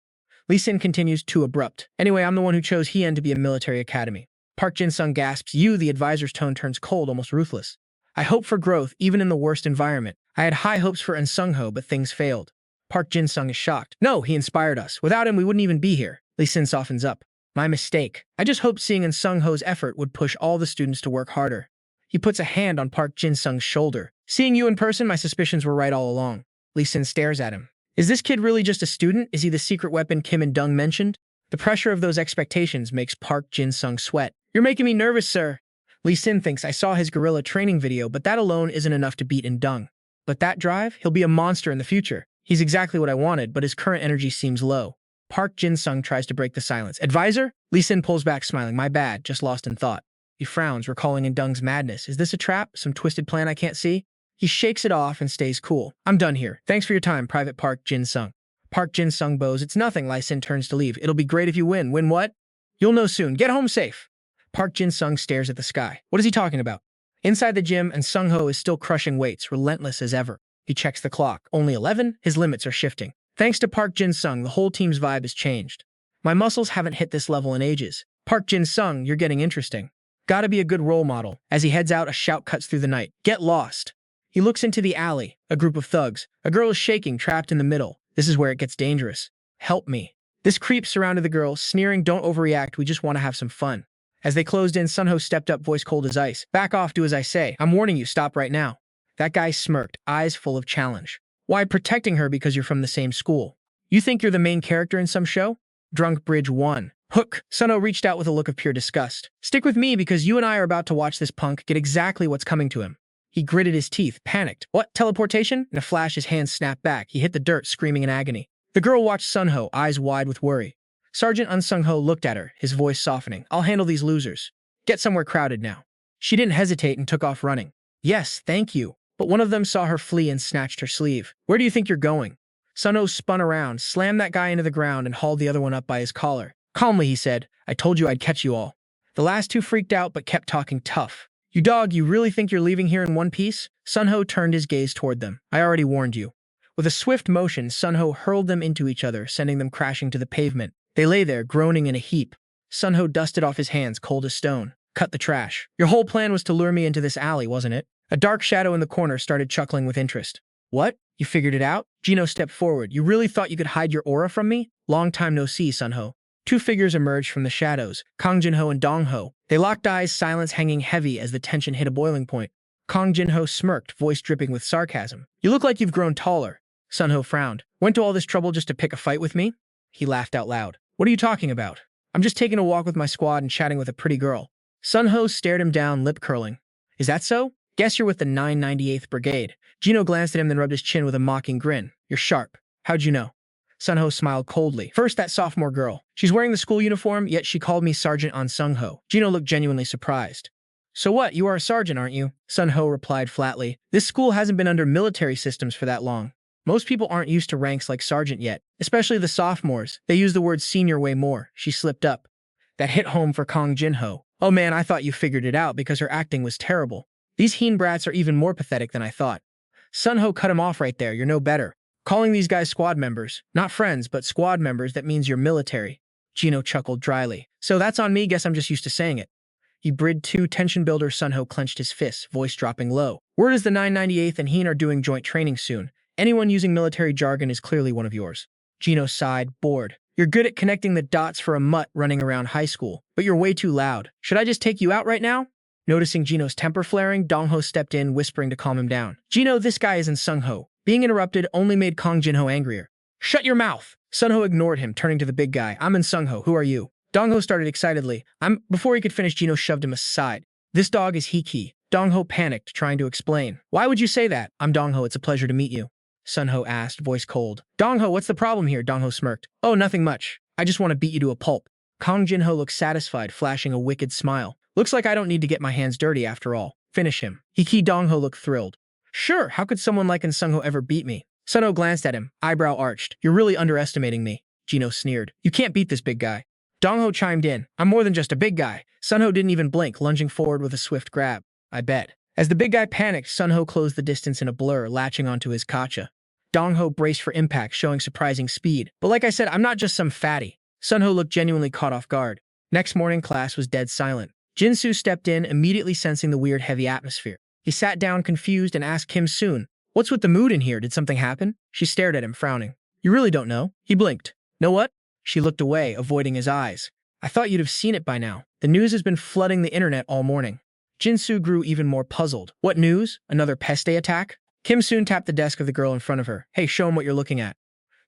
Lee Sin continues, too abrupt. Anyway, I'm the one who chose Hien to be a military academy. Park Jin-sung gasps. You, the advisor's tone turns cold, almost ruthless. I hope for growth, even in the worst environment. I had high hopes for Sung-ho, but things failed. Park Jin-sung is shocked. No, he inspired us. Without him, we wouldn't even be here. Lee Sin softens up. My mistake. I just hoped seeing Sung-ho's effort would push all the students to work harder. He puts a hand on Park Jin-sung's shoulder. Seeing you in person, my suspicions were right all along. Lee Sin stares at him. Is this kid really just a student? Is he the secret weapon Kim and Dung mentioned? The pressure of those expectations makes Park Jin-sung sweat. You're making me nervous, sir. Lee Sin thinks I saw his guerrilla training video, but that alone isn't enough to beat in Dung. But that drive? He'll be a monster in the future. He's exactly what I wanted, but his current energy seems low. Park Jin-sung tries to break the silence. Advisor? Lee Sin pulls back, smiling. My bad, just lost in thought. He frowns, recalling in Dung's madness. Is this a trap? Some twisted plan I can't see? He shakes it off and stays cool. I'm done here. Thanks for your time, Private Park Jin-sung. Park Jin-sung bows. It's nothing. Lee Sin turns to leave. It'll be great if you win. Win what? You'll know soon. Get home safe. Park Jin-sung stares at the sky. What is he talking about? Inside the gym, and Sung-ho is still crushing weights, relentless as ever. He checks the clock. Only 11? His limits are shifting. Thanks to Park Jin-sung, the whole team's vibe has changed. My muscles haven't hit this level in ages. Park Jin-sung, you're getting interesting. Gotta be a good role model. As he heads out, a shout cuts through the night. Get lost. He looks into the alley. A group of thugs. A girl is shaking, trapped in the middle. This is where it gets dangerous. Help me. This creep surrounded the girl, sneering, don't overreact, we just want to have some fun. As they closed in, Sun-ho stepped up, voice cold as ice. Back off, do as I say. I'm warning you, stop right now. That guy smirked, eyes full of challenge. Why, protecting her because you're from the same school. You think you're the main character in some show? Drunk Bridge 1. Hook. Sun-ho reached out with a look of pure disgust. Stick with me because you and I are about to watch this punk get exactly what's coming to him. He gritted his teeth, panicked. What, teleportation? In a flash, his hands snapped back. He hit the dirt, screaming in agony. The girl watched Sun-ho, eyes wide with worry. Sergeant Sung-ho looked at her, his voice softening. I'll handle these losers. Get somewhere crowded now. She didn't hesitate and took off running. Yes, thank you. But one of them saw her flee and snatched her sleeve. Where do you think you're going? Sun-ho spun around, slammed that guy into the ground, and hauled the other one up by his collar. Calmly, he said, I told you I'd catch you all. The last two freaked out but kept talking tough. You dog, you really think you're leaving here in one piece? Sun-ho turned his gaze toward them. I already warned you. With a swift motion, Sun-ho hurled them into each other, sending them crashing to the pavement. They lay there, groaning in a heap. Sun-ho dusted off his hands, cold as stone. Cut the trash. Your whole plan was to lure me into this alley, wasn't it? A dark shadow in the corner started chuckling with interest. What? You figured it out? Gino stepped forward. You really thought you could hide your aura from me? Long time no see, Sun-ho. Two figures emerged from the shadows, Kang Jin-ho and Dong-ho. They locked eyes, silence hanging heavy as the tension hit a boiling point. Kang Jin-ho smirked, voice dripping with sarcasm. You look like you've grown taller. Sun-ho frowned. Went to all this trouble just to pick a fight with me? He laughed out loud. What are you talking about? I'm just taking a walk with my squad and chatting with a pretty girl. Sun-ho stared him down, lip curling. Is that so? Guess you're with the 998th Brigade. Gino glanced at him, then rubbed his chin with a mocking grin. You're sharp. How'd you know? Sun-ho smiled coldly. First, that sophomore girl. She's wearing the school uniform, yet she called me Sergeant on Sung-ho. Gino looked genuinely surprised. So what? You are a sergeant, aren't you? Sun-ho replied flatly. This school hasn't been under military systems for that long. Most people aren't used to ranks like sergeant yet, especially the sophomores. They use the word senior way more. She slipped up. That hit home for Kang Jin-ho. Oh man, I thought you figured it out because her acting was terrible. These heen brats are even more pathetic than I thought. Sun-ho cut him off right there. You're no better. Calling these guys squad members. Not friends, but squad members, that means you're military. Gino chuckled dryly. So that's on me, guess I'm just used to saying it. He brid too, tension builder. Sun-ho clenched his fists, voice dropping low. Word is the 998th and heen are doing joint training soon. Anyone using military jargon is clearly one of yours. Gino sighed, bored. You're good at connecting the dots for a mutt running around high school, but you're way too loud. Should I just take you out right now? Noticing Gino's temper flaring, Dong-ho stepped in, whispering to calm him down. Gino, this guy isn't Sung-ho. Being interrupted only made Kang Jin-ho angrier. Shut your mouth! Sun-ho ignored him, turning to the big guy. I'm in Sung-ho. Who are you? Dong-ho started excitedly. Before he could finish, Gino shoved him aside. This dog is Hiki. Dong-ho panicked, trying to explain. Why would you say that? I'm Dong-ho. It's a pleasure to meet you. Sun-ho asked, voice cold. Dong-ho, what's the problem here? Dong-ho smirked. Oh, nothing much. I just want to beat you to a pulp. Kang Jin-ho looked satisfied, flashing a wicked smile. Looks like I don't need to get my hands dirty after all. Finish him. Hiki. Dong-ho looked thrilled. Sure, how could someone like Sung-ho ever beat me? Sun-ho glanced at him, eyebrow arched. You're really underestimating me. Gino sneered. You can't beat this big guy. Dong-ho chimed in. I'm more than just a big guy. Sun-ho didn't even blink, lunging forward with a swift grab. I bet. As the big guy panicked, Sun-ho closed the distance in a blur, latching onto his kacha. Dong-ho braced for impact, showing surprising speed. But like I said, I'm not just some fatty. Sun-ho looked genuinely caught off guard. Next morning, class was dead silent. Jin-soo stepped in, immediately sensing the weird, heavy atmosphere. He sat down confused and asked Kim Soon, what's with the mood in here? Did something happen? She stared at him, frowning. You really don't know? He blinked. Know what? She looked away, avoiding his eyes. I thought you'd have seen it by now. The news has been flooding the internet all morning. Jin-soo grew even more puzzled. What news? Another peste attack? Kim Soon tapped the desk of the girl in front of her. Hey, show him what you're looking at.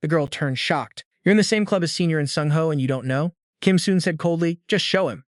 The girl turned shocked. You're in the same club as Senior and Sung-ho and you don't know? Kim Soon said coldly. Just show him.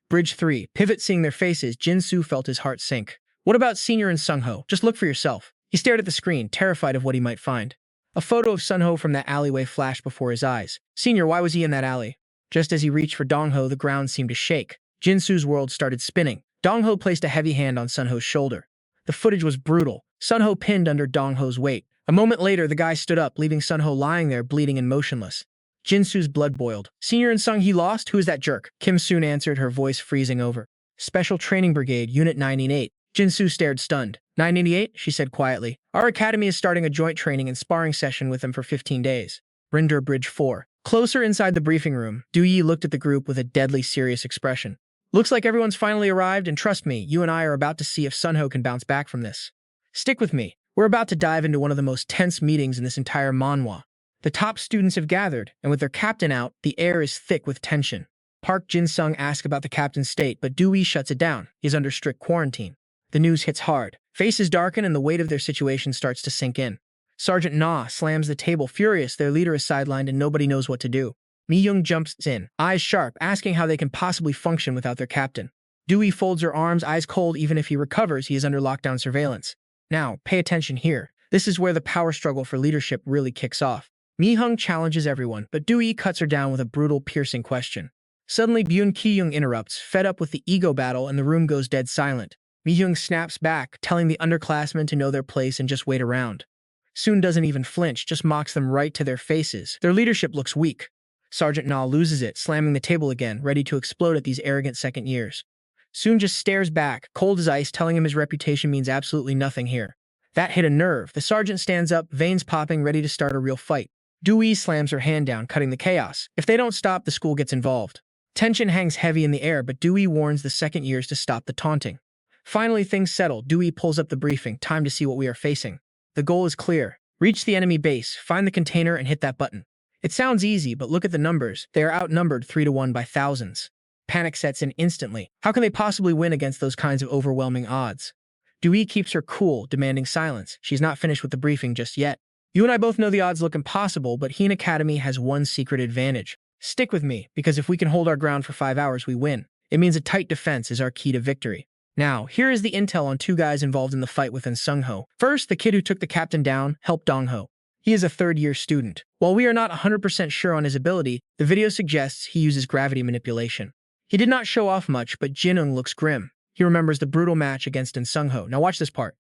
Bridge 3. Pivot. Seeing their faces, Jin-soo felt his heart sink. What about Senior and Sung-ho? Just look for yourself. He stared at the screen, terrified of what he might find. A photo of Sun-ho from that alleyway flashed before his eyes. Senior, why was he in that alley? Just as he reached for Dong-ho, the ground seemed to shake. Jin-soo's world started spinning. Dong-ho placed a heavy hand on Sun-ho's shoulder. The footage was brutal. Sun-ho pinned under Dong-ho's weight. A moment later, the guy stood up, leaving Sun-ho lying there, bleeding and motionless. Jin-soo's blood boiled. Senior and Sung, he lost? Who is that jerk? Kim Soon answered, her voice freezing over. Special Training Brigade, Unit 988. Jin-soo stared stunned. 988? She said quietly. Our academy is starting a joint training and sparring session with them for 15 days. Rinder Bridge 4. Closer inside the briefing room, Du-yi looked at the group with a deadly serious expression. Looks like everyone's finally arrived, and trust me, you and I are about to see if Sun-ho can bounce back from this. Stick with me. We're about to dive into one of the most tense meetings in this entire Manhwa. The top students have gathered, and with their captain out, the air is thick with tension. Park Jin-sung asks about the captain's state, but Du-yi shuts it down. He's under strict quarantine. The news hits hard. Faces darken and the weight of their situation starts to sink in. Sergeant Na slams the table furious. Their leader is sidelined and nobody knows what to do. Mi-young jumps in, eyes sharp, asking how they can possibly function without their captain. Du-yi folds her arms, eyes cold. Even if he recovers, he is under lockdown surveillance. Now, pay attention here. This is where the power struggle for leadership really kicks off. Mi-young challenges everyone, but Du-yi cuts her down with a brutal, piercing question. Suddenly, Byun Ki-young interrupts, fed up with the ego battle, and the room goes dead silent. Mi-young snaps back, telling the underclassmen to know their place and just wait around. Soon doesn't even flinch, just mocks them right to their faces. Their leadership looks weak. Sergeant Na loses it, slamming the table again, ready to explode at these arrogant second years. Soon just stares back, cold as ice, telling him his reputation means absolutely nothing here. That hit a nerve. The sergeant stands up, veins popping, ready to start a real fight. Dewey slams her hand down, cutting the chaos. If they don't stop, the school gets involved. Tension hangs heavy in the air, but Dewey warns the second years to stop the taunting. Finally, things settle. Dewey pulls up the briefing. Time to see what we are facing. The goal is clear. Reach the enemy base, find the container, and hit that button. It sounds easy, but look at the numbers. They are outnumbered 3-1 by thousands. Panic sets in instantly. How can they possibly win against those kinds of overwhelming odds? Dewey keeps her cool, demanding silence. She's not finished with the briefing just yet. You and I both know the odds look impossible, but Heen Academy has one secret advantage. Stick with me, because if we can hold our ground for 5 hours, we win. It means a tight defense is our key to victory. Now, here is the intel on two guys involved in the fight within Sung-ho. First, the kid who took the captain down helped Dong-ho. He is a third-year student. While we are not 100% sure on his ability, the video suggests he uses gravity manipulation. He did not show off much, but Jin-ung looks grim. He remembers the brutal match against Sung-ho. Now watch this part.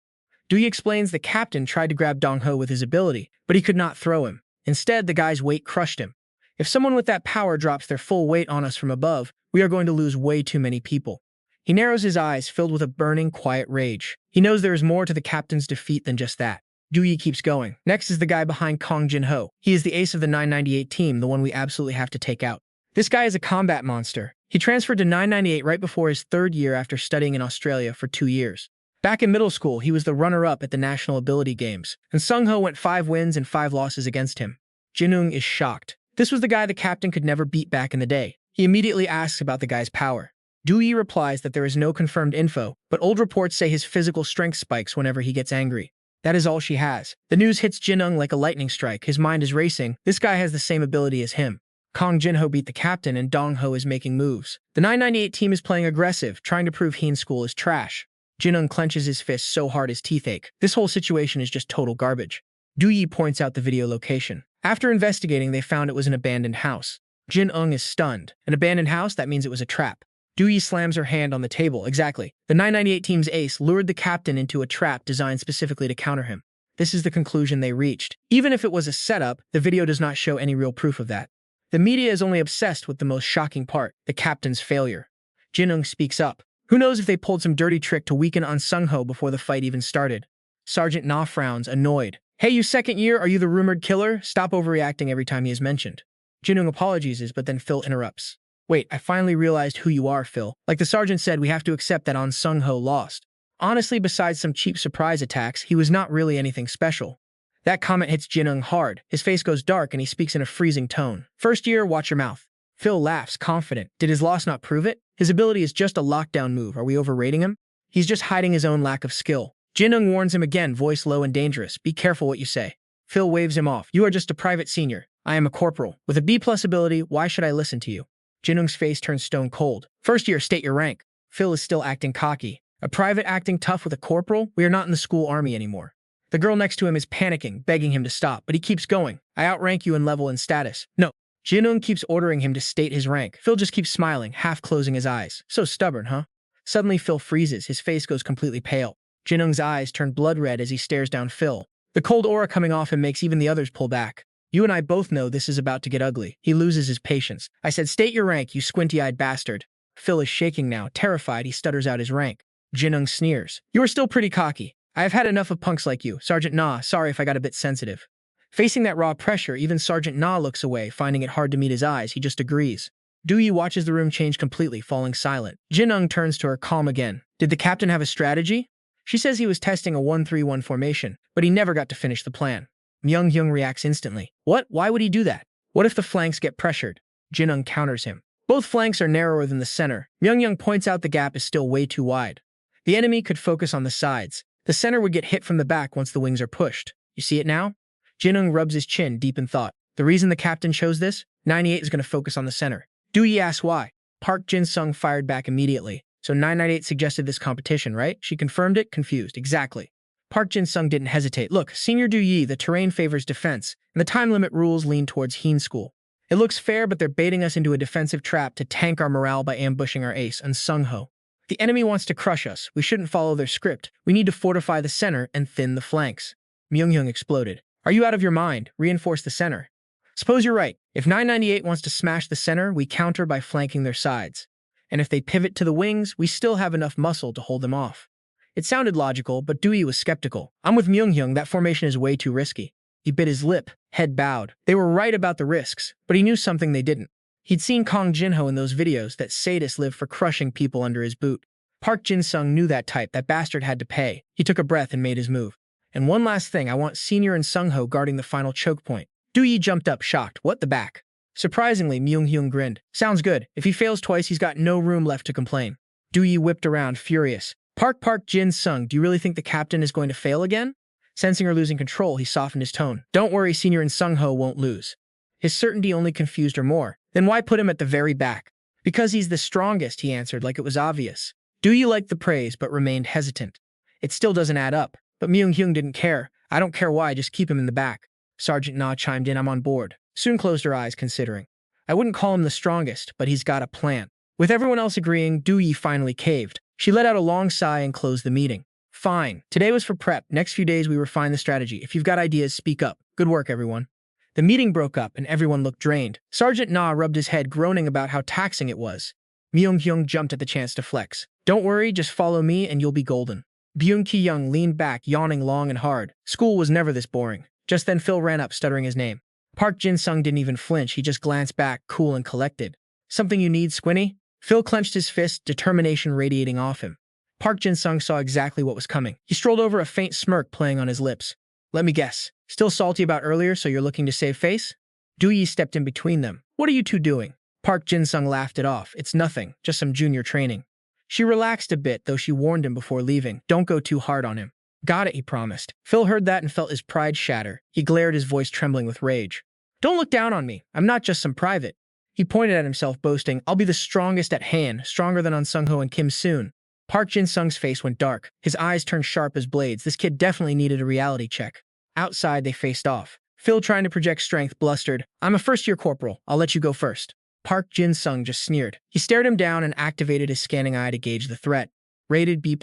Dewey explains the captain tried to grab Dong-ho with his ability, but he could not throw him. Instead, the guy's weight crushed him. If someone with that power drops their full weight on us from above, we are going to lose way too many people. He narrows his eyes, filled with a burning, quiet rage. He knows there is more to the captain's defeat than just that. Dewey keeps going. Next is the guy behind Kong Jin-ho. He is the ace of the 998 team, the one we absolutely have to take out. This guy is a combat monster. He transferred to 998 right before his third year after studying in Australia for 2 years. Back in middle school, he was the runner-up at the National Ability Games, and Sung-ho went 5 wins and 5 losses against him. Jin-ung is shocked. This was the guy the captain could never beat back in the day. He immediately asks about the guy's power. Dewey replies that there is no confirmed info, but old reports say his physical strength spikes whenever he gets angry. That is all she has. The news hits Jin-ung like a lightning strike. His mind is racing. This guy has the same ability as him. Kong Jin-ho beat the captain, and Dong-ho is making moves. The 998 team is playing aggressive, trying to prove Heen School is trash. Jin-ung clenches his fists so hard his teeth ache. This whole situation is just total garbage. Dewey points out the video location. After investigating, they found it was an abandoned house. Jin-ung is stunned. An abandoned house? That means it was a trap. Dewey slams her hand on the table. Exactly. The 998 team's ace lured the captain into a trap designed specifically to counter him. This is the conclusion they reached. Even if it was a setup, the video does not show any real proof of that. The media is only obsessed with the most shocking part, the captain's failure. Jin-ung speaks up. Who knows if they pulled some dirty trick to weaken Sung-ho before the fight even started. Sergeant Na frowns, annoyed. Hey, you second year, are you the rumored killer? Stop overreacting every time he is mentioned. Jin-ung apologizes, but then Phil interrupts. Wait, I finally realized who you are, Phil. Like the sergeant said, we have to accept that Sung-ho lost. Honestly, besides some cheap surprise attacks, he was not really anything special. That comment hits Jin-ung hard. His face goes dark and he speaks in a freezing tone. First year, watch your mouth. Phil laughs, confident. Did his loss not prove it? His ability is just a lockdown move. Are we overrating him? He's just hiding his own lack of skill. Jin-ung warns him again, voice low and dangerous. Be careful what you say. Phil waves him off. You are just a private senior. I am a corporal. With a B+ ability, why should I listen to you? Jin-ung's face turns stone cold. First year, state your rank. Phil is still acting cocky. A private acting tough with a corporal? We are not in the school army anymore. The girl next to him is panicking, begging him to stop, but he keeps going. I outrank you in level and status. No. Jin-ung keeps ordering him to state his rank. Phil just keeps smiling, half closing his eyes. So stubborn, huh? Suddenly, Phil freezes. His face goes completely pale. Jin-ung's eyes turn blood red as he stares down Phil. The cold aura coming off him makes even the others pull back. You and I both know this is about to get ugly. He loses his patience. I said, state your rank, you squinty-eyed bastard. Phil is shaking now. Terrified, he stutters out his rank. Jin-ung sneers. You are still pretty cocky. I have had enough of punks like you. Sergeant Na, sorry if I got a bit sensitive. Facing that raw pressure, even Sergeant Na looks away, finding it hard to meet his eyes. He just agrees. Dewey watches the room change completely, falling silent. Jin-ung turns to her, calm again. Did the captain have a strategy? She says he was testing a 1-3-1 formation, but he never got to finish the plan. Myung-hyung reacts instantly. What? Why would he do that? What if the flanks get pressured? Jin-ung counters him. Both flanks are narrower than the center. Myung-hyung points out the gap is still way too wide. The enemy could focus on the sides. The center would get hit from the back once the wings are pushed. You see it now? Jin-ung rubs his chin, deep in thought. The reason the captain chose this? 98 is going to focus on the center. Dewey asks why. Park Jin-sung fired back immediately. So 998 suggested this competition, right? She confirmed it, confused. Exactly. Park Jin-sung didn't hesitate. Look, Senior Dewey, the terrain favors defense, and the time limit rules lean towards Heen School. It looks fair, but they're baiting us into a defensive trap to tank our morale by ambushing our ace, and Sung-ho. The enemy wants to crush us. We shouldn't follow their script. We need to fortify the center and thin the flanks. Myung-hyung exploded. Are you out of your mind? Reinforce the center. Suppose you're right. If 998 wants to smash the center, we counter by flanking their sides. And if they pivot to the wings, we still have enough muscle to hold them off. It sounded logical, but Dewey was skeptical. I'm with Myung-hyung, that formation is way too risky. He bit his lip, head bowed. They were right about the risks, but he knew something they didn't. He'd seen Kang Jin-ho in those videos that sadists live for crushing people under his boot. Park Jin-sung knew that type. That bastard had to pay. He took a breath and made his move. And one last thing, I want Senior and Sung-ho guarding the final choke point. Dewey jumped up, shocked. What the back? Surprisingly, Myung-hyung grinned. Sounds good. If he fails twice, he's got no room left to complain. Dewey whipped around, furious. Park Jin-sung, do you really think the captain is going to fail again? Sensing her losing control, he softened his tone. Don't worry, Senior and Sung-ho won't lose. His certainty only confused her more. Then why put him at the very back? Because he's the strongest, he answered like it was obvious. Dewey liked the praise, but remained hesitant. It still doesn't add up. But Myung-hyung didn't care. I don't care why, just keep him in the back. Sergeant Na chimed in, I'm on board. Soon closed her eyes, considering. I wouldn't call him the strongest, but he's got a plan. With everyone else agreeing, Dewey finally caved. She let out a long sigh and closed the meeting. Fine. Today was for prep. Next few days we refine the strategy. If you've got ideas, speak up. Good work, everyone. The meeting broke up and everyone looked drained. Sergeant Na rubbed his head, groaning about how taxing it was. Myung-hyung jumped at the chance to flex. Don't worry, just follow me and you'll be golden. Byun Ki-young leaned back, yawning long and hard. School was never this boring. Just then Phil ran up, stuttering his name. Park Jin-sung didn't even flinch. He just glanced back, cool and collected. Something you need, Squinny? Phil clenched his fist, determination radiating off him. Park Jin-sung saw exactly what was coming. He strolled over, a faint smirk playing on his lips. Let me guess. Still salty about earlier, so you're looking to save face? Dewey stepped in between them. What are you two doing? Park Jin-sung laughed it off. It's nothing, just some junior training. She relaxed a bit, though she warned him before leaving. Don't go too hard on him. Got it, he promised. Phil heard that and felt his pride shatter. He glared, his voice trembling with rage. Don't look down on me. I'm not just some private. He pointed at himself, boasting, I'll be the strongest at hand, stronger than on Sung-ho and Kim soon. Park Jin-sung's face went dark. His eyes turned sharp as blades. This kid definitely needed a reality check. Outside, they faced off. Phil, trying to project strength, blustered, I'm a first-year corporal. I'll let you go first. Park Jin-sung just sneered. He stared him down and activated his scanning eye to gauge the threat. Rated B+.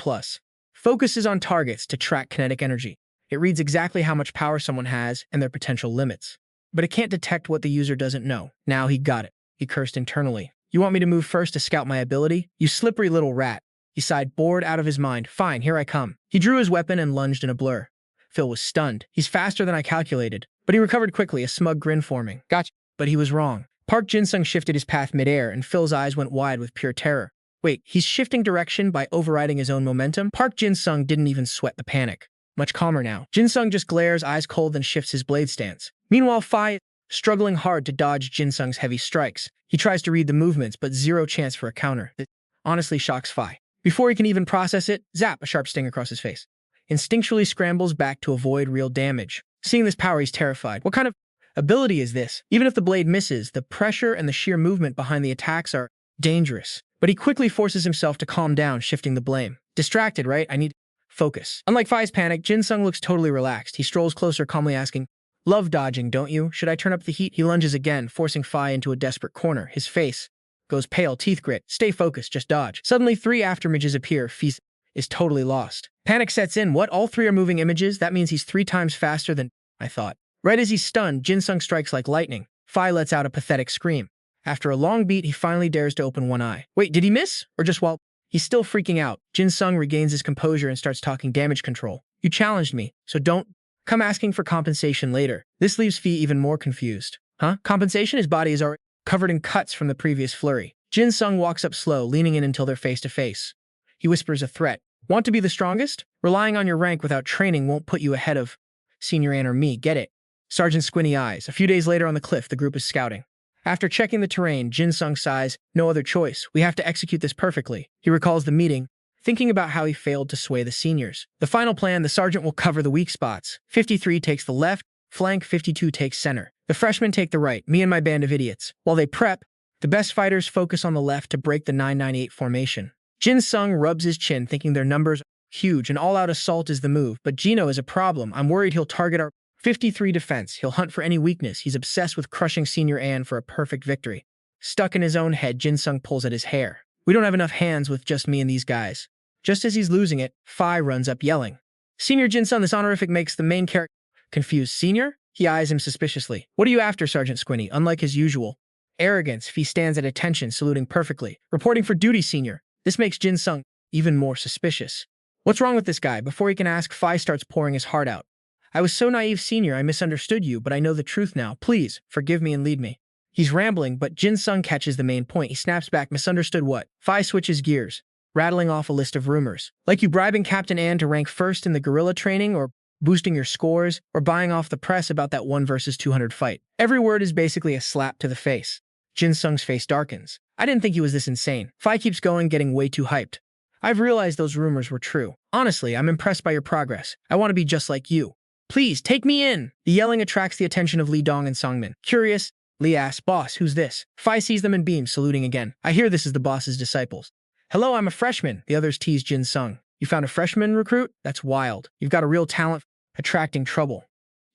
Focuses on targets to track kinetic energy. It reads exactly how much power someone has and their potential limits. But it can't detect what the user doesn't know. Now he got it. He cursed internally. You want me to move first to scout my ability? You slippery little rat. He sighed, bored out of his mind. Fine, here I come. He drew his weapon and lunged in a blur. Phil was stunned. He's faster than I calculated. But he recovered quickly, a smug grin forming. Gotcha. But he was wrong. Park Jin-sung shifted his path midair, and Phil's eyes went wide with pure terror. Wait, he's shifting direction by overriding his own momentum? Park Jin-sung didn't even sweat the panic. Much calmer now. Jin-sung just glares, eyes cold, then shifts his blade stance. Meanwhile, Phi is struggling hard to dodge Jin-sung's heavy strikes. He tries to read the movements, but zero chance for a counter. This honestly shocks Phi. Before he can even process it, zap, a sharp sting across his face. Instinctually scrambles back to avoid real damage. Seeing this power, he's terrified. What kind of ability is this? Even if the blade misses, the pressure and the sheer movement behind the attacks are dangerous. But he quickly forces himself to calm down, shifting the blame. Distracted, right? I need focus. Unlike Phi's panic, Jin-sung looks totally relaxed. He strolls closer, calmly asking, Love dodging, don't you? Should I turn up the heat? He lunges again, forcing Phi into a desperate corner. His face goes pale, teeth grit. Stay focused, just dodge. Suddenly, 3 afterimages appear. Phi is totally lost. Panic sets in. What? All 3 are moving images? That means he's 3 times faster than I thought. Right as he's stunned, Jin-sung strikes like lightning. Phi lets out a pathetic scream. After a long beat, he finally dares to open one eye. Wait, did he miss? Or just while he's still freaking out, Jin-sung regains his composure and starts talking damage control. You challenged me, so don't come asking for compensation later. This leaves Phi even more confused. Huh? Compensation? His body is already covered in cuts from the previous flurry. Jin-sung walks up slow, leaning in until they're face to face. He whispers a threat. Want to be the strongest? Relying on your rank without training won't put you ahead of Senior Ann or me, get it? Sergeant squinty eyes. A few days later on the cliff, the group is scouting. After checking the terrain, Jin-sung sighs, no other choice. We have to execute this perfectly. He recalls the meeting, thinking about how he failed to sway the seniors. The final plan, the sergeant will cover the weak spots. 53 takes the left flank, 52 takes center. The freshmen take the right, me and my band of idiots. While they prep, the best fighters focus on the left to break the 998 formation. Jin-sung rubs his chin, thinking their numbers are huge. An all-out assault is the move, but Gino is a problem. I'm worried he'll target our 53 defense. He'll hunt for any weakness. He's obsessed with crushing Senior An for a perfect victory. Stuck in his own head, Jin-sung pulls at his hair. We don't have enough hands with just me and these guys. Just as he's losing it, Phi runs up yelling. Senior Jin-sung, this honorific makes the main character confused. Senior? He eyes him suspiciously. What are you after, Sergeant Squinty? Unlike his usual arrogance, Phi stands at attention, saluting perfectly. Reporting for duty, Senior. This makes Jin-sung even more suspicious. What's wrong with this guy? Before he can ask, Phi starts pouring his heart out. I was so naive, Senior. I misunderstood you, but I know the truth now. Please, forgive me and lead me. He's rambling, but Jin-sung catches the main point. He snaps back. Misunderstood what? Phi switches gears, rattling off a list of rumors. Like you bribing Captain An to rank first in the guerrilla training, or boosting your scores, or buying off the press about that 1 versus 200 fight. Every word is basically a slap to the face. Jin-sung's face darkens. I didn't think he was this insane. Phi keeps going, getting way too hyped. I've realized those rumors were true. Honestly, I'm impressed by your progress. I want to be just like you. Please, take me in! The yelling attracts the attention of Lee Dong and Songmin. Curious, Lee asks, Boss, who's this? Phi sees them and beams, saluting again. I hear this is the boss's disciples. Hello, I'm a freshman. The others tease Jin-sung. You found a freshman recruit? That's wild. You've got a real talent attracting trouble.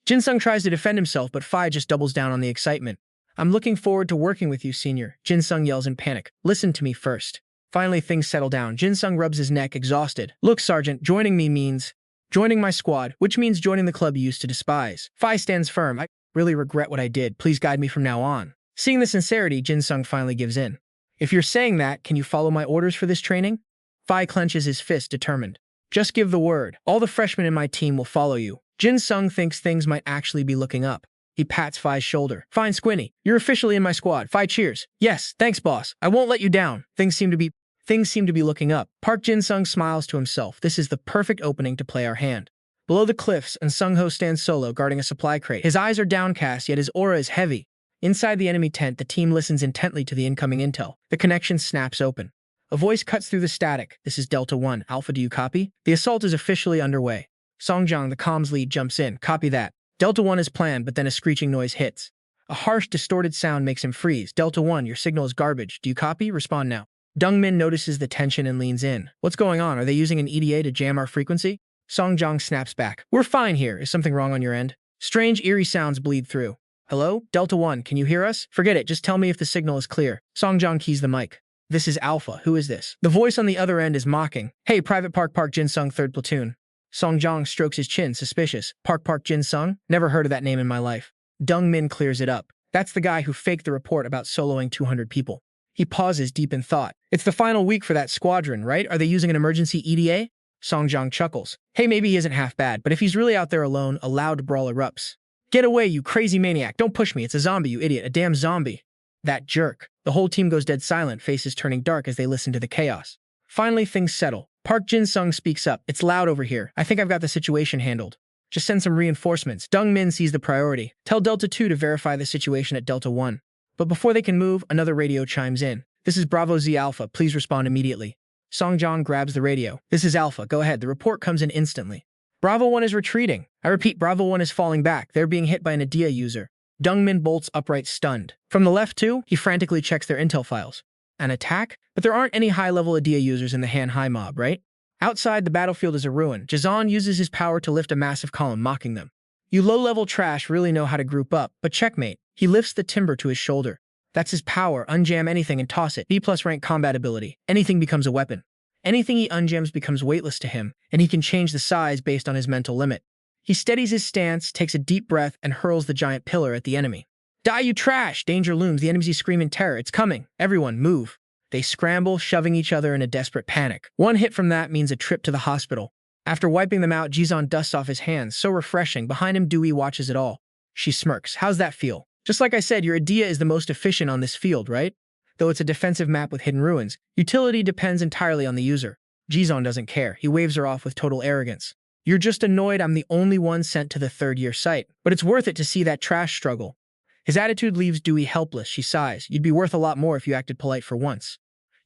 Jin-sung tries to defend himself, but Phi just doubles down on the excitement. I'm looking forward to working with you, Senior. Jin-sung yells in panic. Listen to me first. Finally, things settle down. Jin-sung rubs his neck, exhausted. Look, Sergeant, joining me means joining my squad, which means joining the club you used to despise. Phi stands firm. I really regret what I did. Please guide me from now on. Seeing the sincerity, Jin-sung finally gives in. If you're saying that, can you follow my orders for this training? Phi clenches his fist, determined. Just give the word. All the freshmen in my team will follow you. Jin-sung thinks things might actually be looking up. He pats Phi's shoulder. Fine, Squinty. You're officially in my squad. Phi cheers. Yes, thanks, boss. I won't let you down. Things seem to be looking up. Park Jin-sung smiles to himself. This is the perfect opening to play our hand. Below the cliffs, and Sung-ho stands solo, guarding a supply crate. His eyes are downcast, yet his aura is heavy. Inside the enemy tent, the team listens intently to the incoming intel. The connection snaps open. A voice cuts through the static. This is Delta 1. Alpha, do you copy? The assault is officially underway. Songjang, the comms lead, jumps in. Copy that. Delta 1 is planned, but then a screeching noise hits. A harsh, distorted sound makes him freeze. Delta 1, your signal is garbage. Do you copy? Respond now. Dungmin notices the tension and leans in. What's going on? Are they using an EDA to jam our frequency? Songjang snaps back. We're fine here. Is something wrong on your end? Strange, eerie sounds bleed through. Hello? Delta 1, can you hear us? Forget it. Just tell me if the signal is clear. Songjang keys the mic. This is Alpha. Who is this? The voice on the other end is mocking. Hey, Private Park Jin-sung, 3rd Platoon. Songjang strokes his chin, suspicious. Park Jin-sung? Never heard of that name in my life. Dungmin clears it up. That's the guy who faked the report about soloing 200 people. He pauses, deep in thought. It's the final week for that squadron, right? Are they using an emergency EDA? Songjang chuckles. Hey, maybe he isn't half bad, but if he's really out there alone, a loud brawl erupts. Get away, you crazy maniac. Don't push me. It's a zombie, you idiot. A damn zombie. That jerk. The whole team goes dead silent, faces turning dark as they listen to the chaos. Finally, things settle. Park Jin-sung speaks up. It's loud over here. I think I've got the situation handled. Just send some reinforcements. Dungmin sees the priority. Tell Delta 2 to verify the situation at Delta 1. But before they can move, another radio chimes in. This is Bravo Z Alpha. Please respond immediately. Songjang grabs the radio. This is Alpha. Go ahead. The report comes in instantly. Bravo 1 is retreating. I repeat, Bravo 1 is falling back. They're being hit by an ADA user. Dungmin bolts upright, stunned. From the left, too, he frantically checks their intel files. An attack? But there aren't any high-level ADA users in the Han-Hai mob, right? Outside, the battlefield is a ruin. Jazan uses his power to lift a massive column, mocking them. You low-level trash really know how to group up, but checkmate. He lifts the timber to his shoulder. That's his power. Unjam anything and toss it. B+ rank combat ability. Anything becomes a weapon. Anything he unjams becomes weightless to him, and he can change the size based on his mental limit. He steadies his stance, takes a deep breath, and hurls the giant pillar at the enemy. Die, you trash! Danger looms. The enemies scream in terror. It's coming. Everyone, move. They scramble, shoving each other in a desperate panic. One hit from that means a trip to the hospital. After wiping them out, Jizon dusts off his hands. So refreshing. Behind him, Dewey watches it all. She smirks. How's that feel? Just like I said, your idea is the most efficient on this field, right? Though it's a defensive map with hidden ruins, utility depends entirely on the user. Jizon doesn't care. He waves her off with total arrogance. You're just annoyed I'm the only one sent to the third-year site, but it's worth it to see that trash struggle. His attitude leaves Dewey helpless. She sighs. You'd be worth a lot more if you acted polite for once.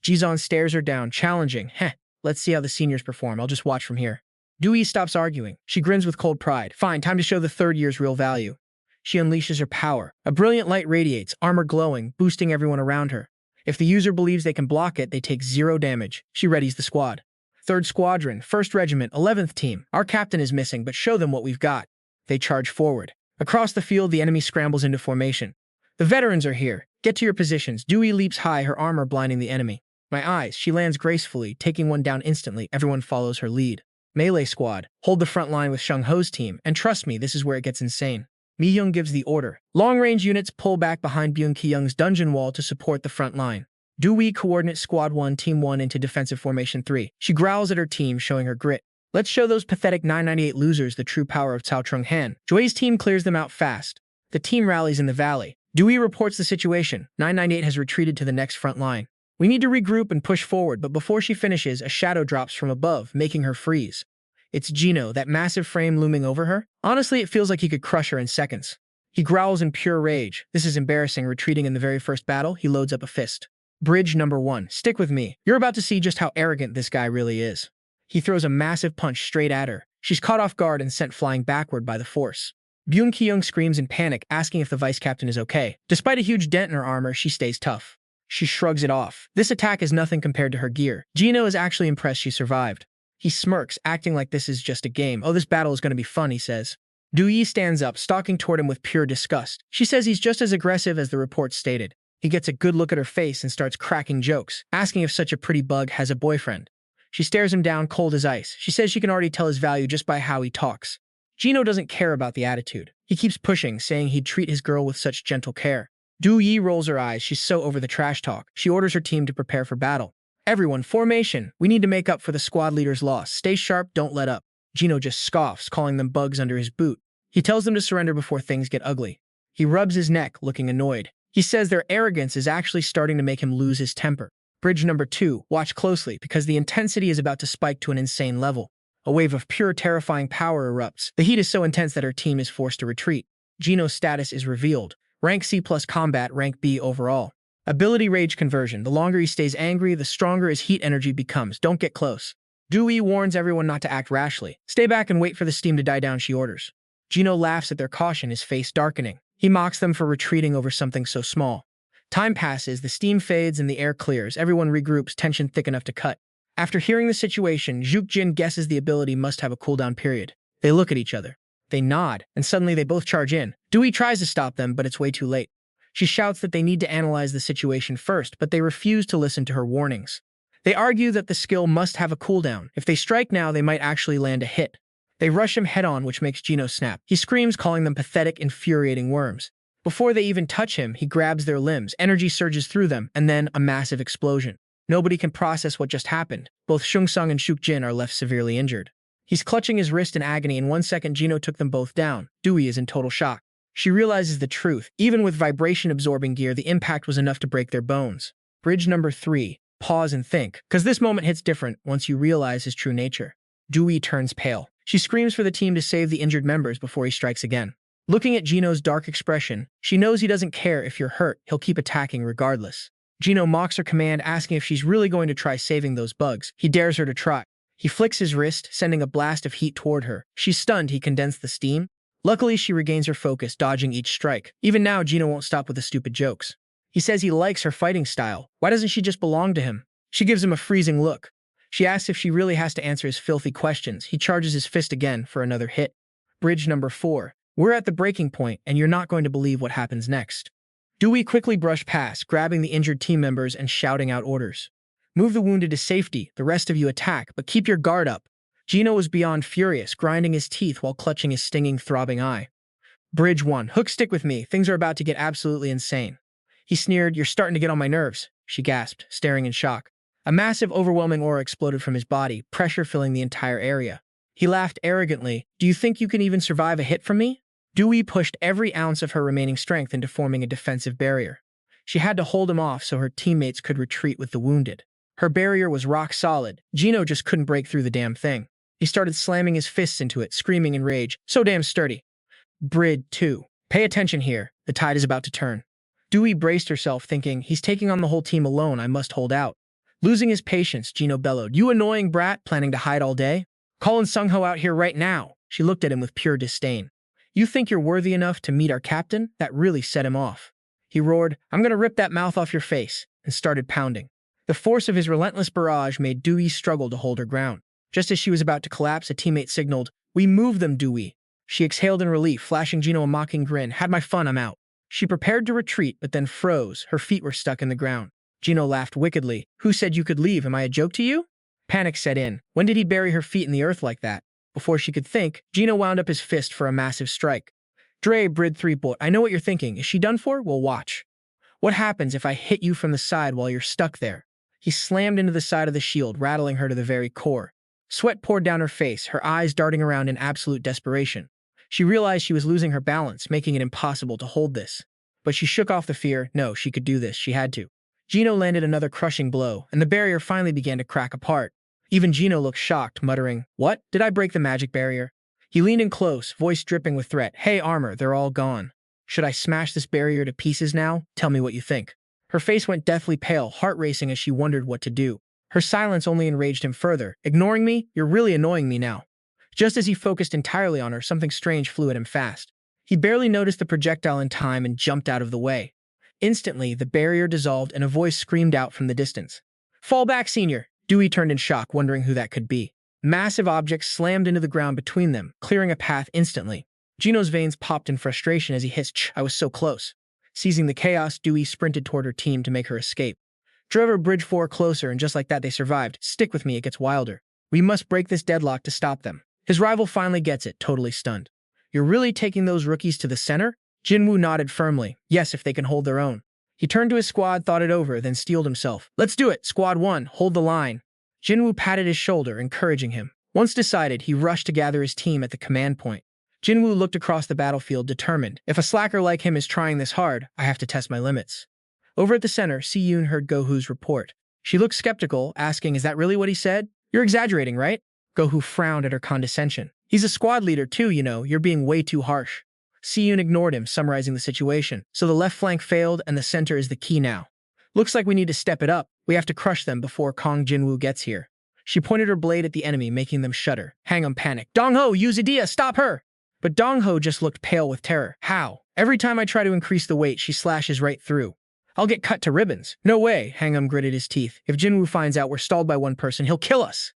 Jizon stares her down, challenging. Let's see how the seniors perform. I'll just watch from here. Dewey stops arguing. She grins with cold pride. Fine, time to show the third year's real value. She unleashes her power. A brilliant light radiates, armor glowing, boosting everyone around her. If the user believes they can block it, they take 0 damage. She readies the squad. 3rd Squadron, 1st Regiment, 11th Team. Our captain is missing, but show them what we've got. They charge forward. Across the field, the enemy scrambles into formation. The veterans are here. Get to your positions. Dewey leaps high, her armor blinding the enemy. My eyes. She lands gracefully, taking one down instantly. Everyone follows her lead. Melee squad. Hold the front line with Shung Ho's team, and trust me, this is where it gets insane. Mi-young gives the order. Long-range units pull back behind Byun Ki-young's dungeon wall to support the front line. Dewey coordinates Squad 1, Team 1 into defensive formation 3. She growls at her team, showing her grit. Let's show those pathetic 998 losers the true power of Cao Trung-han. Joy's team clears them out fast. The team rallies in the valley. Dewey reports the situation. 998 has retreated to the next front line. We need to regroup and push forward, but before she finishes, a shadow drops from above, making her freeze. It's Gino, that massive frame looming over her. Honestly, it feels like he could crush her in seconds. He growls in pure rage. This is embarrassing. Retreating in the very first battle, he loads up a fist. Bridge number 1. Stick with me. You're about to see just how arrogant this guy really is. He throws a massive punch straight at her. She's caught off guard and sent flying backward by the force. Byun Ki-young screams in panic, asking if the vice captain is okay. Despite a huge dent in her armor, she stays tough. She shrugs it off. This attack is nothing compared to her gear. Gino is actually impressed she survived. He smirks, acting like this is just a game. Oh, this battle is going to be fun, he says. Dewey stands up, stalking toward him with pure disgust. She says he's just as aggressive as the report stated. He gets a good look at her face and starts cracking jokes, asking if such a pretty bug has a boyfriend. She stares him down cold as ice. She says she can already tell his value just by how he talks. Gino doesn't care about the attitude. He keeps pushing, saying he'd treat his girl with such gentle care. Dewey rolls her eyes. She's so over the trash talk. She orders her team to prepare for battle. Everyone, formation. We need to make up for the squad leader's loss. Stay sharp, don't let up. Gino just scoffs, calling them bugs under his boot. He tells them to surrender before things get ugly. He rubs his neck, looking annoyed. He says their arrogance is actually starting to make him lose his temper. Bridge number 2. Watch closely, because the intensity is about to spike to an insane level. A wave of pure, terrifying power erupts. The heat is so intense that her team is forced to retreat. Gino's status is revealed. Rank C plus combat, rank B overall. Ability rage conversion. The longer he stays angry, the stronger his heat energy becomes. Don't get close. Dewey warns everyone not to act rashly. Stay back and wait for the steam to die down, she orders. Gino laughs at their caution, his face darkening. He mocks them for retreating over something so small. Time passes, the steam fades and the air clears. Everyone regroups, tension thick enough to cut. After hearing the situation, Zhuge Jin guesses the ability must have a cooldown period. They look at each other. They nod, and suddenly they both charge in. Dewey tries to stop them, but it's way too late. She shouts that they need to analyze the situation first, but they refuse to listen to her warnings. They argue that the skill must have a cooldown. If they strike now, they might actually land a hit. They rush him head-on, which makes Gino snap. He screams, calling them pathetic, infuriating worms. Before they even touch him, he grabs their limbs. Energy surges through them, and then a massive explosion. Nobody can process what just happened. Both Shung-sung and Zhuge Jin are left severely injured. He's clutching his wrist in agony. In 1 second, Gino took them both down. Dewey is in total shock. She realizes the truth. Even with vibration-absorbing gear, the impact was enough to break their bones. Bridge number 3. Pause and think, because this moment hits different once you realize his true nature. Dewey turns pale. She screams for the team to save the injured members before he strikes again. Looking at Gino's dark expression, she knows he doesn't care if you're hurt. He'll keep attacking regardless. Gino mocks her command, asking if she's really going to try saving those bugs. He dares her to try. He flicks his wrist, sending a blast of heat toward her. She's stunned. He condensed the steam. Luckily, she regains her focus, dodging each strike. Even now, Gino won't stop with the stupid jokes. He says he likes her fighting style. Why doesn't she just belong to him? She gives him a freezing look. She asks if she really has to answer his filthy questions. He charges his fist again for another hit. Bridge number 4. We're at the breaking point, and you're not going to believe what happens next. Dewey quickly brushed past, grabbing the injured team members and shouting out orders. Move the wounded to safety, the rest of you attack, but keep your guard up. Gino was beyond furious, grinding his teeth while clutching his stinging, throbbing eye. Bridge 1. Hook, stick with me. Things are about to get absolutely insane. He sneered. You're starting to get on my nerves, she gasped, staring in shock. A massive, overwhelming aura exploded from his body, pressure filling the entire area. He laughed arrogantly. Do you think you can even survive a hit from me? Dewey pushed every ounce of her remaining strength into forming a defensive barrier. She had to hold him off so her teammates could retreat with the wounded. Her barrier was rock solid. Gino just couldn't break through the damn thing. He started slamming his fists into it, screaming in rage. So damn sturdy. Brid 2. Pay attention here. The tide is about to turn. Dewey braced herself, thinking, he's taking on the whole team alone. I must hold out. Losing his patience, Gino bellowed. You annoying brat, planning to hide all day? Calling Sung-ho out here right now. She looked at him with pure disdain. You think you're worthy enough to meet our captain? That really set him off. He roared, I'm gonna rip that mouth off your face, and started pounding. The force of his relentless barrage made Dewey struggle to hold her ground. Just as she was about to collapse, a teammate signaled, We move them, Dewey. She exhaled in relief, flashing Gino a mocking grin. Had my fun, I'm out. She prepared to retreat, but then froze. Her feet were stuck in the ground. Gino laughed wickedly. Who said you could leave? Am I a joke to you? Panic set in. When did he bury her feet in the earth like that? Before she could think, Gino wound up his fist for a massive strike. Dre, Brid 3 bot. I know what you're thinking. Is she done for? Well, watch. What happens if I hit you from the side while you're stuck there? He slammed into the side of the shield, rattling her to the very core. Sweat poured down her face, her eyes darting around in absolute desperation. She realized she was losing her balance, making it impossible to hold this. But she shook off the fear. No, she could do this. She had to. Gino landed another crushing blow, and the barrier finally began to crack apart. Even Gino looked shocked, muttering, "What? Did I break the magic barrier?" He leaned in close, voice dripping with threat. "Hey, armor, they're all gone. Should I smash this barrier to pieces now? Tell me what you think." Her face went deathly pale, heart racing as she wondered what to do. Her silence only enraged him further. "Ignoring me? You're really annoying me now." Just as he focused entirely on her, something strange flew at him fast. He barely noticed the projectile in time and jumped out of the way. Instantly, the barrier dissolved and a voice screamed out from the distance. "Fall back, senior!" Dewey turned in shock, wondering who that could be. Massive objects slammed into the ground between them, clearing a path instantly. Gino's veins popped in frustration as he hissed, "Shh, I was so close." Seizing the chaos, Dewey sprinted toward her team to make her escape. Drove her Bridge 4 closer, and just like that they survived. "Stick with me, it gets wilder. We must break this deadlock to stop them." His rival finally gets it, totally stunned. "You're really taking those rookies to the center?" Jinwoo nodded firmly. "Yes, if they can hold their own." He turned to his squad, thought it over, then steeled himself. "Let's do it, Squad 1, hold the line." Jinwoo patted his shoulder, encouraging him. Once decided, he rushed to gather his team at the command point. Jinwoo looked across the battlefield, determined. If a slacker like him is trying this hard, I have to test my limits. Over at the center, Si-yoon heard Go-hoo's report. She looked skeptical, asking, "Is that really what he said?" "You're exaggerating, right?" Go-hoo frowned at her condescension. "He's a squad leader too, you know. You're being way too harsh." Si-yoon ignored him, summarizing the situation. "So the left flank failed, and the center is the key now. Looks like we need to step it up. We have to crush them before Kong Jinwoo gets here." She pointed her blade at the enemy, making them shudder. Hang-um panicked. "Dong-ho, use Idea, stop her!" But Dong-ho just looked pale with terror. "How? Every time I try to increase the weight, she slashes right through. I'll get cut to ribbons." "No way," Hang-um gritted his teeth. "If Jinwoo finds out we're stalled by one person, he'll kill us."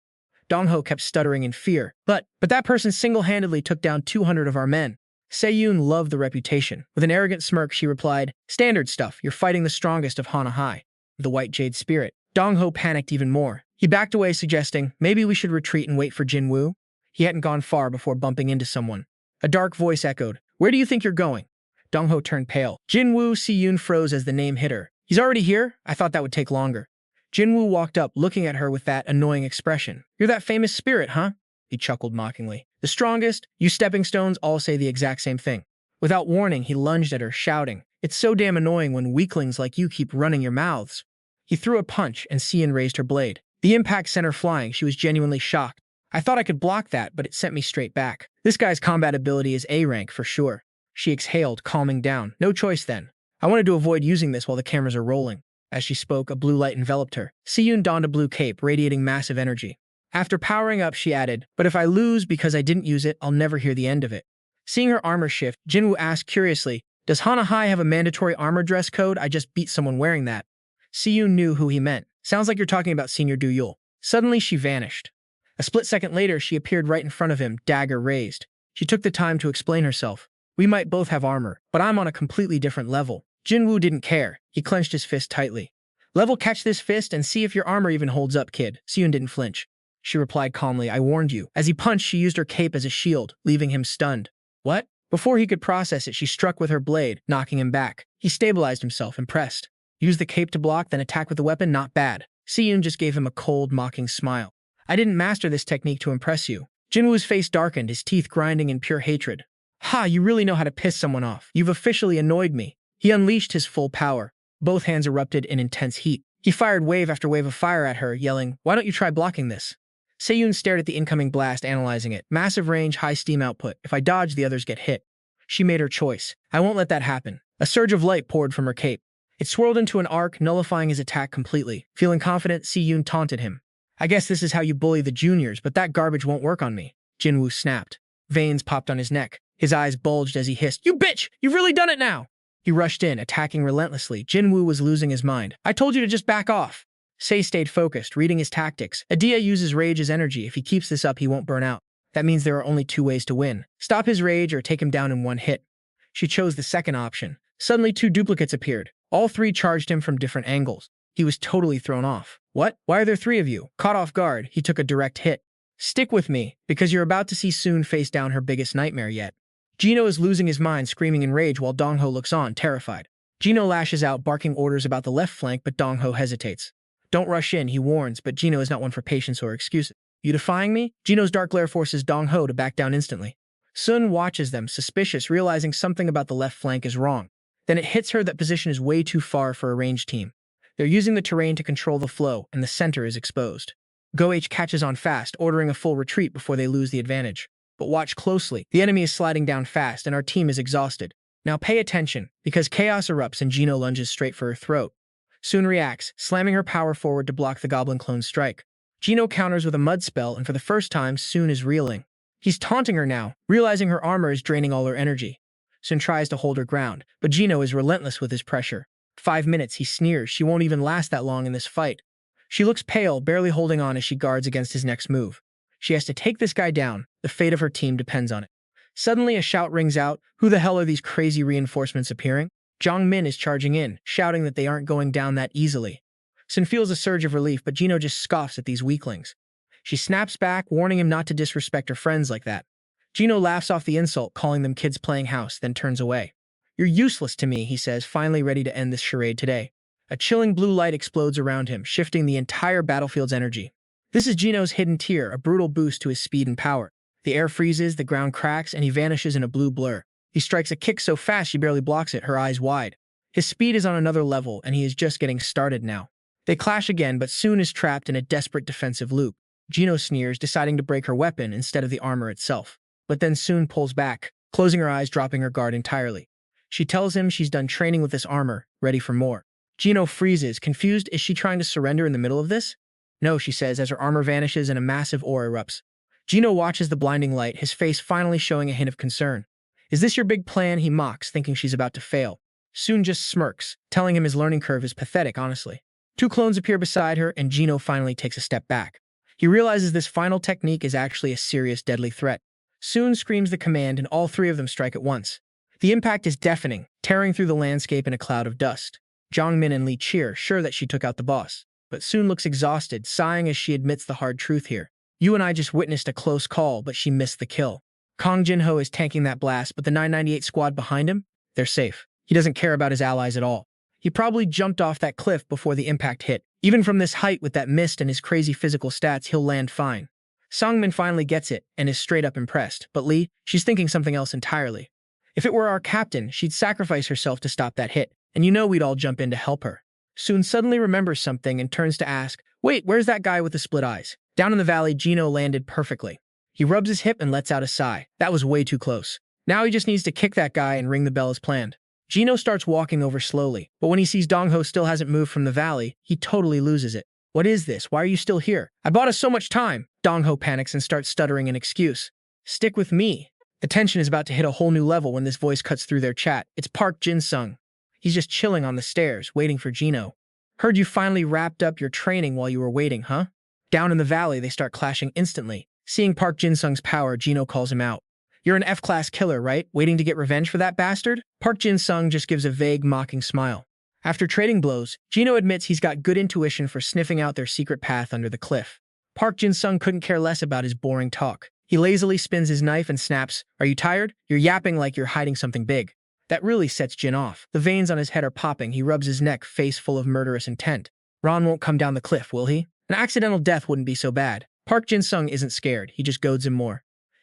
Dong-ho kept stuttering in fear. But that person single-handedly took down 200 of our men." Se-yoon loved the reputation. With an arrogant smirk, she replied, "Standard stuff. You're fighting the strongest of Hana High, the White Jade Spirit." Dong-ho panicked even more. He backed away, suggesting, "Maybe we should retreat and wait for Jinwoo." He hadn't gone far before bumping into someone. A dark voice echoed, "Where do you think you're going?" Dong-ho turned pale. "Jinwoo." Si-yoon froze as the name hit her. "He's already here? I thought that would take longer." Jinwoo walked up, looking at her with that annoying expression. "You're that famous spirit, huh?" He chuckled mockingly. "The strongest? You stepping stones all say the exact same thing." Without warning, he lunged at her, shouting, "It's so damn annoying when weaklings like you keep running your mouths." He threw a punch, and Si-yoon raised her blade. The impact sent her flying. She was genuinely shocked. "I thought I could block that, but it sent me straight back. This guy's combat ability is A rank for sure." She exhaled, calming down. "No choice then. I wanted to avoid using this while the cameras are rolling." As she spoke, a blue light enveloped her. Si-yoon donned a blue cape, radiating massive energy. After powering up, she added, "But if I lose because I didn't use it, I'll never hear the end of it." Seeing her armor shift, Jinwoo asked curiously, "Does Hana High have a mandatory armor dress code? I just beat someone wearing that." Si-yoon knew who he meant. "Sounds like you're talking about Senior Du-yul." Suddenly, she vanished. A split second later, she appeared right in front of him, dagger raised. She took the time to explain herself. "We might both have armor, but I'm on a completely different level." Jinwoo didn't care. He clenched his fist tightly. "Level catch this fist and see if your armor even holds up, kid." Si-yoon didn't flinch. She replied calmly, "I warned you." As he punched, she used her cape as a shield, leaving him stunned. "What?" Before he could process it, she struck with her blade, knocking him back. He stabilized himself, impressed. "Use the cape to block, then attack with the weapon? Not bad." Si-yoon just gave him a cold, mocking smile. "I didn't master this technique to impress you." Jinwoo's face darkened, his teeth grinding in pure hatred. "Ha, you really know how to piss someone off. You've officially annoyed me." He unleashed his full power. Both hands erupted in intense heat. He fired wave after wave of fire at her, yelling, "Why don't you try blocking this?" Se-yoon stared at the incoming blast, analyzing it. Massive range, high steam output. If I dodge, the others get hit. She made her choice. "I won't let that happen." A surge of light poured from her cape. It swirled into an arc, nullifying his attack completely. Feeling confident, Si-yoon taunted him. "I guess this is how you bully the juniors, but that garbage won't work on me." Jinwoo snapped. Veins popped on his neck. His eyes bulged as he hissed, "You bitch! You've really done it now!" He rushed in, attacking relentlessly. Jinwoo was losing his mind. "I told you to just back off." Se stayed focused, reading his tactics. Adia uses rage as energy. If he keeps this up, he won't burn out. That means there are only two ways to win. Stop his rage or take him down in one hit. She chose the second option. Suddenly, two duplicates appeared. All three charged him from different angles. He was totally thrown off. What? Why are there three of you? Caught off guard, he took a direct hit. Stick with me, because you're about to see Soon face down her biggest nightmare yet. Gino is losing his mind, screaming in rage while Dong-ho looks on, terrified. Gino lashes out, barking orders about the left flank, but Dong-ho hesitates. Don't rush in, he warns, but Gino is not one for patience or excuses. You defying me? Gino's dark glare forces Dong-ho to back down instantly. Sun watches them, suspicious, realizing something about the left flank is wrong. Then it hits her that position is way too far for a ranged team. They're using the terrain to control the flow, and the center is exposed. Go-H catches on fast, ordering a full retreat before they lose the advantage. But watch closely. The enemy is sliding down fast, and our team is exhausted. Now pay attention, because chaos erupts and Gino lunges straight for her throat. Sun reacts, slamming her power forward to block the goblin clone's strike. Gino counters with a mud spell, and for the first time, Sun is reeling. He's taunting her now, realizing her armor is draining all her energy. Sun tries to hold her ground, but Gino is relentless with his pressure. 5 minutes, he sneers. She won't even last that long in this fight. She looks pale, barely holding on as she guards against his next move. She has to take this guy down. The fate of her team depends on it. Suddenly, a shout rings out. Who the hell are these crazy reinforcements appearing? Jong Min is charging in, shouting that they aren't going down that easily. Sun feels a surge of relief, but Gino just scoffs at these weaklings. She snaps back, warning him not to disrespect her friends like that. Gino laughs off the insult, calling them kids playing house, then turns away. You're useless to me, he says, finally ready to end this charade today. A chilling blue light explodes around him, shifting the entire battlefield's energy. This is Gino's hidden tier, a brutal boost to his speed and power. The air freezes, the ground cracks, and he vanishes in a blue blur. He strikes a kick so fast she barely blocks it, her eyes wide. His speed is on another level, and he is just getting started now. They clash again, but Soon is trapped in a desperate defensive loop. Gino sneers, deciding to break her weapon instead of the armor itself. But then Soon pulls back, closing her eyes, dropping her guard entirely. She tells him she's done training with this armor, ready for more. Gino freezes, confused. Is she trying to surrender in the middle of this? No, she says as her armor vanishes and a massive aura erupts. Gino watches the blinding light, his face finally showing a hint of concern. Is this your big plan? He mocks, thinking she's about to fail. Soon just smirks, telling him his learning curve is pathetic, honestly. Two clones appear beside her, and Gino finally takes a step back. He realizes this final technique is actually a serious, deadly threat. Soon screams the command, and all three of them strike at once. The impact is deafening, tearing through the landscape in a cloud of dust. Jong Min and Lee cheer, sure that she took out the boss. But Soon looks exhausted, sighing as she admits the hard truth here. You and I just witnessed a close call, but she missed the kill. Kong Jin-ho is tanking that blast, but the 998 squad behind him? They're safe. He doesn't care about his allies at all. He probably jumped off that cliff before the impact hit. Even from this height with that mist and his crazy physical stats, he'll land fine. Songmin finally gets it and is straight up impressed, but Lee, she's thinking something else entirely. If it were our captain, she'd sacrifice herself to stop that hit, and you know we'd all jump in to help her. Soon suddenly remembers something and turns to ask, wait, where's that guy with the split eyes? Down in the valley, Gino landed perfectly. He rubs his hip and lets out a sigh. That was way too close. Now he just needs to kick that guy and ring the bell as planned. Gino starts walking over slowly, but when he sees Dong-ho still hasn't moved from the valley, he totally loses it. What is this? Why are you still here? I bought us so much time. Dong-ho panics and starts stuttering an excuse. Stick with me. The tension is about to hit a whole new level when this voice cuts through their chat. It's Park Jin-sung. He's just chilling on the stairs, waiting for Gino. Heard you finally wrapped up your training while you were waiting, huh? Down in the valley, they start clashing instantly. Seeing Park Jin-sung's power, Gino calls him out. You're an F-class killer, right? Waiting to get revenge for that bastard? Park Jin-sung just gives a vague, mocking smile. After trading blows, Gino admits he's got good intuition for sniffing out their secret path under the cliff. Park Jin-sung couldn't care less about his boring talk. He lazily spins his knife and snaps, Are you tired? You're yapping like you're hiding something big. That really sets Jin off. The veins on his head are popping. He rubs his neck, face full of murderous intent. Ron won't come down the cliff, will he? An accidental death wouldn't be so bad. Park Jin-sung isn't scared. He just goads him more.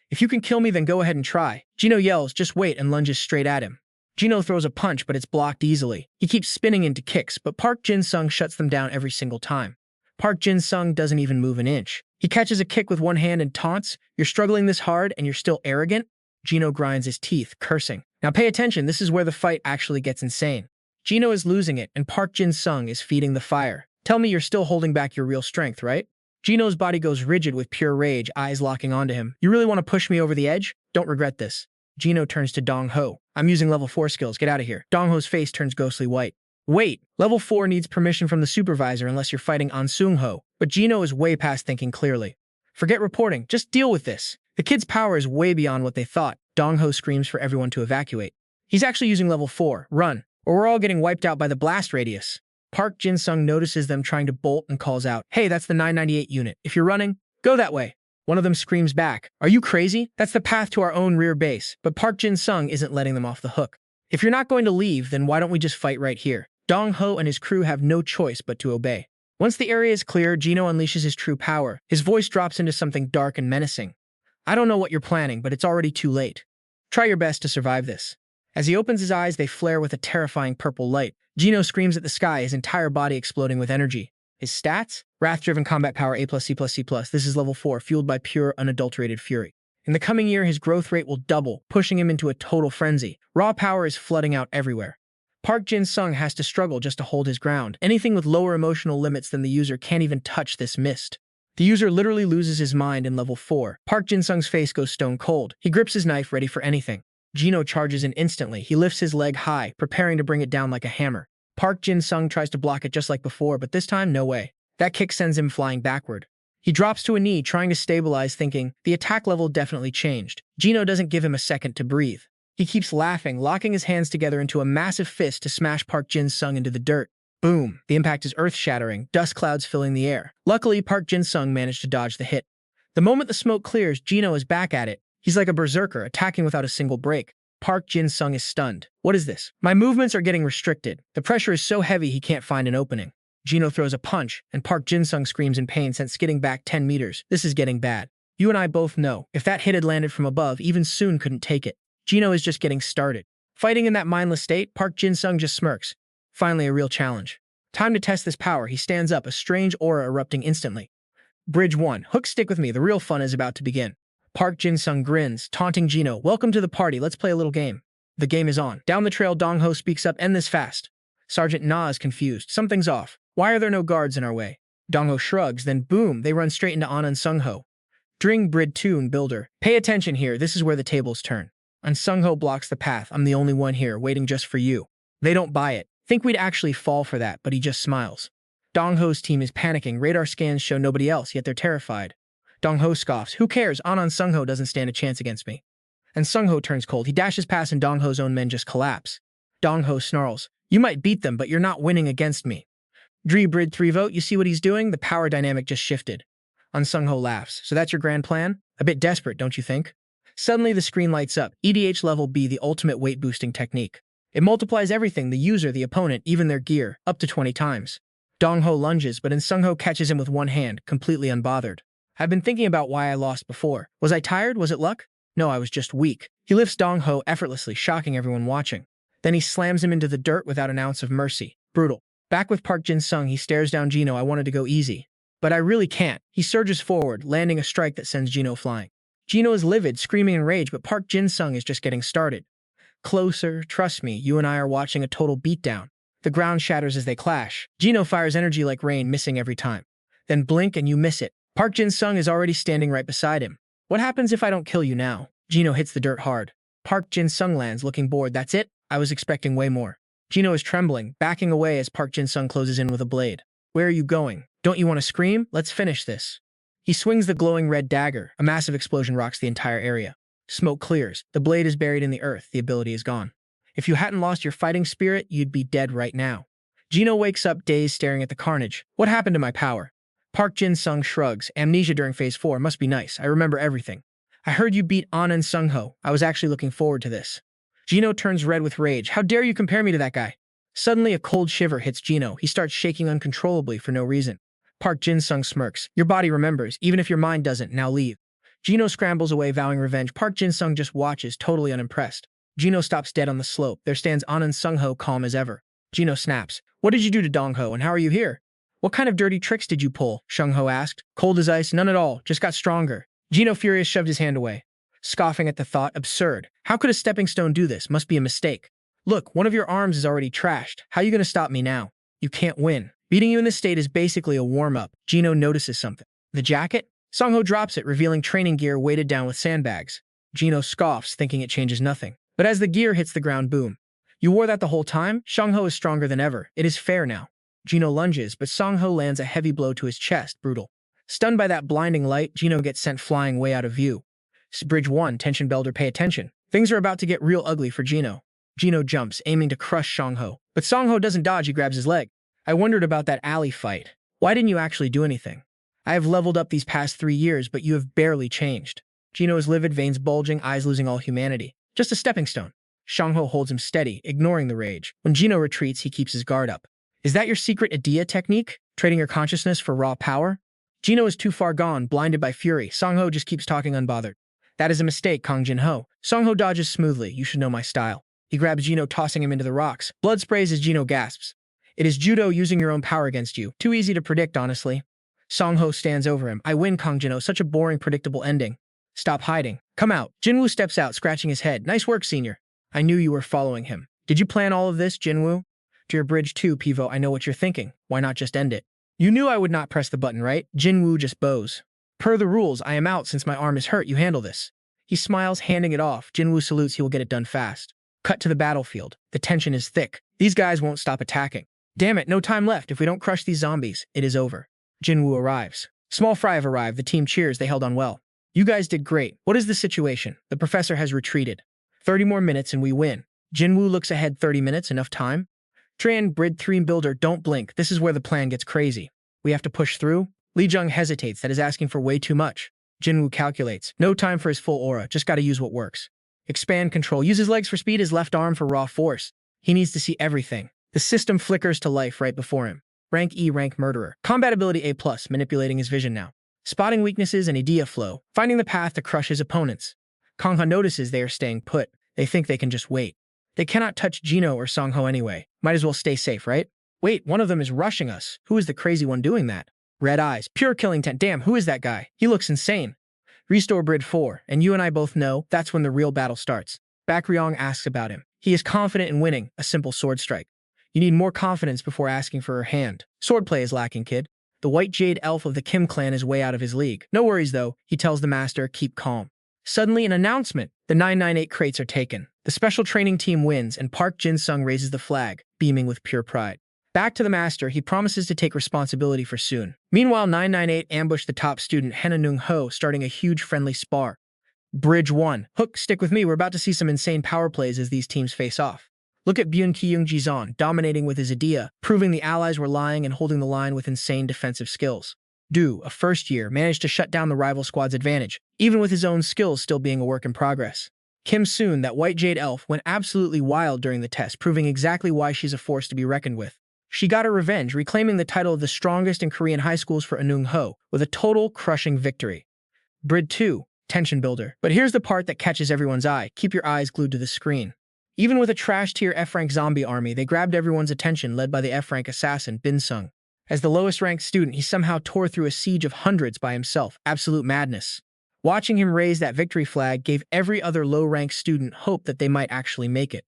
If you can kill me, then go ahead and try. Gino yells, just wait, and lunges straight at him. Gino throws a punch, but it's blocked easily. He keeps spinning into kicks, but Park Jin-sung shuts them down every single time. Park Jin-sung doesn't even move an inch. He catches a kick with one hand and taunts, You're struggling this hard and you're still arrogant? Gino grinds his teeth, cursing. Now pay attention, this is where the fight actually gets insane. Gino is losing it, and Park Jin-sung is feeding the fire. Tell me you're still holding back your real strength, right? Gino's body goes rigid with pure rage, eyes locking onto him. You really want to push me over the edge? Don't regret this. Gino turns to Dong-ho. I'm using level 4 skills, get out of here. Dong-ho's face turns ghostly white. Wait, level 4 needs permission from the supervisor unless you're fighting An Sung-ho. But Gino is way past thinking clearly. Forget reporting, just deal with this. The kid's power is way beyond what they thought. Dong-ho screams for everyone to evacuate. He's actually using level 4, run, or we're all getting wiped out by the blast radius. Park Jin-sung notices them trying to bolt and calls out, "Hey, that's the 998 unit. If you're running, go that way." One of them screams back, "Are you crazy? That's the path to our own rear base." But Park Jin-sung isn't letting them off the hook. "If you're not going to leave, then why don't we just fight right here?" Dong-ho and his crew have no choice but to obey. Once the area is clear, Gino unleashes his true power. His voice drops into something dark and menacing. "I don't know what you're planning, but it's already too late. Try your best to survive this." As he opens his eyes, they flare with a terrifying purple light. Gino screams at the sky, his entire body exploding with energy. His stats? Wrath-driven combat power A+, C+, C+. This is level 4, fueled by pure, unadulterated fury. In the coming year, his growth rate will double, pushing him into a total frenzy. Raw power is flooding out everywhere. Park Jin-sung has to struggle just to hold his ground. Anything with lower emotional limits than the user can't even touch this mist. The user literally loses his mind in level 4. Park Jin-sung's face goes stone cold. He grips his knife, ready for anything. Gino charges in instantly. He lifts his leg high, preparing to bring it down like a hammer. Park Jin-sung tries to block it just like before, but this time, no way. That kick sends him flying backward. He drops to a knee, trying to stabilize, thinking, the attack level definitely changed. Gino doesn't give him a second to breathe. He keeps laughing, locking his hands together into a massive fist to smash Park Jin-sung into the dirt. Boom! The impact is earth-shattering, dust clouds filling the air. Luckily, Park Jin-sung managed to dodge the hit. The moment the smoke clears, Gino is back at it. He's like a berserker, attacking without a single break. Park Jin-sung is stunned. What is this? My movements are getting restricted. The pressure is so heavy he can't find an opening. Gino throws a punch, and Park Jin-sung screams in pain, sent skidding back 10 meters. This is getting bad. You and I both know, if that hit had landed from above, even Soon couldn't take it. Gino is just getting started. Fighting in that mindless state, Park Jin-sung just smirks. Finally, a real challenge. Time to test this power. He stands up, a strange aura erupting instantly. Bridge 1. Hook, stick with me. The real fun is about to begin. Park Jin-sung grins, taunting Gino. Welcome to the party. Let's play a little game. The game is on. Down the trail, Dong-ho speaks up. End this fast. Sergeant Na is confused. Something's off. Why are there no guards in our way? Dong-ho shrugs, then boom, they run straight into An and Sung-ho. Dring Brid Toon Builder. Pay attention here. This is where the tables turn. An Sung-ho blocks the path. I'm the only one here, waiting just for you. They don't buy it. Think we'd actually fall for that, but he just smiles. Dong-ho's team is panicking. Radar scans show nobody else, yet they're terrified. Dong-ho scoffs. Who cares? An Sung-ho doesn't stand a chance against me. And Sung-ho turns cold. He dashes past and Dong-ho's own men just collapse. Dong-ho snarls. You might beat them, but you're not winning against me. Dri Brid 3 vote, you see what he's doing? The power dynamic just shifted. An Sung-ho laughs. So that's your grand plan? A bit desperate, don't you think? Suddenly the screen lights up. EDH level B, the ultimate weight boosting technique. It multiplies everything, the user, the opponent, even their gear, up to 20 times. Dong-ho lunges, but An Sung-ho catches him with one hand, completely unbothered. I've been thinking about why I lost before. Was I tired? Was it luck? No, I was just weak. He lifts Dong-ho effortlessly, shocking everyone watching. Then he slams him into the dirt without an ounce of mercy. Brutal. Back with Park Jin-sung, he stares down Gino. I wanted to go easy. But I really can't. He surges forward, landing a strike that sends Gino flying. Gino is livid, screaming in rage, but Park Jin-sung is just getting started. Closer, trust me, you and I are watching a total beatdown. The ground shatters as they clash. Gino fires energy like rain, missing every time. Then blink and you miss it. Park Jin-sung is already standing right beside him. What happens if I don't kill you now? Gino hits the dirt hard. Park Jin-sung lands, looking bored. That's it? I was expecting way more. Gino is trembling, backing away as Park Jin-sung closes in with a blade. Where are you going? Don't you want to scream? Let's finish this. He swings the glowing red dagger. A massive explosion rocks the entire area. Smoke clears. The blade is buried in the earth. The ability is gone. If you hadn't lost your fighting spirit, you'd be dead right now. Gino wakes up dazed, staring at the carnage. What happened to my power? Park Jin-sung shrugs. Amnesia during phase 4 must be nice. I remember everything. I heard you beat An and Sung-ho. I was actually looking forward to this. Gino turns red with rage. How dare you compare me to that guy? Suddenly, a cold shiver hits Gino. He starts shaking uncontrollably for no reason. Park Jin-sung smirks. Your body remembers, even if your mind doesn't. Now leave. Gino scrambles away, vowing revenge. Park Jin-sung just watches, totally unimpressed. Gino stops dead on the slope. There stands An and Sung-ho, calm as ever. Gino snaps. What did you do to Dong-ho, and how are you here? What kind of dirty tricks did you pull? Sung-ho asked. Cold as ice. None at all. Just got stronger. Gino, furious, shoved his hand away. Scoffing at the thought. Absurd. How could a stepping stone do this? Must be a mistake. Look, one of your arms is already trashed. How are you going to stop me now? You can't win. Beating you in this state is basically a warm-up. Gino notices something. The jacket? Sung-ho drops it, revealing training gear weighted down with sandbags. Gino scoffs, thinking it changes nothing. But as the gear hits the ground, boom. You wore that the whole time? Sung-ho is stronger than ever. It is fair now. Gino lunges, but Sung-ho lands a heavy blow to his chest. Brutal. Stunned by that blinding light, Gino gets sent flying way out of view. Bridge 1, tension builder, pay attention. Things are about to get real ugly for Gino. Gino jumps, aiming to crush Songho. But Songho doesn't dodge, he grabs his leg. I wondered about that alley fight. Why didn't you actually do anything? I have leveled up these past 3 years, but you have barely changed. Gino is livid, veins bulging, eyes losing all humanity. Just a stepping stone. Songho holds him steady, ignoring the rage. When Gino retreats, he keeps his guard up. Is that your secret idea technique? Trading your consciousness for raw power? Gino is too far gone, blinded by fury. Songho just keeps talking unbothered. That is a mistake, Kang Jin-ho. Songho dodges smoothly. You should know my style. He grabs Gino, tossing him into the rocks. Blood sprays as Gino gasps. It is judo, using your own power against you. Too easy to predict, honestly. Songho stands over him. I win, Kang Jin-ho. Such a boring, predictable ending. Stop hiding. Come out. Jinwoo steps out, scratching his head. Nice work, senior. I knew you were following him. Did you plan all of this, Jinwoo? To your bridge 2, Pivo, I know what you're thinking. Why not just end it? You knew I would not press the button, right? Jinwoo just bows. Per the rules, I am out since my arm is hurt. You handle this. He smiles, handing it off. Jinwoo salutes. He will get it done fast. Cut to the battlefield. The tension is thick. These guys won't stop attacking. Damn it, no time left. If we don't crush these zombies, it is over. Jinwoo arrives. Small Fry have arrived. The team cheers. They held on well. You guys did great. What is the situation? The professor has retreated. 30 more minutes and we win. Jinwoo looks ahead. 30 minutes, enough time? Tran, Brid 3 builder, don't blink. This is where the plan gets crazy. We have to push through? Lee Jung hesitates. That is asking for way too much. Jinwoo calculates. No time for his full aura. Just gotta use what works. Expand control. Use his legs for speed, his left arm for raw force. He needs to see everything. The system flickers to life right before him. Rank E, rank murderer. Combat ability A+, manipulating his vision now. Spotting weaknesses and idea flow. Finding the path to crush his opponents. Kangha notices they are staying put. They think they can just wait. They cannot touch Gino or Songho anyway. Might as well stay safe, right? Wait, one of them is rushing us. Who is the crazy one doing that? Red eyes. Pure killing tent. Damn, who is that guy? He looks insane. Restore Brid 4, and you and I both know that's when the real battle starts. Bakryong asks about him. He is confident in winning, a simple sword strike. You need more confidence before asking for her hand. Swordplay is lacking, kid. The white jade elf of the Kim clan is way out of his league. No worries, though. He tells the master, keep calm. Suddenly, an announcement. The 998 crates are taken. The special training team wins, and Park Jin-sung raises the flag, beaming with pure pride. Back to the master, he promises to take responsibility for soon. Meanwhile, 998 ambushed the top student, Hena Nung Ho, starting a huge friendly spar. Bridge 1. Hook, stick with me. We're about to see some insane power plays as these teams face off. Look at Byun Ki-young Jizon, dominating with his idea, proving the allies were lying and holding the line with insane defensive skills. Du, a first year, managed to shut down the rival squad's advantage, even with his own skills still being a work in progress. Kim Soon, that white jade elf, went absolutely wild during the test, proving exactly why she's a force to be reckoned with. She got her revenge, reclaiming the title of the strongest in Korean high schools for Anung Ho, with a total crushing victory. Brid 2, tension builder. But here's the part that catches everyone's eye. Keep your eyes glued to the screen. Even with a trash-tier F-rank zombie army, they grabbed everyone's attention, led by the F-rank assassin, Byun Sung. As the lowest-ranked student, he somehow tore through a siege of hundreds by himself. Absolute madness. Watching him raise that victory flag gave every other low-ranked student hope that they might actually make it.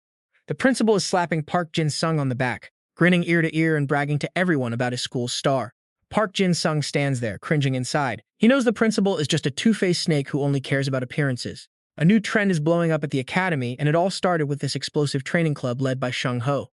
The principal is slapping Park Jin-sung on the back, grinning ear to ear and bragging to everyone about his school's star. Park Jin-sung stands there, cringing inside. He knows the principal is just a two-faced snake who only cares about appearances. A new trend is blowing up at the academy, and it all started with this explosive training club led by Shung Ho.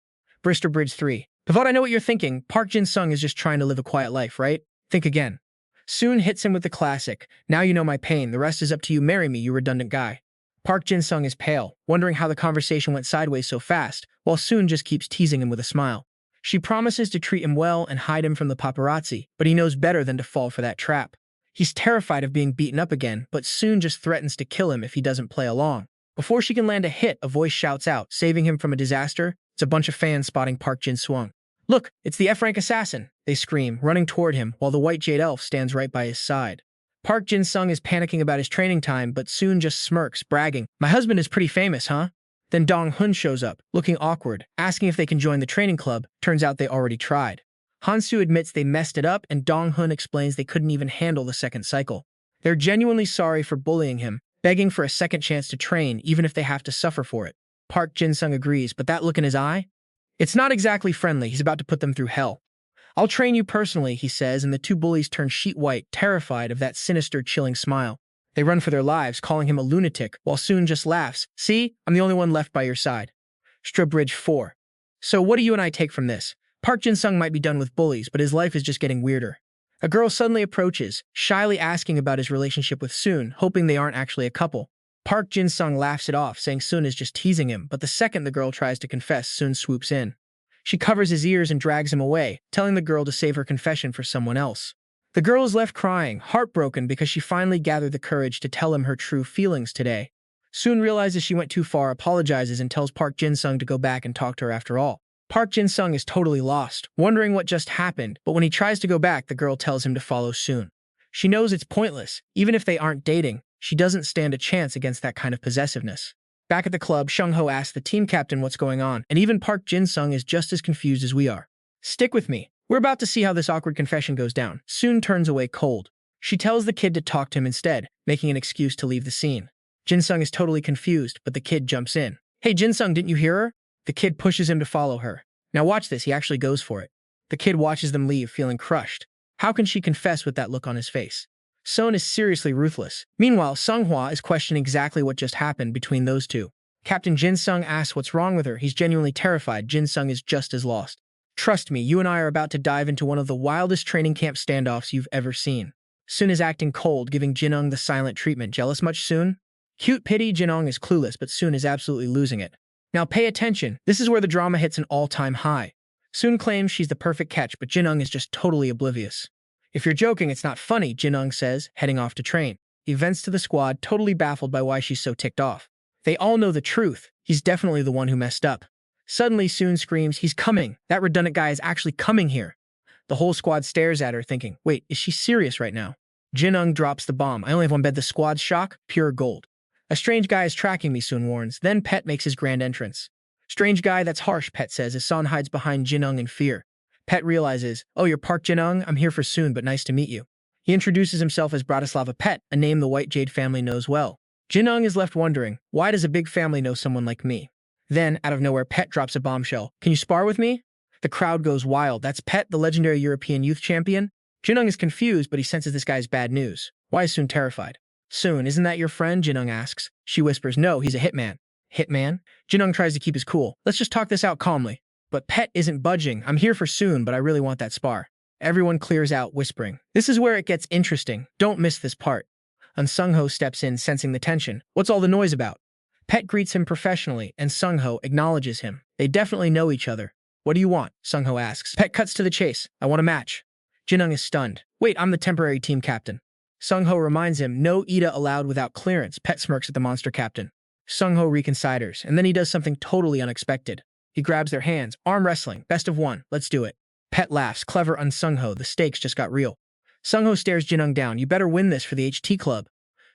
Brister Bridge 3. Pivot, I know what you're thinking. Park Jin-sung is just trying to live a quiet life, right? Think again. Soon hits him with the classic. Now you know my pain. The rest is up to you. Marry me, you redundant guy. Park Jin-sung is pale, wondering how the conversation went sideways so fast, while Soon just keeps teasing him with a smile. She promises to treat him well and hide him from the paparazzi, but he knows better than to fall for that trap. He's terrified of being beaten up again, but Soon just threatens to kill him if he doesn't play along. Before she can land a hit, a voice shouts out, saving him from a disaster. It's a bunch of fans spotting Park Jin-sung. Look, it's the F-rank assassin, they scream, running toward him, while the white jade elf stands right by his side. Park Jin-sung is panicking about his training time, but Soon just smirks, bragging, my husband is pretty famous, huh? Then Dong-hun shows up, looking awkward, asking if they can join the training club. Turns out they already tried. Hansu admits they messed it up, and Dong-hun explains they couldn't even handle the second cycle. They're genuinely sorry for bullying him, begging for a second chance to train, even if they have to suffer for it. Park Jin-sung agrees, but that look in his eye? It's not exactly friendly. He's about to put them through hell. I'll train you personally, he says, and the two bullies turn sheet white, terrified of that sinister, chilling smile. They run for their lives, calling him a lunatic, while Soon just laughs. See, I'm the only one left by your side. Bridge 4. So what do you and I take from this? Park Jin-sung might be done with bullies, but his life is just getting weirder. A girl suddenly approaches, shyly asking about his relationship with Soon, hoping they aren't actually a couple. Park Jin-sung laughs it off, saying Soon is just teasing him, but the second the girl tries to confess, Soon swoops in. She covers his ears and drags him away, telling the girl to save her confession for someone else. The girl is left crying, heartbroken because she finally gathered the courage to tell him her true feelings today. Soon realizes she went too far, apologizes, and tells Park Jin-sung to go back and talk to her after all. Park Jin-sung is totally lost, wondering what just happened, but when he tries to go back, the girl tells him to follow Soon. She knows it's pointless. Even if they aren't dating, she doesn't stand a chance against that kind of possessiveness. Back at the club, Sung-ho asks the team captain what's going on, and even Park Jin-sung is just as confused as we are. Stick with me. We're about to see how this awkward confession goes down. Soon turns away cold. She tells the kid to talk to him instead, making an excuse to leave the scene. Jin-sung is totally confused, but the kid jumps in. Hey Jin-sung, didn't you hear her? The kid pushes him to follow her. Now watch this, he actually goes for it. The kid watches them leave, feeling crushed. How can she confess with that look on his face? Sohn is seriously ruthless. Meanwhile, Sung-hwa is questioning exactly what just happened between those two. Captain Jin-sung asks what's wrong with her. He's genuinely terrified. Jin-sung is just as lost. Trust me, you and I are about to dive into one of the wildest training camp standoffs you've ever seen. Soon is acting cold, giving Jin-ung the silent treatment. Jealous much, Soon? Cute pity. Jin-ung is clueless, but Soon is absolutely losing it. Now pay attention. This is where the drama hits an all-time high. Soon claims she's the perfect catch, but Jin-ung is just totally oblivious. If you're joking, it's not funny, Jin-ung says, heading off to train. He vents to the squad, totally baffled by why she's so ticked off. They all know the truth. He's definitely the one who messed up. Suddenly, Soon screams, he's coming. That redundant guy is actually coming here. The whole squad stares at her, thinking, wait, is she serious right now? Jin-ung drops the bomb. I only have one bed. The squad's shock, pure gold. A strange guy is tracking me, Soon warns. Then Pet makes his grand entrance. Strange guy, that's harsh, Pet says, as Son hides behind Jin-ung in fear. Pet realizes, oh, you're Park Jin-ung? I'm here for Soon, but nice to meet you. He introduces himself as Bratislava Pet, a name the White Jade family knows well. Jin-ung is left wondering, why does a big family know someone like me? Then, out of nowhere, Pet drops a bombshell. Can you spar with me? The crowd goes wild. That's Pet, the legendary European youth champion? Jin-ung is confused, but he senses this guy's bad news. Why is Soon terrified? Soon, isn't that your friend? Jin-ung asks. She whispers, no, he's a hitman. Hitman? Jin-ung tries to keep his cool. Let's just talk this out calmly. But Pet isn't budging. I'm here for Soon, but I really want that spar. Everyone clears out, whispering. This is where it gets interesting. Don't miss this part. And Sung-ho steps in, sensing the tension. What's all the noise about? Pet greets him professionally, and Sung-ho acknowledges him. They definitely know each other. What do you want? Sung-ho asks. Pet cuts to the chase. I want a match. Jin-ung is stunned. Wait, I'm the temporary team captain. Sung-ho reminds him, no Ida allowed without clearance. Pet smirks at the monster captain. Sung-ho reconsiders, and then he does something totally unexpected. He grabs their hands. Arm wrestling. Best of one. Let's do it. Pet laughs. Clever on Sung-ho. The stakes just got real. Sung-ho stares Jin-ung down. You better win this for the HT club.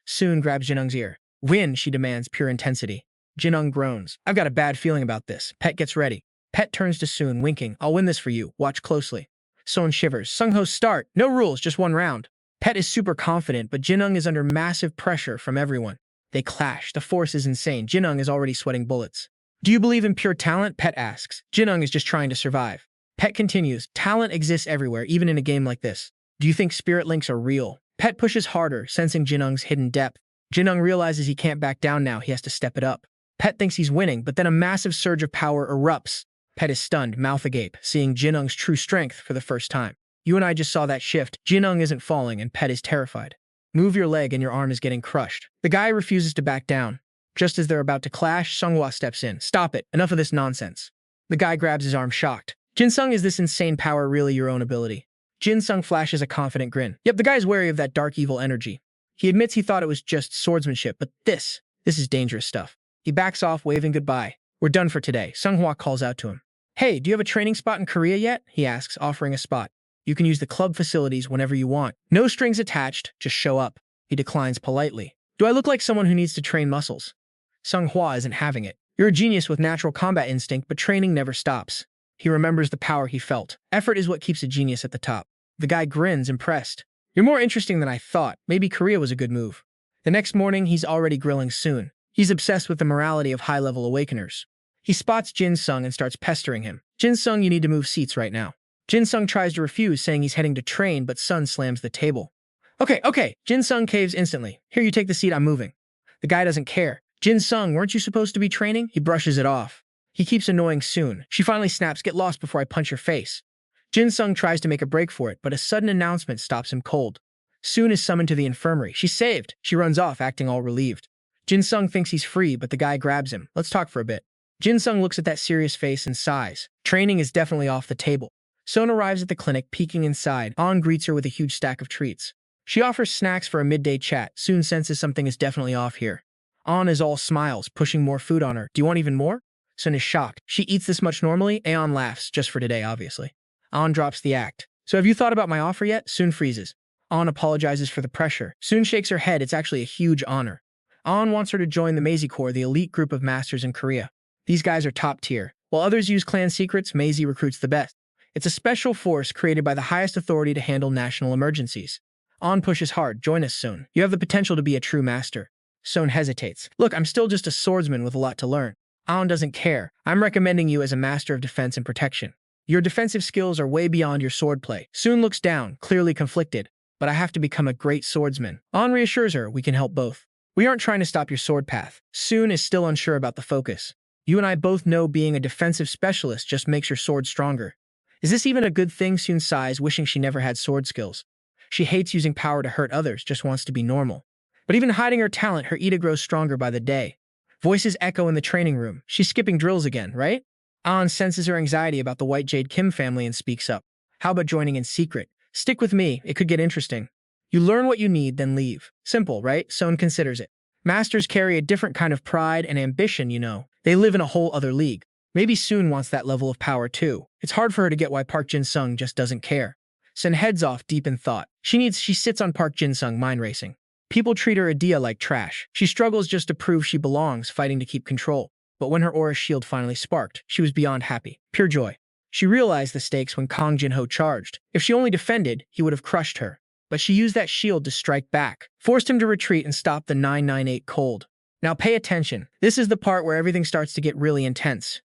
Soon grabs Jin-ung's ear. Win, she demands, pure intensity. Jin-ung groans. I've got a bad feeling about this. Pet gets ready. Pet turns to Soon, winking. I'll win this for you. Watch closely. Soon shivers. Sung-ho start. No rules, just one round. Pet is super confident, but Jin-ung is under massive pressure from everyone. They clash. The force is insane. Jin-ung is already sweating bullets. Do you believe in pure talent? Pet asks. Jin-ung is just trying to survive. Pet continues. Talent exists everywhere, even in a game like this. Do you think spirit links are real? Pet pushes harder, sensing Jin-ung's hidden depth. Jin-ung realizes he can't back down now. He has to step it up. Pet thinks he's winning, but then a massive surge of power erupts. Pet is stunned, mouth agape, seeing Jin-ung's true strength for the first time. You and I just saw that shift. Jin-ung isn't falling, and Pet is terrified. Move your leg and your arm is getting crushed. The guy refuses to back down. Just as they're about to clash, Sung-hwa steps in. Stop it. Enough of this nonsense. The guy grabs his arm, shocked. Jin-sung, is this insane power really your own ability? Jin-sung flashes a confident grin. Yep, the guy's wary of that dark evil energy. He admits he thought it was just swordsmanship, but this is dangerous stuff. He backs off, waving goodbye. We're done for today. Sung-hwa calls out to him. Hey, do you have a training spot in Korea yet? He asks, offering a spot. You can use the club facilities whenever you want. No strings attached, just show up. He declines politely. Do I look like someone who needs to train muscles? Sung-hwa isn't having it. You're a genius with natural combat instinct, but training never stops. He remembers the power he felt. Effort is what keeps a genius at the top. The guy grins, impressed. You're more interesting than I thought. Maybe Korea was a good move. The next morning, he's already grilling Soon. He's obsessed with the morality of high-level awakeners. He spots Jin-sung and starts pestering him. Jin-sung, you need to move seats right now. Jin-sung tries to refuse, saying he's heading to train, but Sun slams the table. Okay. Jin-sung caves instantly. Here, you take the seat, I'm moving. The guy doesn't care. Jin-sung, weren't you supposed to be training? He brushes it off. He keeps annoying Soon. She finally snaps, get lost before I punch your face. Jin-sung tries to make a break for it, but a sudden announcement stops him cold. Soon is summoned to the infirmary. She's saved. She runs off, acting all relieved. Jin-sung thinks he's free, but the guy grabs him. Let's talk for a bit. Jin-sung looks at that serious face and sighs. Training is definitely off the table. Son arrives at the clinic, peeking inside. An greets her with a huge stack of treats. She offers snacks for a midday chat. Soon senses something is definitely off here. An is all smiles, pushing more food on her. Do you want even more? Sun is shocked. She eats this much normally? Aeon laughs, just for today, obviously. An drops the act. So have you thought about my offer yet? Sun freezes. An apologizes for the pressure. Sun shakes her head. It's actually a huge honor. An wants her to join the Maisie Corps, the elite group of masters in Korea. These guys are top tier. While others use clan secrets, Maisie recruits the best. It's a special force created by the highest authority to handle national emergencies. An pushes hard. Join us soon. You have the potential to be a true master. Son hesitates. Look, I'm still just a swordsman with a lot to learn. An doesn't care. I'm recommending you as a master of defense and protection. Your defensive skills are way beyond your swordplay. Soon looks down, clearly conflicted. But I have to become a great swordsman. An reassures her, we can help both. We aren't trying to stop your sword path. Soon is still unsure about the focus. You and I both know being a defensive specialist just makes your sword stronger. Is this even a good thing? Soon sighs, wishing she never had sword skills. She hates using power to hurt others, just wants to be normal. But even hiding her talent, her Ida grows stronger by the day. Voices echo in the training room. She's skipping drills again, right? An senses her anxiety about the White Jade Kim family and speaks up. How about joining in secret? Stick with me, it could get interesting. You learn what you need, then leave. Simple, right? Son considers it. Masters carry a different kind of pride and ambition, you know. They live in a whole other league. Maybe Soon wants that level of power too. It's hard for her to get why Park Jin-sung just doesn't care. Sun heads off deep in thought. She sits on Park Jin-sung, mind racing. People treat her idea like trash. She struggles just to prove she belongs, fighting to keep control. But when her aura shield finally sparked, she was beyond happy. Pure joy. She realized the stakes when Kang Jin-ho charged. If she only defended, he would have crushed her. But she used that shield to strike back, forced him to retreat and stop the 998 cold. Now pay attention. This is the part where everything starts to get really intense.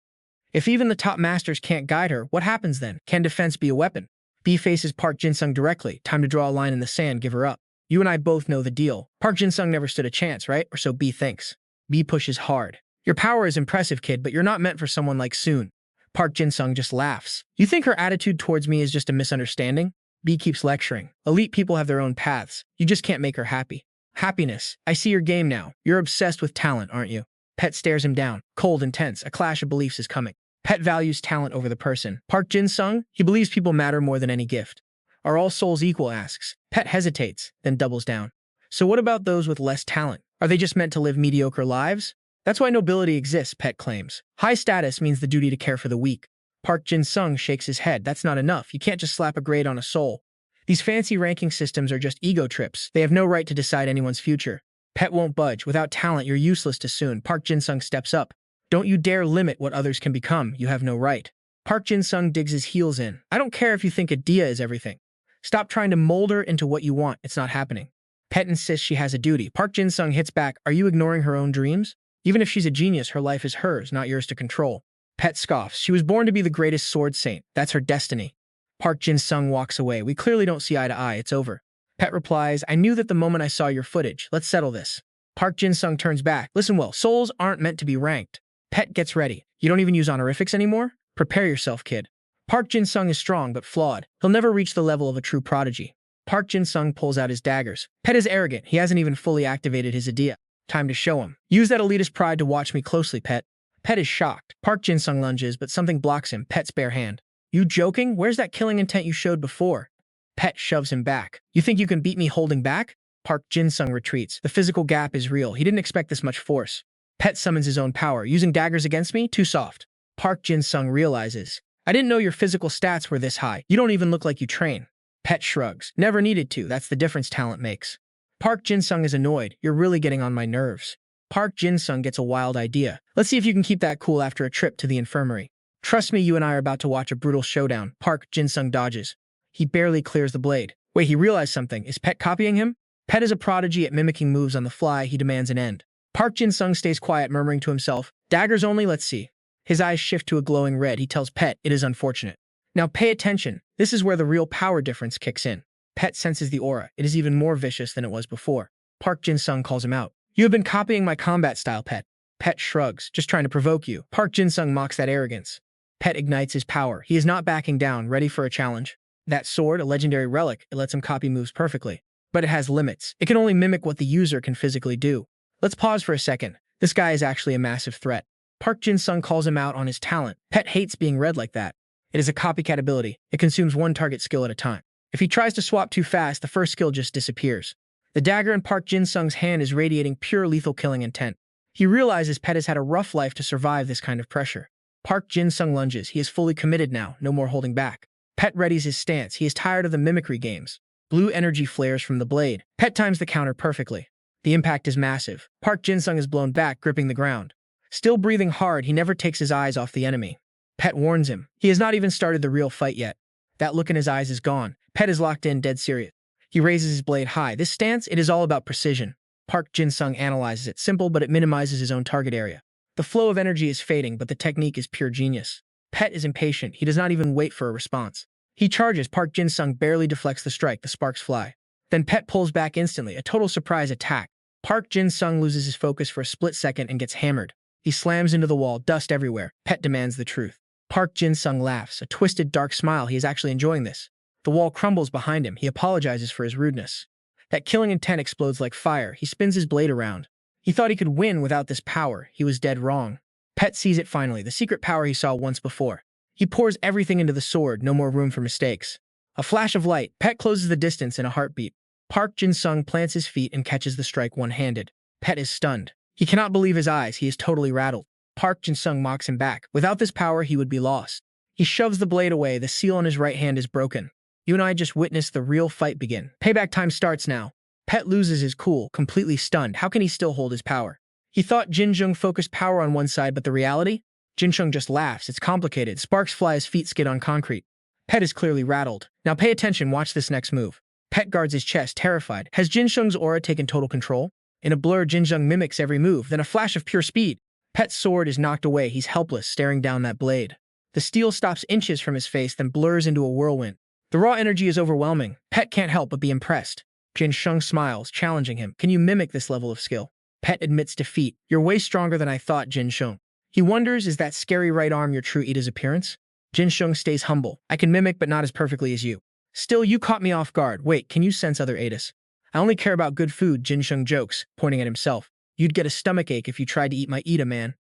If even the top masters can't guide her, what happens then? Can defense be a weapon? B faces Park Jin-sung directly. Time to draw a line in the sand, give her up. You and I both know the deal. Park Jin-sung never stood a chance, right? Or so B thinks. B pushes hard. Your power is impressive, kid, but you're not meant for someone like Soon. Park Jin-sung just laughs. You think her attitude towards me is just a misunderstanding? B keeps lecturing. Elite people have their own paths. You just can't make her happy. Happiness. I see your game now. You're obsessed with talent, aren't you? Pet stares him down. Cold and tense. A clash of beliefs is coming. Pet values talent over the person. Park Jin-sung, he believes people matter more than any gift. Are all souls equal, asks. Pet hesitates, then doubles down. So what about those with less talent? Are they just meant to live mediocre lives? That's why nobility exists, Pet claims. High status means the duty to care for the weak. Park Jin-sung shakes his head. That's not enough. You can't just slap a grade on a soul. These fancy ranking systems are just ego trips. They have no right to decide anyone's future. Pet won't budge. Without talent, you're useless to Soon. Park Jin-sung steps up. Don't you dare limit what others can become. You have no right. Park Jin-sung digs his heels in. I don't care if you think Adia is everything. Stop trying to mold her into what you want. It's not happening. Pet insists she has a duty. Park Jin-sung hits back. Are you ignoring her own dreams? Even if she's a genius, her life is hers, not yours to control. Pet scoffs. She was born to be the greatest sword saint. That's her destiny. Park Jin-sung walks away. We clearly don't see eye to eye. It's over. Pet replies, I knew that the moment I saw your footage. Let's settle this. Park Jin-sung turns back. Listen well, souls aren't meant to be ranked. Pet gets ready. You don't even use honorifics anymore? Prepare yourself, kid. Park Jin-sung is strong but flawed. He'll never reach the level of a true prodigy. Park Jin-sung pulls out his daggers. Pet is arrogant. He hasn't even fully activated his idea. Time to show him. Use that elitist pride to watch me closely, Pet. Pet is shocked. Park Jin-sung lunges, but something blocks him. Pet's bare hand. You joking? Where's that killing intent you showed before? Pet shoves him back. You think you can beat me holding back? Park Jin-sung retreats. The physical gap is real. He didn't expect this much force. Pet summons his own power. Using daggers against me? Too soft. Park Jin-sung realizes. I didn't know your physical stats were this high. You don't even look like you train. Pet shrugs. Never needed to. That's the difference talent makes. Park Jin-sung is annoyed. You're really getting on my nerves. Park Jin-sung gets a wild idea. Let's see if you can keep that cool after a trip to the infirmary. Trust me, you and I are about to watch a brutal showdown. Park Jin-sung dodges. He barely clears the blade. Wait, he realized something. Is Pet copying him? Pet is a prodigy at mimicking moves on the fly. He demands an end. Park Jin-sung stays quiet, murmuring to himself. Daggers only, let's see. His eyes shift to a glowing red. He tells Pet, it is unfortunate. Now pay attention. This is where the real power difference kicks in. Pet senses the aura. It is even more vicious than it was before. Park Jin-sung calls him out. You have been copying my combat style, Pet. Pet shrugs, just trying to provoke you. Park Jin-sung mocks that arrogance. Pet ignites his power. He is not backing down, ready for a challenge. That sword, a legendary relic, it lets him copy moves perfectly. But it has limits. It can only mimic what the user can physically do. Let's pause for a second. This guy is actually a massive threat. Park Jin-sung calls him out on his talent. Pet hates being read like that. It is a copycat ability. It consumes one target skill at a time. If he tries to swap too fast, the first skill just disappears. The dagger in Park Jin-sung's hand is radiating pure lethal killing intent. He realizes Pet has had a rough life to survive this kind of pressure. Park Jin-sung lunges. He is fully committed now, no more holding back. Pet readies his stance. He is tired of the mimicry games. Blue energy flares from the blade. Pet times the counter perfectly. The impact is massive. Park Jin-sung is blown back, gripping the ground. Still breathing hard, he never takes his eyes off the enemy. Pet warns him. He has not even started the real fight yet. That look in his eyes is gone. Pet is locked in, dead serious. He raises his blade high. This stance, it is all about precision. Park Jin-sung analyzes it. Simple, but it minimizes his own target area. The flow of energy is fading, but the technique is pure genius. Pet is impatient. He does not even wait for a response. He charges. Park Jin-sung barely deflects the strike. The sparks fly. Then Pet pulls back instantly, a total surprise attack. Park Jin-sung loses his focus for a split second and gets hammered. He slams into the wall, dust everywhere. Pet demands the truth. Park Jin-sung laughs, a twisted, dark smile. He is actually enjoying this. The wall crumbles behind him. He apologizes for his rudeness. That killing intent explodes like fire. He spins his blade around. He thought he could win without this power. He was dead wrong. Pet sees it finally, the secret power he saw once before. He pours everything into the sword, no more room for mistakes. A flash of light. Pet closes the distance in a heartbeat. Park Jin-sung plants his feet and catches the strike one-handed. Pet is stunned. He cannot believe his eyes. He is totally rattled. Park Jin-sung mocks him back. Without this power, he would be lost. He shoves the blade away. The seal on his right hand is broken. You and I just witnessed the real fight begin. Payback time starts now. Pet loses his cool, completely stunned. How can he still hold his power? He thought Jin-sung focused power on one side, but the reality? Jin-sung just laughs. It's complicated. Sparks fly as feet skid on concrete. Pet is clearly rattled. Now pay attention. Watch this next move. Pet guards his chest, terrified. Has Jin-sung's aura taken total control? In a blur, Jin-sung mimics every move, then a flash of pure speed. Pet's sword is knocked away. He's helpless, staring down that blade. The steel stops inches from his face, then blurs into a whirlwind. The raw energy is overwhelming. Pet can't help but be impressed. Jin-sung smiles, challenging him. Can you mimic this level of skill? Pet admits defeat. You're way stronger than I thought, Jin-sung. He wonders, is that scary right arm your true Ida's appearance? Jin-sung stays humble. I can mimic, but not as perfectly as you. Still, you caught me off guard. Wait, can you sense other Idas? I only care about good food, Jin-sung jokes, pointing at himself. You'd get a stomachache if you tried to eat my Ida, man.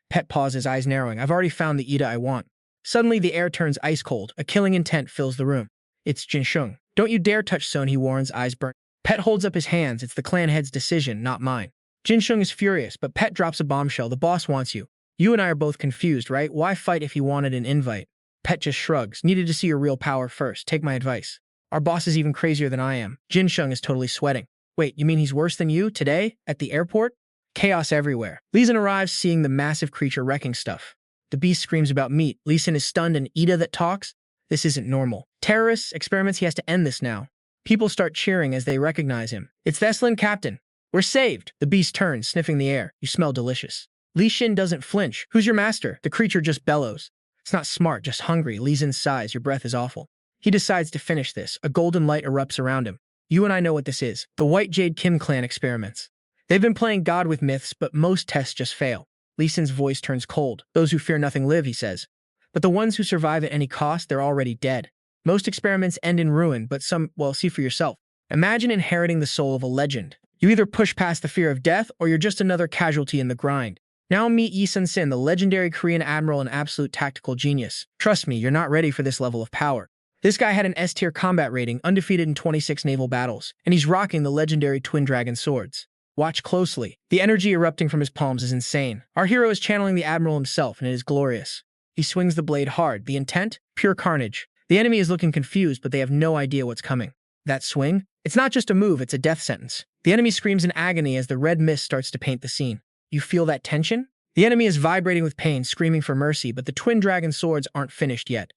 Pet pauses, eyes narrowing. I've already found the Ida I want. Suddenly, the air turns ice cold. A killing intent fills the room. It's Jin-sung. Don't you dare touch Son, he warns, eyes burnt. Pet holds up his hands. It's the clan head's decision, not mine. Jin-sung is furious, but Pet drops a bombshell. The boss wants you. You and I are both confused, right? Why fight if he wanted an invite? Pet just shrugs. Needed to see your real power first. Take my advice. Our boss is even crazier than I am. Jin-sung is totally sweating. Wait, you mean he's worse than you today? At the airport? Chaos everywhere. Lee Sin arrives, seeing the massive creature wrecking stuff. The beast screams about meat. Lee Sin is stunned, and Ida that talks? This isn't normal. Terrorists, experiments, he has to end this now. People start cheering as they recognize him. It's the Esslin captain. We're saved. The beast turns, sniffing the air. You smell delicious. Lee Sin doesn't flinch. Who's your master? The creature just bellows. It's not smart, just hungry. Lee Sin sighs. Your breath is awful. He decides to finish this. A golden light erupts around him. You and I know what this is. The White Jade Kim clan experiments. They've been playing God with myths, but most tests just fail. Lee Sin's voice turns cold. Those who fear nothing live, he says. But the ones who survive at any cost, they're already dead. Most experiments end in ruin, but some, well, see for yourself. Imagine inheriting the soul of a legend. You either push past the fear of death, or you're just another casualty in the grind. Now meet Yi Sun-sin, the legendary Korean admiral and absolute tactical genius. Trust me, you're not ready for this level of power. This guy had an S-tier combat rating, undefeated in 26 naval battles, and he's rocking the legendary Twin Dragon swords. Watch closely. The energy erupting from his palms is insane. Our hero is channeling the admiral himself, and it is glorious. He swings the blade hard. The intent? Pure carnage. The enemy is looking confused, but they have no idea what's coming. That swing? It's not just a move, it's a death sentence. The enemy screams in agony as the red mist starts to paint the scene. You feel that tension? The enemy is vibrating with pain, screaming for mercy, but the Twin Dragon swords aren't finished yet.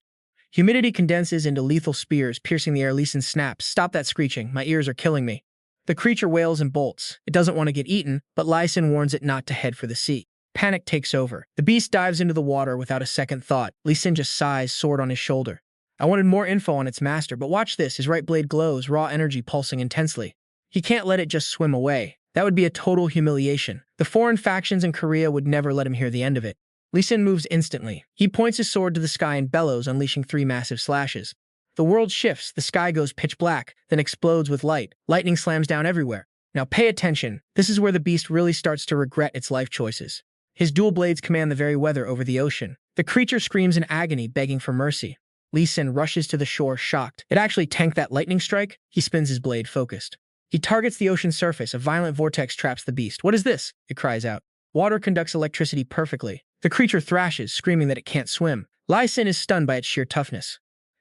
Humidity condenses into lethal spears, piercing the air. Lee Sin snaps. Stop that screeching. My ears are killing me. The creature wails and bolts. It doesn't want to get eaten, but Lee Sin warns it not to head for the sea. Panic takes over. The beast dives into the water without a second thought. Lee Sin just sighs, sword on his shoulder. I wanted more info on its master, but watch this. His right blade glows, raw energy pulsing intensely. He can't let it just swim away. That would be a total humiliation. The foreign factions in Korea would never let him hear the end of it. Lee Sin moves instantly. He points his sword to the sky and bellows, unleashing 3 massive slashes. The world shifts, the sky goes pitch black, then explodes with light. Lightning slams down everywhere. Now pay attention. This is where the beast really starts to regret its life choices. His dual blades command the very weather over the ocean. The creature screams in agony, begging for mercy. Lee Sin rushes to the shore, shocked. It actually tanked that lightning strike? He spins his blade, focused. He targets the ocean surface. A violent vortex traps the beast. What is this? It cries out. Water conducts electricity perfectly. The creature thrashes, screaming that it can't swim. Lee Sin is stunned by its sheer toughness.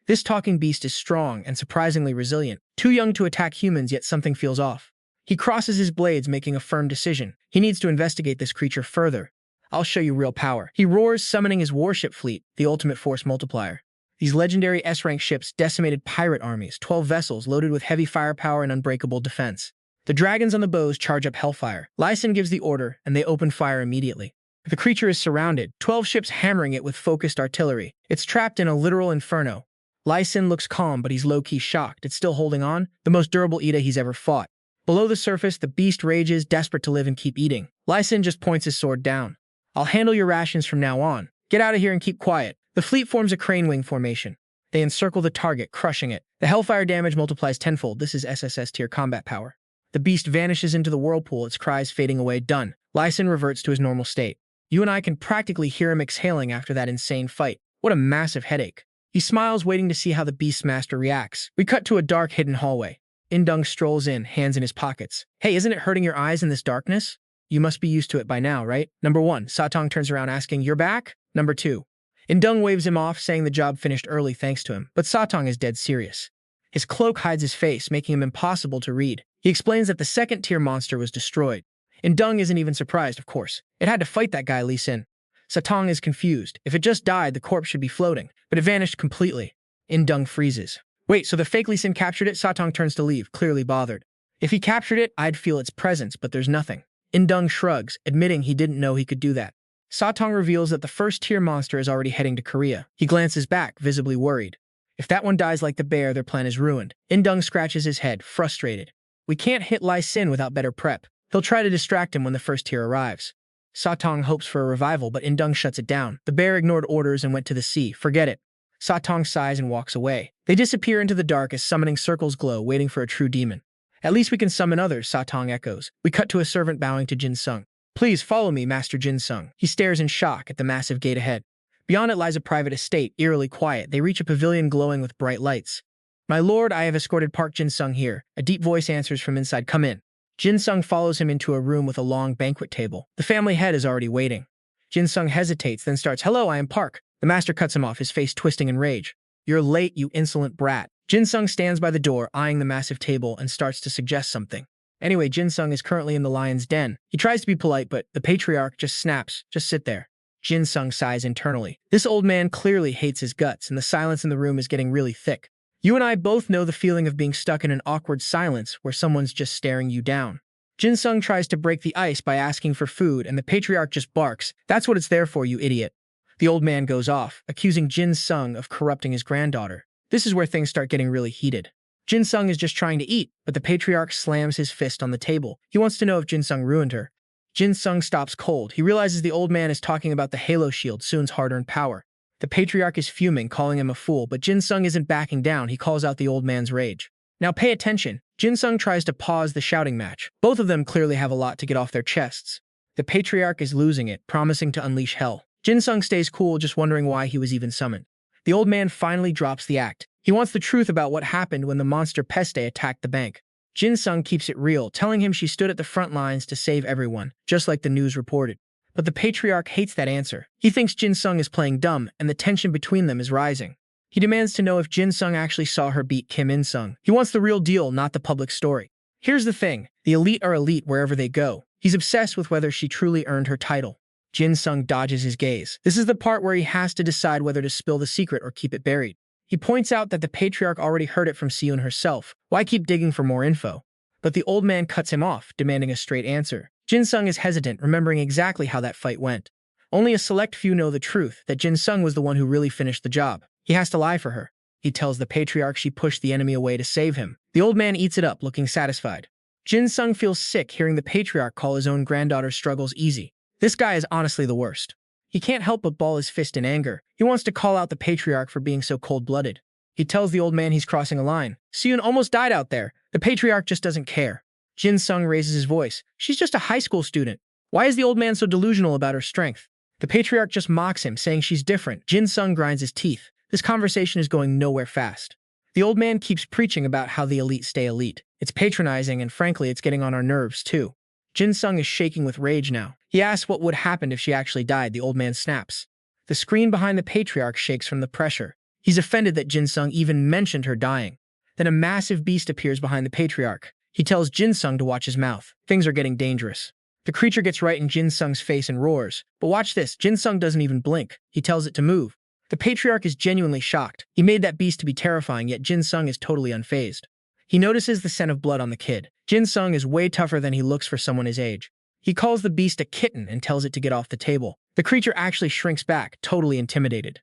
This talking beast is strong and surprisingly resilient. Too young to attack humans, yet something feels off. He crosses his blades, making a firm decision. He needs to investigate this creature further. I'll show you real power. He roars, summoning his warship fleet, the ultimate force multiplier. These legendary S-rank ships decimated pirate armies, 12 vessels loaded with heavy firepower and unbreakable defense. The dragons on the bows charge up hellfire. Lee Sin gives the order, and they open fire immediately. The creature is surrounded, 12 ships hammering it with focused artillery. It's trapped in a literal inferno. Lee Sin looks calm, but he's low-key shocked. It's still holding on, the most durable Ida he's ever fought. Below the surface, the beast rages, desperate to live and keep eating. Lee Sin just points his sword down. I'll handle your rations from now on. Get out of here and keep quiet. The fleet forms a crane wing formation. They encircle the target, crushing it. The hellfire damage multiplies tenfold. This is SSS tier combat power. The beast vanishes into the whirlpool, its cries fading away. Done. Lee Sin reverts to his normal state. You and I can practically hear him exhaling after that insane fight. What a massive headache. He smiles, waiting to see how the beast's master reacts. We cut to a dark, hidden hallway. In-dung strolls in, hands in his pockets. Hey, isn't it hurting your eyes in this darkness? You must be used to it by now, right? Number 1, Satong turns around asking, "You're back?" Number 2. In-dung waves him off, saying the job finished early thanks to him. But Satong is dead serious. His cloak hides his face, making him impossible to read. He explains that the second-tier monster was destroyed. In-dung isn't even surprised, of course. It had to fight that guy, Lee Sin. Satong is confused. If it just died, the corpse should be floating. But it vanished completely. In-dung freezes. Wait, so the fake Lee Sin captured it? Satong turns to leave, clearly bothered. If he captured it, I'd feel its presence, but there's nothing. In-dung shrugs, admitting he didn't know he could do that. Satong reveals that the first-tier monster is already heading to Korea. He glances back, visibly worried. If that one dies like the bear, their plan is ruined. In-dung scratches his head, frustrated. We can't hit Lee Sin without better prep. He'll try to distract him when the first tier arrives. Satong hopes for a revival, but In-dung shuts it down. The bear ignored orders and went to the sea. Forget it. Satong sighs and walks away. They disappear into the dark as summoning circles glow, waiting for a true demon. At least we can summon others, Satong echoes. We cut to a servant bowing to Jin-sung. Please follow me, Master Jin-sung. He stares in shock at the massive gate ahead. Beyond it lies a private estate, eerily quiet. They reach a pavilion glowing with bright lights. My lord, I have escorted Park Jin-sung here. A deep voice answers from inside. Come in. Jin-sung follows him into a room with a long banquet table. The family head is already waiting. Jin-sung hesitates, then starts, "Hello, I am Park." The master cuts him off, his face twisting in rage. "You're late, you insolent brat." Jin-sung stands by the door, eyeing the massive table, and starts to suggest something. Anyway, Jin-sung is currently in the lion's den. He tries to be polite, but the patriarch just snaps, "Just sit there." Jin-sung sighs internally. This old man clearly hates his guts, and the silence in the room is getting really thick. You and I both know the feeling of being stuck in an awkward silence where someone's just staring you down. Jin-sung tries to break the ice by asking for food, and the patriarch just barks, "That's what it's there for, you idiot." The old man goes off, accusing Jin-sung of corrupting his granddaughter. This is where things start getting really heated. Jin-sung is just trying to eat, but the patriarch slams his fist on the table. He wants to know if Jin-sung ruined her. Jin-sung stops cold. He realizes the old man is talking about the Halo Shield, Soon's hard-earned power. The patriarch is fuming, calling him a fool, but Jin-sung isn't backing down. He calls out the old man's rage. Now pay attention. Jin-sung tries to pause the shouting match. Both of them clearly have a lot to get off their chests. The patriarch is losing it, promising to unleash hell. Jin-sung stays cool, just wondering why he was even summoned. The old man finally drops the act. He wants the truth about what happened when the monster Peste attacked the bank. Jin-sung keeps it real, telling him she stood at the front lines to save everyone, just like the news reported. But the patriarch hates that answer. He thinks Jin-sung is playing dumb, and the tension between them is rising. He demands to know if Jin-sung actually saw her beat Kim In-sung. He wants the real deal, not the public story. Here's the thing. The elite are elite wherever they go. He's obsessed with whether she truly earned her title. Jin-sung dodges his gaze. This is the part where he has to decide whether to spill the secret or keep it buried. He points out that the patriarch already heard it from Seun herself. Why keep digging for more info? But the old man cuts him off, demanding a straight answer. Jin-sung is hesitant, remembering exactly how that fight went. Only a select few know the truth, that Jin-sung was the one who really finished the job. He has to lie for her. He tells the patriarch she pushed the enemy away to save him. The old man eats it up, looking satisfied. Jin-sung feels sick hearing the patriarch call his own granddaughter's struggles easy. This guy is honestly the worst. He can't help but ball his fist in anger. He wants to call out the patriarch for being so cold-blooded. He tells the old man he's crossing a line. Seun almost died out there. The patriarch just doesn't care. Jin-sung raises his voice. She's just a high school student. Why is the old man so delusional about her strength? The patriarch just mocks him, saying she's different. Jin-sung grinds his teeth. This conversation is going nowhere fast. The old man keeps preaching about how the elite stay elite. It's patronizing, and frankly, it's getting on our nerves, too. Jin-sung is shaking with rage now. He asks what would happen if she actually died. The old man snaps. The screen behind the patriarch shakes from the pressure. He's offended that Jin-sung even mentioned her dying. Then a massive beast appears behind the patriarch. He tells Jin-sung to watch his mouth. Things are getting dangerous. The creature gets right in Jin-sung's face and roars. But watch this, Jin-sung doesn't even blink. He tells it to move. The patriarch is genuinely shocked. He made that beast to be terrifying, yet Jin-sung is totally unfazed. He notices the scent of blood on the kid. Jin-sung is way tougher than he looks for someone his age. He calls the beast a kitten and tells it to get off the table. The creature actually shrinks back, totally intimidated.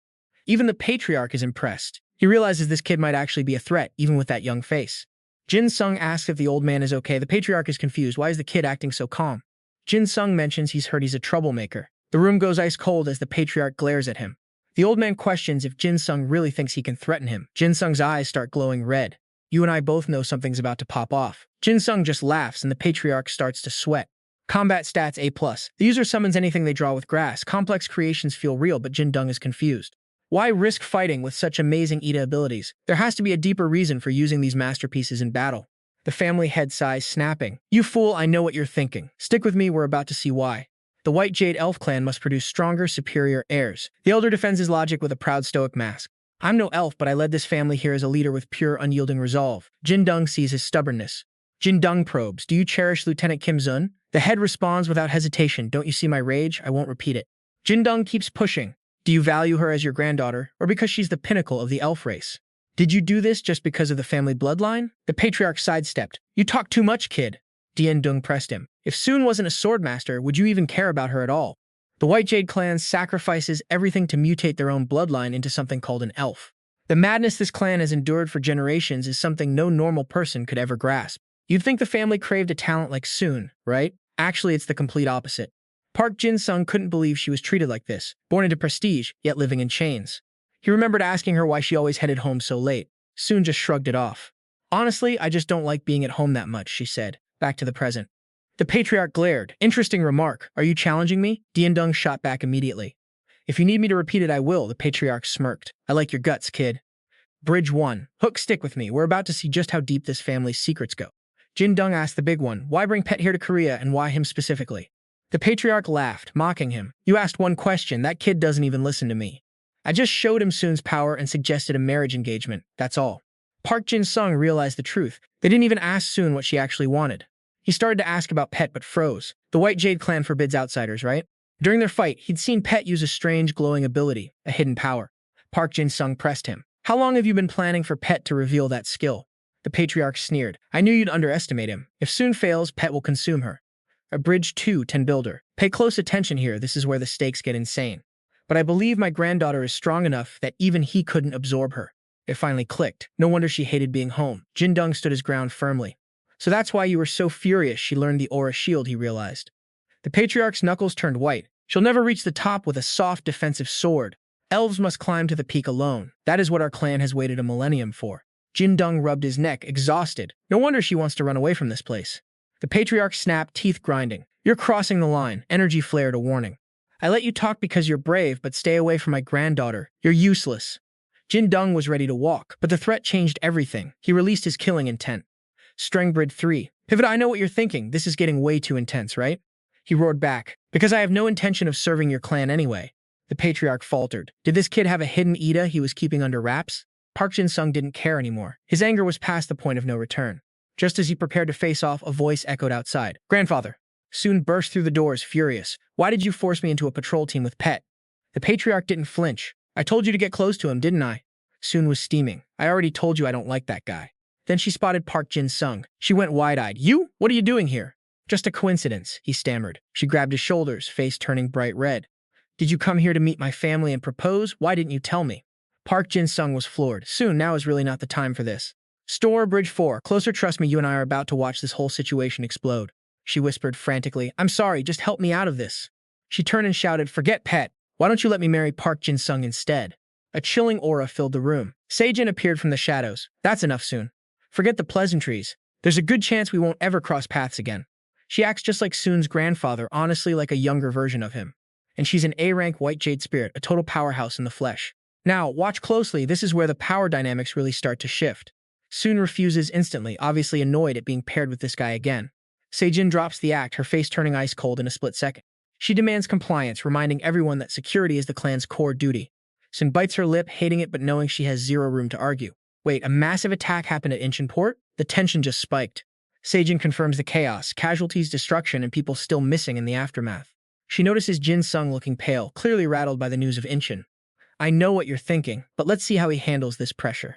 Even the patriarch is impressed. He realizes this kid might actually be a threat, even with that young face. Jin-sung asks if the old man is okay. The patriarch is confused. Why is the kid acting so calm? Jin-sung mentions he's heard he's a troublemaker. The room goes ice cold as the patriarch glares at him. The old man questions if Jin-sung really thinks he can threaten him. Jin-sung's eyes start glowing red. You and I both know something's about to pop off. Jin-sung just laughs and the patriarch starts to sweat. Combat stats A+. The user summons anything they draw with grass. Complex creations feel real, but Jin-dung is confused. Why risk fighting with such amazing Ida abilities? There has to be a deeper reason for using these masterpieces in battle. The family head sighs, snapping. You fool, I know what you're thinking. Stick with me, we're about to see why. The White Jade Elf clan must produce stronger, superior heirs. The elder defends his logic with a proud stoic mask. I'm no elf, but I led this family here as a leader with pure, unyielding resolve. Jin-dung sees his stubbornness. Jin-dung probes, do you cherish Lieutenant Kim Sun? The head responds without hesitation, don't you see my rage? I won't repeat it. Jin-dung keeps pushing. Do you value her as your granddaughter, or because she's the pinnacle of the elf race? Did you do this just because of the family bloodline? The patriarch sidestepped. You talk too much, kid. Dien-dung pressed him. If Sun wasn't a swordmaster, would you even care about her at all? The White Jade clan sacrifices everything to mutate their own bloodline into something called an elf. The madness this clan has endured for generations is something no normal person could ever grasp. You'd think the family craved a talent like Sun, right? Actually, it's the complete opposite. Park Jin-sung couldn't believe she was treated like this, born into prestige, yet living in chains. He remembered asking her why she always headed home so late. Sun just shrugged it off. Honestly, I just don't like being at home that much, she said. Back to the present. The patriarch glared. Interesting remark. Are you challenging me? Dien-dung shot back immediately. If you need me to repeat it, I will, the patriarch smirked. I like your guts, kid. Bridge 1. Hook, stick with me. We're about to see just how deep this family's secrets go. Jin-dung asked the big one, why bring Pet here to Korea and why him specifically? The patriarch laughed, mocking him. You asked one question, that kid doesn't even listen to me. I just showed him Sun's power and suggested a marriage engagement, that's all. Park Jin-sung realized the truth. They didn't even ask Sun what she actually wanted. He started to ask about Pet but froze. The White Jade clan forbids outsiders, right? During their fight, he'd seen Pet use a strange glowing ability, a hidden power. Park Jin-sung pressed him. How long have you been planning for Pet to reveal that skill? The patriarch sneered. I knew you'd underestimate him. If Sun fails, Pet will consume her. A Bridge 2 10 builder. Pay close attention here, this is where the stakes get insane. But I believe my granddaughter is strong enough that even he couldn't absorb her. It finally clicked. No wonder she hated being home. Jin-dung stood his ground firmly. So that's why you were so furious she learned the aura shield, he realized. The patriarch's knuckles turned white. She'll never reach the top with a soft defensive sword. Elves must climb to the peak alone. That is what our clan has waited a millennium for. Jin-dung rubbed his neck, exhausted. No wonder she wants to run away from this place. The patriarch snapped, teeth grinding. You're crossing the line. Energy flared a warning. I let you talk because you're brave, but stay away from my granddaughter. You're useless. Jin-dung was ready to walk, but the threat changed everything. He released his killing intent. Strengbrid 3. Pivot, I know what you're thinking. This is getting way too intense, right? He roared back. Because I have no intention of serving your clan anyway. The patriarch faltered. Did this kid have a hidden Ida he was keeping under wraps? Park Jin-sung didn't care anymore. His anger was past the point of no return. Just as he prepared to face off, a voice echoed outside. Grandfather. Sun burst through the doors, furious. Why did you force me into a patrol team with Pet? The patriarch didn't flinch. I told you to get close to him, didn't I? Sun was steaming. I already told you I don't like that guy. Then she spotted Park Jin-sung. She went wide-eyed. You? What are you doing here? Just a coincidence, he stammered. She grabbed his shoulders, face turning bright red. Did you come here to meet my family and propose? Why didn't you tell me? Park Jin-sung was floored. Soon, now is really not the time for this. Store Bridge 4. Closer, trust me, you and I are about to watch this whole situation explode. She whispered frantically. I'm sorry, just help me out of this. She turned and shouted, forget Pet. Why don't you let me marry Park Jin-sung instead? A chilling aura filled the room. Sejin appeared from the shadows. That's enough soon. Forget the pleasantries. There's a good chance we won't ever cross paths again. She acts just like Soon's grandfather, honestly like a younger version of him. And she's an A-rank white jade spirit, a total powerhouse in the flesh. Now, watch closely, this is where the power dynamics really start to shift. Soon refuses instantly, obviously annoyed at being paired with this guy again. Sejin drops the act, her face turning ice cold in a split second. She demands compliance, reminding everyone that security is the clan's core duty. Soon bites her lip, hating it but knowing she has zero room to argue. Wait, a massive attack happened at Incheon Port? The tension just spiked. Sejin confirms the chaos, casualties, destruction, and people still missing in the aftermath. She notices Jin-sung looking pale, clearly rattled by the news of Incheon. I know what you're thinking, but let's see how he handles this pressure.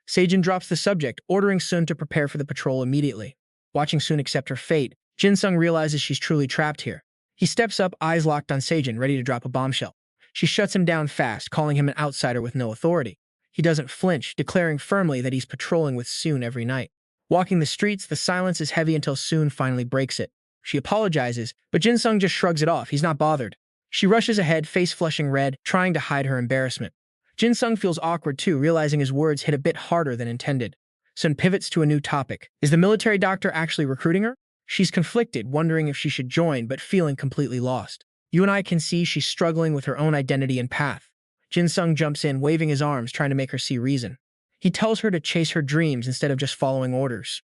Sejin drops the subject, ordering Soon to prepare for the patrol immediately. Watching Soon accept her fate, Jin-sung realizes she's truly trapped here. He steps up, eyes locked on Sejin, ready to drop a bombshell. She shuts him down fast, calling him an outsider with no authority. He doesn't flinch, declaring firmly that he's patrolling with Soon every night. Walking the streets, the silence is heavy until Soon finally breaks it. She apologizes, but Jin-sung just shrugs it off. He's not bothered. She rushes ahead, face flushing red, trying to hide her embarrassment. Jin-sung feels awkward too, realizing his words hit a bit harder than intended. Soon pivots to a new topic. Is the military doctor actually recruiting her? She's conflicted, wondering if she should join, but feeling completely lost. You and I can see she's struggling with her own identity and path. Jin-sung jumps in, waving his arms, trying to make her see reason. He tells her to chase her dreams instead of just following orders.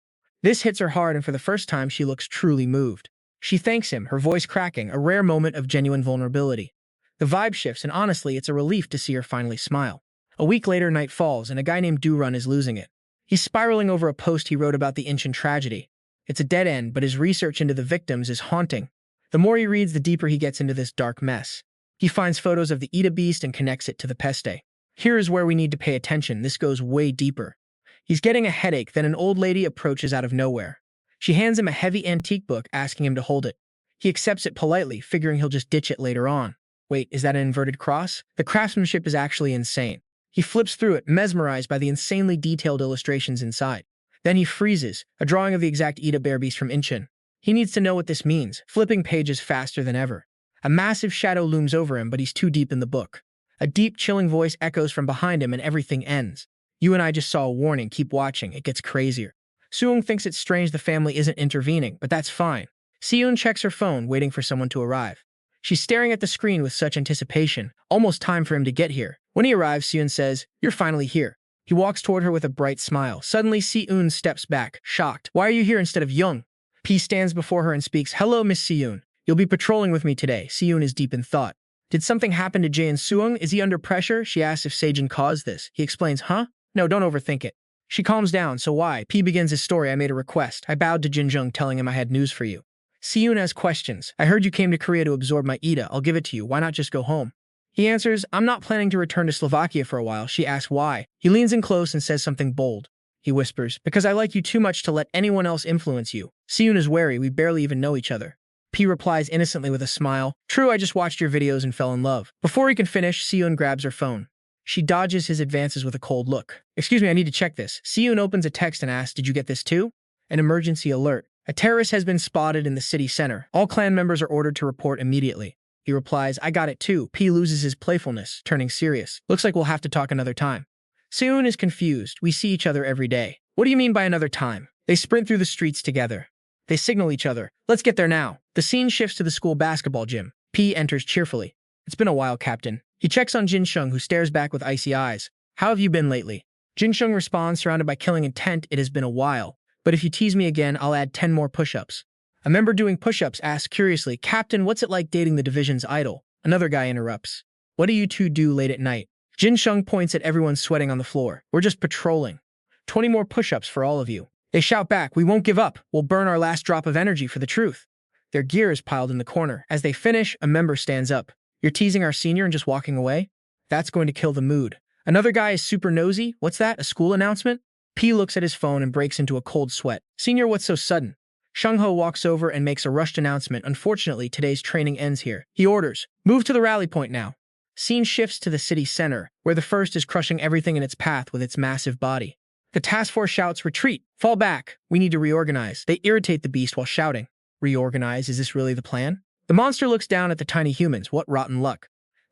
This hits her hard, and for the first time, she looks truly moved. She thanks him, her voice cracking, a rare moment of genuine vulnerability. The vibe shifts, and honestly, it's a relief to see her finally smile. A week later, night falls, and a guy named Do-run is losing it. He's spiraling over a post he wrote about the Incheon tragedy. It's a dead end, but his research into the victims is haunting. The more he reads, the deeper he gets into this dark mess. He finds photos of the Ida beast and connects it to the peste. Here is where we need to pay attention. This goes way deeper. He's getting a headache, then an old lady approaches out of nowhere. She hands him a heavy antique book, asking him to hold it. He accepts it politely, figuring he'll just ditch it later on. Wait, is that an inverted cross? The craftsmanship is actually insane. He flips through it, mesmerized by the insanely detailed illustrations inside. Then he freezes, a drawing of the exact Ida bear beast from Incheon. He needs to know what this means, flipping pages faster than ever. A massive shadow looms over him, but he's too deep in the book. A deep, chilling voice echoes from behind him and everything ends. You and I just saw a warning, keep watching, it gets crazier. Seung thinks it's strange the family isn't intervening, but that's fine. Seun checks her phone, waiting for someone to arrive. She's staring at the screen with such anticipation, almost time for him to get here. When he arrives, Seun says, "You're finally here." He walks toward her with a bright smile. Suddenly, Seun steps back, shocked. "Why are you here instead of Young?" P stands before her and speaks, "Hello, Miss Seun. You'll be patrolling with me today." Seun is deep in thought. Did something happen to Jae and Seung? Is he under pressure? She asks if Sejin caused this. He explains, "Huh? No, don't overthink it." She calms down. "So why?" P begins his story. "I made a request. I bowed to Jin-jung, telling him I had news for you." Seun has questions. "I heard you came to Korea to absorb my Ida. I'll give it to you. Why not just go home?" He answers, "I'm not planning to return to Slovakia for a while." She asks why. He leans in close and says something bold. He whispers, "Because I like you too much to let anyone else influence you." Seun is wary. We barely even know each other. P replies innocently with a smile, "True, I just watched your videos and fell in love." Before he can finish, Seun grabs her phone. She dodges his advances with a cold look. "Excuse me, I need to check this." Seun opens a text and asks, "Did you get this too?" An emergency alert. A terrorist has been spotted in the city center. All clan members are ordered to report immediately. He replies, "I got it too." P loses his playfulness, turning serious. "Looks like we'll have to talk another time." Seun is confused. "We see each other every day." "What do you mean by another time?" They sprint through the streets together. They signal each other. "Let's get there now." The scene shifts to the school basketball gym. P enters cheerfully. "It's been a while, Captain." He checks on Jin-sung, who stares back with icy eyes. "How have you been lately?" Jin-sung responds, surrounded by killing intent, "It has been a while. But if you tease me again, I'll add 10 more push-ups." A member doing push-ups asks curiously, "Captain, what's it like dating the division's idol?" Another guy interrupts. "What do you two do late at night?" Jin-sung points at everyone sweating on the floor. "We're just patrolling. 20 more push-ups for all of you." They shout back, "We won't give up. We'll burn our last drop of energy for the truth." Their gear is piled in the corner. As they finish, a member stands up. "You're teasing our senior and just walking away? That's going to kill the mood." Another guy is super nosy. "What's that? A school announcement?" P looks at his phone and breaks into a cold sweat. "Senior, what's so sudden?" Shung-ho walks over and makes a rushed announcement. "Unfortunately, today's training ends here." He orders, "Move to the rally point now." Scene shifts to the city center, where the first is crushing everything in its path with its massive body. The task force shouts, "Retreat! Fall back! We need to reorganize." They irritate the beast while shouting. Reorganize? Is this really the plan? The monster looks down at the tiny humans. What rotten luck.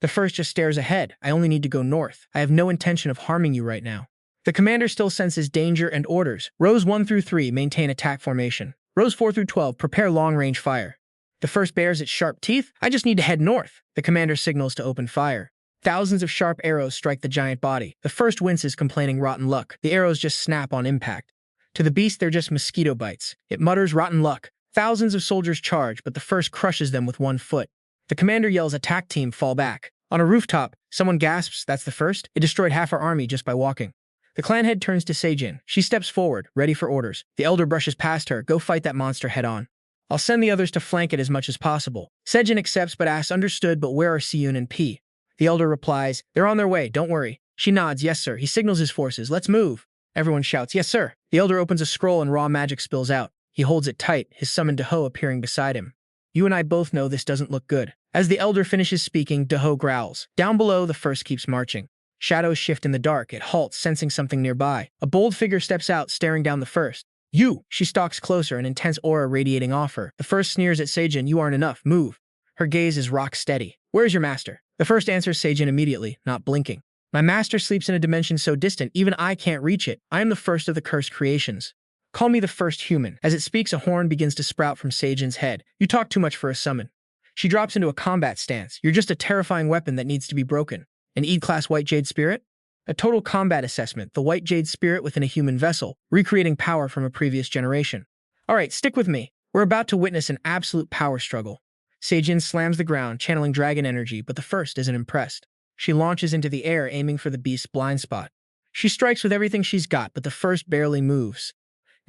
The first just stares ahead. I only need to go north. I have no intention of harming you right now. The commander still senses danger and orders. Rows 1 through 3 maintain attack formation. Rows 4 through 12 prepare long-range fire. The first bares its sharp teeth. I just need to head north. The commander signals to open fire. Thousands of sharp arrows strike the giant body. The first winces, complaining rotten luck. The arrows just snap on impact. To the beast, they're just mosquito bites. It mutters rotten luck. Thousands of soldiers charge, but the first crushes them with one foot. The commander yells, attack team, fall back. On a rooftop, someone gasps, that's the first? It destroyed half our army just by walking. The clan head turns to Seijin. She steps forward, ready for orders. The elder brushes past her. Go fight that monster head on. I'll send the others to flank it as much as possible. Seijin accepts but asks, understood, but where are Siyun and P? The elder replies, they're on their way, don't worry. She nods, yes sir. He signals his forces, let's move. Everyone shouts, yes sir. The elder opens a scroll and raw magic spills out. He holds it tight, his summoned Daho appearing beside him. You and I both know this doesn't look good. As the elder finishes speaking, Daho growls. Down below, the first keeps marching. Shadows shift in the dark. It halts, sensing something nearby. A bold figure steps out, staring down the first. You! She stalks closer, an intense aura radiating off her. The first sneers at Seijin, you aren't enough, move. Her gaze is rock steady. Where's your master? The first answers Seijin immediately, not blinking. My master sleeps in a dimension so distant, even I can't reach it. I am the first of the cursed creations. Call me the first human. As it speaks, a horn begins to sprout from Seijin's head. You talk too much for a summon. She drops into a combat stance. You're just a terrifying weapon that needs to be broken. An E-class White Jade Spirit? A total combat assessment, the White Jade Spirit within a human vessel, recreating power from a previous generation. Alright, stick with me. We're about to witness an absolute power struggle. Seijin slams the ground, channeling dragon energy, but the first isn't impressed. She launches into the air, aiming for the beast's blind spot. She strikes with everything she's got, but the first barely moves.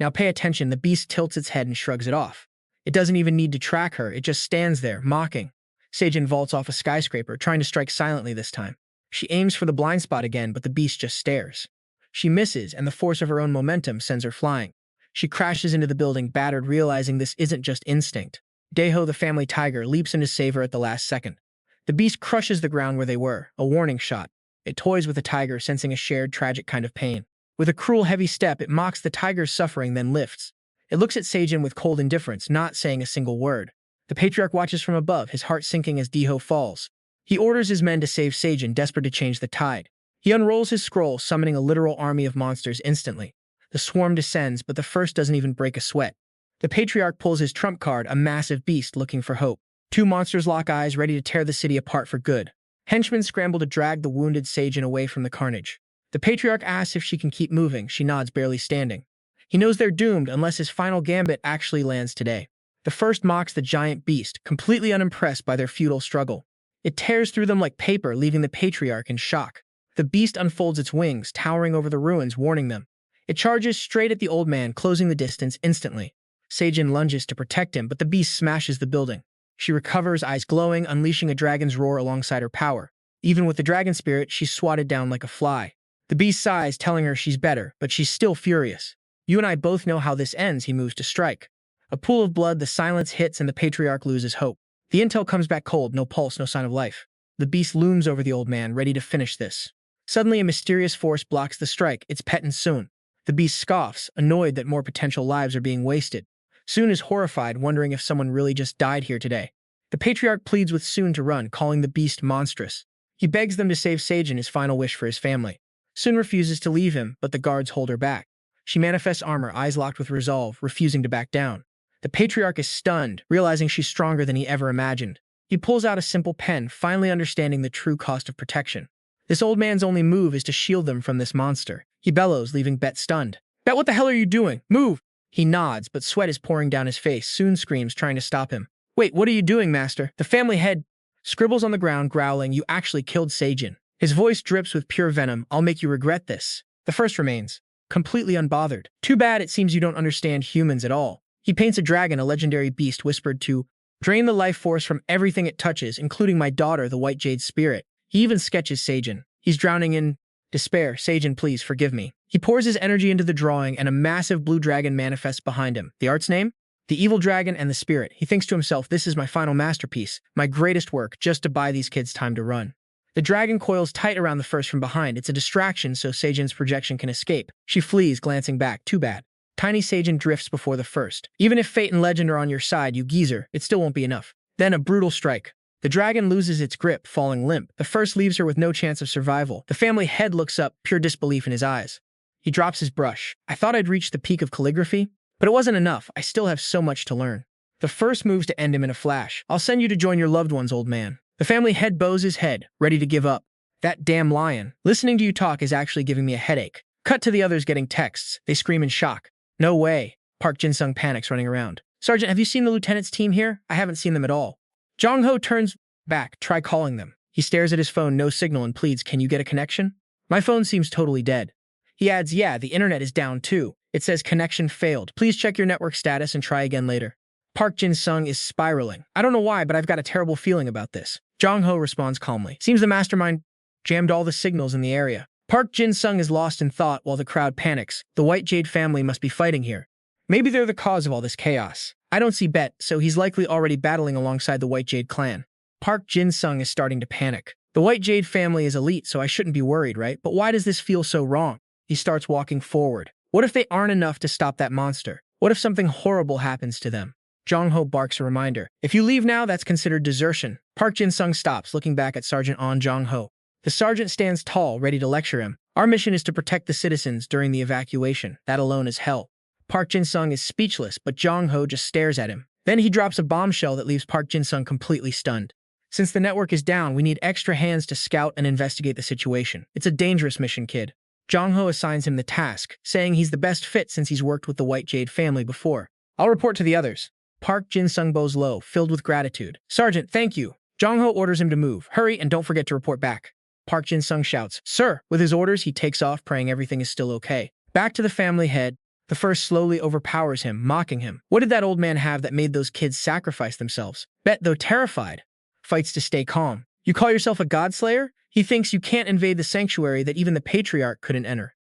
Now pay attention, the beast tilts its head and shrugs it off. It doesn't even need to track her, it just stands there, mocking. Seijin vaults off a skyscraper, trying to strike silently this time. She aims for the blind spot again, but the beast just stares. She misses, and the force of her own momentum sends her flying. She crashes into the building, battered, realizing this isn't just instinct. Daho, the family tiger, leaps in to save her at the last second. The beast crushes the ground where they were, a warning shot. It toys with the tiger, sensing a shared, tragic kind of pain. With a cruel, heavy step, it mocks the tiger's suffering, then lifts. It looks at Seijin with cold indifference, not saying a single word. The patriarch watches from above, his heart sinking as Daho falls. He orders his men to save Seijin, desperate to change the tide. He unrolls his scroll, summoning a literal army of monsters instantly. The swarm descends, but the first doesn't even break a sweat. The patriarch pulls his trump card, a massive beast looking for hope. Two monsters lock eyes, ready to tear the city apart for good. Henchmen scramble to drag the wounded Seijin away from the carnage. The patriarch asks if she can keep moving. She nods, barely standing. He knows they're doomed unless his final gambit actually lands today. The first mocks the giant beast, completely unimpressed by their futile struggle. It tears through them like paper, leaving the patriarch in shock. The beast unfolds its wings, towering over the ruins, warning them. It charges straight at the old man, closing the distance instantly. Seijin lunges to protect him, but the beast smashes the building. She recovers, eyes glowing, unleashing a dragon's roar alongside her power. Even with the dragon spirit, she's swatted down like a fly. The beast sighs, telling her she's better, but she's still furious. You and I both know how this ends. He moves to strike. A pool of blood, the silence hits, and the patriarch loses hope. The intel comes back cold, no pulse, no sign of life. The beast looms over the old man, ready to finish this. Suddenly, a mysterious force blocks the strike. It's Pet and Soon. The beast scoffs, annoyed that more potential lives are being wasted. Soon is horrified, wondering if someone really just died here today. The patriarch pleads with Soon to run, calling the beast monstrous. He begs them to save Seijin, his final wish for his family. Soon refuses to leave him, but the guards hold her back. She manifests armor, eyes locked with resolve, refusing to back down. The patriarch is stunned, realizing she's stronger than he ever imagined. He pulls out a simple pen, finally understanding the true cost of protection. This old man's only move is to shield them from this monster. He bellows, leaving Bet stunned. Bet, what the hell are you doing? Move! He nods, but sweat is pouring down his face. Soon screams, trying to stop him. Wait, what are you doing, master? The family head scribbles on the ground, growling, you actually killed Seijin. His voice drips with pure venom. I'll make you regret this. The first remains, completely unbothered. Too bad, it seems you don't understand humans at all. He paints a dragon, a legendary beast, whispered to drain the life force from everything it touches, including my daughter, the White Jade Spirit. He even sketches Seijin. He's drowning in despair. Seijin, please forgive me. He pours his energy into the drawing, and a massive blue dragon manifests behind him. The art's name? The Evil Dragon and the Spirit. He thinks to himself, this is my final masterpiece, my greatest work, just to buy these kids time to run. The dragon coils tight around the first from behind. It's a distraction so Seijin's projection can escape. She flees, glancing back. Too bad. Tiny Seijin drifts before the first. Even if fate and legend are on your side, you geezer, it still won't be enough. Then a brutal strike. The dragon loses its grip, falling limp. The first leaves her with no chance of survival. The family head looks up, pure disbelief in his eyes. He drops his brush. I thought I'd reached the peak of calligraphy, but it wasn't enough. I still have so much to learn. The first moves to end him in a flash. I'll send you to join your loved ones, old man. The family head bows his head, ready to give up. That damn lion. Listening to you talk is actually giving me a headache. Cut to the others getting texts. They scream in shock. No way. Park Jin-sung panics, running around. Sergeant, have you seen the lieutenant's team here? I haven't seen them at all. Jong-ho turns back. Try calling them. He stares at his phone, no signal, and pleads, can you get a connection? My phone seems totally dead. He adds, yeah, the internet is down too. It says connection failed. Please check your network status and try again later. Park Jin-sung is spiraling. I don't know why, but I've got a terrible feeling about this. Jong-ho responds calmly. Seems the mastermind jammed all the signals in the area. Park Jin-sung is lost in thought while the crowd panics. The White Jade family must be fighting here. Maybe they're the cause of all this chaos. I don't see Bet, so he's likely already battling alongside the White Jade clan. Park Jin-sung is starting to panic. The White Jade family is elite, so I shouldn't be worried, right? But why does this feel so wrong? He starts walking forward. What if they aren't enough to stop that monster? What if something horrible happens to them? Jong-ho barks a reminder. If you leave now, that's considered desertion. Park Jin-sung stops, looking back at Sergeant On Jong-ho. The sergeant stands tall, ready to lecture him. Our mission is to protect the citizens during the evacuation. That alone is hell. Park Jin-sung is speechless, but Jong-ho just stares at him. Then he drops a bombshell that leaves Park Jin-sung completely stunned. Since the network is down, we need extra hands to scout and investigate the situation. It's a dangerous mission, kid. Jong-ho assigns him the task, saying he's the best fit since he's worked with the White Jade family before. I'll report to the others. Park Jin-sung bows low, filled with gratitude. Sergeant, thank you. Jong-ho orders him to move. Hurry and don't forget to report back. Park Jin-sung shouts, Sir! With his orders, he takes off, praying everything is still okay. Back to the family head, the first slowly overpowers him, mocking him. What did that old man have that made those kids sacrifice themselves? Bet, though terrified, fights to stay calm. You call yourself a godslayer? He thinks you can't invade the sanctuary that even the patriarch couldn't enter.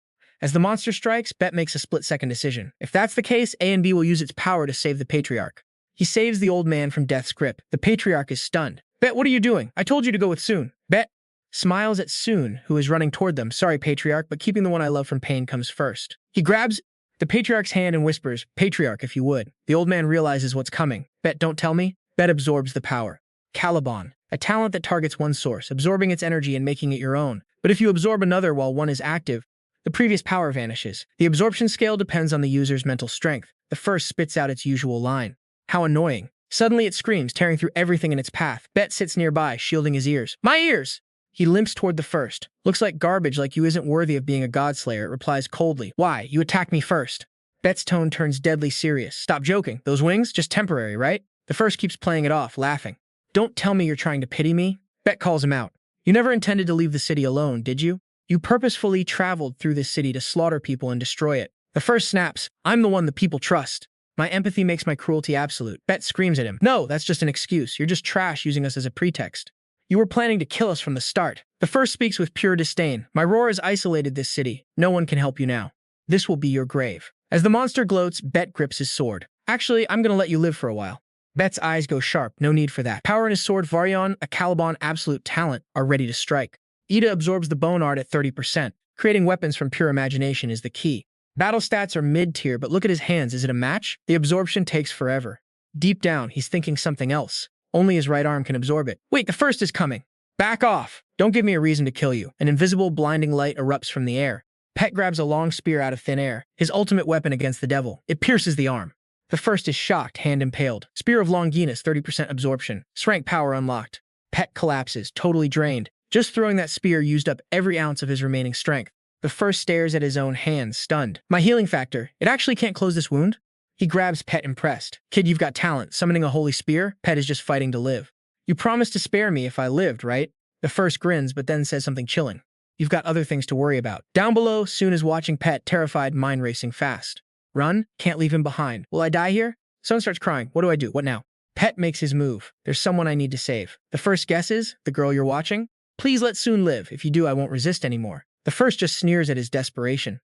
As the monster strikes, Bet makes a split-second decision. If that's the case, A and B will use its power to save the patriarch. He saves the old man from death's grip. The patriarch is stunned. Bet, what are you doing? I told you to go with Soon. Bet smiles at Soon, who is running toward them. Sorry, patriarch, but keeping the one I love from pain comes first. He grabs the patriarch's hand and whispers, Patriarch, if you would. The old man realizes what's coming. Bet, don't tell me. Bet absorbs the power. Caliban, a talent that targets one source, absorbing its energy and making it your own. But if you absorb another while one is active, the previous power vanishes. The absorption scale depends on the user's mental strength. The first spits out its usual line. How annoying. Suddenly it screams, tearing through everything in its path. Bet sits nearby, shielding his ears. My ears! He limps toward the first. Looks like garbage, like you isn't worthy of being a godslayer. It replies coldly. Why? You attacked me first. Bet's tone turns deadly serious. Stop joking. Those wings? Just temporary, right? The first keeps playing it off, laughing. Don't tell me you're trying to pity me. Bet calls him out. You never intended to leave the city alone, did you? You purposefully traveled through this city to slaughter people and destroy it. The first snaps. I'm the one the people trust. My empathy makes my cruelty absolute. Bet screams at him. No, that's just an excuse. You're just trash using us as a pretext. You were planning to kill us from the start. The first speaks with pure disdain. My roar has isolated this city. No one can help you now. This will be your grave. As the monster gloats, Bet grips his sword. Actually, I'm gonna let you live for a while. Bet's eyes go sharp. No need for that. Power in his sword, Varyon, a Caliban absolute talent, are ready to strike. Ida absorbs the bone art at 30%. Creating weapons from pure imagination is the key. Battle stats are mid-tier, but look at his hands. Is it a match? The absorption takes forever. Deep down, he's thinking something else. Only his right arm can absorb it. Wait, the first is coming. Back off. Don't give me a reason to kill you. An invisible, blinding light erupts from the air. Pet grabs a long spear out of thin air, his ultimate weapon against the devil. It pierces the arm. The first is shocked, hand impaled. Spear of Longinus, 30% absorption. S-Rank power unlocked. Pet collapses, totally drained. Just throwing that spear used up every ounce of his remaining strength. The first stares at his own hands, stunned. My healing factor. It actually can't close this wound? He grabs Pet, impressed. Kid, you've got talent. Summoning a holy spear? Pet is just fighting to live. You promised to spare me if I lived, right? The first grins, but then says something chilling. You've got other things to worry about. Down below, Soon is watching Pet, terrified, mind racing fast. Run? Can't leave him behind. Will I die here? Son starts crying. What do I do? What now? Pet makes his move. There's someone I need to save. The first guesses, the girl you're watching? Please let Soon live. If you do, I won't resist anymore. The first just sneers at his desperation.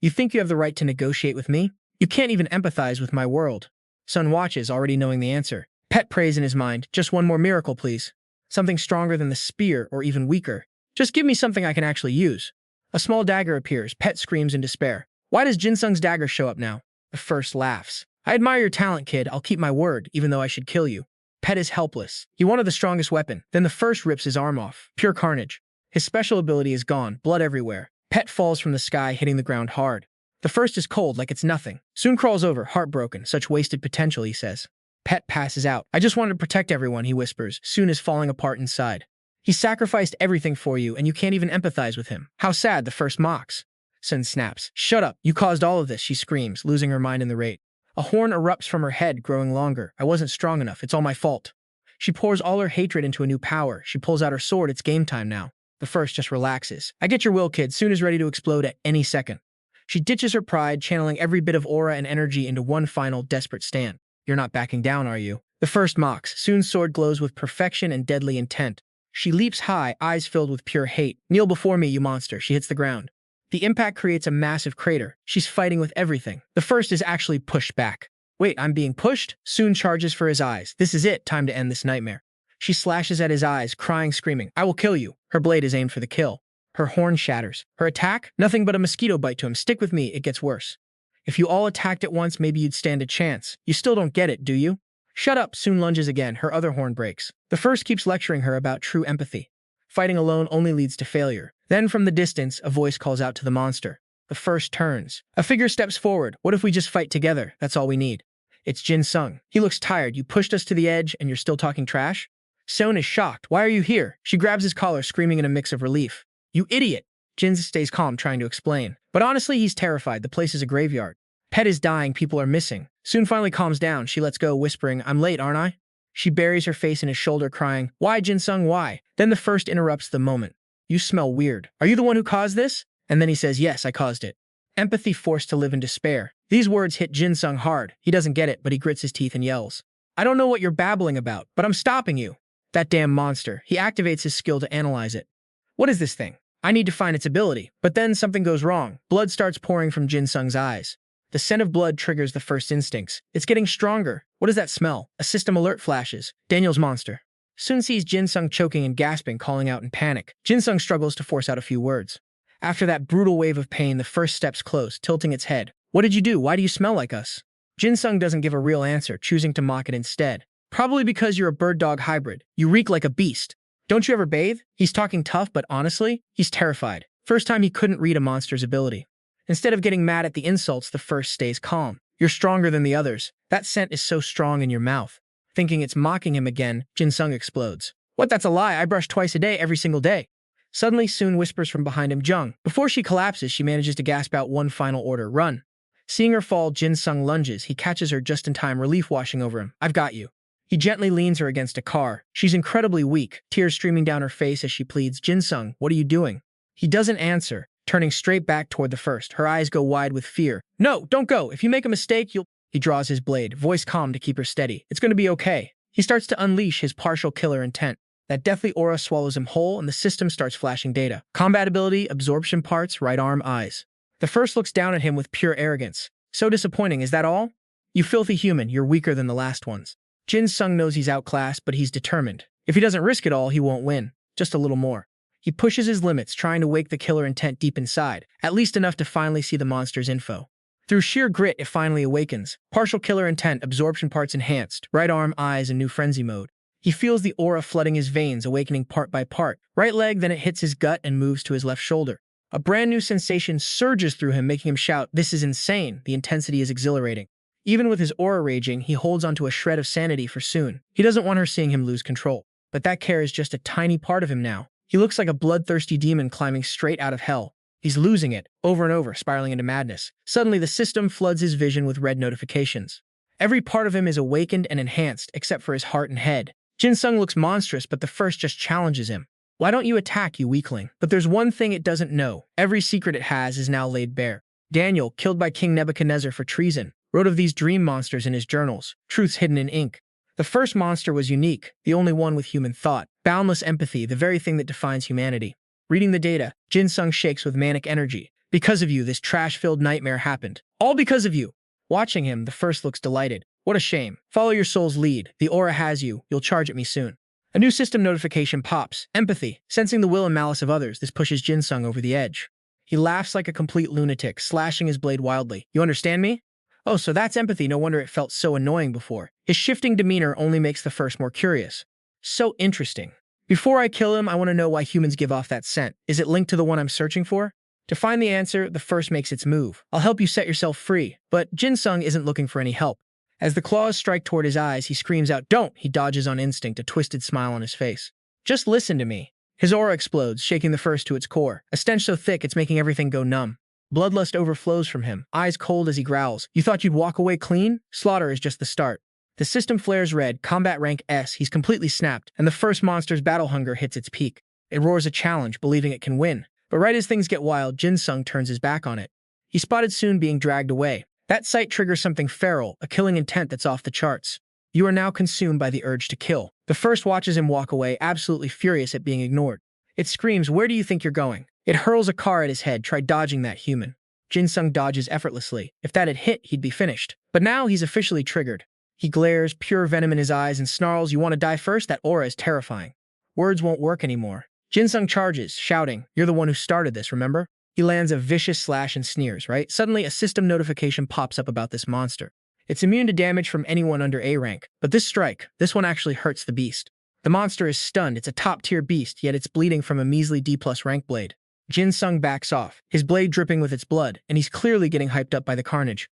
You think you have the right to negotiate with me? You can't even empathize with my world. Son watches, already knowing the answer. Pet prays in his mind. Just one more miracle, please. Something stronger than the spear, or even weaker. Just give me something I can actually use. A small dagger appears. Pet screams in despair. Why does Jin-sung's dagger show up now? The first laughs. I admire your talent, kid. I'll keep my word, even though I should kill you. Pet is helpless. He wanted the strongest weapon. Then the first rips his arm off. Pure carnage. His special ability is gone, blood everywhere. Pet falls from the sky, hitting the ground hard. The first is cold, like it's nothing. Soon crawls over, heartbroken. Such wasted potential, he says. Pet passes out. I just wanted to protect everyone, he whispers. Soon is falling apart inside. He sacrificed everything for you, and you can't even empathize with him. How sad, the first mocks. Sun snaps. Shut up. You caused all of this, she screams, losing her mind in the rage. A horn erupts from her head, growing longer. I wasn't strong enough. It's all my fault. She pours all her hatred into a new power. She pulls out her sword. It's game time now. The first just relaxes. I get your will, kid. Soon is ready to explode at any second. She ditches her pride, channeling every bit of aura and energy into one final, desperate stand. You're not backing down, are you? The first mocks. Soon's sword glows with perfection and deadly intent. She leaps high, eyes filled with pure hate. Kneel before me, you monster. She hits the ground. The impact creates a massive crater. She's fighting with everything. The first is actually pushed back. Wait, I'm being pushed? Soon charges for his eyes. This is it. Time to end this nightmare. She slashes at his eyes, crying, screaming. I will kill you. Her blade is aimed for the kill. Her horn shatters. Her attack? Nothing but a mosquito bite to him. Stick with me. It gets worse. If you all attacked at once, maybe you'd stand a chance. You still don't get it, do you? Shut up. Soon lunges again. Her other horn breaks. The first keeps lecturing her about true empathy. Fighting alone only leads to failure. Then from the distance, a voice calls out to the monster. The first turns. A figure steps forward. What if we just fight together? That's all we need. It's Jin-sung. He looks tired. You pushed us to the edge and you're still talking trash? Soon is shocked. Why are you here? She grabs his collar, screaming in a mix of relief. You idiot! Jin stays calm, trying to explain. But honestly, he's terrified. The place is a graveyard. Pet is dying. People are missing. Soon finally calms down. She lets go, whispering, I'm late, aren't I? She buries her face in his shoulder, crying, Why, Jin-sung, why? Then the first interrupts the moment. You smell weird. Are you the one who caused this? And then he says, yes, I caused it. Empathy forced to live in despair. These words hit Jin-sung hard. He doesn't get it, but he grits his teeth and yells. I don't know what you're babbling about, but I'm stopping you. That damn monster. He activates his skill to analyze it. What is this thing? I need to find its ability. But then something goes wrong. Blood starts pouring from Jin-sung's eyes. The scent of blood triggers the first instincts. It's getting stronger. What does that smell? A system alert flashes. Daniel's monster. Soon sees Jin-sung choking and gasping, calling out in panic. Jin-sung struggles to force out a few words. After that brutal wave of pain, the first steps close, tilting its head. What did you do? Why do you smell like us? Jin-sung doesn't give a real answer, choosing to mock it instead. Probably because you're a bird-dog hybrid. You reek like a beast. Don't you ever bathe? He's talking tough, but honestly, he's terrified. First time he couldn't read a monster's ability. Instead of getting mad at the insults, the first stays calm. You're stronger than the others. That scent is so strong in your mouth. Thinking it's mocking him again, Jin-sung explodes. What? That's a lie. I brush twice a day, every single day. Suddenly, Soon whispers from behind him, Jung. Before she collapses, she manages to gasp out one final order, run. Seeing her fall, Jin-sung lunges. He catches her just in time, relief washing over him. I've got you. He gently leans her against a car. She's incredibly weak, tears streaming down her face as she pleads, Jin-sung, what are you doing? He doesn't answer, turning straight back toward the first. Her eyes go wide with fear. No, don't go. If you make a mistake, you'll... He draws his blade, voice calm to keep her steady. It's going to be okay. He starts to unleash his partial killer intent. That deathly aura swallows him whole, and the system starts flashing data. Combat ability, absorption parts, right arm, eyes. The first looks down at him with pure arrogance. So disappointing, is that all? You filthy human, you're weaker than the last ones. Jin-sung knows he's outclassed, but he's determined. If he doesn't risk it all, he won't win. Just a little more. He pushes his limits, trying to wake the killer intent deep inside, at least enough to finally see the monster's info. Through sheer grit, it finally awakens. Partial killer intent, absorption parts enhanced, right arm, eyes, and new frenzy mode. He feels the aura flooding his veins, awakening part by part. Right leg, then it hits his gut and moves to his left shoulder. A brand new sensation surges through him, making him shout, this is insane. The intensity is exhilarating. Even with his aura raging, he holds onto a shred of sanity for Soon. He doesn't want her seeing him lose control. But that care is just a tiny part of him now. He looks like a bloodthirsty demon climbing straight out of hell. He's losing it, over and over, spiraling into madness. Suddenly, the system floods his vision with red notifications. Every part of him is awakened and enhanced, except for his heart and head. Jin-sung looks monstrous, but the first just challenges him. Why don't you attack, you weakling? But there's one thing it doesn't know. Every secret it has is now laid bare. Daniel, killed by King Nebuchadnezzar for treason, wrote of these dream monsters in his journals, truths hidden in ink. The first monster was unique, the only one with human thought, boundless empathy, the very thing that defines humanity. Reading the data, Jin-sung shakes with manic energy. Because of you, this trash-filled nightmare happened. All because of you. Watching him, the first looks delighted. What a shame. Follow your soul's lead. The aura has you. You'll charge at me soon. A new system notification pops. Empathy. Sensing the will and malice of others, this pushes Jin-sung over the edge. He laughs like a complete lunatic, slashing his blade wildly. You understand me? Oh, so that's empathy. No wonder it felt so annoying before. His shifting demeanor only makes the first more curious. So interesting. Before I kill him, I want to know why humans give off that scent. Is it linked to the one I'm searching for? To find the answer, the first makes its move. I'll help you set yourself free. But Jin-sung isn't looking for any help. As the claws strike toward his eyes, he screams out, "Don't!" He dodges on instinct, a twisted smile on his face. "Just listen to me." His aura explodes, shaking the first to its core. A stench so thick it's making everything go numb. Bloodlust overflows from him, eyes cold as he growls. "You thought you'd walk away clean? Slaughter is just the start." The system flares red, combat rank S, he's completely snapped, and the first monster's battle hunger hits its peak. It roars a challenge, believing it can win. But right as things get wild, Jin-sung turns his back on it. He spotted Soon being dragged away. That sight triggers something feral, a killing intent that's off the charts. You are now consumed by the urge to kill. The first watches him walk away, absolutely furious at being ignored. It screams, "Where do you think you're going?" It hurls a car at his head. Try dodging that, human. Jin-sung dodges effortlessly. If that had hit, he'd be finished. But now he's officially triggered. He glares, pure venom in his eyes, and snarls, "You want to die first?" That aura is terrifying. Words won't work anymore. Jin-sung charges, shouting, "You're the one who started this, remember?" He lands a vicious slash and sneers, right? Suddenly, a system notification pops up about this monster. It's immune to damage from anyone under A rank, but this strike, this one actually hurts the beast. The monster is stunned. It's a top-tier beast, yet it's bleeding from a measly D+ rank blade. Jin-sung backs off, his blade dripping with its blood, and he's clearly getting hyped up by the carnage.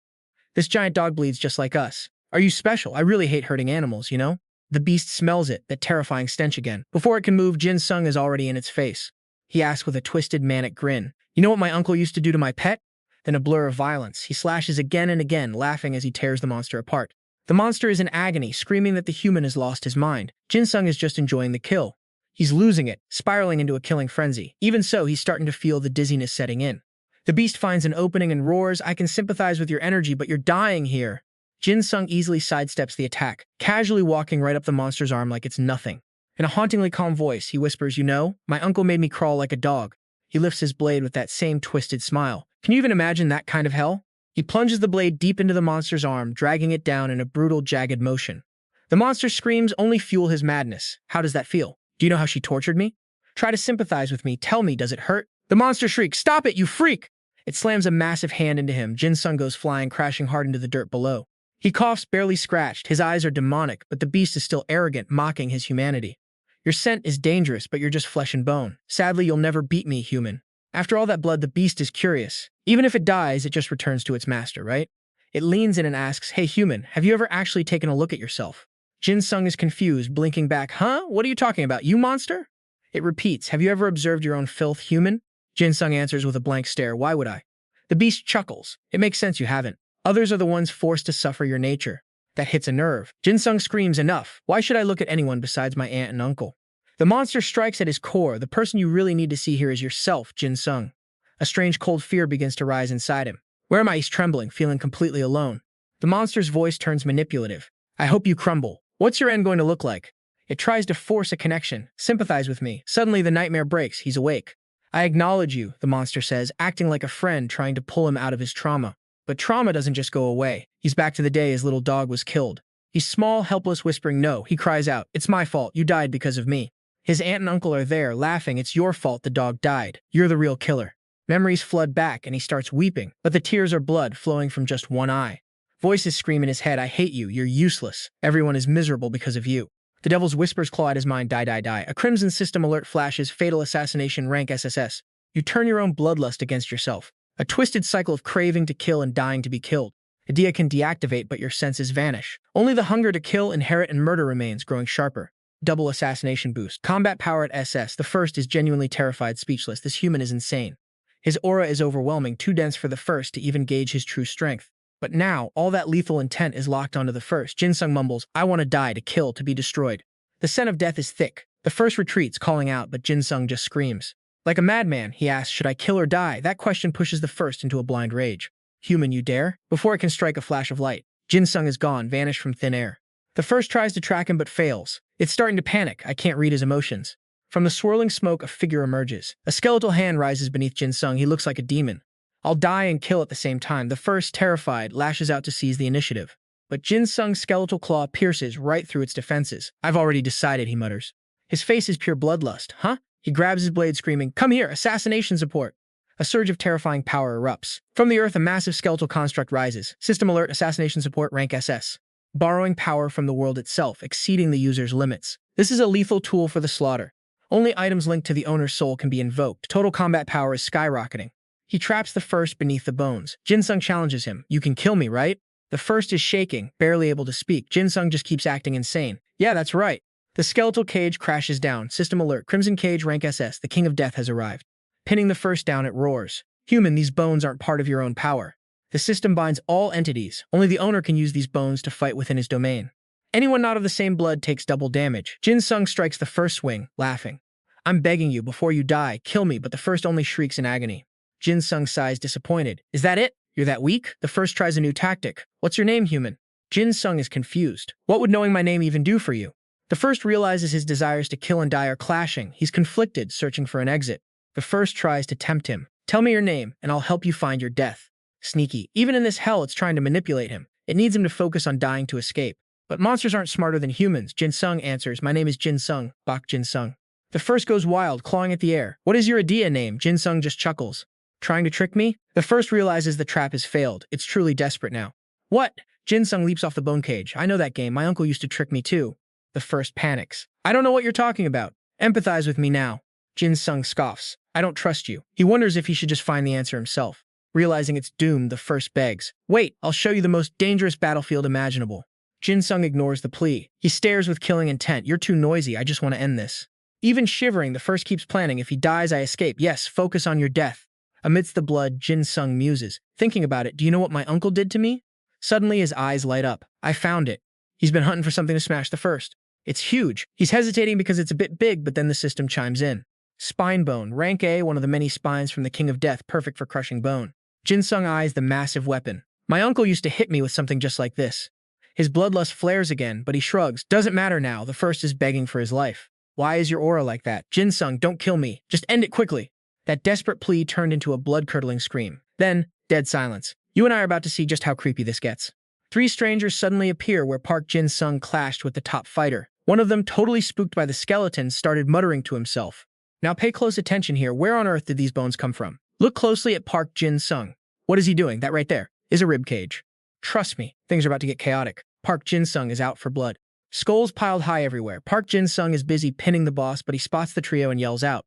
"This giant dog bleeds just like us. Are you special? I really hate hurting animals, you know?" The beast smells it, that terrifying stench again. Before it can move, Jin-sung is already in its face. He asks with a twisted, manic grin, "You know what my uncle used to do to my pet?" Then a blur of violence. He slashes again and again, laughing as he tears the monster apart. The monster is in agony, screaming that the human has lost his mind. Jin-sung is just enjoying the kill. He's losing it, spiraling into a killing frenzy. Even so, he's starting to feel the dizziness setting in. The beast finds an opening and roars, "I can sympathize with your energy, but you're dying here." Jin-sung easily sidesteps the attack, casually walking right up the monster's arm like it's nothing. In a hauntingly calm voice, he whispers, "You know, my uncle made me crawl like a dog." He lifts his blade with that same twisted smile. Can you even imagine that kind of hell? He plunges the blade deep into the monster's arm, dragging it down in a brutal, jagged motion. The monster's screams only fuel his madness. "How does that feel? Do you know how she tortured me? Try to sympathize with me. Tell me, does it hurt?" The monster shrieks, "Stop it, you freak!" It slams a massive hand into him. Jin-sung goes flying, crashing hard into the dirt below. He coughs, barely scratched. His eyes are demonic, but the beast is still arrogant, mocking his humanity. "Your scent is dangerous, but you're just flesh and bone. Sadly, you'll never beat me, human." After all that blood, the beast is curious. Even if it dies, it just returns to its master, right? It leans in and asks, "Hey, human, have you ever actually taken a look at yourself?" Jin-sung is confused, blinking back. "Huh? What are you talking about, you monster?" It repeats, "Have you ever observed your own filth, human?" Jin-sung answers with a blank stare, "Why would I?" The beast chuckles. "It makes sense you haven't. Others are the ones forced to suffer your nature." That hits a nerve. Jin-sung screams, "Enough. Why should I look at anyone besides my aunt and uncle?" The monster strikes at his core. "The person you really need to see here is yourself, Jin-sung." A strange cold fear begins to rise inside him. "Where am I?" He's trembling, feeling completely alone. The monster's voice turns manipulative. "I hope you crumble. What's your end going to look like?" It tries to force a connection. "Sympathize with me." Suddenly, the nightmare breaks. He's awake. "I acknowledge you," the monster says, acting like a friend trying to pull him out of his trauma. But trauma doesn't just go away. He's back to the day his little dog was killed. He's small, helpless, whispering no. He cries out, "It's my fault. You died because of me." His aunt and uncle are there, laughing. "It's your fault the dog died. You're the real killer." Memories flood back, and he starts weeping, but the tears are blood flowing from just one eye. Voices scream in his head, "I hate you. You're useless. Everyone is miserable because of you." The devil's whispers claw at his mind, "Die, die, die." A crimson system alert flashes, "Fatal assassination, rank SSS. You turn your own bloodlust against yourself." A twisted cycle of craving to kill and dying to be killed. Idea can deactivate, but your senses vanish. Only the hunger to kill, inherit, and murder remains, growing sharper. Double assassination boost. Combat power at SS. The first is genuinely terrified, speechless. This human is insane. His aura is overwhelming, too dense for the first to even gauge his true strength. But now, all that lethal intent is locked onto the first. Jin-sung mumbles, "I want to die, to kill, to be destroyed." The scent of death is thick. The first retreats, calling out, but Jin-sung just screams. Like a madman, he asks, "Should I kill or die?" That question pushes the first into a blind rage. "Human, you dare?" Before it can strike a flash of light, Jin-sung is gone, vanished from thin air. The first tries to track him but fails. It's starting to panic. I can't read his emotions. From the swirling smoke, a figure emerges. A skeletal hand rises beneath Jin-sung. He looks like a demon. "I'll die and kill at the same time." The first, terrified, lashes out to seize the initiative. But Jin-sung's skeletal claw pierces right through its defenses. "I've already decided," he mutters. His face is pure bloodlust. "Huh?" He grabs his blade, screaming, "Come here, assassination support!" A surge of terrifying power erupts. From the earth, a massive skeletal construct rises. System alert, assassination support, rank SS. Borrowing power from the world itself, exceeding the user's limits. This is a lethal tool for the slaughter. Only items linked to the owner's soul can be invoked. Total combat power is skyrocketing. He traps the first beneath the bones. Jin-sung challenges him. You can kill me, right? The first is shaking, barely able to speak. Jin-sung just keeps acting insane. Yeah, that's right. The skeletal cage crashes down. System alert. Crimson cage, rank SS. The king of death has arrived. Pinning the first down, it roars. Human, these bones aren't part of your own power. The system binds all entities. Only the owner can use these bones to fight within his domain. Anyone not of the same blood takes double damage. Jin-sung strikes the first swing, laughing. I'm begging you, before you die, kill me, but the first only shrieks in agony. Jin-sung sighs disappointed. Is that it? You're that weak? The first tries a new tactic. What's your name, human? Jin-sung is confused. What would knowing my name even do for you? The first realizes his desires to kill and die are clashing. He's conflicted, searching for an exit. The first tries to tempt him. Tell me your name, and I'll help you find your death. Sneaky. Even in this hell, it's trying to manipulate him. It needs him to focus on dying to escape. But monsters aren't smarter than humans. Jin-sung answers, my name is Jin-sung, Park Jin-sung. The first goes wild, clawing at the air. What is your idea name? Jin-sung just chuckles. Trying to trick me? The first realizes the trap has failed. It's truly desperate now. What? Jin-sung leaps off the bone cage. I know that game. My uncle used to trick me too. The first panics. I don't know what you're talking about. Empathize with me now. Jin-sung scoffs. I don't trust you. He wonders if he should just find the answer himself. Realizing it's doomed, the first begs. Wait, I'll show you the most dangerous battlefield imaginable. Jin-sung ignores the plea. He stares with killing intent. You're too noisy. I just want to end this. Even shivering, the first keeps planning. If he dies, I escape. Yes, focus on your death. Amidst the blood, Jin-sung muses. Thinking about it, do you know what my uncle did to me? Suddenly, his eyes light up. I found it. He's been hunting for something to smash the first. It's huge. He's hesitating because it's a bit big, but then the system chimes in. Spine bone, rank A, one of the many spines from the king of death, perfect for crushing bone. Jin-sung eyes the massive weapon. My uncle used to hit me with something just like this. His bloodlust flares again, but he shrugs. Doesn't matter now. The first is begging for his life. Why is your aura like that? Jin-sung, don't kill me. Just end it quickly. That desperate plea turned into a blood-curdling scream. Then, dead silence. You and I are about to see just how creepy this gets. Three strangers suddenly appear where Park Jin-sung clashed with the top fighter. One of them, totally spooked by the skeletons, started muttering to himself. Now pay close attention here. Where on earth did these bones come from? Look closely at Park Jin-sung. What is he doing? That right there is a rib cage. Trust me, things are about to get chaotic. Park Jin-sung is out for blood. Skulls piled high everywhere. Park Jin-sung is busy pinning the boss, but he spots the trio and yells out.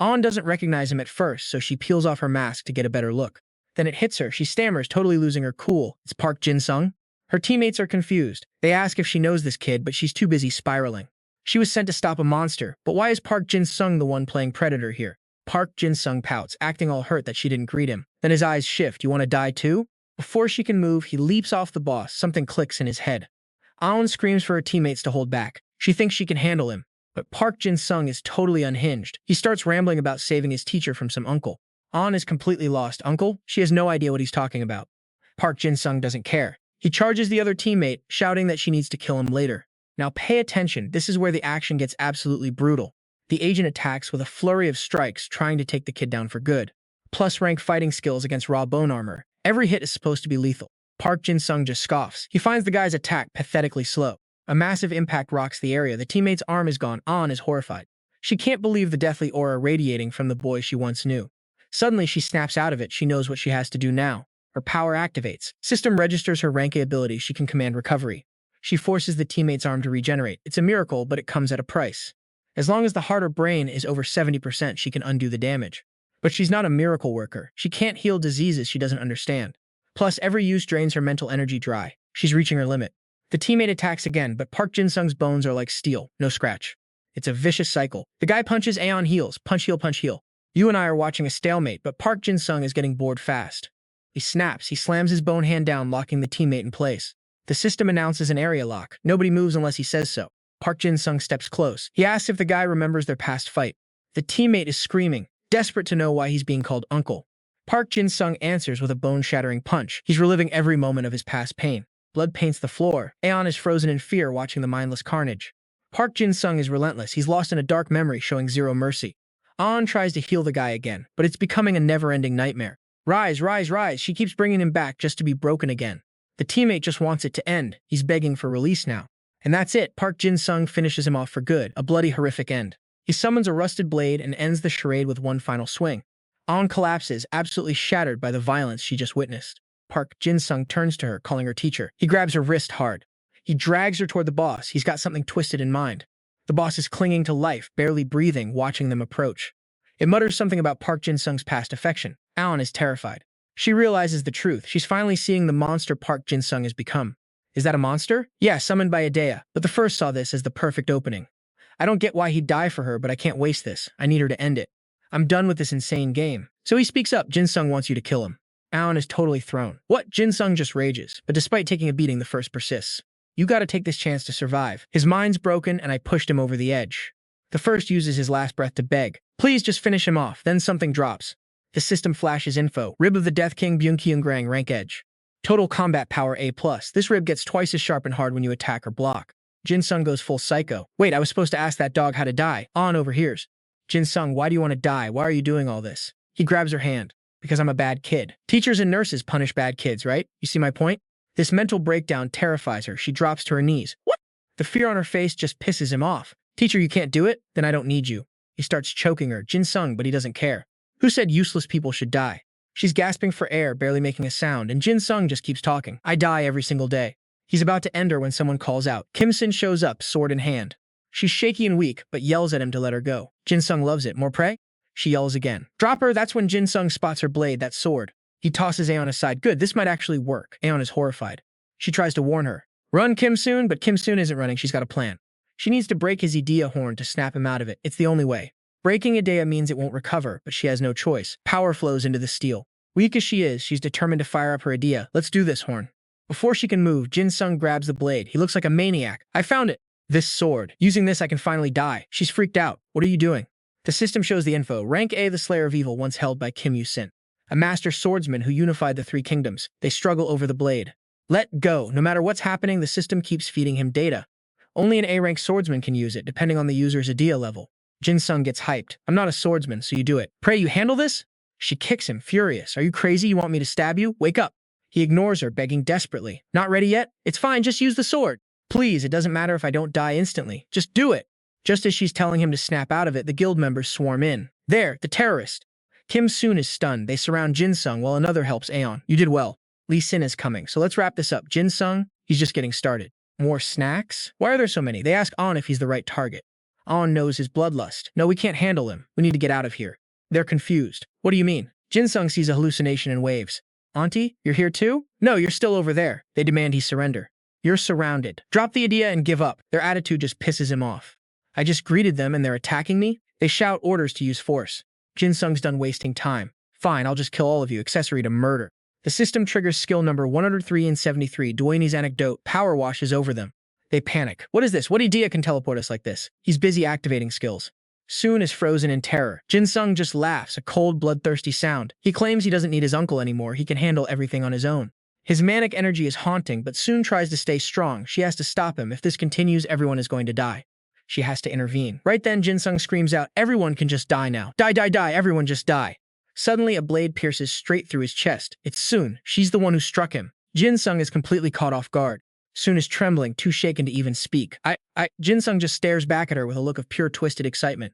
An doesn't recognize him at first, so she peels off her mask to get a better look. Then it hits her. She stammers, totally losing her cool. It's Park Jin-sung? Her teammates are confused. They ask if she knows this kid, but she's too busy spiraling. She was sent to stop a monster, but why is Park Jin-sung the one playing Predator here? Park Jin-sung pouts, acting all hurt that she didn't greet him. Then his eyes shift. You want to die too? Before she can move, he leaps off the boss. Something clicks in his head. Aon screams for her teammates to hold back. She thinks she can handle him, but Park Jin-sung is totally unhinged. He starts rambling about saving his teacher from some uncle. Aon is completely lost. Uncle? She has no idea what he's talking about. Park Jin-sung doesn't care. He charges the other teammate, shouting that she needs to kill him later. Now pay attention. This is where the action gets absolutely brutal. The agent attacks with a flurry of strikes, trying to take the kid down for good. Plus rank fighting skills against raw bone armor. Every hit is supposed to be lethal. Park Jin-sung just scoffs. He finds the guy's attack pathetically slow. A massive impact rocks the area. The teammate's arm is gone. An is horrified. She can't believe the deathly aura radiating from the boy she once knew. Suddenly, she snaps out of it. She knows what she has to do now. Her power activates. System registers her rank A ability. She can command recovery. She forces the teammate's arm to regenerate. It's a miracle, but it comes at a price. As long as the heart or brain is over 70%, she can undo the damage. But she's not a miracle worker. She can't heal diseases she doesn't understand. Plus, every use drains her mental energy dry. She's reaching her limit. The teammate attacks again, but Park Jin-sung's bones are like steel. No scratch. It's a vicious cycle. The guy punches, Aon heals. Punch, heal, punch, heal. You and I are watching a stalemate, but Park Jin-sung is getting bored fast. He snaps. He slams his bone hand down, locking the teammate in place. The system announces an area lock. Nobody moves unless he says so. Park Jin-sung steps close. He asks if the guy remembers their past fight. The teammate is screaming, desperate to know why he's being called uncle. Park Jin-sung answers with a bone-shattering punch. He's reliving every moment of his past pain. Blood paints the floor. Aon is frozen in fear, watching the mindless carnage. Park Jin-sung is relentless. He's lost in a dark memory, showing zero mercy. An tries to heal the guy again, but it's becoming a never-ending nightmare. Rise, rise, rise. She keeps bringing him back just to be broken again. The teammate just wants it to end. He's begging for release now. And that's it. Park Jin-sung finishes him off for good. A bloody, horrific end. He summons a rusted blade and ends the charade with one final swing. An collapses, absolutely shattered by the violence she just witnessed. Park Jin-sung turns to her, calling her teacher. He grabs her wrist hard. He drags her toward the boss. He's got something twisted in mind. The boss is clinging to life, barely breathing, watching them approach. It mutters something about Park Jin-sung's past affection. Aon is terrified. She realizes the truth. She's finally seeing the monster Park Jin-sung has become. Is that a monster? Yeah, summoned by Adea, but the first saw this as the perfect opening. I don't get why he'd die for her, but I can't waste this. I need her to end it. I'm done with this insane game. So he speaks up. Jin-sung wants you to kill him. Aon is totally thrown. What? Jin-sung just rages, but despite taking a beating, the first persists. You gotta take this chance to survive. His mind's broken, and I pushed him over the edge. The first uses his last breath to beg. Please just finish him off. Then something drops. The system flashes info. Rib of the Death King, Byun Ki-young, rank edge. Total combat power A+. This rib gets twice as sharp and hard when you attack or block. Jin-sung goes full psycho. Wait, I was supposed to ask that dog how to die. An overhears. Jin-sung, why do you want to die? Why are you doing all this? He grabs her hand. Because I'm a bad kid. Teachers and nurses punish bad kids, right? You see my point? This mental breakdown terrifies her. She drops to her knees. What? The fear on her face just pisses him off. Teacher, you can't do it? Then I don't need you. He starts choking her. Jin-sung, but he doesn't care. Who said useless people should die? She's gasping for air, barely making a sound, and Jin-sung just keeps talking. I die every single day. He's about to end her when someone calls out. Kim-sin shows up, sword in hand. She's shaky and weak, but yells at him to let her go. Jin-sung loves it. More prey? She yells again. Drop her! That's when Jin-sung spots her blade, that sword. He tosses Aon aside. Good, this might actually work. Aon is horrified. She tries to warn her. Run, Kim-sun, but Kim-sun isn't running. She's got a plan. She needs to break his Idea horn to snap him out of it. It's the only way. Breaking Idea means it won't recover, but she has no choice. Power flows into the steel. Weak as she is, she's determined to fire up her Idea. Let's do this, horn. Before she can move, Jin-sung grabs the blade. He looks like a maniac. I found it. This sword. Using this, I can finally die. She's freaked out. What are you doing? The system shows the info. Rank A, the Slayer of Evil, once held by Kim Yu-sin, a master swordsman who unified the three kingdoms. They struggle over the blade. Let go. No matter what's happening, the system keeps feeding him data. Only an A-rank swordsman can use it, depending on the user's Idea level. Jin-sung gets hyped. I'm not a swordsman, so you do it. Pray you handle this? She kicks him, furious. Are you crazy? You want me to stab you? Wake up. He ignores her, begging desperately. Not ready yet? It's fine, just use the sword. Please, it doesn't matter if I don't die instantly. Just do it. Just as she's telling him to snap out of it, the guild members swarm in. There, the terrorist. Kim-sun is stunned. They surround Jin-sung while another helps Aon. You did well. Lee Sin is coming, so let's wrap this up. Jin-sung, he's just getting started. More snacks? Why are there so many? They ask An if he's the right target. An knows his bloodlust. No, we can't handle him. We need to get out of here. They're confused. What do you mean? Jin-sung sees a hallucination and waves. Auntie, you're here too? No, you're still over there. They demand he surrender. You're surrounded. Drop the Idea and give up. Their attitude just pisses him off. I just greeted them and they're attacking me? They shout orders to use force. Jin-sung's done wasting time. Fine, I'll just kill all of you. Accessory to murder. The system triggers skill number 103 and 73. Duane's anecdote. Power washes over them. They panic. What is this? What Idea can teleport us like this? He's busy activating skills. Soon is frozen in terror. Jin-sung just laughs, a cold, bloodthirsty sound. He claims he doesn't need his uncle anymore. He can handle everything on his own. His manic energy is haunting, but Soon tries to stay strong. She has to stop him. If this continues, everyone is going to die. She has to intervene. Right then, Jin-sung screams out, everyone can just die now. Die, die, die, everyone just die. Suddenly, a blade pierces straight through his chest. It's Soon. She's the one who struck him. Jin-sung is completely caught off guard. Soon is trembling, too shaken to even speak. Jin-sung just stares back at her with a look of pure twisted excitement.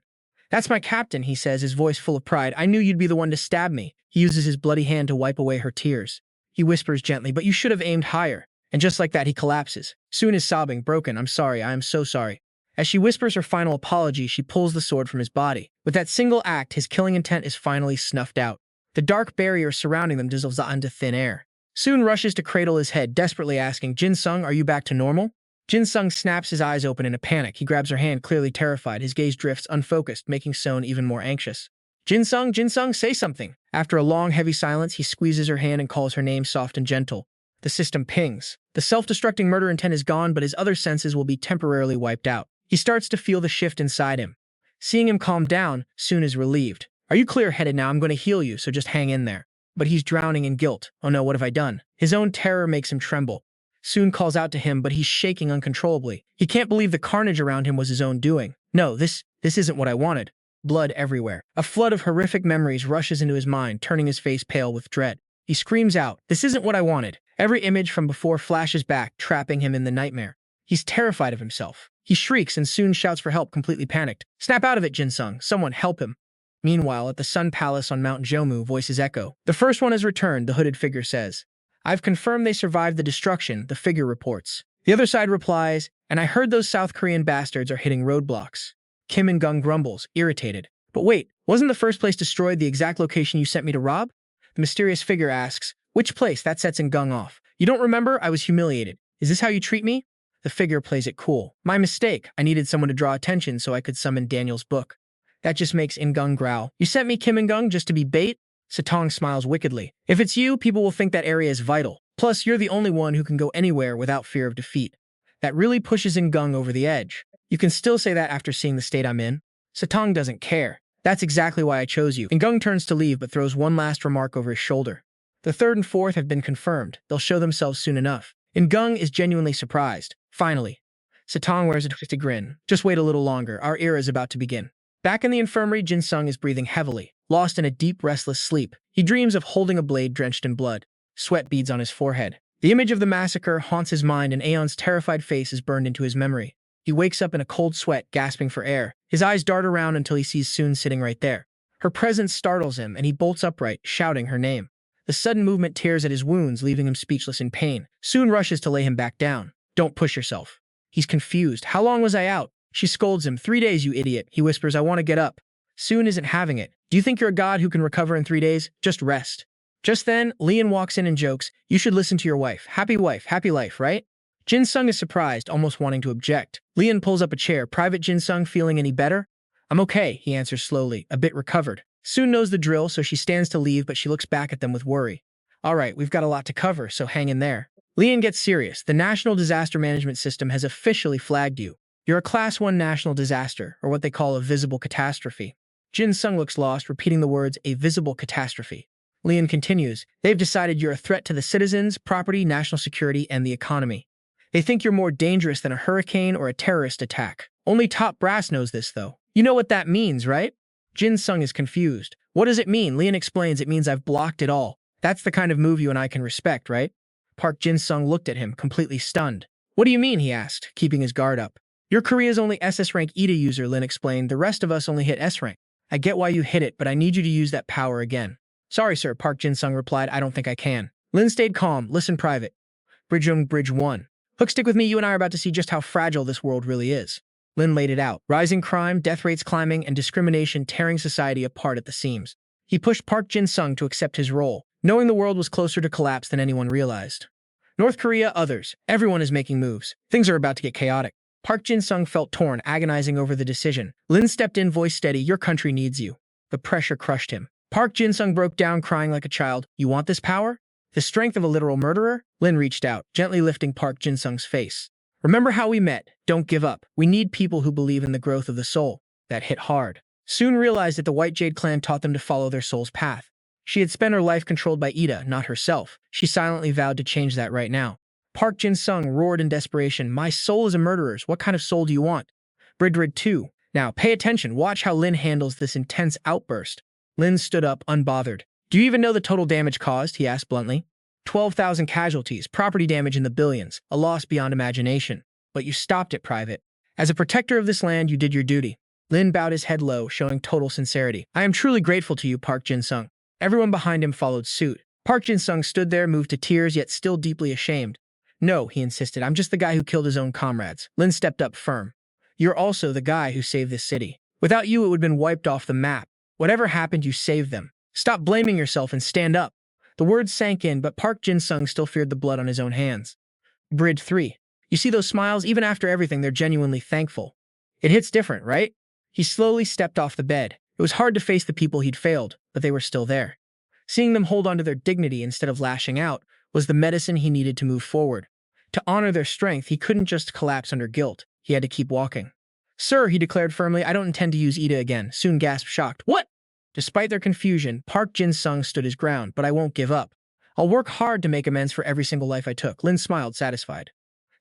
That's my captain, he says, his voice full of pride. I knew you'd be the one to stab me. He uses his bloody hand to wipe away her tears. He whispers gently, but you should have aimed higher. And just like that, he collapses. Soon is sobbing, broken. I'm sorry, I am so sorry. As she whispers her final apology, she pulls the sword from his body. With that single act, his killing intent is finally snuffed out. The dark barrier surrounding them dissolves into thin air. Soon rushes to cradle his head, desperately asking, Jin-sung, are you back to normal? Jin-sung snaps his eyes open in a panic. He grabs her hand, clearly terrified. His gaze drifts, unfocused, making Soon even more anxious. Jin-sung, Jin-sung, say something. After a long, heavy silence, he squeezes her hand and calls her name soft and gentle. The system pings. The self-destructing murder intent is gone, but his other senses will be temporarily wiped out. He starts to feel the shift inside him. Seeing him calm down, Soon is relieved. Are you clear-headed now? I'm going to heal you, so just hang in there. But he's drowning in guilt. Oh no, what have I done? His own terror makes him tremble. Soon calls out to him, but he's shaking uncontrollably. He can't believe the carnage around him was his own doing. No, this isn't what I wanted. Blood everywhere. A flood of horrific memories rushes into his mind, turning his face pale with dread. He screams out, this isn't what I wanted. Every image from before flashes back, trapping him in the nightmare. He's terrified of himself. He shrieks and Soon shouts for help, completely panicked. Snap out of it, Jin-sung. Someone help him. Meanwhile, at the Sun Palace on Mount Jomu, voices echo. The first one has returned, the hooded figure says. I've confirmed they survived the destruction, the figure reports. The other side replies, and I heard those South Korean bastards are hitting roadblocks. Kim In-gung grumbles, irritated. But wait, wasn't the first place destroyed the exact location you sent me to rob? The mysterious figure asks, which place? That sets In-gung off. You don't remember? I was humiliated. Is this how you treat me? The figure plays it cool. My mistake. I needed someone to draw attention so I could summon Daniel's book. That just makes In-gung growl. You sent me Kim In-gung just to be bait? Satong smiles wickedly. If it's you, people will think that area is vital. Plus, you're the only one who can go anywhere without fear of defeat. That really pushes In-gung over the edge. You can still say that after seeing the state I'm in. Satong doesn't care. That's exactly why I chose you. In-gung turns to leave but throws one last remark over his shoulder. The third and fourth have been confirmed. They'll show themselves soon enough. In-gung is genuinely surprised. Finally. Satong wears a twisted grin. Just wait a little longer. Our era is about to begin. Back in the infirmary, Jin-sung is breathing heavily, lost in a deep, restless sleep. He dreams of holding a blade drenched in blood. Sweat beads on his forehead. The image of the massacre haunts his mind and Aeon's terrified face is burned into his memory. He wakes up in a cold sweat, gasping for air. His eyes dart around until he sees Soon sitting right there. Her presence startles him, and he bolts upright, shouting her name. The sudden movement tears at his wounds, leaving him speechless in pain. Soon rushes to lay him back down. Don't push yourself. He's confused. How long was I out? She scolds him. 3 days, you idiot. He whispers, I want to get up. Soon isn't having it. Do you think you're a god who can recover in 3 days? Just rest. Just then, Leon walks in and jokes, you should listen to your wife, happy life, right? Jin-sung is surprised, almost wanting to object. Leon pulls up a chair. Private Jin-sung, feeling any better? I'm okay, he answers slowly, a bit recovered. Soon knows the drill, so she stands to leave, but she looks back at them with worry. All right, we've got a lot to cover, so hang in there. Leon gets serious. The National Disaster Management System has officially flagged you. You're a Class 1 national disaster, or what they call a visible catastrophe. Jin-sung looks lost, repeating the words, a visible catastrophe. Leon continues, they've decided you're a threat to the citizens, property, national security, and the economy. They think you're more dangerous than a hurricane or a terrorist attack. Only top brass knows this, though. You know what that means, right? Jin-sung is confused. What does it mean? Leon explains it means I've blocked it all. That's the kind of move you and I can respect, right? Park Jin-sung looked at him, completely stunned. What do you mean, he asked, keeping his guard up. Your Korea's only SS-Rank ETA user, Lin explained. The rest of us only hit S-Rank. I get why you hit it, but I need you to use that power again. Sorry, sir, Park Jin-sung replied. I don't think I can. Lin stayed calm. Listen, Private. Bridge 1. Hook, stick with me. You and I are about to see just how fragile this world really is. Lin laid it out. Rising crime, death rates climbing, and discrimination tearing society apart at the seams. He pushed Park Jin-sung to accept his role, knowing the world was closer to collapse than anyone realized. North Korea, others. Everyone is making moves. Things are about to get chaotic. Park Jin-sung felt torn, agonizing over the decision. Lin stepped in, voice steady. Your country needs you. The pressure crushed him. Park Jin-sung broke down, crying like a child. You want this power? The strength of a literal murderer? Lin reached out, gently lifting Park Jin-sung's face. Remember how we met. Don't give up. We need people who believe in the growth of the soul. That hit hard. Soon realized that the White Jade clan taught them to follow their soul's path. She had spent her life controlled by Ida, not herself. She silently vowed to change that right now. Park Jin-sung roared in desperation. My soul is a murderer's. What kind of soul do you want? Bridrid 2. Now, pay attention. Watch how Lin handles this intense outburst. Lin stood up, unbothered. Do you even know the total damage caused? He asked bluntly. 12,000 casualties, property damage in the billions, a loss beyond imagination. But you stopped it, Private. As a protector of this land, you did your duty. Lin bowed his head low, showing total sincerity. I am truly grateful to you, Park Jin-sung. Everyone behind him followed suit. Park Jin-sung stood there, moved to tears, yet still deeply ashamed. No, he insisted, I'm just the guy who killed his own comrades. Lin stepped up firm. You're also the guy who saved this city. Without you, it would have been wiped off the map. Whatever happened, you saved them. Stop blaming yourself and stand up. The words sank in, but Park Jin-sung still feared the blood on his own hands. Bridge 3. You see those smiles? Even after everything, they're genuinely thankful. It hits different, right? He slowly stepped off the bed. It was hard to face the people he'd failed, but they were still there. Seeing them hold on to their dignity instead of lashing out was the medicine he needed to move forward. To honor their strength, he couldn't just collapse under guilt. He had to keep walking. Sir, he declared firmly, I don't intend to use Ida again. Soon gasped, shocked. What? Despite their confusion, Park Jin-sung stood his ground, but I won't give up. I'll work hard to make amends for every single life I took. Lin smiled, satisfied.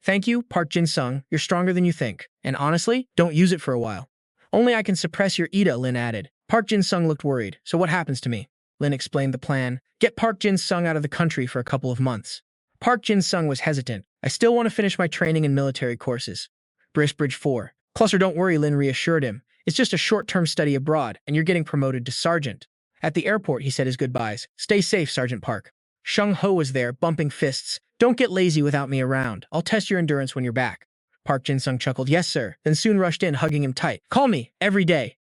Thank you, Park Jin-sung. You're stronger than you think. And honestly, don't use it for a while. Only I can suppress your Ida, Lin added. Park Jin-sung looked worried. So what happens to me? Lin explained the plan. Get Park Jin-sung out of the country for a couple of months. Park Jin-sung was hesitant. I still want to finish my training and military courses. Bridge 4. Cluster, don't worry, Lin reassured him. It's just a short-term study abroad, and you're getting promoted to sergeant. At the airport, he said his goodbyes. Stay safe, Sergeant Park. Shung Ho was there, bumping fists. Don't get lazy without me around. I'll test your endurance when you're back. Park Jin-sung chuckled, yes, sir, then soon rushed in, hugging him tight. Call me, every day.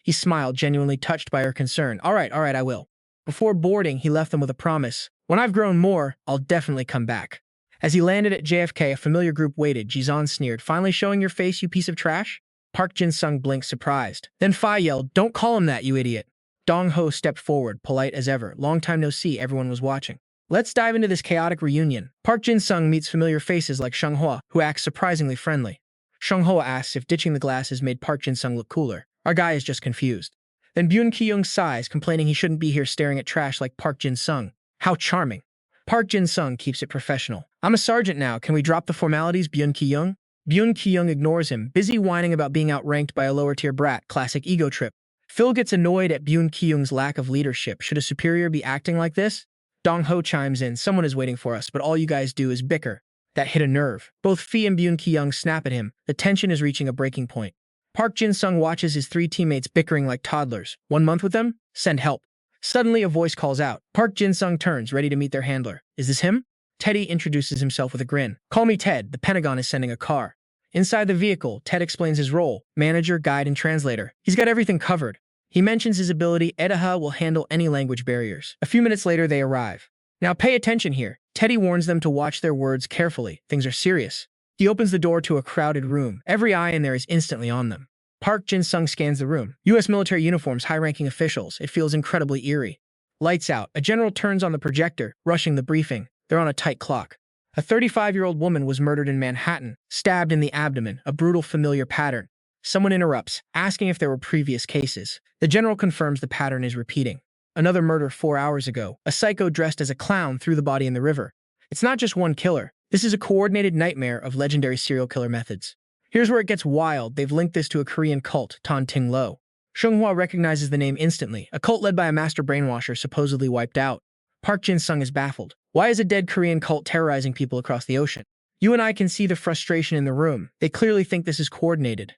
He smiled, genuinely touched by her concern. All right, I will. Before boarding, he left them with a promise. When I've grown more, I'll definitely come back. As he landed at JFK, a familiar group waited. Jizan sneered, finally showing your face, you piece of trash? Park Jin-sung blinked, surprised. Then Fi yelled, don't call him that, you idiot. Dong Ho stepped forward, polite as ever. Long time no see, everyone was watching. Let's dive into this chaotic reunion. Park Jin-sung meets familiar faces like Shung Hua, who acts surprisingly friendly. Shung Hua asks if ditching the glasses made Park Jin-sung look cooler. Our guy is just confused. Then Byun Ki-young sighs, complaining he shouldn't be here staring at trash like Park Jin-sung. How charming. Park Jin-sung keeps it professional. I'm a sergeant now, can we drop the formalities, Byun Ki-young? Byun Ki-young ignores him, busy whining about being outranked by a lower-tier brat, classic ego trip. Phil gets annoyed at Byun Ki-young's lack of leadership. Should a superior be acting like this? Dong Ho chimes in, someone is waiting for us, but all you guys do is bicker. That hit a nerve. Both Fi and Byun Ki-young snap at him. The tension is reaching a breaking point. Park Jin-sung watches his three teammates bickering like toddlers. 1 month with them? Send help. Suddenly, a voice calls out. Park Jin-sung turns, ready to meet their handler. Is this him? Teddy introduces himself with a grin. Call me Ted. The Pentagon is sending a car. Inside the vehicle, Ted explains his role. Manager, guide, and translator. He's got everything covered. He mentions his ability. Edaha will handle any language barriers. A few minutes later, they arrive. Now pay attention here. Teddy warns them to watch their words carefully. Things are serious. He opens the door to a crowded room. Every eye in there is instantly on them. Park Jin-sung scans the room. U.S. military uniforms, high-ranking officials. It feels incredibly eerie. Lights out. A general turns on the projector, rushing the briefing. They're on a tight clock. A 35-year-old woman was murdered in Manhattan, stabbed in the abdomen, a brutal familiar pattern. Someone interrupts, asking if there were previous cases. The general confirms the pattern is repeating. Another murder 4 hours ago. A psycho dressed as a clown threw the body in the river. It's not just one killer. This is a coordinated nightmare of legendary serial killer methods. Here's where it gets wild. They've linked this to a Korean cult, Tan Ting Lo. Shung Hua recognizes the name instantly. A cult led by a master brainwasher supposedly wiped out. Park Jin-sung is baffled. Why is a dead Korean cult terrorizing people across the ocean? You and I can see the frustration in the room. They clearly think this is coordinated.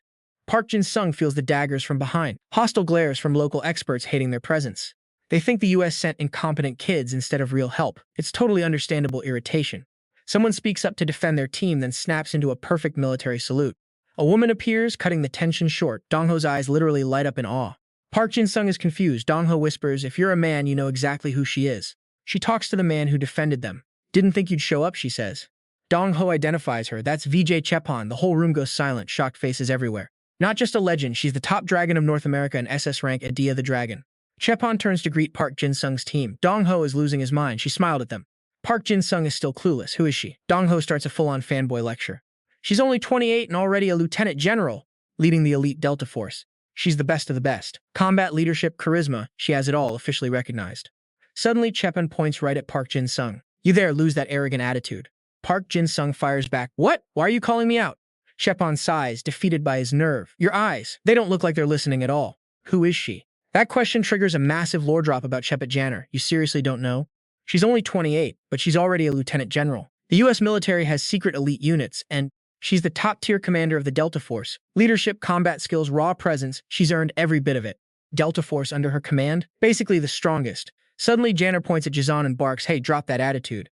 Park Jin-sung feels the daggers from behind. Hostile glares from local experts hating their presence. They think the U.S. sent incompetent kids instead of real help. It's totally understandable irritation. Someone speaks up to defend their team, then snaps into a perfect military salute. A woman appears, cutting the tension short. Dong Ho's eyes literally light up in awe. Park Jin-sung is confused. Dong Ho whispers, if you're a man, you know exactly who she is. She talks to the man who defended them. Didn't think you'd show up, she says. Dong Ho identifies her. That's VJ Chepan. The whole room goes silent, shocked faces everywhere. Not just a legend, she's the top dragon of North America and SS-Rank Adia the Dragon. Chepan turns to greet Park Jin-sung's team. Dong Ho is losing his mind. She smiled at them. Park Jin-sung is still clueless. Who is she? Dong Ho starts a full-on fanboy lecture. She's only 28 and already a lieutenant general, leading the elite Delta Force. She's the best of the best. Combat, leadership, charisma, she has it all, officially recognized. Suddenly, Chepan points right at Park Jin-sung. You there, lose that arrogant attitude. Park Jin-sung fires back. What? Why are you calling me out? Chepan sighs, defeated by his nerve. Your eyes. They don't look like they're listening at all. Who is she? That question triggers a massive lore drop about Chepat Janner. You seriously don't know? She's only 28, but she's already a lieutenant general. The U.S. military has secret elite units, and she's the top-tier commander of the Delta Force. Leadership, combat skills, raw presence, she's earned every bit of it. Delta Force under her command? Basically the strongest. Suddenly, Janner points at Jizan and barks, hey, drop that attitude.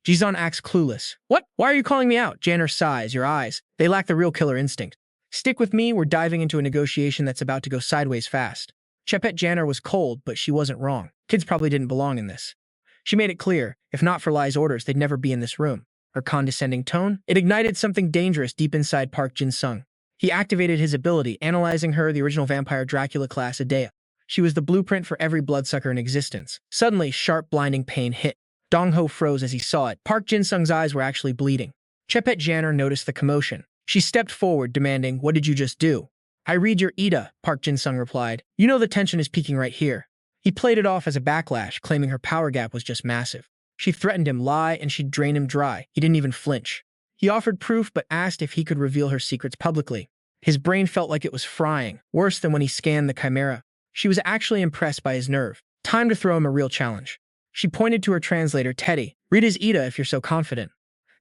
Jizan acts clueless. What? Why are you calling me out? Janner sighs, your eyes. They lack the real killer instinct. Stick with me, we're diving into a negotiation that's about to go sideways fast. Chepat Janner was cold, but she wasn't wrong. Kids probably didn't belong in this. She made it clear, if not for Lai's orders, they'd never be in this room. Her condescending tone? It ignited something dangerous deep inside Park Jin-sung. He activated his ability, analyzing her, the original vampire Dracula class Adea. She was the blueprint for every bloodsucker in existence. Suddenly, sharp, blinding pain hit. Dong Ho froze as he saw it. Park Jin-sung's eyes were actually bleeding. Chepat Janner noticed the commotion. She stepped forward, demanding, what did you just do? I read your Ida, Park Jin-sung replied. You know the tension is peaking right here. He played it off as a backlash, claiming her power gap was just massive. She threatened him, lie, and she'd drain him dry. He didn't even flinch. He offered proof, but asked if he could reveal her secrets publicly. His brain felt like it was frying, worse than when he scanned the chimera. She was actually impressed by his nerve. Time to throw him a real challenge. She pointed to her translator, Teddy. Read his Ida if you're so confident.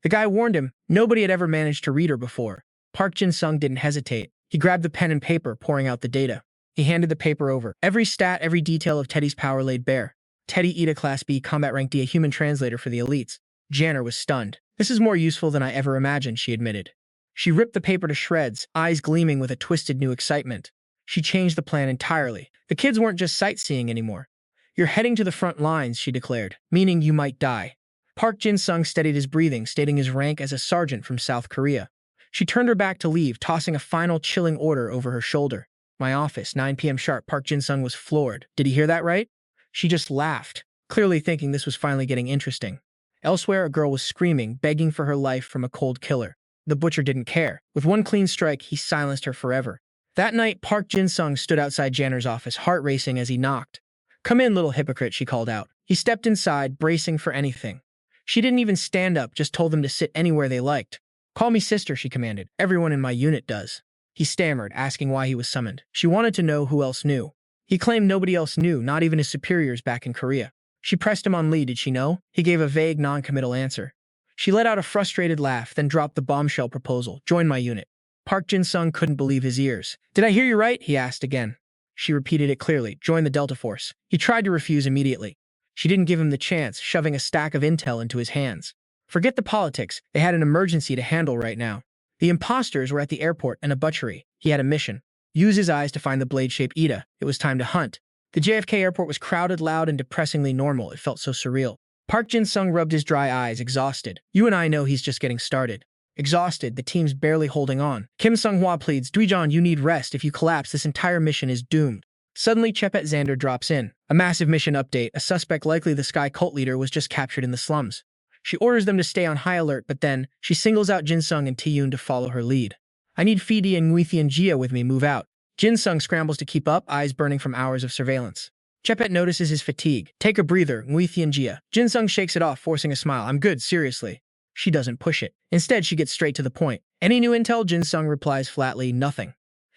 The guy warned him, nobody had ever managed to read her before. Park Jin-sung didn't hesitate. He grabbed the pen and paper, pouring out the data. He handed the paper over. Every stat, every detail of Teddy's power laid bare. Teddy Ida Class B, Combat Rank D, a human translator for the elites. Janner was stunned. This is more useful than I ever imagined, she admitted. She ripped the paper to shreds, eyes gleaming with a twisted new excitement. She changed the plan entirely. The kids weren't just sightseeing anymore. You're heading to the front lines, she declared, meaning you might die. Park Jin-sung steadied his breathing, stating his rank as a sergeant from South Korea. She turned her back to leave, tossing a final chilling order over her shoulder. My office, 9 p.m. sharp. Park Jin-sung was floored. Did he hear that right? She just laughed, clearly thinking this was finally getting interesting. Elsewhere, a girl was screaming, begging for her life from a cold killer. The butcher didn't care. With one clean strike, he silenced her forever. That night, Park Jin-sung stood outside Janner's office, heart racing as he knocked. "Come in, little hypocrite," she called out. He stepped inside, bracing for anything. She didn't even stand up, just told them to sit anywhere they liked. "Call me sister," she commanded. "Everyone in my unit does." He stammered, asking why he was summoned. She wanted to know who else knew. He claimed nobody else knew, not even his superiors back in Korea. She pressed him on lead. Did she know? He gave a vague, non-committal answer. She let out a frustrated laugh, then dropped the bombshell proposal. "Join my unit." Park Jin-sung couldn't believe his ears. "Did I hear you right?" he asked again. She repeated it clearly. "Join the Delta Force." He tried to refuse immediately. She didn't give him the chance, shoving a stack of intel into his hands. Forget the politics. They had an emergency to handle right now. The imposters were at the airport and a butchery. He had a mission. Use his eyes to find the blade-shaped Ida. It was time to hunt. The JFK airport was crowded, loud, and depressingly normal. It felt so surreal. Park Jin-sung rubbed his dry eyes, exhausted. "You and I know he's just getting started." Exhausted, the team's barely holding on. Kim Sung-hwa pleads, "Dwejon, you need rest. If you collapse, this entire mission is doomed." Suddenly, Chepet Xander drops in. A massive mission update. A suspect, likely the Sky cult leader, was just captured in the slums. She orders them to stay on high alert, but then she singles out Jin-sung and Tae-yoon to follow her lead. "I need Fidi and Ngui and Jia with me. Move out." Jin-sung scrambles to keep up, eyes burning from hours of surveillance. Chepet notices his fatigue. "Take a breather, Ngui and Jia." Jin-sung shakes it off, forcing a smile. "I'm good, seriously." She doesn't push it. Instead, she gets straight to the point. "Any new intel?" Jin-sung replies flatly, "Nothing."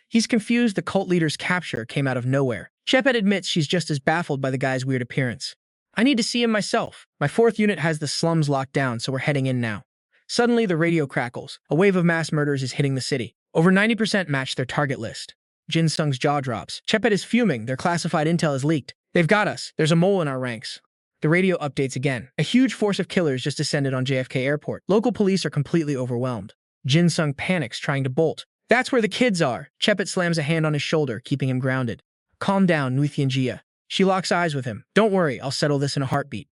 He's confused. The cult leader's capture came out of nowhere. Chepet admits she's just as baffled by the guy's weird appearance. "I need to see him myself. My 4th unit has the slums locked down, so we're heading in now." Suddenly, the radio crackles. A wave of mass murders is hitting the city. Over 90% match their target list. Jin-sung's jaw drops. Chepet is fuming. Their classified intel is leaked. "They've got us. There's a mole in our ranks." The radio updates again. A huge force of killers just descended on JFK Airport. Local police are completely overwhelmed. Jin-sung panics, trying to bolt. "That's where the kids are." Chepet slams a hand on his shoulder, keeping him grounded. "Calm down, Ngui and Jia." She locks eyes with him. "Don't worry, I'll settle this in a heartbeat."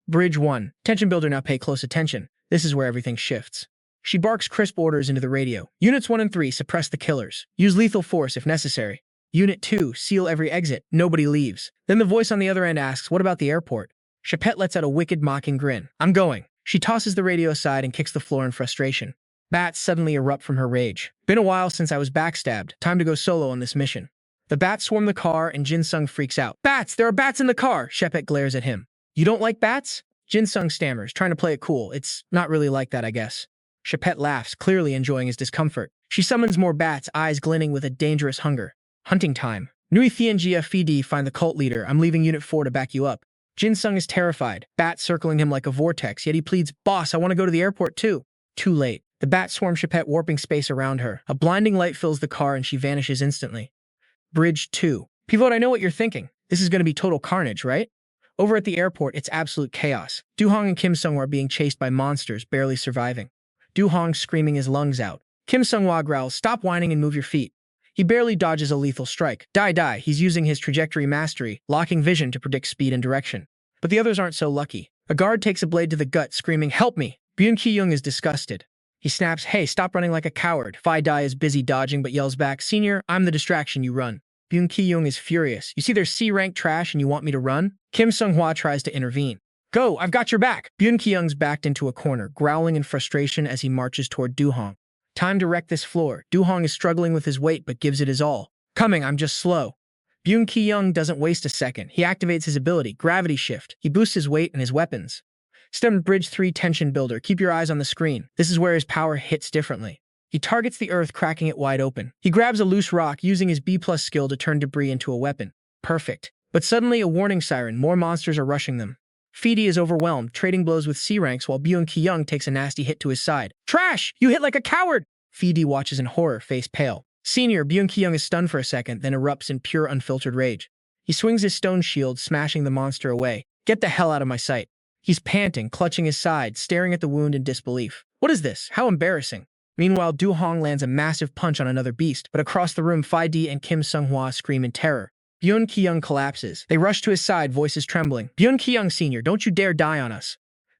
Bridge 1. Tension builder. Now pay close attention. This is where everything shifts. She barks crisp orders into the radio. Units 1 and 3, suppress the killers. Use lethal force if necessary. Unit 2, seal every exit. Nobody leaves. Then the voice on the other end asks, "What about the airport?" Chepet lets out a wicked, mocking grin. "I'm going." She tosses the radio aside and kicks the floor in frustration. Bats suddenly erupt from her rage. "Been a while since I was backstabbed. Time to go solo on this mission." The bats swarm the car and Jin-sung freaks out. "Bats! There are bats in the car!" Chepet glares at him. "You don't like bats?" Jin-sung stammers, trying to play it cool. "It's not really like that, I guess." Chepet laughs, clearly enjoying his discomfort. She summons more bats, eyes glinting with a dangerous hunger. "Hunting time. Ngui and Jia, Fidi, find the cult leader. I'm leaving Unit 4 to back you up." Jin-sung is terrified, bats circling him like a vortex, yet he pleads, "Boss, I want to go to the airport too." Too late. The bats swarm Chepet, warping space around her. A blinding light fills the car and she vanishes instantly. Bridge 2. Pivot, I know what you're thinking. This is going to be total carnage, right? Over at the airport, it's absolute chaos. Do-hong and Kim Sung-wha are being chased by monsters, barely surviving. Do-hong screaming his lungs out. Kim Sung-wha growls, "Stop whining and move your feet." He barely dodges a lethal strike. Die. He's using his trajectory mastery, locking vision to predict speed and direction. But the others aren't so lucky. A guard takes a blade to the gut, screaming, "Help me!" Byun Ki-young is disgusted. He snaps, "Hey, stop running like a coward." Dai is busy dodging but yells back, "Senior, I'm the distraction, you run." Byun Ki-young is furious. "You see there's C-rank trash and you want me to run?" Kim Sung-hwa tries to intervene. "Go, I've got your back." Byun Ki-young's backed into a corner, growling in frustration as he marches toward Do-hong. Time to wreck this floor. Do-hong is struggling with his weight but gives it his all. "Coming, I'm just slow." Byun Ki-young doesn't waste a second. He activates his ability, Gravity Shift. He boosts his weight and his weapons. STEM Bridge 3 Tension Builder. Keep your eyes on the screen. This is where his power hits differently. He targets the earth, cracking it wide open. He grabs a loose rock, using his B+ skill to turn debris into a weapon. Perfect. But suddenly a warning siren. More monsters are rushing them. Fidi is overwhelmed, trading blows with C-ranks while Byun Ki-young takes a nasty hit to his side. "Trash! You hit like a coward!" Fidi watches in horror, face pale. Senior, Byun Ki-young is stunned for a second, then erupts in pure unfiltered rage. He swings his stone shield, smashing the monster away. Get the hell out of my sight. He's panting, clutching his side, staring at the wound in disbelief. What is this? How embarrassing. Meanwhile, Du-hong lands a massive punch on another beast, but across the room, Fi-di and Kim Sung-hwa scream in terror. Byun Ki-young collapses. They rush to his side, voices trembling. Byun Ki-young Sr., don't you dare die on us.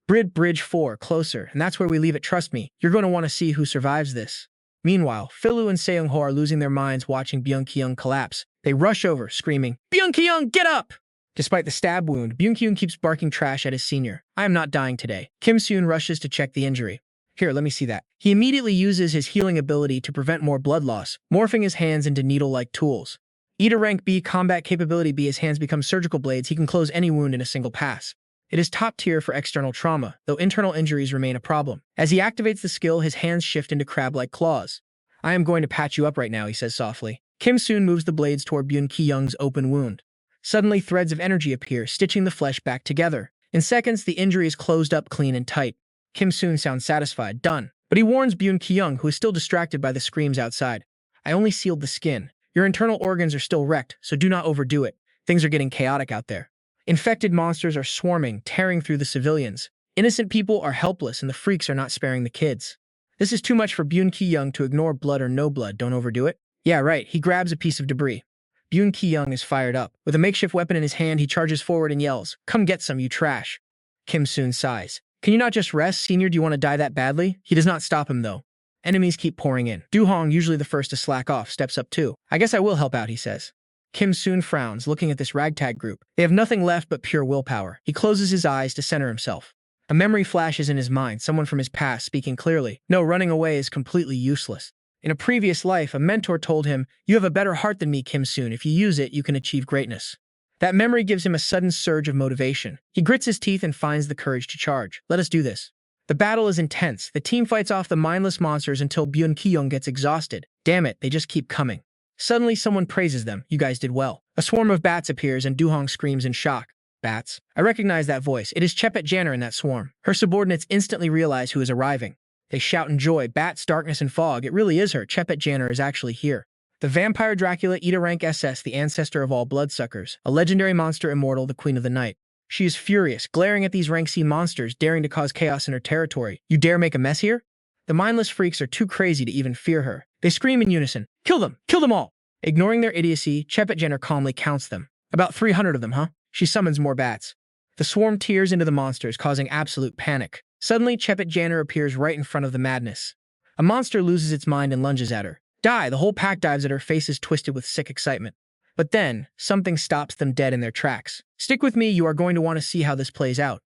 Bridge 4, closer, and that's where we leave it, trust me. You're going to want to see who survives this. Meanwhile, Philu and Seung-ho are losing their minds watching Byun Ki-young collapse. They rush over, screaming, Byun Ki-young, get up! Despite the stab wound, Byun Ki-young keeps barking trash at his senior. I am not dying today. Kim Seung rushes to check the injury. Here, let me see that. He immediately uses his healing ability to prevent more blood loss, morphing his hands into needle-like tools. Rank B combat capability B, his hands become surgical blades. He can close any wound in a single pass. It is top tier for external trauma, though internal injuries remain a problem. As he activates the skill, his hands shift into crab-like claws. I am going to patch you up right now, he says softly. Kim soon moves the blades toward Byun Ki-young's open wound. Suddenly, threads of energy appear, stitching the flesh back together. In seconds, the injury is closed up clean and tight. Kim soon sounds satisfied, done. But he warns Byun Ki-young, who is still distracted by the screams outside. I only sealed the skin. Your internal organs are still wrecked, so do not overdo it. Things are getting chaotic out there. Infected monsters are swarming, tearing through the civilians. Innocent people are helpless, and the freaks are not sparing the kids. This is too much for Byun Ki-young to ignore. Blood or no blood, don't overdo it. Yeah, right, he grabs a piece of debris. Byun Ki-young is fired up. With a makeshift weapon in his hand, he charges forward and yells, Come get some, you trash. Kim soon sighs. Can you not just rest, Senior? Do you want to die that badly? He does not stop him, though. Enemies keep pouring in. Du-hong, usually the first to slack off, steps up too. I guess I will help out, he says. Kim soon frowns, looking at this ragtag group. They have nothing left but pure willpower. He closes his eyes to center himself. A memory flashes in his mind, someone from his past speaking clearly. No, running away is completely useless. In a previous life, a mentor told him, You have a better heart than me, Kim soon. If you use it, you can achieve greatness. That memory gives him a sudden surge of motivation. He grits his teeth and finds the courage to charge. Let us do this. The battle is intense. The team fights off the mindless monsters until Byun Ki-young gets exhausted. Damn it, they just keep coming. Suddenly, someone praises them. You guys did well. A swarm of bats appears and Du-hong screams in shock. Bats? I recognize that voice. It is Chepet Janner in that swarm. Her subordinates instantly realize who is arriving. They shout in joy. Bats, darkness, and fog. It really is her. Chepet Janner is actually here. The vampire Dracula, Rank SS, the ancestor of all bloodsuckers. A legendary monster immortal, the queen of the night. She is furious, glaring at these rank C monsters, daring to cause chaos in her territory. You dare make a mess here? The mindless freaks are too crazy to even fear her. They scream in unison, Kill them! Kill them all! Ignoring their idiocy, Chepet Janner calmly counts them. About 300 of them, huh? She summons more bats. The swarm tears into the monsters, causing absolute panic. Suddenly, Chepet Janner appears right in front of the madness. A monster loses its mind and lunges at her. Die! The whole pack dives at her, faces twisted with sick excitement. But then, something stops them dead in their tracks. Stick with me, you are going to want to see how this plays out.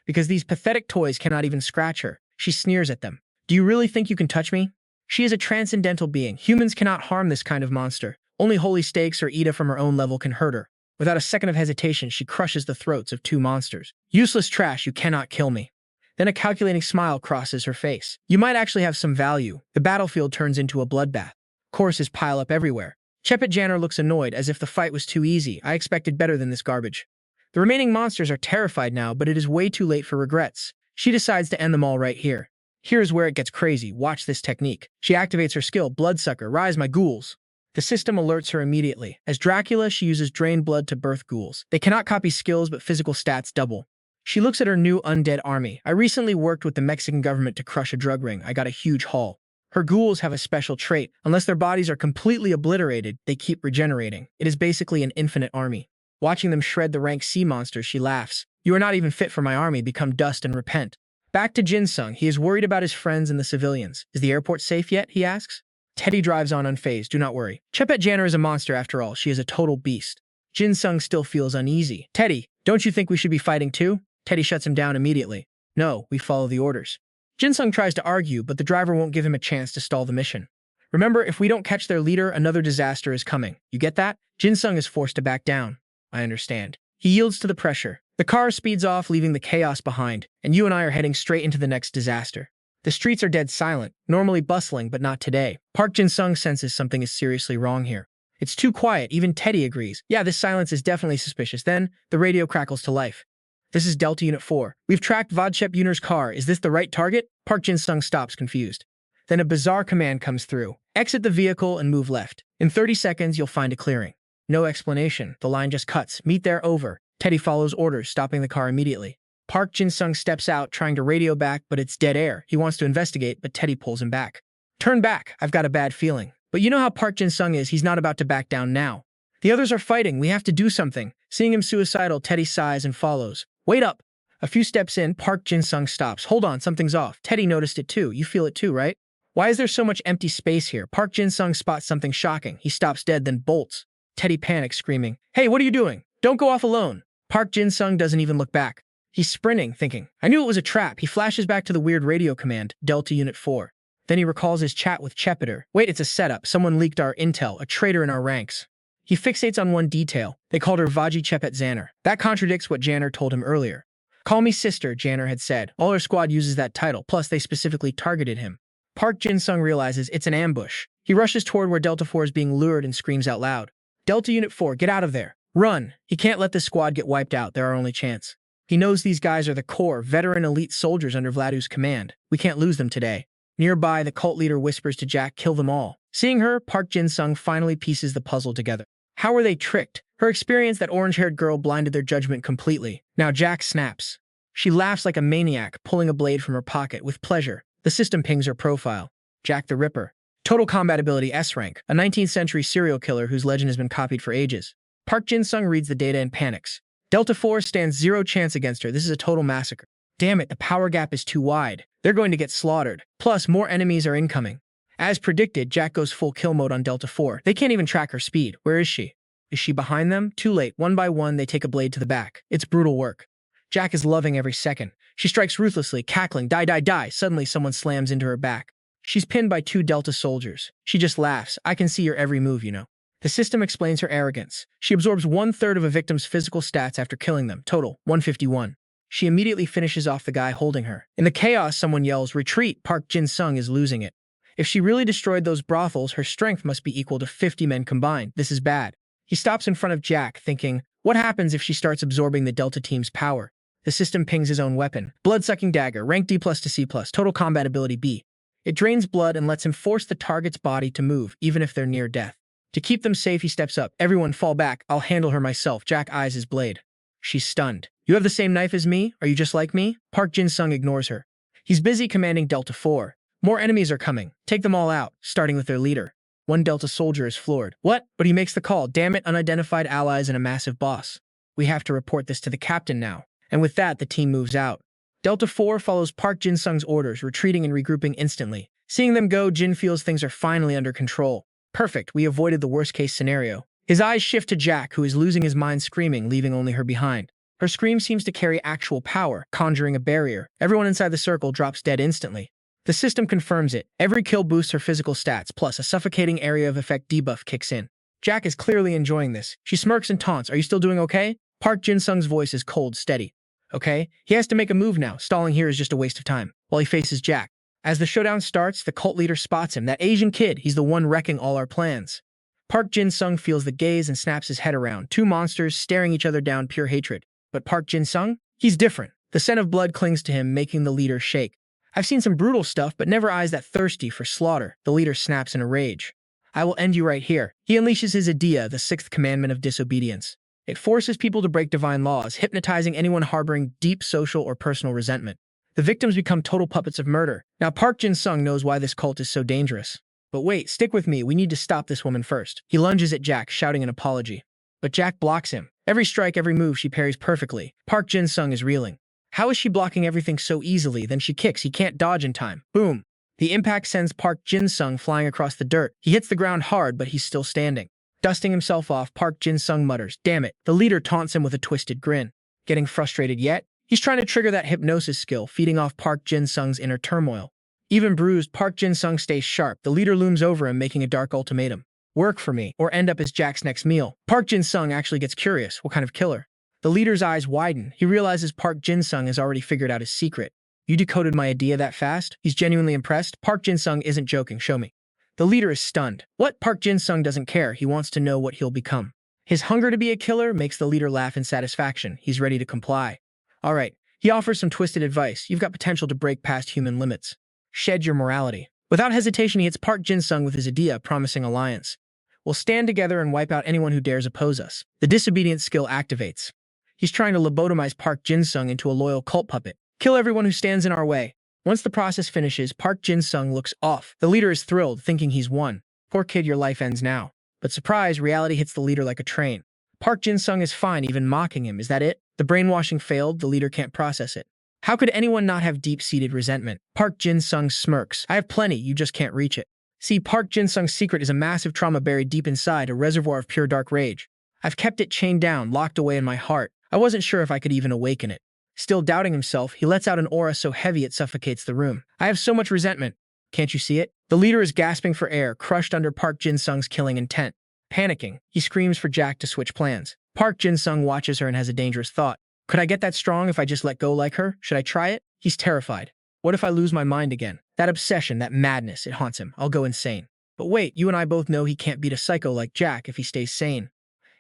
Because these pathetic toys cannot even scratch her. She sneers at them. Do you really think you can touch me? She is a transcendental being. Humans cannot harm this kind of monster. Only Holy Stakes or Ida from her own level can hurt her. Without a second of hesitation, she crushes the throats of two monsters. Useless trash, you cannot kill me. Then a calculating smile crosses her face. You might actually have some value. The battlefield turns into a bloodbath. Corpses pile up everywhere. Chepet Janner looks annoyed, as if the fight was too easy. I expected better than this garbage. The remaining monsters are terrified now, but it is way too late for regrets. She decides to end them all right here. Here's where it gets crazy. Watch this technique. She activates her skill, Bloodsucker. Rise, my ghouls. The system alerts her immediately. As Dracula, she uses drain blood to birth ghouls. They cannot copy skills, but physical stats double. She looks at her new undead army. I recently worked with the Mexican government to crush a drug ring. I got a huge haul. Her ghouls have a special trait. Unless their bodies are completely obliterated, they keep regenerating. It is basically an infinite army. Watching them shred the rank C monsters, she laughs. You are not even fit for my army. Become dust and repent. Back to Jin-sung. He is worried about his friends and the civilians. Is the airport safe yet? He asks. Teddy drives on unfazed. Do not worry. Chepet Janner is a monster after all. She is a total beast. Jin-sung still feels uneasy. Teddy, don't you think we should be fighting too? Teddy shuts him down immediately. No, we follow the orders. Jin-sung tries to argue, but the driver won't give him a chance to stall the mission. Remember, if we don't catch their leader, another disaster is coming. You get that? Jin-sung is forced to back down. I understand. He yields to the pressure. The car speeds off, leaving the chaos behind, and you and I are heading straight into the next disaster. The streets are dead silent, normally bustling, but not today. Park Jin-sung senses something is seriously wrong here. It's too quiet, even Teddy agrees. Yeah, this silence is definitely suspicious. Then, the radio crackles to life. This is Delta Unit 4. We've tracked Vodchep Yuner's car. Is this the right target? Park Jin-sung stops, confused. Then a bizarre command comes through. Exit the vehicle and move left. In 30 seconds, you'll find a clearing. No explanation. The line just cuts. Meet there, over. Teddy follows orders, stopping the car immediately. Park Jin-sung steps out, trying to radio back, but it's dead air. He wants to investigate, but Teddy pulls him back. Turn back. I've got a bad feeling. But you know how Park Jin-sung is. He's not about to back down now. The others are fighting. We have to do something. Seeing him suicidal, Teddy sighs and follows. Wait up. A few steps in, Park Jin-sung stops. Hold on, something's off. Teddy noticed it too. You feel it too, right? Why is there so much empty space here? Park Jin-sung spots something shocking. He stops dead, then bolts. Teddy panics, screaming, "Hey, what are you doing? Don't go off alone." Park Jin-sung doesn't even look back. He's sprinting, thinking, "I knew it was a trap." He flashes back to the weird radio command, Delta Unit 4. Then he recalls his chat with Chepiter. Wait, it's a setup. Someone leaked our intel, a traitor in our ranks. He fixates on one detail. They called her Vaji Chepet Zanner. That contradicts what Janner told him earlier. "Call me sister," Janner had said. All her squad uses that title, plus they specifically targeted him. Park Jin-sung realizes it's an ambush. He rushes toward where Delta 4 is being lured and screams out loud. "Delta Unit 4, get out of there. Run." He can't let this squad get wiped out. They're our only chance. He knows these guys are the core, veteran elite soldiers under Vladu's command. We can't lose them today. Nearby, the cult leader whispers to Jack, "Kill them all." Seeing her, Park Jin-sung finally pieces the puzzle together. How were they tricked? Her experience, that orange-haired girl, blinded their judgment completely. Now Jack snaps. She laughs like a maniac, pulling a blade from her pocket with pleasure. The system pings her profile. Jack the Ripper. Total combat ability S-Rank, a 19th century serial killer whose legend has been copied for ages. Park Jin-sung reads the data and panics. Delta 4 stands zero chance against her. This is a total massacre. Damn it, the power gap is too wide. They're going to get slaughtered. Plus, more enemies are incoming. As predicted, Jack goes full kill mode on Delta 4. They can't even track her speed. Where is she? Is she behind them? Too late. One by one, they take a blade to the back. It's brutal work. Jack is loving every second. She strikes ruthlessly, cackling, "Die, die, die." Suddenly, someone slams into her back. She's pinned by 2 Delta soldiers. She just laughs. "I can see your every move, you know." The system explains her arrogance. She absorbs 1/3 of a victim's physical stats after killing them. Total, 151. She immediately finishes off the guy holding her. In the chaos, someone yells, "Retreat!" Park Jin-sung is losing it. If she really destroyed those brothels, her strength must be equal to 50 men combined. This is bad. He stops in front of Jack, thinking, what happens if she starts absorbing the Delta team's power? The system pings his own weapon. Blood-sucking dagger, rank D+ to C+, total combat ability B. It drains blood and lets him force the target's body to move, even if they're near death. To keep them safe, he steps up. "Everyone fall back. I'll handle her myself." Jack eyes his blade. She's stunned. "You have the same knife as me? Are you just like me?" Park Jin-sung ignores her. He's busy commanding Delta 4. More enemies are coming. Take them all out, starting with their leader. One Delta soldier is floored. What? But he makes the call. Damn it, unidentified allies and a massive boss. We have to report this to the captain now. And with that, the team moves out. Delta 4 follows Park Jin-sung's orders, retreating and regrouping instantly. Seeing them go, Jin feels things are finally under control. Perfect, we avoided the worst-case scenario. His eyes shift to Jack, who is losing his mind, screaming, leaving only her behind. Her scream seems to carry actual power, conjuring a barrier. Everyone inside the circle drops dead instantly. The system confirms it. Every kill boosts her physical stats, plus a suffocating area of effect debuff kicks in. Jack is clearly enjoying this. She smirks and taunts, "Are you still doing okay?" Park Jin-sung's voice is cold, steady. Okay? He has to make a move now. Stalling here is just a waste of time. While he faces Jack. As the showdown starts, the cult leader spots him. That Asian kid, he's the one wrecking all our plans. Park Jin-sung feels the gaze and snaps his head around. 2 monsters staring each other down, pure hatred. But Park Jin-sung? He's different. The scent of blood clings to him, making the leader shake. "I've seen some brutal stuff, but never eyes that thirsty for slaughter." The leader snaps in a rage. "I will end you right here." He unleashes his idea, the 6th commandment of disobedience. It forces people to break divine laws, hypnotizing anyone harboring deep social or personal resentment. The victims become total puppets of murder. Now Park Jin-sung knows why this cult is so dangerous. But wait, stick with me. We need to stop this woman first. He lunges at Jack, shouting an apology. But Jack blocks him. Every strike, every move, she parries perfectly. Park Jin-sung is reeling. How is she blocking everything so easily? Then she kicks. He can't dodge in time. Boom. The impact sends Park Jin-sung flying across the dirt. He hits the ground hard, but he's still standing. Dusting himself off, Park Jin-sung mutters, "Damn it." The leader taunts him with a twisted grin. Getting frustrated yet? He's trying to trigger that hypnosis skill, feeding off Park Jin-sung's inner turmoil. Even bruised, Park Jin-sung stays sharp. The leader looms over him, making a dark ultimatum. "Work for me, or end up as Jack's next meal." Park Jin-sung actually gets curious. What kind of killer? The leader's eyes widen. He realizes Park Jin-sung has already figured out his secret. "You decoded my idea that fast?" He's genuinely impressed. Park Jin-sung isn't joking. "Show me." The leader is stunned. What? Park Jin-sung doesn't care. He wants to know what he'll become. His hunger to be a killer makes the leader laugh in satisfaction. He's ready to comply. All right. He offers some twisted advice. "You've got potential to break past human limits. Shed your morality." Without hesitation, he hits Park Jin-sung with his idea, promising alliance. We'll stand together and wipe out anyone who dares oppose us. The disobedience skill activates. He's trying to lobotomize Park Jin-sung into a loyal cult puppet. Kill everyone who stands in our way. Once the process finishes, Park Jin-sung looks off. The leader is thrilled, thinking he's won. Poor kid, your life ends now. But surprise, reality hits the leader like a train. Park Jin-sung is fine, even mocking him. Is that it? The brainwashing failed, the leader can't process it. How could anyone not have deep-seated resentment? Park Jin-sung smirks. I have plenty, you just can't reach it. See, Park Jin-sung's secret is a massive trauma buried deep inside, a reservoir of pure dark rage. I've kept it chained down, locked away in my heart. I wasn't sure if I could even awaken it. Still doubting himself, he lets out an aura so heavy it suffocates the room. I have so much resentment. Can't you see it? The leader is gasping for air, crushed under Park Jin-sung's killing intent. Panicking, he screams for Jack to switch plans. Park Jin-sung watches her and has a dangerous thought. Could I get that strong if I just let go like her? Should I try it? He's terrified. What if I lose my mind again? That obsession, that madness, it haunts him. I'll go insane. But wait, you and I both know he can't beat a psycho like Jack if he stays sane.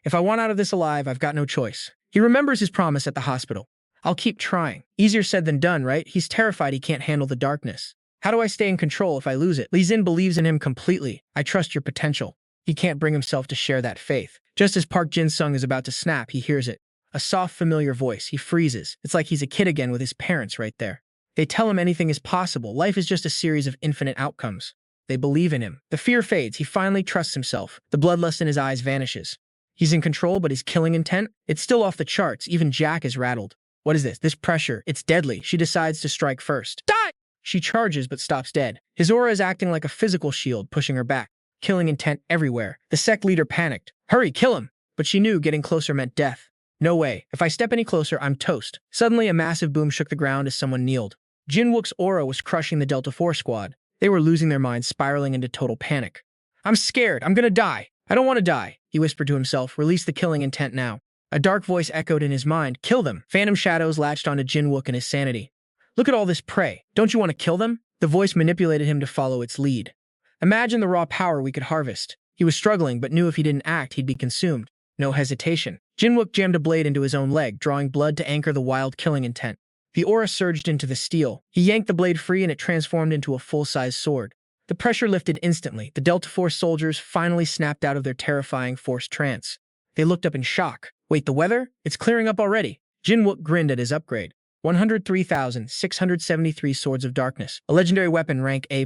If I want out of this alive, I've got no choice. He remembers his promise at the hospital. I'll keep trying. Easier said than done, right? He's terrified he can't handle the darkness. How do I stay in control if I lose it? Lee Zin believes in him completely. I trust your potential. He can't bring himself to share that faith. Just as Park Jin-sung is about to snap, he hears it. A soft, familiar voice. He freezes. It's like he's a kid again with his parents right there. They tell him anything is possible. Life is just a series of infinite outcomes. They believe in him. The fear fades. He finally trusts himself. The bloodlust in his eyes vanishes. He's in control, but his killing intent? It's still off the charts. Even Jack is rattled. What is this? This pressure. It's deadly. She decides to strike first. Die! She charges, but stops dead. His aura is acting like a physical shield, pushing her back. Killing intent everywhere. The sect leader panicked. Hurry, kill him! But she knew getting closer meant death. No way. If I step any closer, I'm toast. Suddenly, a massive boom shook the ground as someone kneeled. Jin-wook's aura was crushing the Delta 4 squad. They were losing their minds, spiraling into total panic. I'm scared. I'm gonna die. I don't want to die, he whispered to himself. Release the killing intent now. A dark voice echoed in his mind. Kill them. Phantom shadows latched onto Jin-wook and his sanity. Look at all this prey. Don't you want to kill them? The voice manipulated him to follow its lead. Imagine the raw power we could harvest. He was struggling, but knew if he didn't act, he'd be consumed. No hesitation. Jin-wook jammed a blade into his own leg, drawing blood to anchor the wild killing intent. The aura surged into the steel. He yanked the blade free and it transformed into a full-size sword. The pressure lifted instantly. The Delta Force soldiers finally snapped out of their terrifying forced trance. They looked up in shock. Wait, the weather? It's clearing up already. Jin-wook grinned at his upgrade. 103,673 Swords of Darkness, a legendary weapon rank A+.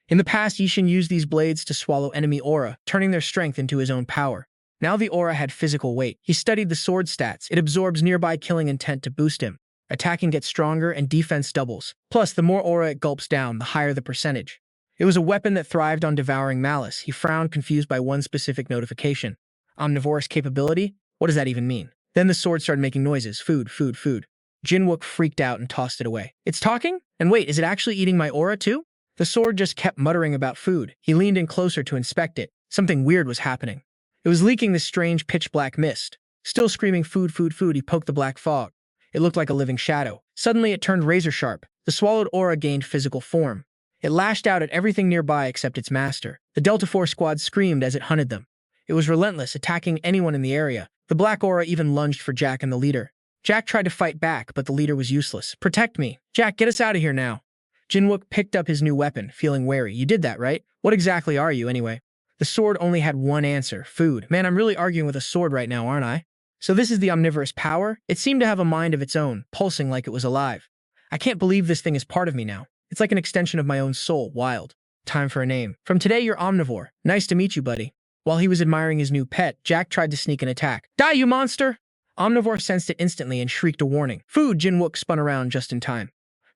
In the past, Yishin used these blades to swallow enemy aura, turning their strength into his own power. Now the aura had physical weight. He studied the sword stats. It absorbs nearby killing intent to boost him. Attacking gets stronger and defense doubles. Plus, the more aura it gulps down, the higher the percentage. It was a weapon that thrived on devouring malice. He frowned, confused by one specific notification. Omnivorous capability? What does that even mean? Then the sword started making noises. Food, food, food. Jin-wook freaked out and tossed it away. It's talking? And wait, is it actually eating my aura too? The sword just kept muttering about food. He leaned in closer to inspect it. Something weird was happening. It was leaking this strange pitch-black mist. Still screaming food, food, food, he poked the black fog. It looked like a living shadow. Suddenly it turned razor-sharp. The swallowed aura gained physical form. It lashed out at everything nearby except its master. The Delta Force squad screamed as it hunted them. It was relentless, attacking anyone in the area. The black aura even lunged for Jack and the leader. Jack tried to fight back, but the leader was useless. Protect me. Jack, get us out of here now. Jin-wook picked up his new weapon, feeling wary. You did that, right? What exactly are you, anyway? The sword only had one answer. Food. Man, I'm really arguing with a sword right now, aren't I? So this is the omnivorous power? It seemed to have a mind of its own, pulsing like it was alive. I can't believe this thing is part of me now. It's like an extension of my own soul. Wild. Time for a name. From today, you're omnivore. Nice to meet you, buddy. While he was admiring his new pet, Jack tried to sneak an attack. Die, you monster! Omnivore sensed it instantly and shrieked a warning. Food! Jin-wook spun around just in time.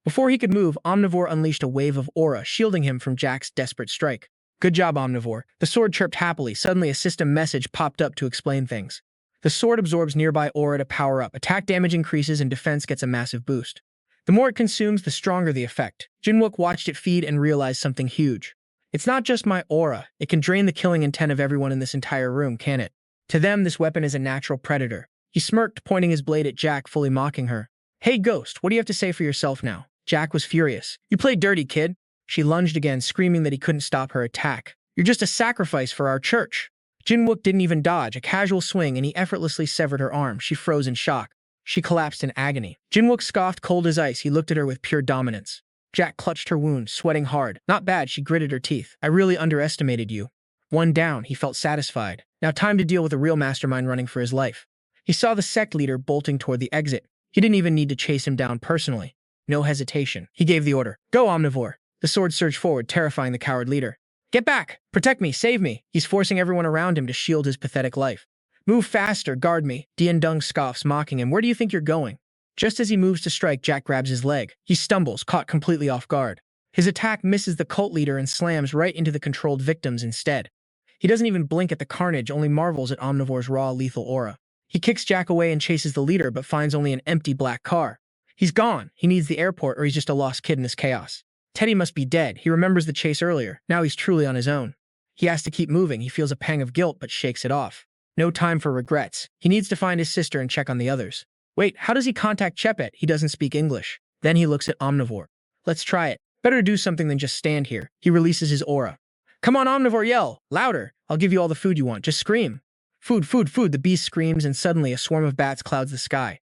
Before he could move, Omnivore unleashed a wave of aura, shielding him from Jack's desperate strike. Good job, Omnivore. The sword chirped happily. Suddenly, a system message popped up to explain things. The sword absorbs nearby aura to power up. Attack damage increases and defense gets a massive boost. The more it consumes, the stronger the effect. Jin-wook watched it feed and realized something huge. It's not just my aura. It can drain the killing intent of everyone in this entire room, can it? To them, this weapon is a natural predator. He smirked, pointing his blade at Jack, fully mocking her. Hey, Ghost, what do you have to say for yourself now? Jack was furious. You played dirty, kid. She lunged again, screaming that he couldn't stop her attack. You're just a sacrifice for our church. Jin-wook didn't even dodge, a casual swing, and he effortlessly severed her arm. She froze in shock. She collapsed in agony. Jin-wook scoffed, cold as ice. He looked at her with pure dominance. Jack clutched her wound, sweating hard. Not bad, she gritted her teeth. I really underestimated you. One down, he felt satisfied. Now time to deal with a real mastermind running for his life. He saw the sect leader bolting toward the exit. He didn't even need to chase him down personally. No hesitation. He gave the order. Go, Omnivore. The sword surged forward, terrifying the coward leader. Get back! Protect me! Save me! He's forcing everyone around him to shield his pathetic life. Move faster! Guard me! Dian-dung scoffs, mocking him. Where do you think you're going? Just as he moves to strike, Jack grabs his leg. He stumbles, caught completely off guard. His attack misses the cult leader and slams right into the controlled victims instead. He doesn't even blink at the carnage, only marvels at Omnivore's raw, lethal aura. He kicks Jack away and chases the leader, but finds only an empty black car. He's gone. He needs the airport, or he's just a lost kid in this chaos. Teddy must be dead. He remembers the chase earlier. Now he's truly on his own. He has to keep moving. He feels a pang of guilt, but shakes it off. No time for regrets. He needs to find his sister and check on the others. Wait, how does he contact Chepet? He doesn't speak English. Then he looks at Omnivore. Let's try it. Better do something than just stand here. He releases his aura. Come on, Omnivore, yell! Louder! I'll give you all the food you want. Just scream. Food, food, food, the beast screams, and suddenly a swarm of bats clouds the sky.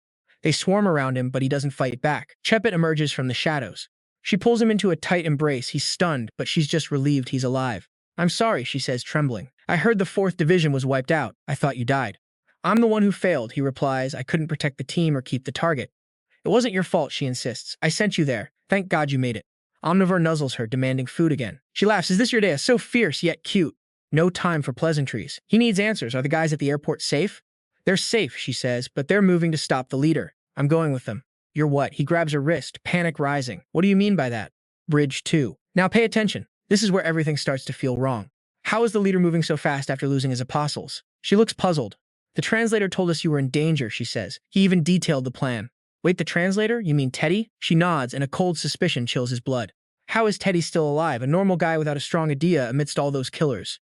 They swarm around him, but he doesn't fight back. Chepet emerges from the shadows. She pulls him into a tight embrace. He's stunned, but she's just relieved he's alive. I'm sorry, she says, trembling. I heard the 4th Division was wiped out. I thought you died. I'm the one who failed, he replies. I couldn't protect the team or keep the target. It wasn't your fault, she insists. I sent you there. Thank God you made it. Omnivore nuzzles her, demanding food again. She laughs. Is this your day? So fierce, yet cute. No time for pleasantries. He needs answers. Are the guys at the airport safe? They're safe, she says, but they're moving to stop the leader. I'm going with them. You're what? He grabs her wrist, panic rising. What do you mean by that? Bridge 2. Now pay attention. This is where everything starts to feel wrong. How is the leader moving so fast after losing his apostles? She looks puzzled. The translator told us you were in danger, she says. He even detailed the plan. Wait, the translator? You mean Teddy? She nods, and a cold suspicion chills his blood. How is Teddy still alive, a normal guy without a strong idea amidst all those killers?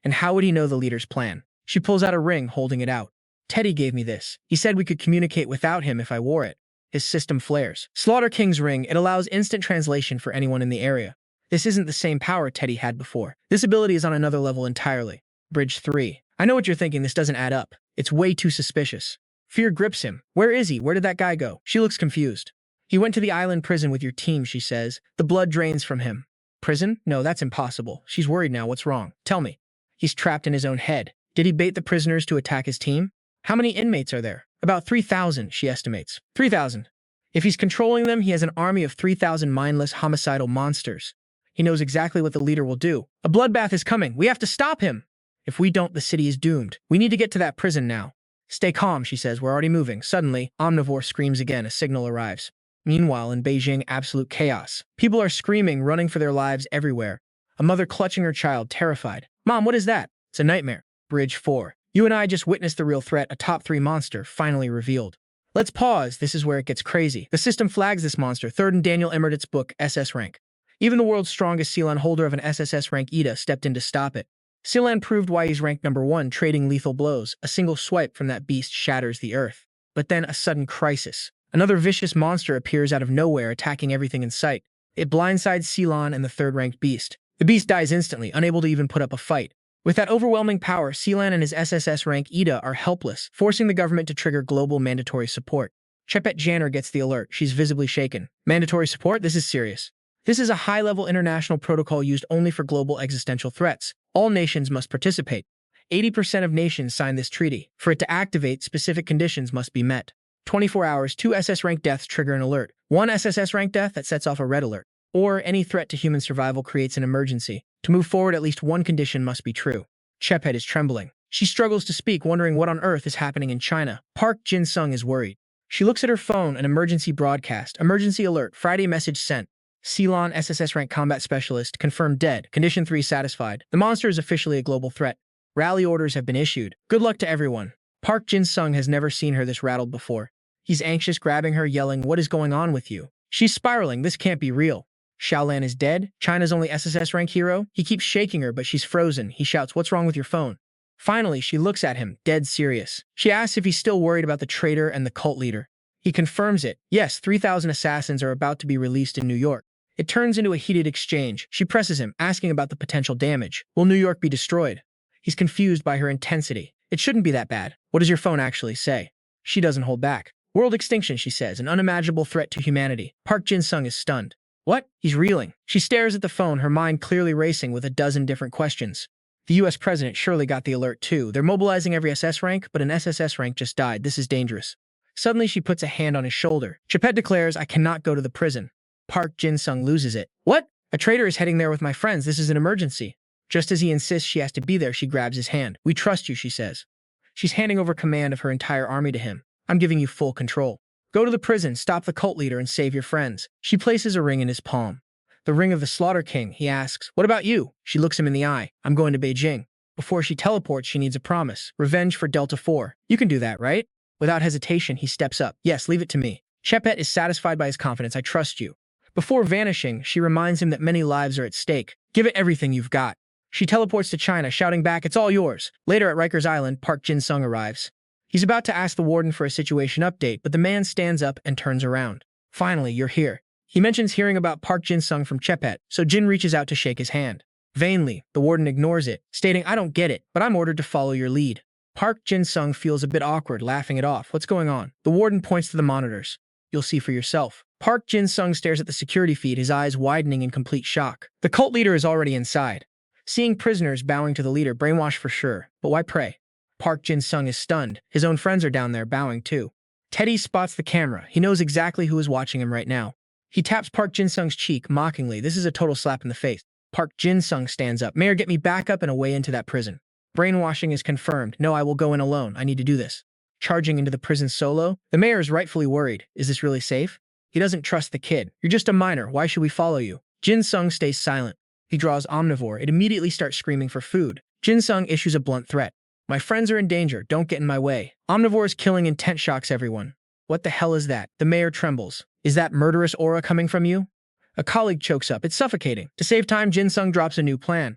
And how would he know the leader's plan? She pulls out a ring, holding it out. Teddy gave me this. He said we could communicate without him if I wore it. His system flares. Slaughter King's ring. It allows instant translation for anyone in the area. This isn't the same power Teddy had before. This ability is on another level entirely. Bridge 3. I know what you're thinking. This doesn't add up. It's way too suspicious. Fear grips him. Where is he? Where did that guy go? She looks confused. He went to the island prison with your team, she says. The blood drains from him. Prison? No, that's impossible. She's worried now. What's wrong? Tell me. He's trapped in his own head. Did he bait the prisoners to attack his team? How many inmates are there? About 3,000, she estimates. 3,000. If he's controlling them, he has an army of 3,000 mindless, homicidal monsters. He knows exactly what the leader will do. A bloodbath is coming. We have to stop him. If we don't, the city is doomed. We need to get to that prison now. Stay calm, she says. We're already moving. Suddenly, Omnivore screams again. A signal arrives. Meanwhile, in Beijing, absolute chaos. People are screaming, running for their lives everywhere. A mother clutching her child, terrified. Mom, what is that? It's a nightmare. Bridge 4. You and I just witnessed the real threat, a top 3 monster, finally revealed. Let's pause. This is where it gets crazy. The system flags this monster, 3rd in Daniel Emmert's book, SS-Rank. Even the world's strongest Sealan holder of an SSS-Rank Ida stepped in to stop it. Sealan proved why he's ranked #1, trading lethal blows. A single swipe from that beast shatters the earth. But then a sudden crisis. Another vicious monster appears out of nowhere, attacking everything in sight. It blindsides Sealan and the 3rd-ranked beast. The beast dies instantly, unable to even put up a fight. With that overwhelming power, Sealan and his SSS-Rank Ida are helpless, forcing the government to trigger global mandatory support. Chepet Janner gets the alert. She's visibly shaken. Mandatory support? This is serious. This is a high-level international protocol used only for global existential threats. All nations must participate. 80% of nations sign this treaty. For it to activate, specific conditions must be met. 24 hours, 2 SS-Rank deaths trigger an alert. 1 SSS-Rank death that sets off a red alert. Or any threat to human survival creates an emergency. To move forward, at least one condition must be true. Chepet is trembling. She struggles to speak, wondering what on earth is happening in China. Park Jin-sung is worried. She looks at her phone, an emergency broadcast. Emergency alert. Friday message sent. Sealan, SSS-Rank combat specialist, confirmed dead. Condition 3 satisfied. The monster is officially a global threat. Rally orders have been issued. Good luck to everyone. Park Jin-sung has never seen her this rattled before. He's anxious, grabbing her, yelling, "What is going on with you?" She's spiraling. This can't be real. Xiaolan is dead? China's only SSS-Rank hero? He keeps shaking her, but she's frozen. He shouts, "What's wrong with your phone?" Finally, she looks at him, dead serious. She asks if he's still worried about the traitor and the cult leader. He confirms it. Yes, 3,000 assassins are about to be released in New York. It turns into a heated exchange. She presses him, asking about the potential damage. Will New York be destroyed? He's confused by her intensity. It shouldn't be that bad. What does your phone actually say? She doesn't hold back. World extinction, she says, an unimaginable threat to humanity. Park Jin-sung is stunned. What? He's reeling. She stares at the phone, her mind clearly racing with a dozen different questions. The US president surely got the alert too. They're mobilizing every SS rank, but an SSS rank just died. This is dangerous. Suddenly she puts a hand on his shoulder. Chapet declares, I cannot go to the prison. Park Jin-sung loses it. What? A traitor is heading there with my friends. This is an emergency. Just as he insists she has to be there, she grabs his hand. We trust you, she says. She's handing over command of her entire army to him. I'm giving you full control. Go to the prison, stop the cult leader, and save your friends. She places a ring in his palm. The ring of the Slaughter King. He asks, what about you? She looks him in the eye. I'm going to Beijing. Before she teleports, she needs a promise. Revenge for Delta 4. You can do that, right? Without hesitation, he steps up. Yes, leave it to me. Chapet is satisfied by his confidence. I trust you. Before vanishing, she reminds him that many lives are at stake. Give it everything you've got. She teleports to China, shouting back, it's all yours. Later at Rikers Island, Park Jin-sung arrives. He's about to ask the warden for a situation update, but the man stands up and turns around. Finally, you're here. He mentions hearing about Park Jin-sung from Chapet, so Jin reaches out to shake his hand. Vainly, the warden ignores it, stating, I don't get it, but I'm ordered to follow your lead. Park Jin-sung feels a bit awkward, laughing it off. What's going on? The warden points to the monitors. You'll see for yourself. Park Jin-sung stares at the security feed, his eyes widening in complete shock. The cult leader is already inside. Seeing prisoners bowing to the leader, brainwashed for sure, but why pray? Park Jin-sung is stunned. His own friends are down there, bowing too. Teddy spots the camera. He knows exactly who is watching him right now. He taps Park Jin-sung's cheek mockingly. This is a total slap in the face. Park Jin-sung stands up. Mayor, get me back up and away into that prison. Brainwashing is confirmed. No, I will go in alone. I need to do this. Charging into the prison solo? The mayor is rightfully worried. Is this really safe? He doesn't trust the kid. You're just a minor. Why should we follow you? Jin-sung stays silent. He draws Omnivore. It immediately starts screaming for food. Jin-sung issues a blunt threat. My friends are in danger. Don't get in my way. Omnivore's killing intent shocks everyone. What the hell is that? The mayor trembles. Is that murderous aura coming from you? A colleague chokes up. It's suffocating. To save time, Jin-sung drops a new plan.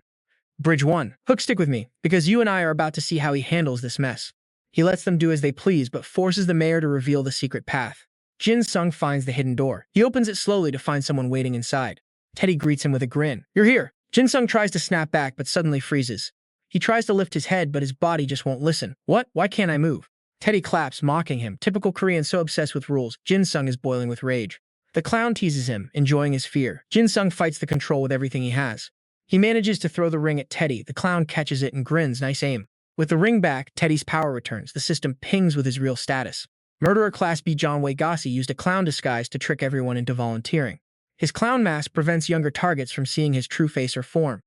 Bridge 1. Hook, stick with me, because you and I are about to see how he handles this mess. He lets them do as they please, but forces the mayor to reveal the secret path. Jin-sung finds the hidden door. He opens it slowly to find someone waiting inside. Teddy greets him with a grin. You're here. Jin-sung tries to snap back, but suddenly freezes. He tries to lift his head, but his body just won't listen. What? Why can't I move? Teddy claps, mocking him. Typical Korean, so obsessed with rules. Jin-sung is boiling with rage. The clown teases him, enjoying his fear. Jin-sung fights the control with everything he has. He manages to throw the ring at Teddy. The clown catches it and grins. Nice aim. With the ring back, Teddy's power returns. The system pings with his real status. Murderer Class B John Wei-Gassi used a clown disguise to trick everyone into volunteering. His clown mask prevents younger targets from seeing his true face or form.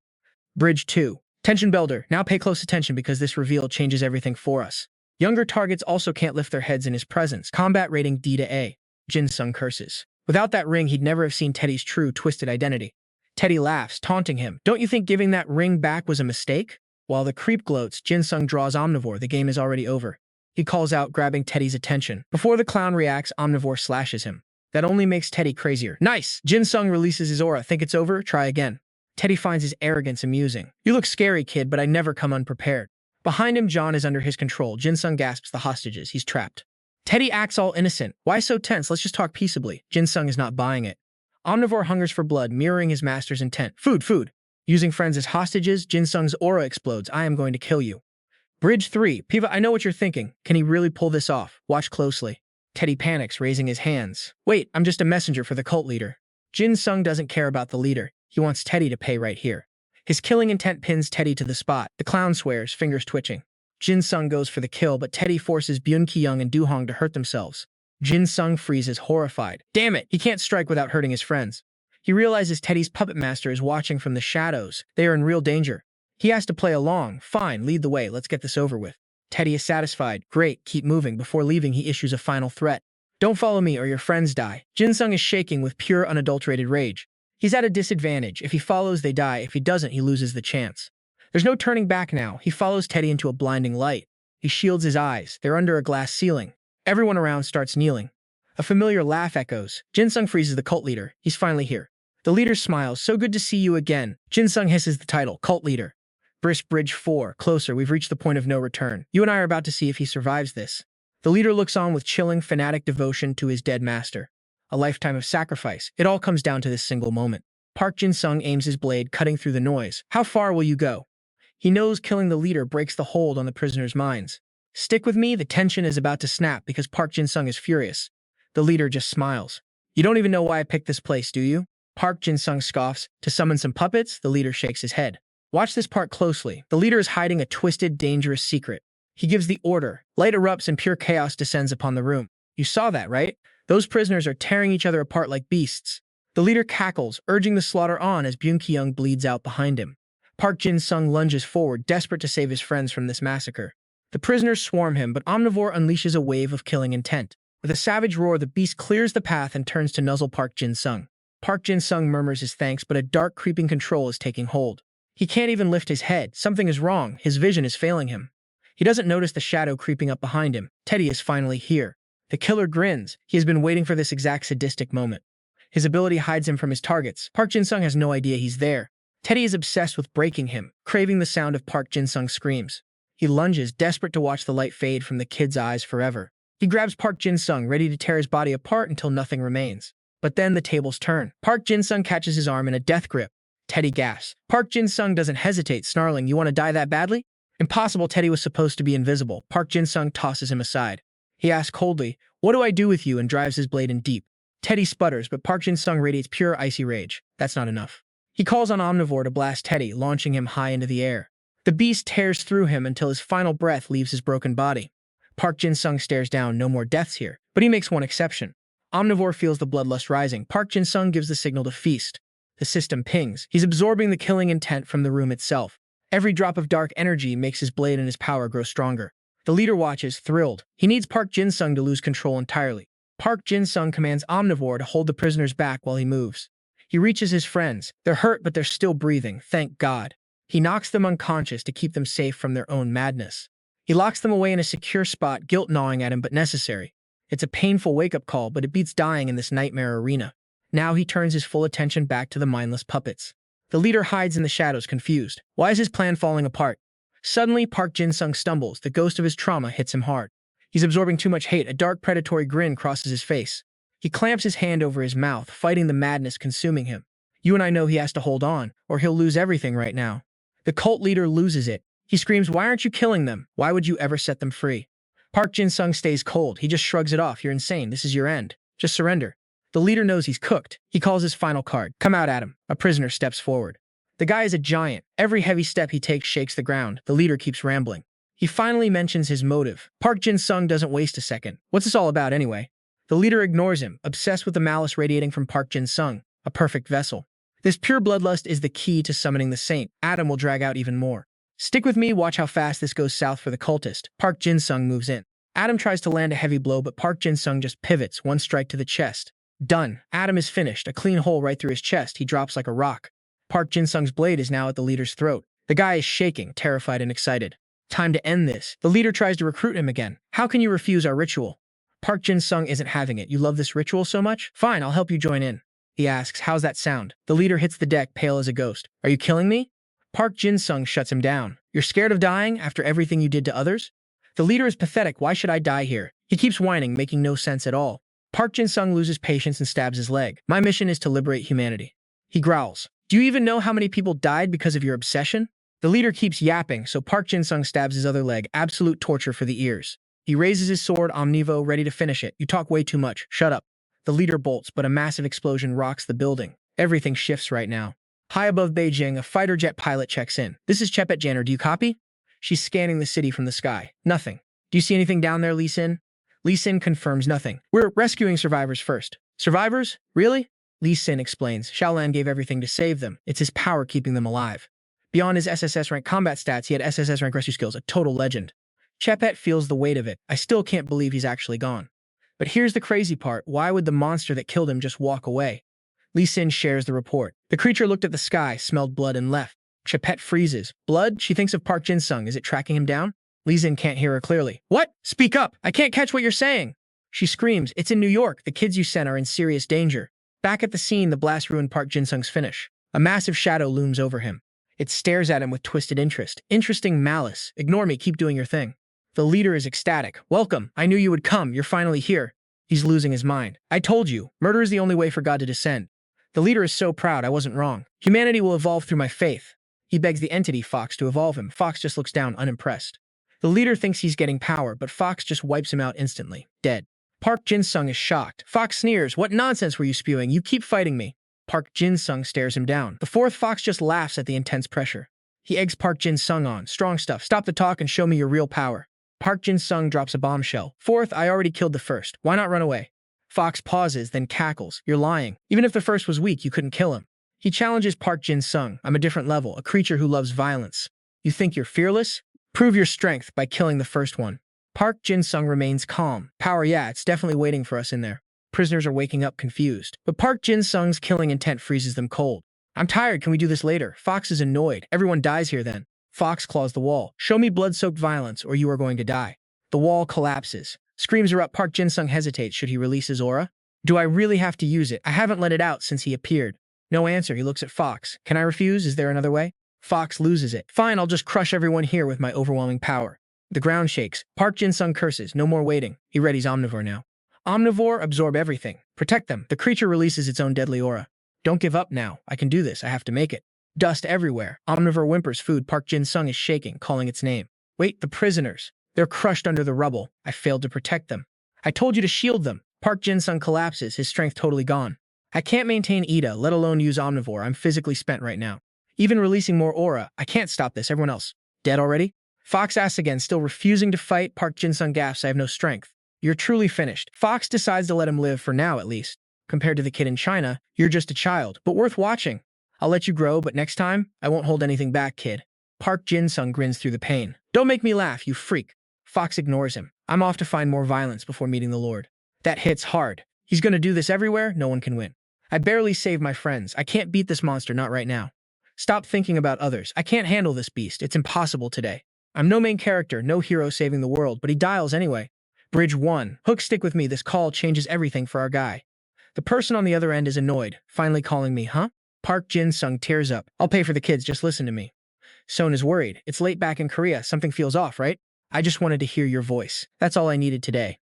Bridge 2. Tension builder. Now pay close attention because this reveal changes everything for us. Younger targets also can't lift their heads in his presence. Combat rating D to A. Jin-sung curses. Without that ring, he'd never have seen Teddy's true, twisted identity. Teddy laughs, taunting him. Don't you think giving that ring back was a mistake? While the creep gloats, Jin-sung draws Omnivore. The game is already over. He calls out, grabbing Teddy's attention. Before the clown reacts, Omnivore slashes him. That only makes Teddy crazier. Nice! Jin-sung releases his aura. Think it's over? Try again. Teddy finds his arrogance amusing. You look scary, kid, but I never come unprepared. Behind him, John is under his control. Jin-sung gasps the hostages. He's trapped. Teddy acts all innocent. Why so tense? Let's just talk peaceably. Jin-sung is not buying it. Omnivore hungers for blood, mirroring his master's intent. Food, food. Using friends as hostages, Jin-sung's aura explodes. I am going to kill you. Bridge 3. Piva, I know what you're thinking. Can he really pull this off? Watch closely. Teddy panics, raising his hands. Wait, I'm just a messenger for the cult leader. Jin-sung doesn't care about the leader. He wants Teddy to pay right here. His killing intent pins Teddy to the spot. The clown swears, fingers twitching. Jin-sung goes for the kill, but Teddy forces Byun Ki-young and Do-hong to hurt themselves. Jin-sung freezes, horrified. Damn it, he can't strike without hurting his friends. He realizes Teddy's puppet master is watching from the shadows. They are in real danger. He has to play along. Fine, lead the way. Let's get this over with. Teddy is satisfied. Great, keep moving. Before leaving, he issues a final threat. Don't follow me or your friends die. Jin-sung is shaking with pure, unadulterated rage. He's at a disadvantage. If he follows, they die. If he doesn't, he loses the chance. There's no turning back now. He follows Teddy into a blinding light. He shields his eyes. They're under a glass ceiling. Everyone around starts kneeling. A familiar laugh echoes. Jin-sung freezes the cult leader. He's finally here. The leader smiles. So good to see you again. Jin-sung hisses the title, Cult Leader. Brisk Bridge 4. Closer. We've reached the point of no return. You and I are about to see if he survives this. The leader looks on with chilling, fanatic devotion to his dead master. A lifetime of sacrifice. It all comes down to this single moment. Park Jin-sung aims his blade, cutting through the noise. How far will you go? He knows killing the leader breaks the hold on the prisoners' minds. Stick with me, the tension is about to snap because Park Jin-sung is furious. The leader just smiles. You don't even know why I picked this place, do you? Park Jin-sung scoffs. To summon some puppets? The leader shakes his head. Watch this part closely. The leader is hiding a twisted, dangerous secret. He gives the order. Light erupts and pure chaos descends upon the room. You saw that, right? Those prisoners are tearing each other apart like beasts. The leader cackles, urging the slaughter on as Byun Ki-young bleeds out behind him. Park Jin-sung lunges forward, desperate to save his friends from this massacre. The prisoners swarm him, but Omnivore unleashes a wave of killing intent. With a savage roar, the beast clears the path and turns to nuzzle Park Jin-sung. Park Jin-sung murmurs his thanks, but a dark, creeping control is taking hold. He can't even lift his head. Something is wrong. His vision is failing him. He doesn't notice the shadow creeping up behind him. Teddy is finally here. The killer grins. He has been waiting for this exact sadistic moment. His ability hides him from his targets. Park Jin-sung has no idea he's there. Teddy is obsessed with breaking him, craving the sound of Park Jin-sung's screams. He lunges, desperate to watch the light fade from the kid's eyes forever. He grabs Park Jin-sung, ready to tear his body apart until nothing remains. But then the tables turn. Park Jin-sung catches his arm in a death grip. Teddy gasps. Park Jin-sung doesn't hesitate, snarling, "You want to die that badly?" Impossible. Teddy was supposed to be invisible. Park Jin-sung tosses him aside. He asks coldly, "What do I do with you?" and drives his blade in deep. Teddy sputters, but Park Jin-sung radiates pure icy rage. That's not enough. He calls on Omnivore to blast Teddy, launching him high into the air. The beast tears through him until his final breath leaves his broken body. Park Jin-sung stares down. No more deaths here. But he makes one exception. Omnivore feels the bloodlust rising. Park Jin-sung gives the signal to feast. The system pings. He's absorbing the killing intent from the room itself. Every drop of dark energy makes his blade and his power grow stronger. The leader watches, thrilled. He needs Park Jin-sung to lose control entirely. Park Jin-sung commands Omnivore to hold the prisoners back while he moves. He reaches his friends. They're hurt, but they're still breathing, thank God. He knocks them unconscious to keep them safe from their own madness. He locks them away in a secure spot, guilt gnawing at him but necessary. It's a painful wake-up call, but it beats dying in this nightmare arena. Now he turns his full attention back to the mindless puppets. The leader hides in the shadows, confused. Why is his plan falling apart? Suddenly, Park Jin-sung stumbles. The ghost of his trauma hits him hard. He's absorbing too much hate. A dark, predatory grin crosses his face. He clamps his hand over his mouth, fighting the madness consuming him. You and I know he has to hold on, or he'll lose everything right now. The cult leader loses it. He screams, "Why aren't you killing them? Why would you ever set them free?" Park Jin-sung stays cold. He just shrugs it off. "You're insane. This is your end. Just surrender." The leader knows he's cooked. He calls his final card. "Come out at him." A prisoner steps forward. The guy is a giant. Every heavy step he takes shakes the ground. The leader keeps rambling. He finally mentions his motive. Park Jin-sung doesn't waste a second. What's this all about anyway? The leader ignores him, obsessed with the malice radiating from Park Jin-sung, a perfect vessel. This pure bloodlust is the key to summoning the saint. Adam will drag out even more. Stick with me, watch how fast this goes south for the cultist. Park Jin-sung moves in. Adam tries to land a heavy blow, but Park Jin-sung just pivots, one strike to the chest. Done. Adam is finished, a clean hole right through his chest. He drops like a rock. Park Jin-sung's blade is now at the leader's throat. The guy is shaking, terrified and excited. Time to end this. The leader tries to recruit him again. "How can you refuse our ritual?" Park Jin-sung isn't having it. "You love this ritual so much? Fine, I'll help you join in." He asks, "How's that sound?" The leader hits the deck, pale as a ghost. "Are you killing me?" Park Jin-sung shuts him down. "You're scared of dying after everything you did to others?" The leader is pathetic. "Why should I die here?" He keeps whining, making no sense at all. Park Jin-sung loses patience and stabs his leg. "My mission is to liberate humanity." He growls. "Do you even know how many people died because of your obsession?" The leader keeps yapping, so Park Jin-sung stabs his other leg. Absolute torture for the ears. He raises his sword, Omnivo, ready to finish it. "You talk way too much. Shut up." The leader bolts, but a massive explosion rocks the building. Everything shifts right now. High above Beijing, a fighter jet pilot checks in. "This is Chepet Janner. Do you copy?" She's scanning the city from the sky. "Nothing." "Do you see anything down there, Lee Sin?" Lee Sin confirms nothing. "We're rescuing survivors first." "Survivors? Really?" Lee Sin explains. "Shaolan gave everything to save them. It's his power keeping them alive." Beyond his SSS-Rank combat stats, he had SSS-Rank rescue skills, a total legend. Chepet feels the weight of it. I still can't believe he's actually gone. But here's the crazy part. Why would the monster that killed him just walk away? Lee Sin shares the report. "The creature looked at the sky, smelled blood, and left." Chepet freezes. "Blood?" She thinks of Park Jin-sung. Is it tracking him down? Lee Sin can't hear her clearly. "What? Speak up! I can't catch what you're saying!" She screams. "It's in New York. The kids you sent are in serious danger." Back at the scene, the blast ruined Park Jin-sung's finish. A massive shadow looms over him. It stares at him with twisted interest. Interesting malice. "Ignore me. Keep doing your thing." The leader is ecstatic. "Welcome. I knew you would come. You're finally here." He's losing his mind. "I told you. Murder is the only way for God to descend." The leader is so proud. "I wasn't wrong. Humanity will evolve through my faith." He begs the entity, Fox, to evolve him. Fox just looks down, unimpressed. The leader thinks he's getting power, but Fox just wipes him out instantly. Dead. Park Jin-sung is shocked. Fox sneers. "What nonsense were you spewing? You keep fighting me." Park Jin-sung stares him down. The fourth fox just laughs at the intense pressure. He eggs Park Jin-sung on. Strong stuff. Stop the talk and show me your real power. Park Jin-sung drops a bombshell. Fourth, I already killed the first. Why not run away? Fox pauses, then cackles. You're lying. Even if the first was weak, you couldn't kill him. He challenges Park Jin-sung. I'm a different level, a creature who loves violence. You think you're fearless? Prove your strength by killing the first one. Park Jin-sung remains calm. Power, yeah, it's definitely waiting for us in there. Prisoners are waking up confused. But Park Jin-sung's killing intent freezes them cold. I'm tired, can we do this later? Fox is annoyed. Everyone dies here then. Fox claws the wall. Show me blood-soaked violence or you are going to die. The wall collapses. Screams erupt. Park Jin-sung hesitates. Should he release his aura? Do I really have to use it? I haven't let it out since he appeared. No answer. He looks at Fox. Can I refuse? Is there another way? Fox loses it. Fine, I'll just crush everyone here with my overwhelming power. The ground shakes. Park Jin-sung curses. No more waiting. He readies Omnivore now. Omnivore, absorb everything. Protect them. The creature releases its own deadly aura. Don't give up now. I can do this. I have to make it. Dust everywhere. Omnivore whimpers food. Park Jin-sung is shaking, calling its name. Wait, the prisoners. They're crushed under the rubble. I failed to protect them. I told you to shield them. Park Jin-sung collapses, his strength totally gone. I can't maintain Ida, let alone use Omnivore. I'm physically spent right now. Even releasing more aura, I can't stop this. Everyone else. Dead already? Fox asks again, still refusing to fight. Park Jin-sung gasps, I have no strength. You're truly finished. Fox decides to let him live for now at least. Compared to the kid in China, you're just a child, but worth watching. I'll let you grow, but next time, I won't hold anything back, kid. Park Jin-sung grins through the pain. Don't make me laugh, you freak. Fox ignores him. I'm off to find more violence before meeting the Lord. That hits hard. He's gonna do this everywhere, no one can win. I barely saved my friends. I can't beat this monster, not right now. Stop thinking about others. I can't handle this beast. It's impossible today. I'm no main character, no hero saving the world, but he dials anyway. Bridge 1. Hook, stick with me. This call changes everything for our guy. The person on the other end is annoyed, finally calling me, huh? Park Jin-sung tears up. I'll pay for the kids, just listen to me. Son is worried. It's late back in Korea. Something feels off, right? I just wanted to hear your voice. That's all I needed today.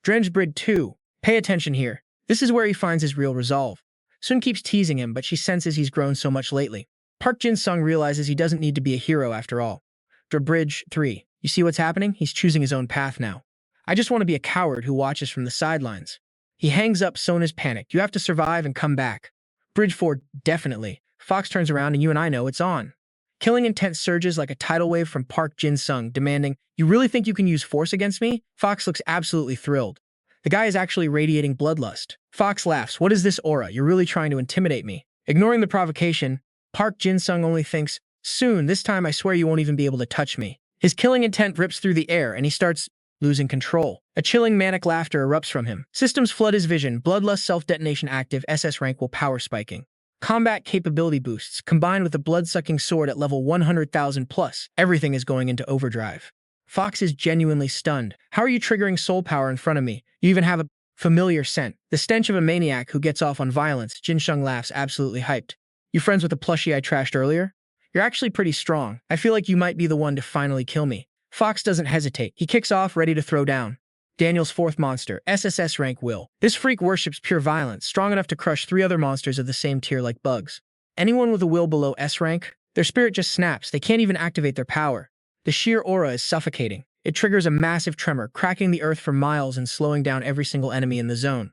Drench Bridge 2. Pay attention here. This is where he finds his real resolve. Sun keeps teasing him, but she senses he's grown so much lately. Park Jin-sung realizes he doesn't need to be a hero after all. Bridge 3. You see what's happening? He's choosing his own path now. I just want to be a coward who watches from the sidelines. He hangs up. Son is panicked. You have to survive and come back. Bridge 4. Definitely. Fox turns around and you and I know it's on. Killing intent surges like a tidal wave from Park Jin-sung, demanding, you really think you can use force against me? Fox looks absolutely thrilled. The guy is actually radiating bloodlust. Fox laughs. What is this aura? You're really trying to intimidate me. Ignoring the provocation, Park Jin-sung only thinks, soon, this time I swear you won't even be able to touch me. His killing intent rips through the air and he starts losing control. A chilling manic laughter erupts from him. Systems flood his vision. Bloodlust self-detonation active. SS rank will power spiking. Combat capability boosts, combined with a blood-sucking sword at level 100,000 plus. Everything is going into overdrive. Fox is genuinely stunned. How are you triggering soul power in front of me? You even have a familiar scent. The stench of a maniac who gets off on violence. Jin-sung laughs, absolutely hyped. You friends with the plushie I trashed earlier? You're actually pretty strong. I feel like you might be the one to finally kill me. Fox doesn't hesitate. He kicks off, ready to throw down. Daniel's fourth monster, SSS-Rank Will. This freak worships pure violence, strong enough to crush 3 other monsters of the same tier like bugs. Anyone with a will below S-Rank, their spirit just snaps. They can't even activate their power. The sheer aura is suffocating. It triggers a massive tremor, cracking the earth for miles and slowing down every single enemy in the zone.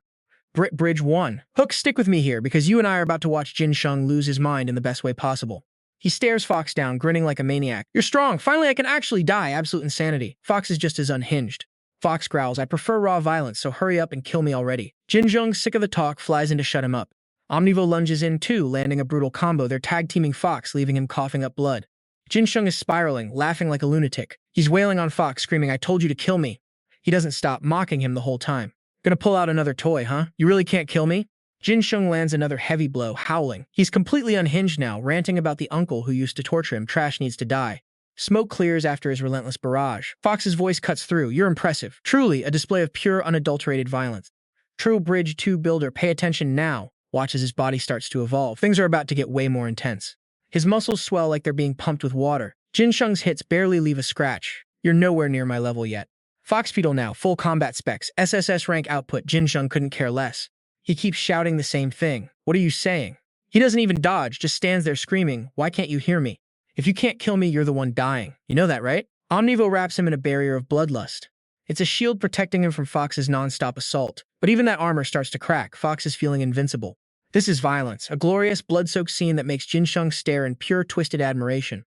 Bridge 1. Hook, stick with me here, because you and I are about to watch Jin-sung lose his mind in the best way possible. He stares Fox down, grinning like a maniac. You're strong. Finally, I can actually die. Absolute insanity. Fox is just as unhinged. Fox growls, I prefer raw violence, so hurry up and kill me already. Jin-sung, sick of the talk, flies in to shut him up. Omnivo lunges in too, landing a brutal combo. They're tag-teaming Fox, leaving him coughing up blood. Jin-sung is spiraling, laughing like a lunatic. He's wailing on Fox, screaming, I told you to kill me. He doesn't stop, mocking him the whole time. Gonna pull out another toy, huh? You really can't kill me? Jin-sung lands another heavy blow, howling. He's completely unhinged now, ranting about the uncle who used to torture him. Trash needs to die. Smoke clears after his relentless barrage. Fox's voice cuts through. You're impressive. Truly, a display of pure, unadulterated violence. True Bridge 2 builder, pay attention now. Watch as his body starts to evolve. Things are about to get way more intense. His muscles swell like they're being pumped with water. Jin-sung's hits barely leave a scratch. You're nowhere near my level yet. Fox Beetle now, full combat specs. SSS rank output. Jin-sung couldn't care less. He keeps shouting the same thing. What are you saying? He doesn't even dodge, just stands there screaming, why can't you hear me? If you can't kill me, you're the one dying. You know that, right? Omnivo wraps him in a barrier of bloodlust. It's a shield protecting him from Fox's non-stop assault. But even that armor starts to crack. Fox is feeling invincible. This is violence, a glorious, blood-soaked scene that makes Jin-sung stare in pure, twisted admiration.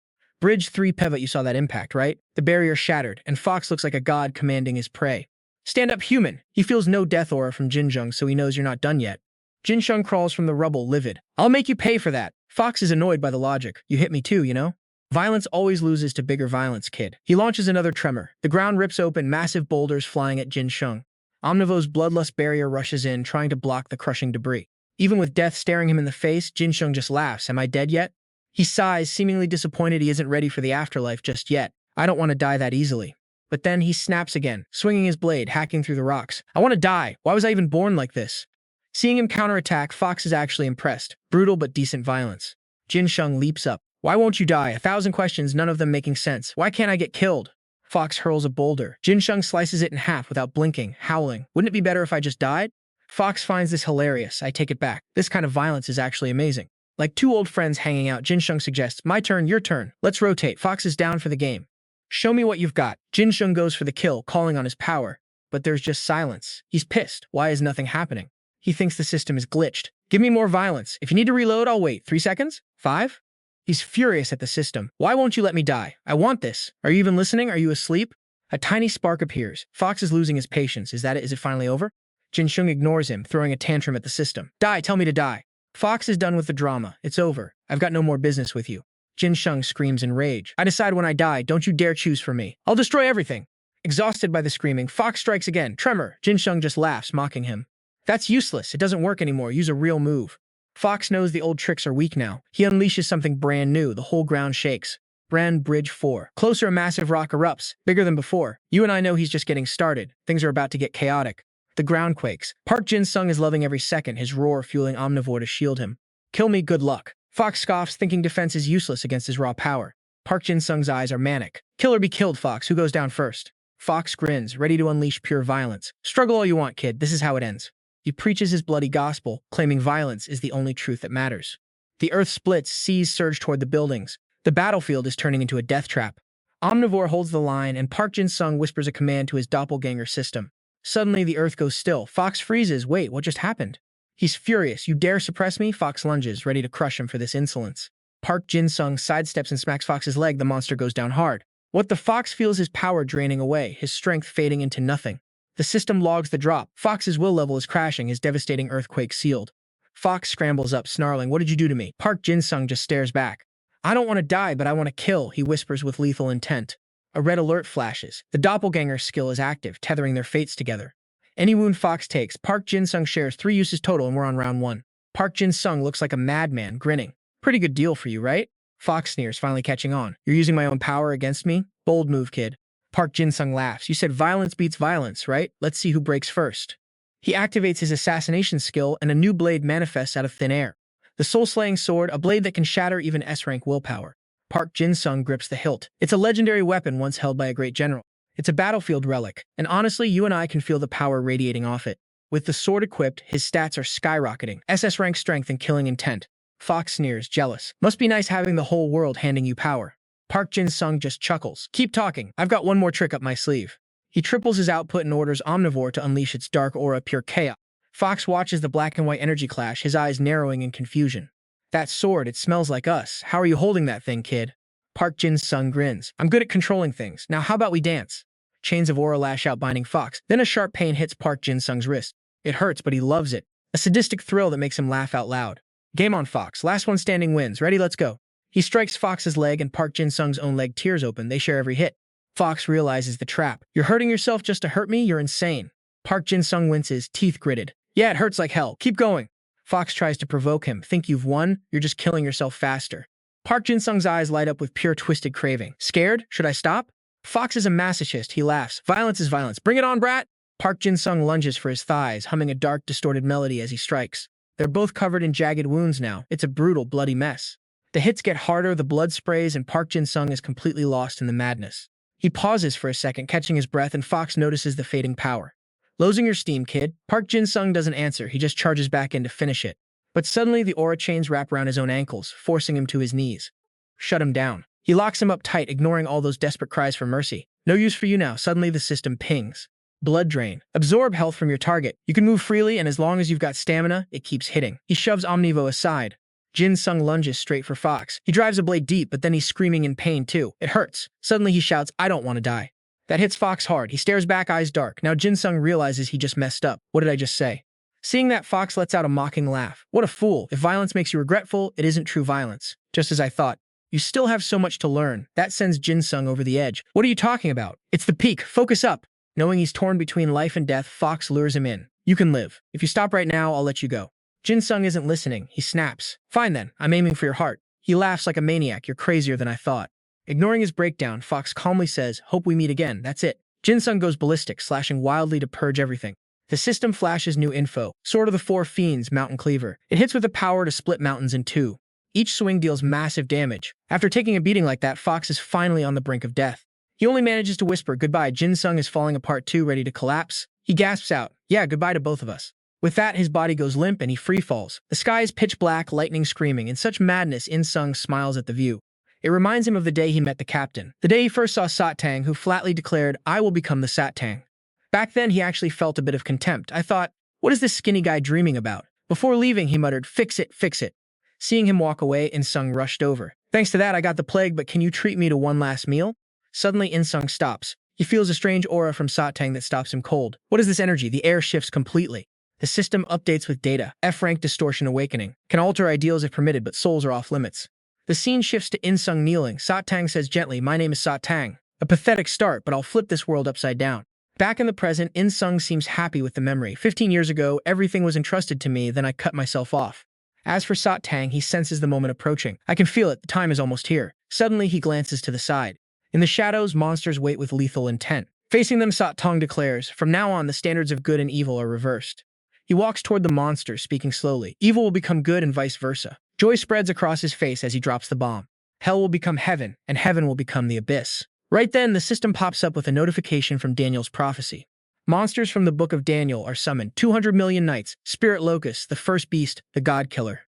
Bridge 3 pivot, you saw that impact, right? The barrier shattered, and Fox looks like a god commanding his prey. Stand up, human! He feels no death aura from Jin-sung, so he knows you're not done yet. Jin-sung crawls from the rubble, livid. I'll make you pay for that. Fox is annoyed by the logic. You hit me too, you know? Violence always loses to bigger violence, kid. He launches another tremor. The ground rips open, massive boulders flying at Jin-sung. Omnivo's bloodlust barrier rushes in, trying to block the crushing debris. Even with death staring him in the face, Jin-sung just laughs. Am I dead yet? He sighs, seemingly disappointed he isn't ready for the afterlife just yet. I don't want to die that easily. But then he snaps again, swinging his blade, hacking through the rocks. I want to die. Why was I even born like this? Seeing him counterattack, Fox is actually impressed. Brutal but decent violence. Jin-sung leaps up. Why won't you die? 1,000 questions, none of them making sense. Why can't I get killed? Fox hurls a boulder. Jin-sung slices it in half without blinking, howling. Wouldn't it be better if I just died? Fox finds this hilarious. I take it back. This kind of violence is actually amazing. Like two old friends hanging out, Jin-sung suggests, my turn, your turn. Let's rotate. Fox is down for the game. Show me what you've got. Jin-sung goes for the kill, calling on his power. But there's just silence. He's pissed. Why is nothing happening? He thinks the system is glitched. Give me more violence. If you need to reload, I'll wait. 3 seconds? 5? He's furious at the system. Why won't you let me die? I want this. Are you even listening? Are you asleep? A tiny spark appears. Fox is losing his patience. Is that it? Is it finally over? Jin-sung ignores him, throwing a tantrum at the system. Die, tell me to die. Fox is done with the drama. It's over. I've got no more business with you. Jin-sung screams in rage. I decide when I die. Don't you dare choose for me. I'll destroy everything. Exhausted by the screaming, Fox strikes again. Tremor. Jin-sung just laughs, mocking him. That's useless. It doesn't work anymore. Use a real move. Fox knows the old tricks are weak now. He unleashes something brand new. The whole ground shakes. Brand Bridge 4. Closer, a massive rock erupts, bigger than before. You and I know he's just getting started. Things are about to get chaotic. The ground quakes. Park Jin-sung is loving every second, his roar fueling Omnivore to shield him. Kill me, good luck. Fox scoffs, thinking defense is useless against his raw power. Park Jin-sung's eyes are manic. Kill or be killed, Fox. Who goes down first? Fox grins, ready to unleash pure violence. Struggle all you want, kid. This is how it ends. He preaches his bloody gospel, claiming violence is the only truth that matters. The earth splits, seas surge toward the buildings. The battlefield is turning into a death trap. Omnivore holds the line, and Park Jin-sung whispers a command to his doppelganger system. Suddenly, the earth goes still. Fox freezes. Wait, what just happened? He's furious. You dare suppress me? Fox lunges, ready to crush him for this insolence. Park Jin-sung sidesteps and smacks Fox's leg. The monster goes down hard. What the Fox feels his power draining away, his strength fading into nothing. The system logs the drop. Fox's will level is crashing, his devastating earthquake sealed. Fox scrambles up, snarling, what did you do to me? Park Jin-sung just stares back. I don't want to die, but I want to kill, he whispers with lethal intent. A red alert flashes. The doppelganger skill is active, tethering their fates together. Any wound Fox takes, Park Jin-sung shares 3 uses total, and we're on round 1. Park Jin-sung looks like a madman, grinning. Pretty good deal for you, right? Fox sneers, finally catching on. You're using my own power against me? Bold move, kid. Park Jin-sung laughs. You said violence beats violence, right? Let's see who breaks first. He activates his assassination skill, and a new blade manifests out of thin air. The soul-slaying sword, a blade that can shatter even S-rank willpower. Park Jin-sung grips the hilt. It's a legendary weapon once held by a great general. It's a battlefield relic, and honestly, you and I can feel the power radiating off it. With the sword equipped, his stats are skyrocketing. SS-rank strength and killing intent. Fox sneers, jealous. Must be nice having the whole world handing you power. Park Jin-sung just chuckles. Keep talking. I've got one more trick up my sleeve. He triples his output and orders Omnivore to unleash its dark aura, pure chaos. Fox watches the black and white energy clash, his eyes narrowing in confusion. That sword, it smells like us. How are you holding that thing, kid? Park Jin-sung grins. I'm good at controlling things. Now how about we dance? Chains of aura lash out, binding Fox. Then a sharp pain hits Park Jin-sung's wrist. It hurts, but he loves it. A sadistic thrill that makes him laugh out loud. Game on, Fox. Last one standing wins. Ready? Let's go. He strikes Fox's leg, and Park Jin-sung's own leg tears open. They share every hit. Fox realizes the trap. You're hurting yourself just to hurt me? You're insane. Park Jin-sung winces, teeth gritted. Yeah, it hurts like hell. Keep going. Fox tries to provoke him. Think you've won? You're just killing yourself faster. Park Jin-sung's eyes light up with pure twisted craving. Scared? Should I stop? Fox is a masochist. He laughs. Violence is violence. Bring it on, brat! Park Jin-sung lunges for his thighs, humming a dark, distorted melody as he strikes. They're both covered in jagged wounds now. It's a brutal, bloody mess. The hits get harder, the blood sprays, and Park Jin-sung is completely lost in the madness. He pauses for a second, catching his breath, and Fox notices the fading power. Losing your steam, kid. Park Jin-sung doesn't answer. He just charges back in to finish it. But suddenly, the aura chains wrap around his own ankles, forcing him to his knees. Shut him down. He locks him up tight, ignoring all those desperate cries for mercy. No use for you now. Suddenly, the system pings. Blood drain. Absorb health from your target. You can move freely, and as long as you've got stamina, it keeps hitting. He shoves Omnivo aside. Jin-sung lunges straight for Fox. He drives a blade deep, but then he's screaming in pain too. It hurts. Suddenly he shouts, "I don't want to die." That hits Fox hard. He stares back, eyes dark. Now Jin-sung realizes he just messed up. What did I just say? Seeing that, Fox lets out a mocking laugh. What a fool. If violence makes you regretful, it isn't true violence. Just as I thought. You still have so much to learn. That sends Jin-sung over the edge. What are you talking about? It's the peak. Focus up. Knowing he's torn between life and death, Fox lures him in. You can live. If you stop right now, I'll let you go. Jin-sung isn't listening. He snaps. Fine then. I'm aiming for your heart. He laughs like a maniac. You're crazier than I thought. Ignoring his breakdown, Fox calmly says, "Hope we meet again. That's it." Jin-sung goes ballistic, slashing wildly to purge everything. The system flashes new info. Sword of the Four Fiends, Mountain Cleaver. It hits with the power to split mountains in two. Each swing deals massive damage. After taking a beating like that, Fox is finally on the brink of death. He only manages to whisper, "Goodbye." Jin-sung is falling apart too, ready to collapse. He gasps out, "Yeah, goodbye to both of us." With that, his body goes limp and he free falls. The sky is pitch black, lightning screaming. In such madness, In-sung smiles at the view. It reminds him of the day he met the captain. The day he first saw Sat-tang, who flatly declared, "I will become the Sat-tang." Back then, he actually felt a bit of contempt. I thought, what is this skinny guy dreaming about? Before leaving, he muttered, "Fix it, fix it." Seeing him walk away, In-sung rushed over. "Thanks to that, I got the plague, but can you treat me to one last meal?" Suddenly, In-sung stops. He feels a strange aura from Sat-tang that stops him cold. What is this energy? The air shifts completely. The system updates with data. F-rank distortion awakening. Can alter ideals if permitted, but souls are off limits. The scene shifts to In-sung kneeling. Sat-tang says gently, "My name is Sat-tang." A pathetic start, but I'll flip this world upside down. Back in the present, In-sung seems happy with the memory. 15 years ago, everything was entrusted to me, then I cut myself off. As for Sat-tang, he senses the moment approaching. I can feel it. The time is almost here. Suddenly, he glances to the side. In the shadows, monsters wait with lethal intent. Facing them, Sat-tang declares, "From now on, the standards of good and evil are reversed." He walks toward the monsters, speaking slowly. Evil will become good and vice versa. Joy spreads across his face as he drops the bomb. Hell will become heaven, and heaven will become the abyss. Right then, the system pops up with a notification from Daniel's prophecy. Monsters from the Book of Daniel are summoned. 200 million knights, spirit locusts, the first beast, the god killer.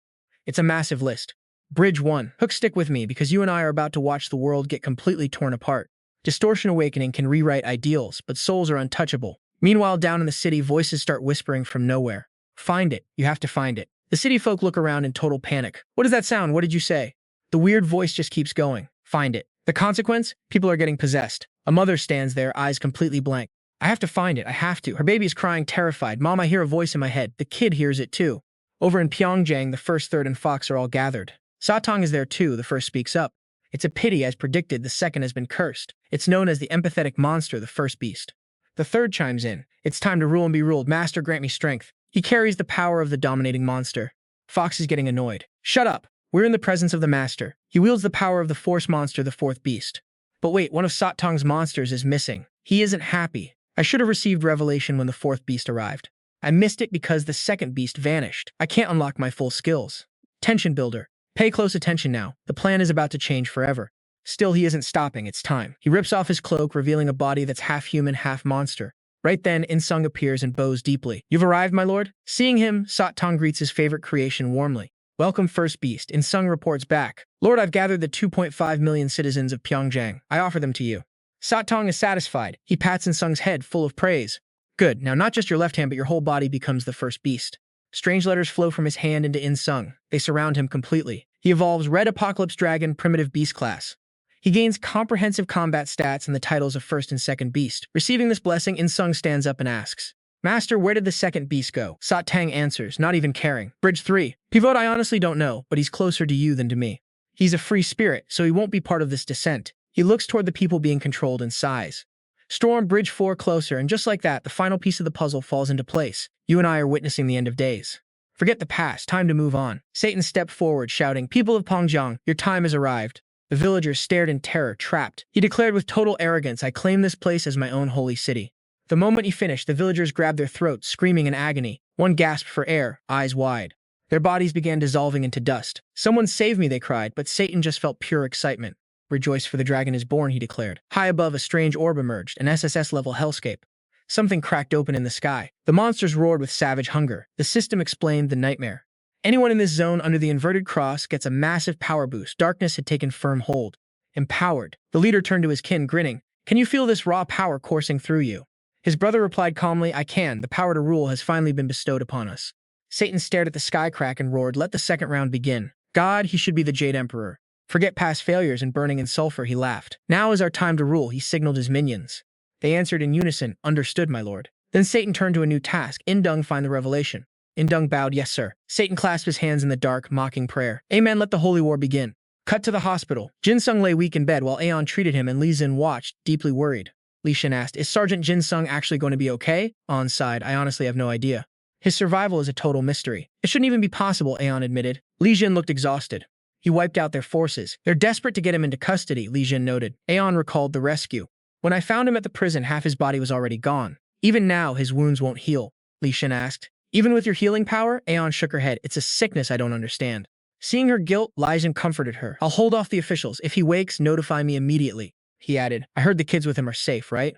It's a massive list. Bridge 1. Hook, stick with me, because you and I are about to watch the world get completely torn apart. Distortion awakening can rewrite ideals, but souls are untouchable. Meanwhile, down in the city, voices start whispering from nowhere. Find it. You have to find it. The city folk look around in total panic. What does that sound? What did you say? The weird voice just keeps going. Find it. The consequence? People are getting possessed. A mother stands there, eyes completely blank. I have to find it. I have to. Her baby is crying, terrified. Mom, I hear a voice in my head. The kid hears it too. Over in Pyongyang, the first, third, and Fox are all gathered. Sat-tang is there too. The first speaks up. It's a pity, as predicted, the second has been cursed. It's known as the empathetic monster, the first beast. The third chimes in. It's time to rule and be ruled. Master, grant me strength. He carries the power of the dominating monster. Fox is getting annoyed. Shut up. We're in the presence of the master. He wields the power of the force monster, the fourth beast. But wait, one of Sat-tang's monsters is missing. He isn't happy. I should have received revelation when the fourth beast arrived. I missed it because the second beast vanished. I can't unlock my full skills. Tension builder. Pay close attention now. The plan is about to change forever. Still, he isn't stopping. It's time. He rips off his cloak, revealing a body that's half human, half monster. Right then, In-sung appears and bows deeply. You've arrived, my lord? Seeing him, Sat-tang greets his favorite creation warmly. Welcome, first beast. In-sung reports back. Lord, I've gathered the 2.5 million citizens of Pyongyang. I offer them to you. Sat-tang is satisfied. He pats In-sung's head, full of praise. Good. Now not just your left hand, but your whole body becomes the first beast. Strange letters flow from his hand into In-sung. They surround him completely. He evolves Red Apocalypse Dragon, Primitive Beast Class. He gains comprehensive combat stats and the titles of first and second beast. Receiving this blessing, In-sung stands up and asks, Master, where did the second beast go? Sat-tang answers, not even caring. Bridge 3. Pivot, I honestly don't know, but he's closer to you than to me. He's a free spirit, so he won't be part of this descent. He looks toward the people being controlled and sighs. Storm, Bridge 4 closer, and just like that, the final piece of the puzzle falls into place. You and I are witnessing the end of days. Forget the past, time to move on. Satan stepped forward, shouting, People of Pyongyang, your time has arrived. The villagers stared in terror, trapped. He declared with total arrogance, I claim this place as my own holy city. The moment he finished, the villagers grabbed their throats, screaming in agony. One gasped for air, eyes wide. Their bodies began dissolving into dust. Someone save me, they cried, but Satan just felt pure excitement. Rejoice, for the dragon is born, he declared. High above, a strange orb emerged, an SSS-level hellscape. Something cracked open in the sky. The monsters roared with savage hunger. The system explained the nightmare. Anyone in this zone under the inverted cross gets a massive power boost. Darkness had taken firm hold. Empowered. The leader turned to his kin, grinning. Can you feel this raw power coursing through you? His brother replied calmly, I can. The power to rule has finally been bestowed upon us. Satan stared at the sky crack and roared, let the second round begin. God, he should be the Jade Emperor. Forget past failures and burning in sulfur, he laughed. Now is our time to rule, he signaled his minions. They answered in unison, understood, my lord. Then Satan turned to a new task. Indung, find the revelation. Indung bowed, yes, sir. Satan clasped his hands in the dark, mocking prayer. Amen, let the holy war begin. Cut to the hospital. Jin-sung lay weak in bed while Aeon treated him and Lee Jin watched, deeply worried. Lee Shin asked, is Sergeant Jin-sung actually going to be okay? Aeon sighed, I honestly have no idea. His survival is a total mystery. It shouldn't even be possible, Aeon admitted. Lee Jin looked exhausted. He wiped out their forces. They're desperate to get him into custody, Lee Jin noted. Aeon recalled the rescue. When I found him at the prison, half his body was already gone. Even now, his wounds won't heal, Lee Shin asked. Even with your healing power? Aeon shook her head. It's a sickness I don't understand. Seeing her guilt, Lee Jin comforted her. I'll hold off the officials. If he wakes, notify me immediately. He added, I heard the kids with him are safe, right?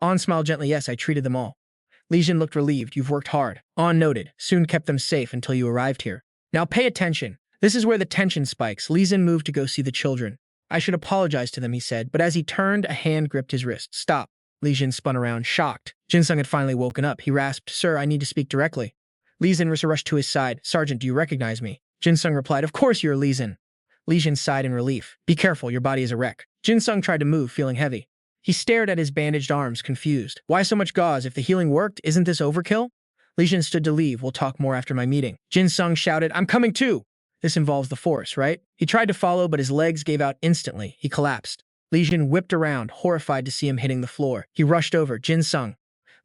Aeon smiled gently. Yes, I treated them all. Lee Jin looked relieved. You've worked hard. Aeon noted. Soon kept them safe until you arrived here. Now pay attention. This is where the tension spikes. Lee Jin moved to go see the children. I should apologize to them, he said, but as he turned, a hand gripped his wrist. Stop. Lee Jin spun around, shocked. Jin-sung had finally woken up. He rasped, Sir, I need to speak directly. Lee Jin rushed to his side. Sergeant, do you recognize me? Jin-sung replied, Of course you're Lee Jin. Lee Jin sighed in relief. Be careful, your body is a wreck. Jin-sung tried to move, feeling heavy. He stared at his bandaged arms, confused. Why so much gauze? If the healing worked, isn't this overkill? Lee Jin stood to leave. We'll talk more after my meeting. Jin-sung shouted, I'm coming too! This involves the force, right? He tried to follow, but his legs gave out instantly. He collapsed. Lee Jin whipped around, horrified to see him hitting the floor. He rushed over. Jin-sung.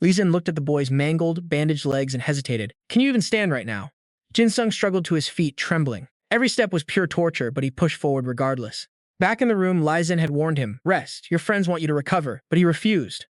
Lee Jin looked at the boy's mangled, bandaged legs and hesitated. Can you even stand right now? Jin-sung struggled to his feet, trembling. Every step was pure torture, but he pushed forward regardless. Back in the room, Lee Jin had warned him, Rest, your friends want you to recover, but he refused.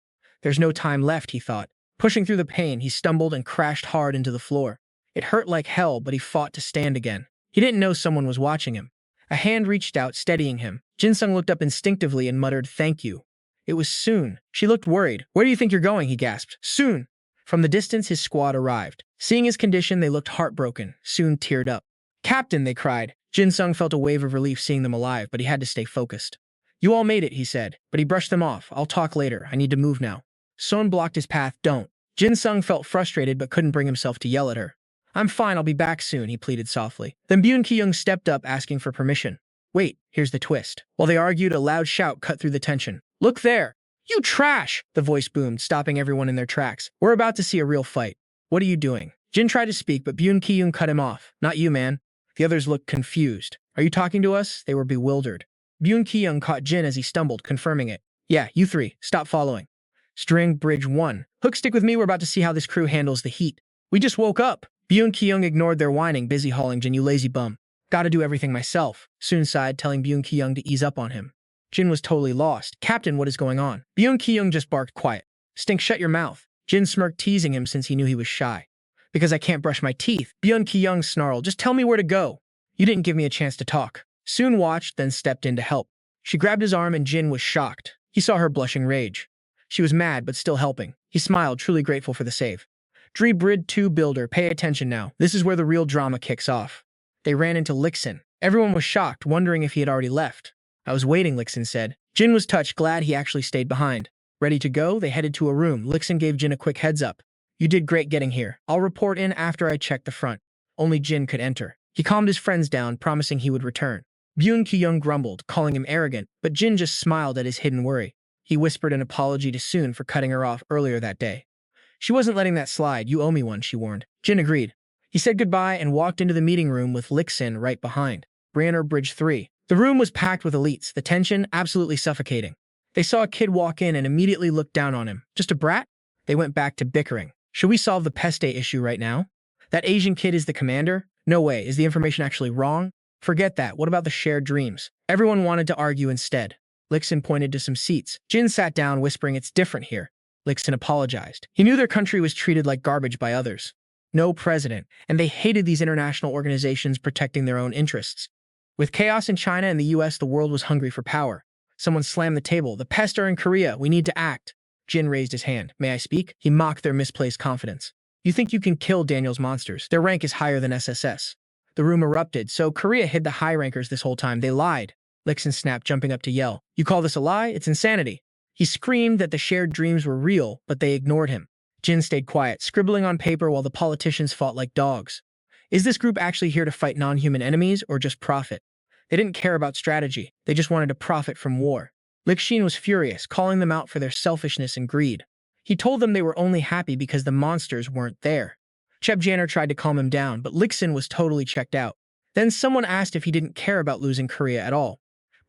There's no time left, he thought. Pushing through the pain, he stumbled and crashed hard into the floor. It hurt like hell, but he fought to stand again. He didn't know someone was watching him. A hand reached out, steadying him. Jin-sung looked up instinctively and muttered, Thank you. It was Soon. She looked worried. Where do you think you're going? He gasped. Soon. From the distance, his squad arrived. Seeing his condition, they looked heartbroken. Soon teared up. Captain, they cried. Jin-sung felt a wave of relief seeing them alive, but he had to stay focused. You all made it, he said, but he brushed them off. I'll talk later. I need to move now. Soon blocked his path. Don't. Jin-sung felt frustrated but couldn't bring himself to yell at her. I'm fine, I'll be back soon, he pleaded softly. Then Byun Ki-young stepped up, asking for permission. Wait, here's the twist. While they argued, a loud shout cut through the tension. Look there! You trash! The voice boomed, stopping everyone in their tracks. We're about to see a real fight. What are you doing? Jin tried to speak, but Byun Ki-young cut him off. Not you, man. The others looked confused. Are you talking to us? They were bewildered. Byun Ki-young caught Jin as he stumbled, confirming it. Yeah, you three. Stop following. String, Bridge 1. Hook, stick with me. We're about to see how this crew handles the heat. We just woke up. Byun Ki-young ignored their whining, busy hauling Jin, you lazy bum. Gotta do everything myself. Soon sighed, telling Byun Ki-young to ease up on him. Jin was totally lost. Captain, what is going on? Byun Ki-young just barked quiet. Stink, shut your mouth. Jin smirked, teasing him since he knew he was shy. Because I can't brush my teeth. Byun Ki-young snarled, just tell me where to go. You didn't give me a chance to talk. Soon watched, then stepped in to help. She grabbed his arm and Jin was shocked. He saw her blushing rage. She was mad, but still helping. He smiled, truly grateful for the save. Brid 2 Builder, pay attention now. This is where the real drama kicks off. They ran into Lixin. Everyone was shocked, wondering if he had already left. I was waiting, Lixin said. Jin was touched, glad he actually stayed behind. Ready to go, they headed to a room. Lixin gave Jin a quick heads up. You did great getting here. I'll report in after I check the front. Only Jin could enter. He calmed his friends down, promising he would return. Byun Ki-young grumbled, calling him arrogant, but Jin just smiled at his hidden worry. He whispered an apology to Soon for cutting her off earlier that day. She wasn't letting that slide. You owe me one, she warned. Jin agreed. He said goodbye and walked into the meeting room with Lixin right behind. Bridge 3. The room was packed with elites, the tension absolutely suffocating. They saw a kid walk in and immediately looked down on him. Just a brat? They went back to bickering. Should we solve the peste issue right now? That Asian kid is the commander? No way. Is the information actually wrong? Forget that. What about the shared dreams? Everyone wanted to argue instead. Lixin pointed to some seats. Jin sat down, whispering, it's different here. Lixin apologized. He knew their country was treated like garbage by others. No president, and they hated these international organizations protecting their own interests. With chaos in China and the US, the world was hungry for power. Someone slammed the table. The pests are in Korea. We need to act. Jin raised his hand. May I speak? He mocked their misplaced confidence. You think you can kill Daniel's monsters? Their rank is higher than SSS. The room erupted. So Korea hid the high rankers this whole time. They lied. Lixin snapped, jumping up to yell. You call this a lie? It's insanity. He screamed that the shared dreams were real, but they ignored him. Jin stayed quiet, scribbling on paper while the politicians fought like dogs. Is this group actually here to fight non-human enemies or just profit? They didn't care about strategy. They just wanted to profit from war. Lixin was furious, calling them out for their selfishness and greed. He told them they were only happy because the monsters weren't there. Chep Janner tried to calm him down, but Lixin was totally checked out. Then someone asked if he didn't care about losing Korea at all.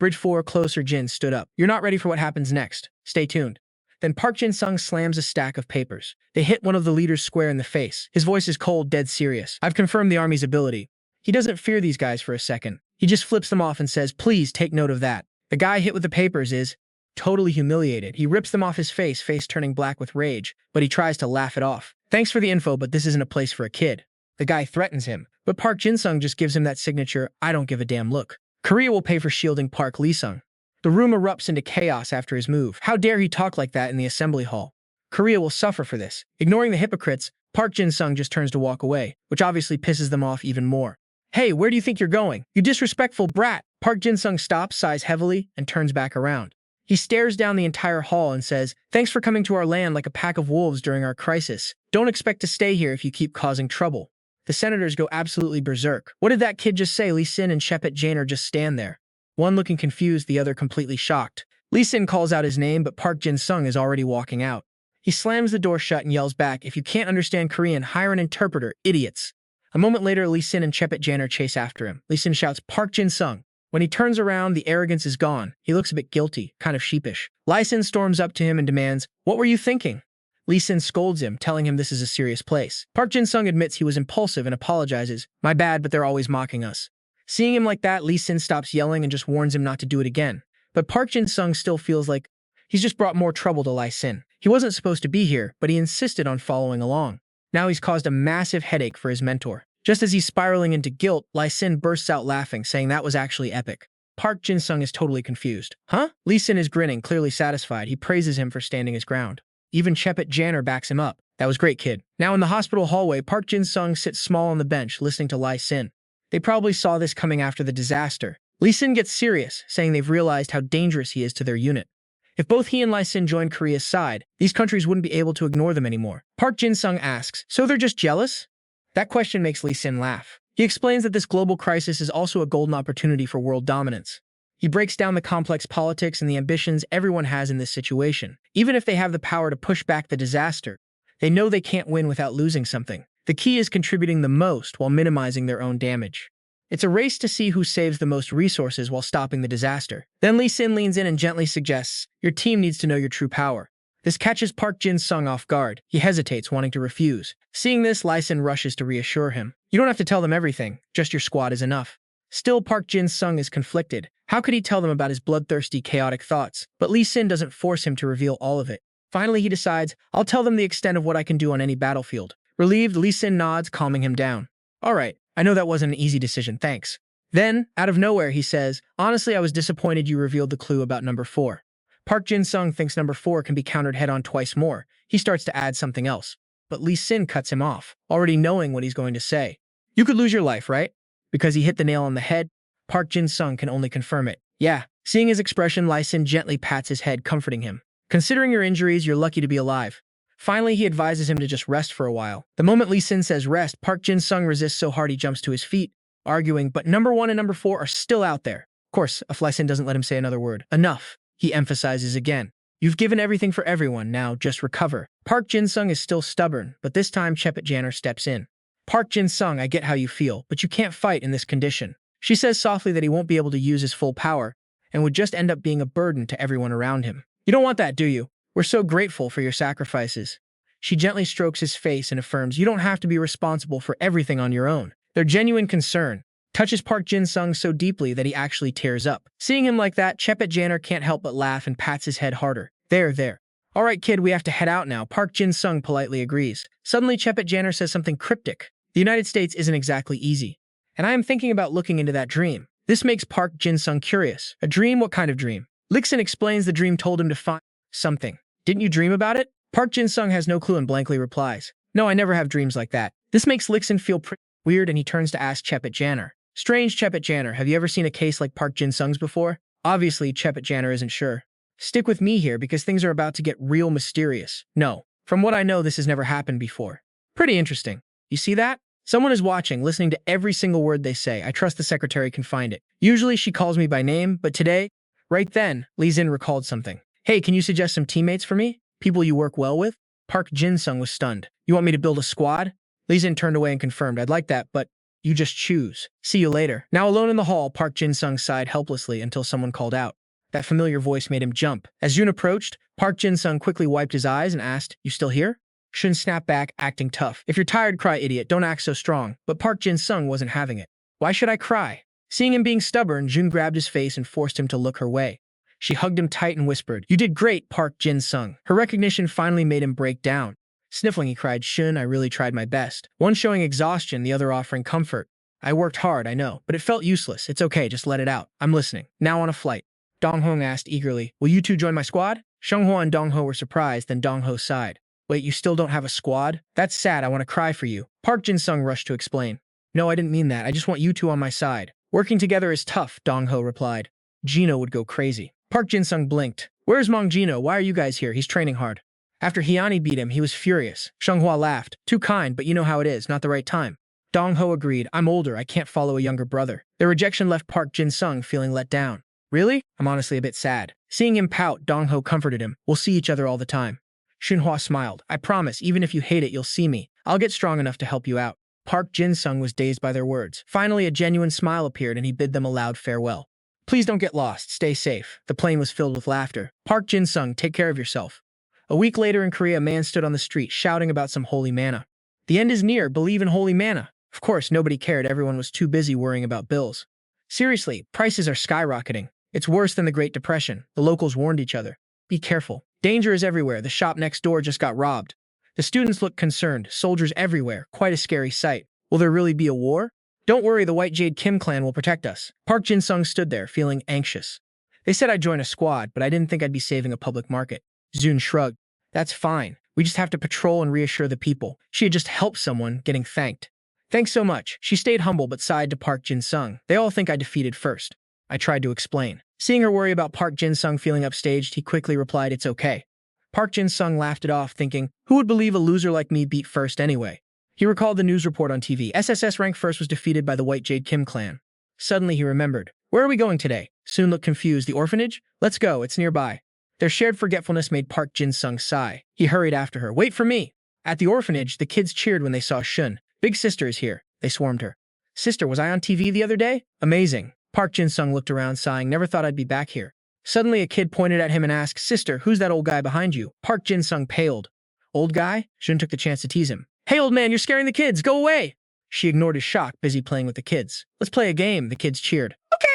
Bridge 4 closer Jin stood up. You're not ready for what happens next. Stay tuned. Then Park Jin-sung slams a stack of papers. They hit one of the leaders square in the face. His voice is cold, dead serious. I've confirmed the army's ability. He doesn't fear these guys for a second. He just flips them off and says, please take note of that. The guy hit with the papers is totally humiliated. He rips them off his face turning black with rage, but he tries to laugh it off. Thanks for the info, but this isn't a place for a kid. The guy threatens him, but Park Jin-sung just gives him that signature, I don't give a damn look. Korea will pay for shielding Park Lee-sung. The room erupts into chaos after his move. How dare he talk like that in the assembly hall? Korea will suffer for this. Ignoring the hypocrites, Park Jin-sung just turns to walk away, which obviously pisses them off even more. Hey, where do you think you're going? You disrespectful brat! Park Jin-sung stops, sighs heavily, and turns back around. He stares down the entire hall and says, thanks for coming to our land like a pack of wolves during our crisis. Don't expect to stay here if you keep causing trouble. The senators go absolutely berserk. What did that kid just say? Lee Sin and Chepet Janner just stand there. One looking confused, the other completely shocked. Lee Sin calls out his name, but Park Jin-sung is already walking out. He slams the door shut and yells back, if you can't understand Korean, hire an interpreter, idiots. A moment later, Lee Sin and Chepet Janner chase after him. Lee Sin shouts, Park Jin-sung. When he turns around, the arrogance is gone. He looks a bit guilty, kind of sheepish. Lee Sin storms up to him and demands, what were you thinking? Lee Sin scolds him, telling him this is a serious place. Park Jin-sung admits he was impulsive and apologizes. My bad, but they're always mocking us. Seeing him like that, Lee Sin stops yelling and just warns him not to do it again. But Park Jin-sung still feels like he's just brought more trouble to Lee Sin. He wasn't supposed to be here, but he insisted on following along. Now he's caused a massive headache for his mentor. Just as he's spiraling into guilt, Lee Sin bursts out laughing, saying that was actually epic. Park Jin-sung is totally confused. Huh? Lee Sin is grinning, clearly satisfied. He praises him for standing his ground. Even Chepet Janner backs him up. That was great, kid. Now in the hospital hallway, Park Jin-sung sits small on the bench, listening to Lee Sin. They probably saw this coming after the disaster. Lee Sin gets serious, saying they've realized how dangerous he is to their unit. If both he and Lee Sin joined Korea's side, these countries wouldn't be able to ignore them anymore. Park Jin-sung asks, so they're just jealous? That question makes Lee Sin laugh. He explains that this global crisis is also a golden opportunity for world dominance. He breaks down the complex politics and the ambitions everyone has in this situation. Even if they have the power to push back the disaster, they know they can't win without losing something. The key is contributing the most while minimizing their own damage. It's a race to see who saves the most resources while stopping the disaster. Then Lee Sin leans in and gently suggests, your team needs to know your true power. This catches Park Jin-sung off guard. He hesitates, wanting to refuse. Seeing this, Lee Sin rushes to reassure him. You don't have to tell them everything. Just your squad is enough. Still, Park Jin-sung is conflicted. How could he tell them about his bloodthirsty, chaotic thoughts? But Lee Sin doesn't force him to reveal all of it. Finally, he decides, I'll tell them the extent of what I can do on any battlefield. Relieved, Lee Sin nods, calming him down. All right, I know that wasn't an easy decision, thanks. Then, out of nowhere, he says, honestly, I was disappointed you revealed the clue about number 4. Park Jin-sung thinks number 4 can be countered head-on twice more. He starts to add something else. But Lee Sin cuts him off, already knowing what he's going to say. You could lose your life, right? Because he hit the nail on the head, Park Jin-sung can only confirm it. Yeah. Seeing his expression, Lee Sin gently pats his head, comforting him. Considering your injuries, you're lucky to be alive. Finally, he advises him to just rest for a while. The moment Lee Sin says rest, Park Jin-sung resists so hard he jumps to his feet, arguing, but number 1 and number 4 are still out there. Of course, if Lee Sin doesn't let him say another word. Enough, he emphasizes again. You've given everything for everyone, now just recover. Park Jin-sung is still stubborn, but this time Chepet Janner steps in. Park Jin-sung, I get how you feel, but you can't fight in this condition. She says softly that he won't be able to use his full power and would just end up being a burden to everyone around him. You don't want that, do you? We're so grateful for your sacrifices. She gently strokes his face and affirms, you don't have to be responsible for everything on your own. Their genuine concern touches Park Jin-sung so deeply that he actually tears up. Seeing him like that, Chepet Janner can't help but laugh and pats his head harder. There. All right, kid, we have to head out now. Park Jin-sung politely agrees. Suddenly, Chepet Janner says something cryptic. The United States isn't exactly easy, and I am thinking about looking into that dream. This makes Park Jin-sung curious. A dream? What kind of dream? Lee Sin explains the dream told him to find something. Didn't you dream about it? Park Jin-sung has no clue and blankly replies. No, I never have dreams like that. This makes Lee Sin feel pretty weird and he turns to ask Chepet Janner. Strange, Chepet Janner, have you ever seen a case like Park Jin-sung's before? Obviously, Chepet Janner isn't sure. Stick with me here because things are about to get real mysterious. No, from what I know, this has never happened before. Pretty interesting. You see that? Someone is watching, listening to every single word they say. I trust the secretary can find it. Usually she calls me by name, but today, right then, Lee Jin recalled something. Hey, can you suggest some teammates for me? People you work well with? Park Jin-sung was stunned. You want me to build a squad? Lee Jin turned away and confirmed, I'd like that, but you just choose. See you later. Now alone in the hall, Park Jin-sung sighed helplessly until someone called out. That familiar voice made him jump. As Jun approached, Park Jin-sung quickly wiped his eyes and asked, You still here? Shun snapped back, acting tough. If you're tired, cry, idiot. Don't act so strong. But Park Jin-sung wasn't having it. Why should I cry? Seeing him being stubborn, Jun grabbed his face and forced him to look her way. She hugged him tight and whispered, You did great, Park Jin-sung. Her recognition finally made him break down. Sniffling, he cried, Shun, I really tried my best. One showing exhaustion, the other offering comfort. I worked hard, I know, but it felt useless. It's okay, just let it out. I'm listening. Now on a flight. Dong-ho asked eagerly, Will you two join my squad? Seung-hwa and Dong-ho were surprised, then Dong-ho sighed. Wait, you still don't have a squad? That's sad, I want to cry for you. Park Jin-sung rushed to explain. No, I didn't mean that. I just want you two on my side. Working together is tough, Dong-ho replied. Gino would go crazy. Park Jin-sung blinked. Where's Mong Gino? Why are you guys here? He's training hard. After Hyani beat him, he was furious. Seung-hwa laughed. Too kind, but you know how it is, not the right time. Dong-ho agreed. I'm older, I can't follow a younger brother. Their rejection left Park Jin-sung feeling let down. Really? I'm honestly a bit sad. Seeing him pout, Dong-ho comforted him. We'll see each other all the time. Xunhua smiled. I promise, even if you hate it, you'll see me. I'll get strong enough to help you out. Park Jin-sung was dazed by their words. Finally, a genuine smile appeared and he bid them a loud farewell. Please don't get lost. Stay safe. The plane was filled with laughter. Park Jin-sung, take care of yourself. A week later in Korea, a man stood on the street shouting about some holy manna. The end is near. Believe in holy manna. Of course, nobody cared. Everyone was too busy worrying about bills. Seriously, prices are skyrocketing. It's worse than the Great Depression. The locals warned each other. Be careful. Danger is everywhere. The shop next door just got robbed. The students looked concerned. Soldiers everywhere. Quite a scary sight. Will there really be a war? Don't worry, the White Jade Kim clan will protect us. Park Jin-sung stood there, feeling anxious. They said I'd join a squad, but I didn't think I'd be saving a public market. Jun shrugged. That's fine. We just have to patrol and reassure the people. She had just helped someone, getting thanked. Thanks so much. She stayed humble but sighed to Park Jin-sung. They all think I defeated first. I tried to explain. Seeing her worry about Park Jin-sung feeling upstaged, he quickly replied, It's okay. Park Jin-sung laughed it off, thinking, Who would believe a loser like me beat first anyway? He recalled the news report on TV. SSS-Rank first was defeated by the White Jade Kim clan. Suddenly he remembered. Where are we going today? Soon looked confused. The orphanage? Let's go, it's nearby. Their shared forgetfulness made Park Jin-sung sigh. He hurried after her. Wait for me! At the orphanage, the kids cheered when they saw Shun. Big sister is here. They swarmed her. Sister, was I on TV the other day? Amazing. Park Jin-sung looked around, sighing. Never thought I'd be back here. Suddenly, a kid pointed at him and asked, Sister, who's that old guy behind you? Park Jin-sung paled. Old guy? Shun took the chance to tease him. Hey, old man, you're scaring the kids. Go away. She ignored his shock, busy playing with the kids. Let's play a game, the kids cheered. Okay.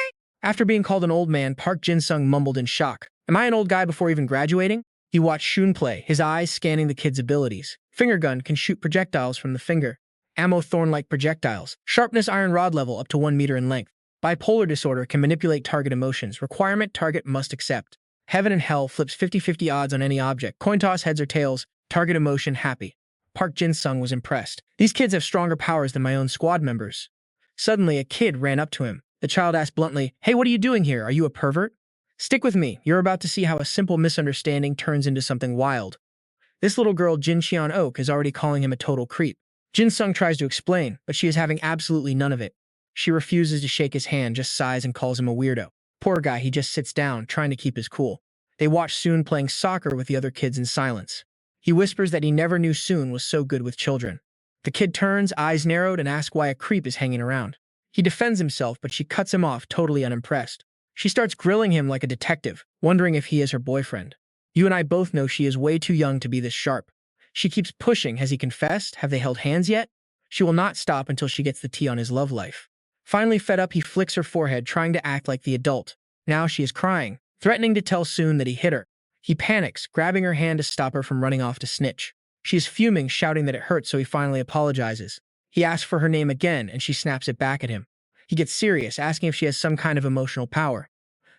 After being called an old man, Park Jin-sung mumbled in shock. Am I an old guy before even graduating? He watched Shun play, his eyes scanning the kid's abilities. Finger gun can shoot projectiles from the finger. Ammo thorn-like projectiles. Sharpness iron rod level up to 1 meter in length. Bipolar disorder can manipulate target emotions. Requirement target must accept. Heaven and hell flips 50-50 odds on any object. Coin toss heads or tails. Target emotion happy. Park Jin-sung was impressed. These kids have stronger powers than my own squad members. Suddenly, a kid ran up to him. The child asked bluntly, Hey, what are you doing here? Are you a pervert? Stick with me. You're about to see how a simple misunderstanding turns into something wild. This little girl, Jin Cheon-ok, is already calling him a total creep. Jin-sung tries to explain, but she is having absolutely none of it. She refuses to shake his hand, just sighs and calls him a weirdo. Poor guy, he just sits down, trying to keep his cool. They watch Soon playing soccer with the other kids in silence. He whispers that he never knew Soon was so good with children. The kid turns, eyes narrowed, and asks why a creep is hanging around. He defends himself, but she cuts him off, totally unimpressed. She starts grilling him like a detective, wondering if he is her boyfriend. You and I both know she is way too young to be this sharp. She keeps pushing. Has he confessed? Have they held hands yet? She will not stop until she gets the tea on his love life. Finally fed up, he flicks her forehead, trying to act like the adult. Now she is crying, threatening to tell Soon that he hit her. He panics, grabbing her hand to stop her from running off to snitch. She is fuming, shouting that it hurts, so he finally apologizes. He asks for her name again, and she snaps it back at him. He gets serious, asking if she has some kind of emotional power.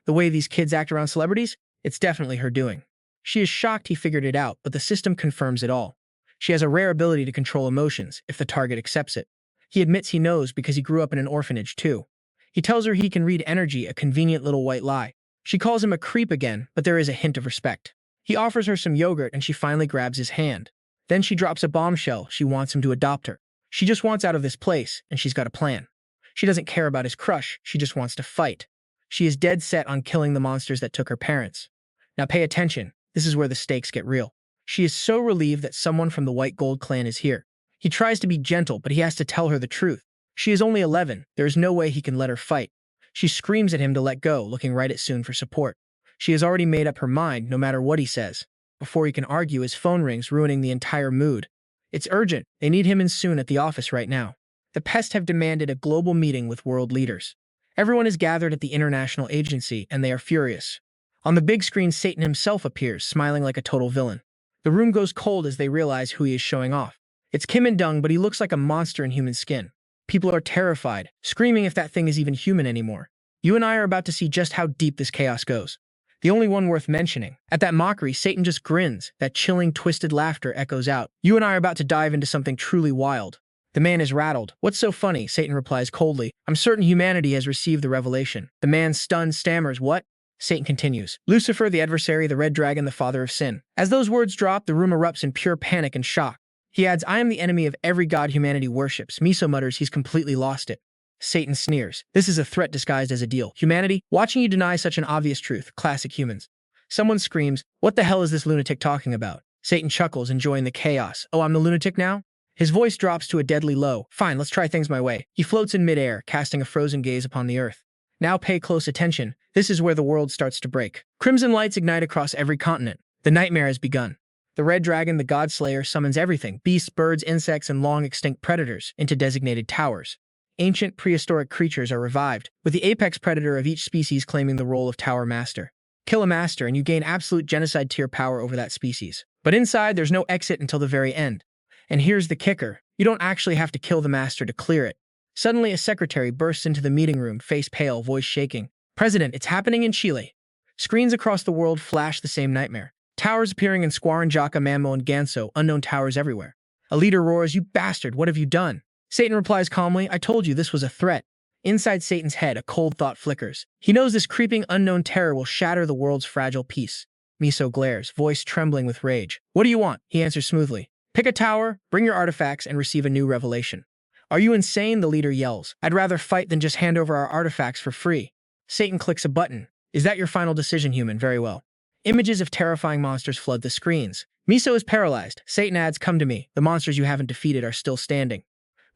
The way these kids act around celebrities, it's definitely her doing. She is shocked he figured it out, but the system confirms it all. She has a rare ability to control emotions, if the target accepts it. He admits he knows because he grew up in an orphanage, too. He tells her he can read energy, a convenient little white lie. She calls him a creep again, but there is a hint of respect. He offers her some yogurt and she finally grabs his hand. Then she drops a bombshell. She wants him to adopt her. She just wants out of this place, and she's got a plan. She doesn't care about his crush. She just wants to fight. She is dead set on killing the monsters that took her parents. Now pay attention. This is where the stakes get real. She is so relieved that someone from the White Gold clan is here. He tries to be gentle, but he has to tell her the truth. She is only 11. There is no way he can let her fight. She screams at him to let go, looking right at Soon for support. She has already made up her mind, no matter what he says. Before he can argue, his phone rings, ruining the entire mood. It's urgent. They need him and Soon at the office right now. The pests have demanded a global meeting with world leaders. Everyone is gathered at the international agency, and they are furious. On the big screen, Satan himself appears, smiling like a total villain. The room goes cold as they realize who he is showing off. It's Kim In-dung, but he looks like a monster in human skin. People are terrified, screaming if that thing is even human anymore. You and I are about to see just how deep this chaos goes. The only one worth mentioning. At that mockery, Satan just grins. That chilling, twisted laughter echoes out. You and I are about to dive into something truly wild. The man is rattled. What's so funny? Satan replies coldly. I'm certain humanity has received the revelation. The man, stunned, stammers, what? Satan continues. Lucifer, the adversary, the red dragon, the father of sin. As those words drop, the room erupts in pure panic and shock. He adds, I am the enemy of every god humanity worships. Miso mutters he's completely lost it. Satan sneers. This is a threat disguised as a deal. Humanity, watching you deny such an obvious truth. Classic humans. Someone screams, what the hell is this lunatic talking about? Satan chuckles, enjoying the chaos. Oh, I'm the lunatic now? His voice drops to a deadly low. Fine, let's try things my way. He floats in midair, casting a frozen gaze upon the earth. Now pay close attention. This is where the world starts to break. Crimson lights ignite across every continent. The nightmare has begun. The red dragon, the god slayer, summons everything, beasts, birds, insects, and long-extinct predators, into designated towers. Ancient, prehistoric creatures are revived, with the apex predator of each species claiming the role of tower master. Kill a master, and you gain absolute genocide-tier power over that species. But inside, there's no exit until the very end. And here's the kicker. You don't actually have to kill the master to clear it. Suddenly, a secretary bursts into the meeting room, face pale, voice shaking. President, it's happening in Chile. Screens across the world flash the same nightmare. Towers appearing in Squarenjaka, Mammo, and Ganso, unknown towers everywhere. A leader roars, you bastard, what have you done? Satan replies calmly, I told you this was a threat. Inside Satan's head, a cold thought flickers. He knows this creeping, unknown terror will shatter the world's fragile peace. Miso glares, voice trembling with rage. What do you want? He answers smoothly. Pick a tower, bring your artifacts, and receive a new revelation. Are you insane? The leader yells. I'd rather fight than just hand over our artifacts for free. Satan clicks a button. Is that your final decision, human? Very well. Images of terrifying monsters flood the screens. Miso is paralyzed. Satan adds, come to me. The monsters you haven't defeated are still standing.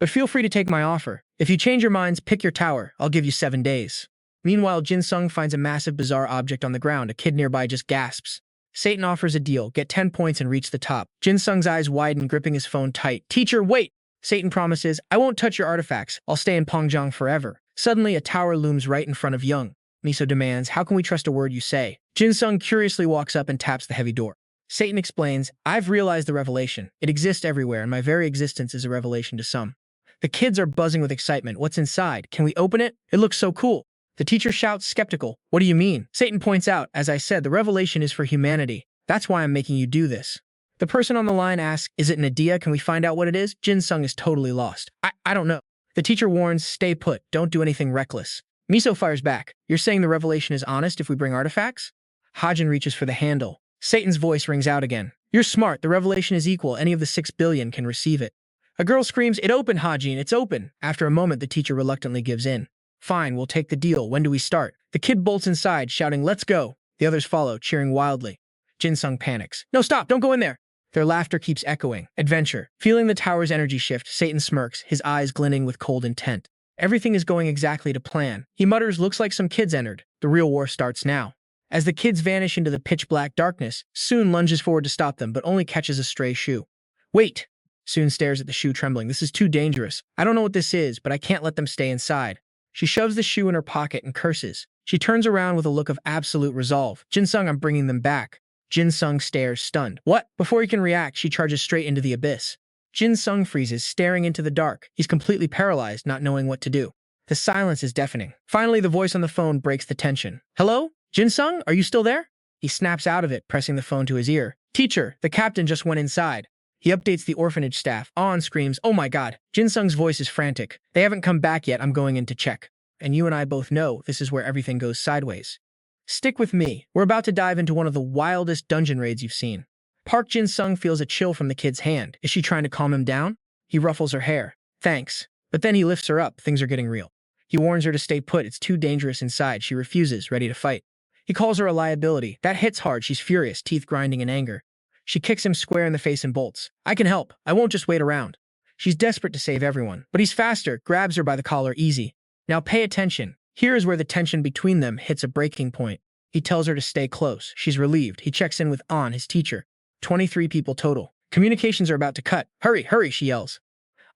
But feel free to take my offer. If you change your minds, pick your tower. I'll give you 7 days. Meanwhile, Jin-sung finds a massive bizarre object on the ground. A kid nearby just gasps. Satan offers a deal. Get 10 points and reach the top. Jin-sung's eyes widen, gripping his phone tight. Teacher, wait! Satan promises, I won't touch your artifacts. I'll stay in Pyeongchang forever. Suddenly, a tower looms right in front of Young. Miso demands, how can we trust a word you say? Jin-sung curiously walks up and taps the heavy door. Satan explains, I've realized the revelation. It exists everywhere, and my very existence is a revelation to some. The kids are buzzing with excitement. What's inside? Can we open it? It looks so cool. The teacher shouts, skeptical. What do you mean? Satan points out, as I said, the revelation is for humanity. That's why I'm making you do this. The person on the line asks, is it an idea? Can we find out what it is? Jin-sung is totally lost. I don't know. The teacher warns, stay put. Don't do anything reckless. Miso fires back. You're saying the revelation is honest if we bring artifacts? Hajin reaches for the handle. Satan's voice rings out again. You're smart. The revelation is equal. Any of the 6 billion can receive it. A girl screams, it opened, Hajin, it's open. After a moment, the teacher reluctantly gives in. Fine, we'll take the deal. When do we start? The kid bolts inside, shouting, let's go. The others follow, cheering wildly. Jin-sung panics. No, stop, don't go in there. Their laughter keeps echoing. Adventure. Feeling the tower's energy shift, Satan smirks, his eyes glinting with cold intent. Everything is going exactly to plan. He mutters, looks like some kids entered. The real war starts now. As the kids vanish into the pitch-black darkness, Soon lunges forward to stop them, but only catches a stray shoe. Wait! Soon stares at the shoe, trembling. This is too dangerous. I don't know what this is, but I can't let them stay inside. She shoves the shoe in her pocket and curses. She turns around with a look of absolute resolve. Jin-sung, I'm bringing them back. Jin-sung stares, stunned. What? Before he can react, she charges straight into the abyss. Jin-sung freezes, staring into the dark. He's completely paralyzed, not knowing what to do. The silence is deafening. Finally, the voice on the phone breaks the tension. Hello? Jin-sung, are you still there? He snaps out of it, pressing the phone to his ear. Teacher, the captain just went inside. He updates the orphanage staff. On screams, oh my god. Jin-sung's voice is frantic. They haven't come back yet, I'm going in to check. And you and I both know this is where everything goes sideways. Stick with me. We're about to dive into one of the wildest dungeon raids you've seen. Park Jin-sung feels a chill from the kid's hand. Is she trying to calm him down? He ruffles her hair. Thanks. But then he lifts her up. Things are getting real. He warns her to stay put. It's too dangerous inside. She refuses, ready to fight. He calls her a liability. That hits hard. She's furious, teeth grinding in anger. She kicks him square in the face and bolts. I can help. I won't just wait around. She's desperate to save everyone. But he's faster, grabs her by the collar, easy. Now pay attention. Here is where the tension between them hits a breaking point. He tells her to stay close. She's relieved. He checks in with An, his teacher. 23 people total. Communications are about to cut. Hurry, hurry, she yells.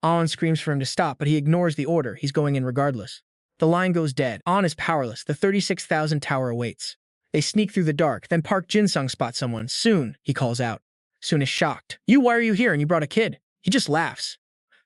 An screams for him to stop, but he ignores the order. He's going in regardless. The line goes dead. An is powerless. The 36,000 tower awaits. They sneak through the dark. Then Park Jin-sung spots someone. Soon, he calls out. Soon is shocked. Why are you here and you brought a kid? He just laughs.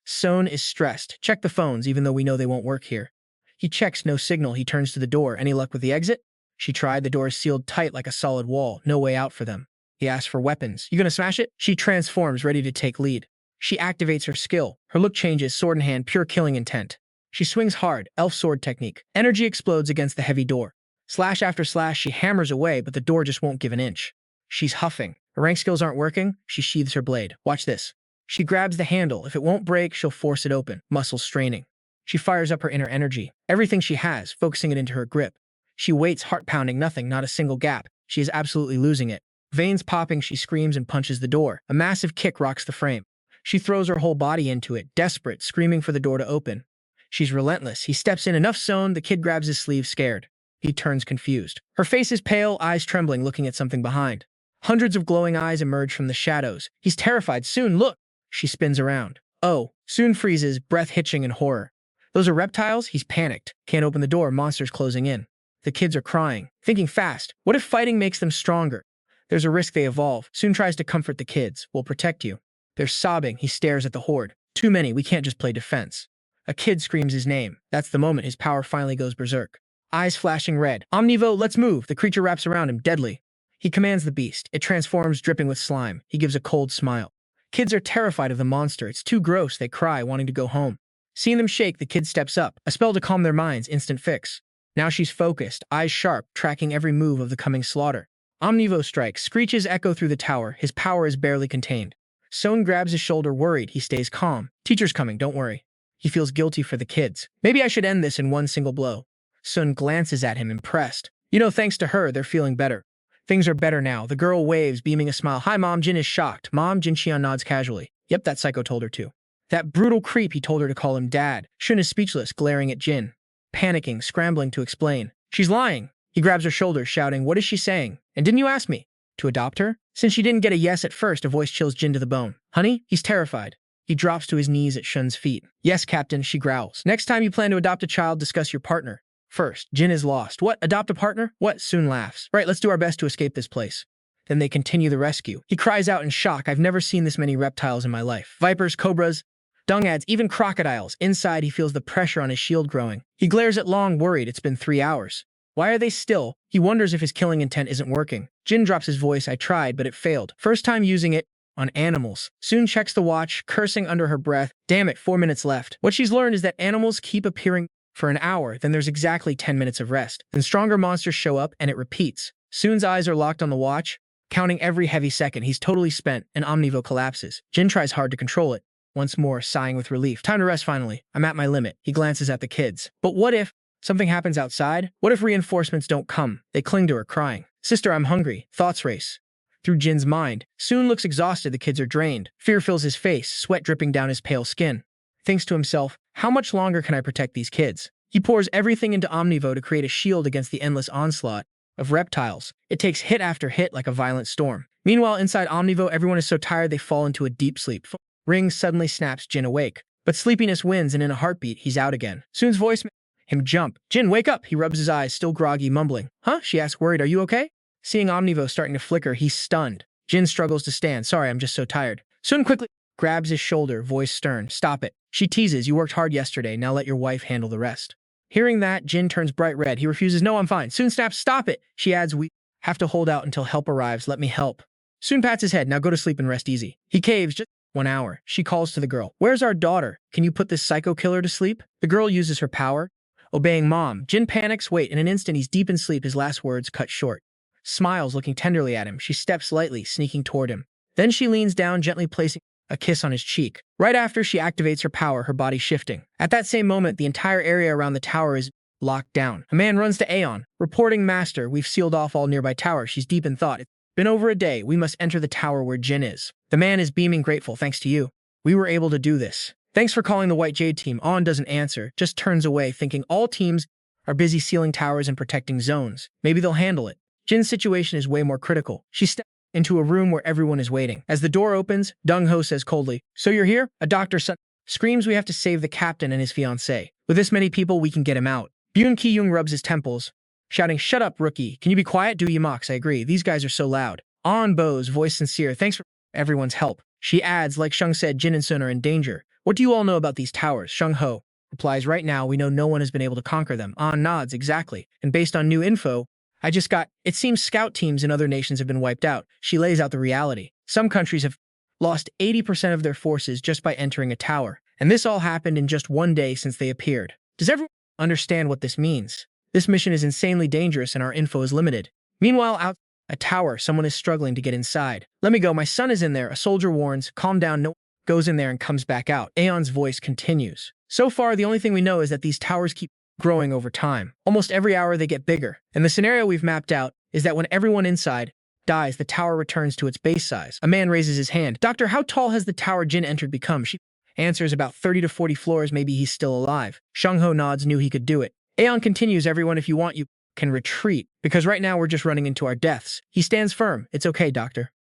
Soon is stressed. Check the phones, even though we know they won't work here. He checks, no signal. He turns to the door. Any luck with the exit? She tried. The door is sealed tight like a solid wall. No way out for them. He asks for weapons. You gonna smash it? She transforms, ready to take lead. She activates her skill. Her look changes, sword in hand, pure killing intent. She swings hard, elf sword technique. Energy explodes against the heavy door. Slash after slash, she hammers away, but the door just won't give an inch. She's huffing. Her rank skills aren't working. She sheathes her blade. Watch this. She grabs the handle. If it won't break, she'll force it open, muscles straining. She fires up her inner energy, everything she has, focusing it into her grip. She waits, heart pounding, nothing, not a single gap. She is absolutely losing it. Veins popping, she screams and punches the door. A massive kick rocks the frame. She throws her whole body into it, desperate, screaming for the door to open. She's relentless. He steps in, enough sewn. The kid grabs his sleeve, scared. He turns confused. Her face is pale, eyes trembling, looking at something behind. Hundreds of glowing eyes emerge from the shadows. He's terrified. Soon, look! She spins around. Oh, Soon freezes, breath hitching in horror. Those are reptiles? He's panicked. Can't open the door, monsters closing in. The kids are crying, thinking fast. What if fighting makes them stronger? There's a risk they evolve. Soon tries to comfort the kids. We'll protect you. They're sobbing. He stares at the horde. Too many. We can't just play defense. A kid screams his name. That's the moment his power finally goes berserk. Eyes flashing red. Omnivo, let's move. The creature wraps around him, deadly. He commands the beast. It transforms, dripping with slime. He gives a cold smile. Kids are terrified of the monster. It's too gross. They cry, wanting to go home. Seeing them shake, the kid steps up. A spell to calm their minds, instant fix. Now she's focused, eyes sharp, tracking every move of the coming slaughter. Omnivo strikes. Screeches echo through the tower. His power is barely contained. Sohn grabs his shoulder, worried. He stays calm. Teacher's coming, don't worry. He feels guilty for the kids. Maybe I should end this in one single blow. Sohn glances at him, impressed. Thanks to her, they're feeling better. Things are better now. The girl waves, beaming a smile. Hi, Mom. Jin is shocked. Mom, Jin-cheon nods casually. Yep, that psycho told her to. That brutal creep, he told her to call him Dad. Shun is speechless, glaring at Jin. Panicking, scrambling to explain. She's lying. He grabs her shoulders, shouting, what is she saying? And didn't you ask me? To adopt her? Since she didn't get a yes at first, a voice chills Jin to the bone. Honey? He's terrified. He drops to his knees at Shun's feet. Yes, Captain, she growls. Next time you plan to adopt a child, discuss your partner. First, Jin is lost. What? Adopt a partner? What? Soon laughs. Right, let's do our best to escape this place. Then they continue the rescue. He cries out in shock. I've never seen this many reptiles in my life. Vipers, cobras, dungads, even crocodiles. Inside, he feels the pressure on his shield growing. He glares at Long, worried. It's been 3 hours. Why are they still? He wonders if his killing intent isn't working. Jin drops his voice. I tried, but it failed. First time using it on animals. Soon checks the watch, cursing under her breath. Damn it, 4 minutes left. What she's learned is that animals keep appearing for an hour, then there's exactly 10 minutes of rest. Then stronger monsters show up, and it repeats. Soon's eyes are locked on the watch, counting every heavy second. He's totally spent, and Omnivo collapses. Jin tries hard to control it. Once more, sighing with relief. Time to rest finally. I'm at my limit. He glances at the kids. But what if something happens outside? What if reinforcements don't come? They cling to her, crying. Sister, I'm hungry. Thoughts race through Jin's mind. Soon looks exhausted. The kids are drained. Fear fills his face, sweat dripping down his pale skin. Thinks to himself, how much longer can I protect these kids? He pours everything into Omnivo to create a shield against the endless onslaught of reptiles. It takes hit after hit like a violent storm. Meanwhile, inside Omnivo, everyone is so tired they fall into a deep sleep. Ring suddenly snaps Jin awake. But sleepiness wins, and in a heartbeat, he's out again. Soon's voice makes him jump. Jin, wake up! He rubs his eyes, still groggy, mumbling. Huh? She asks, worried. Are you okay? Seeing Omnivo starting to flicker, he's stunned. Jin struggles to stand. Sorry, I'm just so tired. Soon quickly grabs his shoulder, voice stern. Stop it. She teases, you worked hard yesterday, now let your wife handle the rest. Hearing that, Jin turns bright red. He refuses, no, I'm fine. Soon snaps, stop it. She adds, we have to hold out until help arrives. Let me help. Soon pats his head. Now go to sleep and rest easy. He caves, just 1 hour. She calls to the girl. Where's our daughter? Can you put this psycho killer to sleep? The girl uses her power. obeying mom. Jin panics. Wait, in an instant he's deep in sleep, his last words cut short. Smiles, looking tenderly at him. She steps lightly, sneaking toward him. Then she leans down, gently placing a kiss on his cheek. Right after, she activates her power, her body shifting. At that same moment, the entire area around the tower is locked down. A man runs to Aeon, reporting, Master, we've sealed off all nearby towers. She's deep in thought. It's been over a day. We must enter the tower where Jin is. The man is beaming, grateful. Thanks to you. We were able to do this. Thanks for calling the White Jade team. On doesn't answer, just turns away, thinking all teams are busy sealing towers and protecting zones. Maybe they'll handle it. Jin's situation is way more critical. She steps into a room where everyone is waiting. As the door opens, Dong-ho says coldly, So you're here? A doctor's son screams, We have to save the captain and his fiancée. With this many people, we can get him out. Byun Ki-young rubs his temples, shouting, Shut up, rookie. Can you be quiet? Do you mocks? I agree. These guys are so loud. On Bo's voice sincere. Thanks for everyone's help. She adds, like Shung said, Jin and Sun are in danger. What do you all know about these towers? Shung-ho replies, Right now, we know no one has been able to conquer them. On nods, exactly. And based on new info, it seems scout teams in other nations have been wiped out. She lays out the reality. Some countries have lost 80% of their forces just by entering a tower. And this all happened in just one day since they appeared. Does everyone understand what this means? This mission is insanely dangerous and our info is limited. Meanwhile, out a tower, someone is struggling to get inside. Let me go, my son is in there, a soldier warns. Calm down, no goes in there and comes back out. Aeon's voice continues. So far, the only thing we know is that these towers keep growing over time. Almost every hour they get bigger. And the scenario we've mapped out is that when everyone inside dies, the tower returns to its base size. A man raises his hand. Doctor, how tall has the tower Jin entered become? She answers, about 30 to 40 floors, maybe he's still alive. Shung-ho nods, knew he could do it. Aeon continues, everyone, if you want, you can retreat, because right now we're just running into our deaths. He stands firm. It's okay, doctor.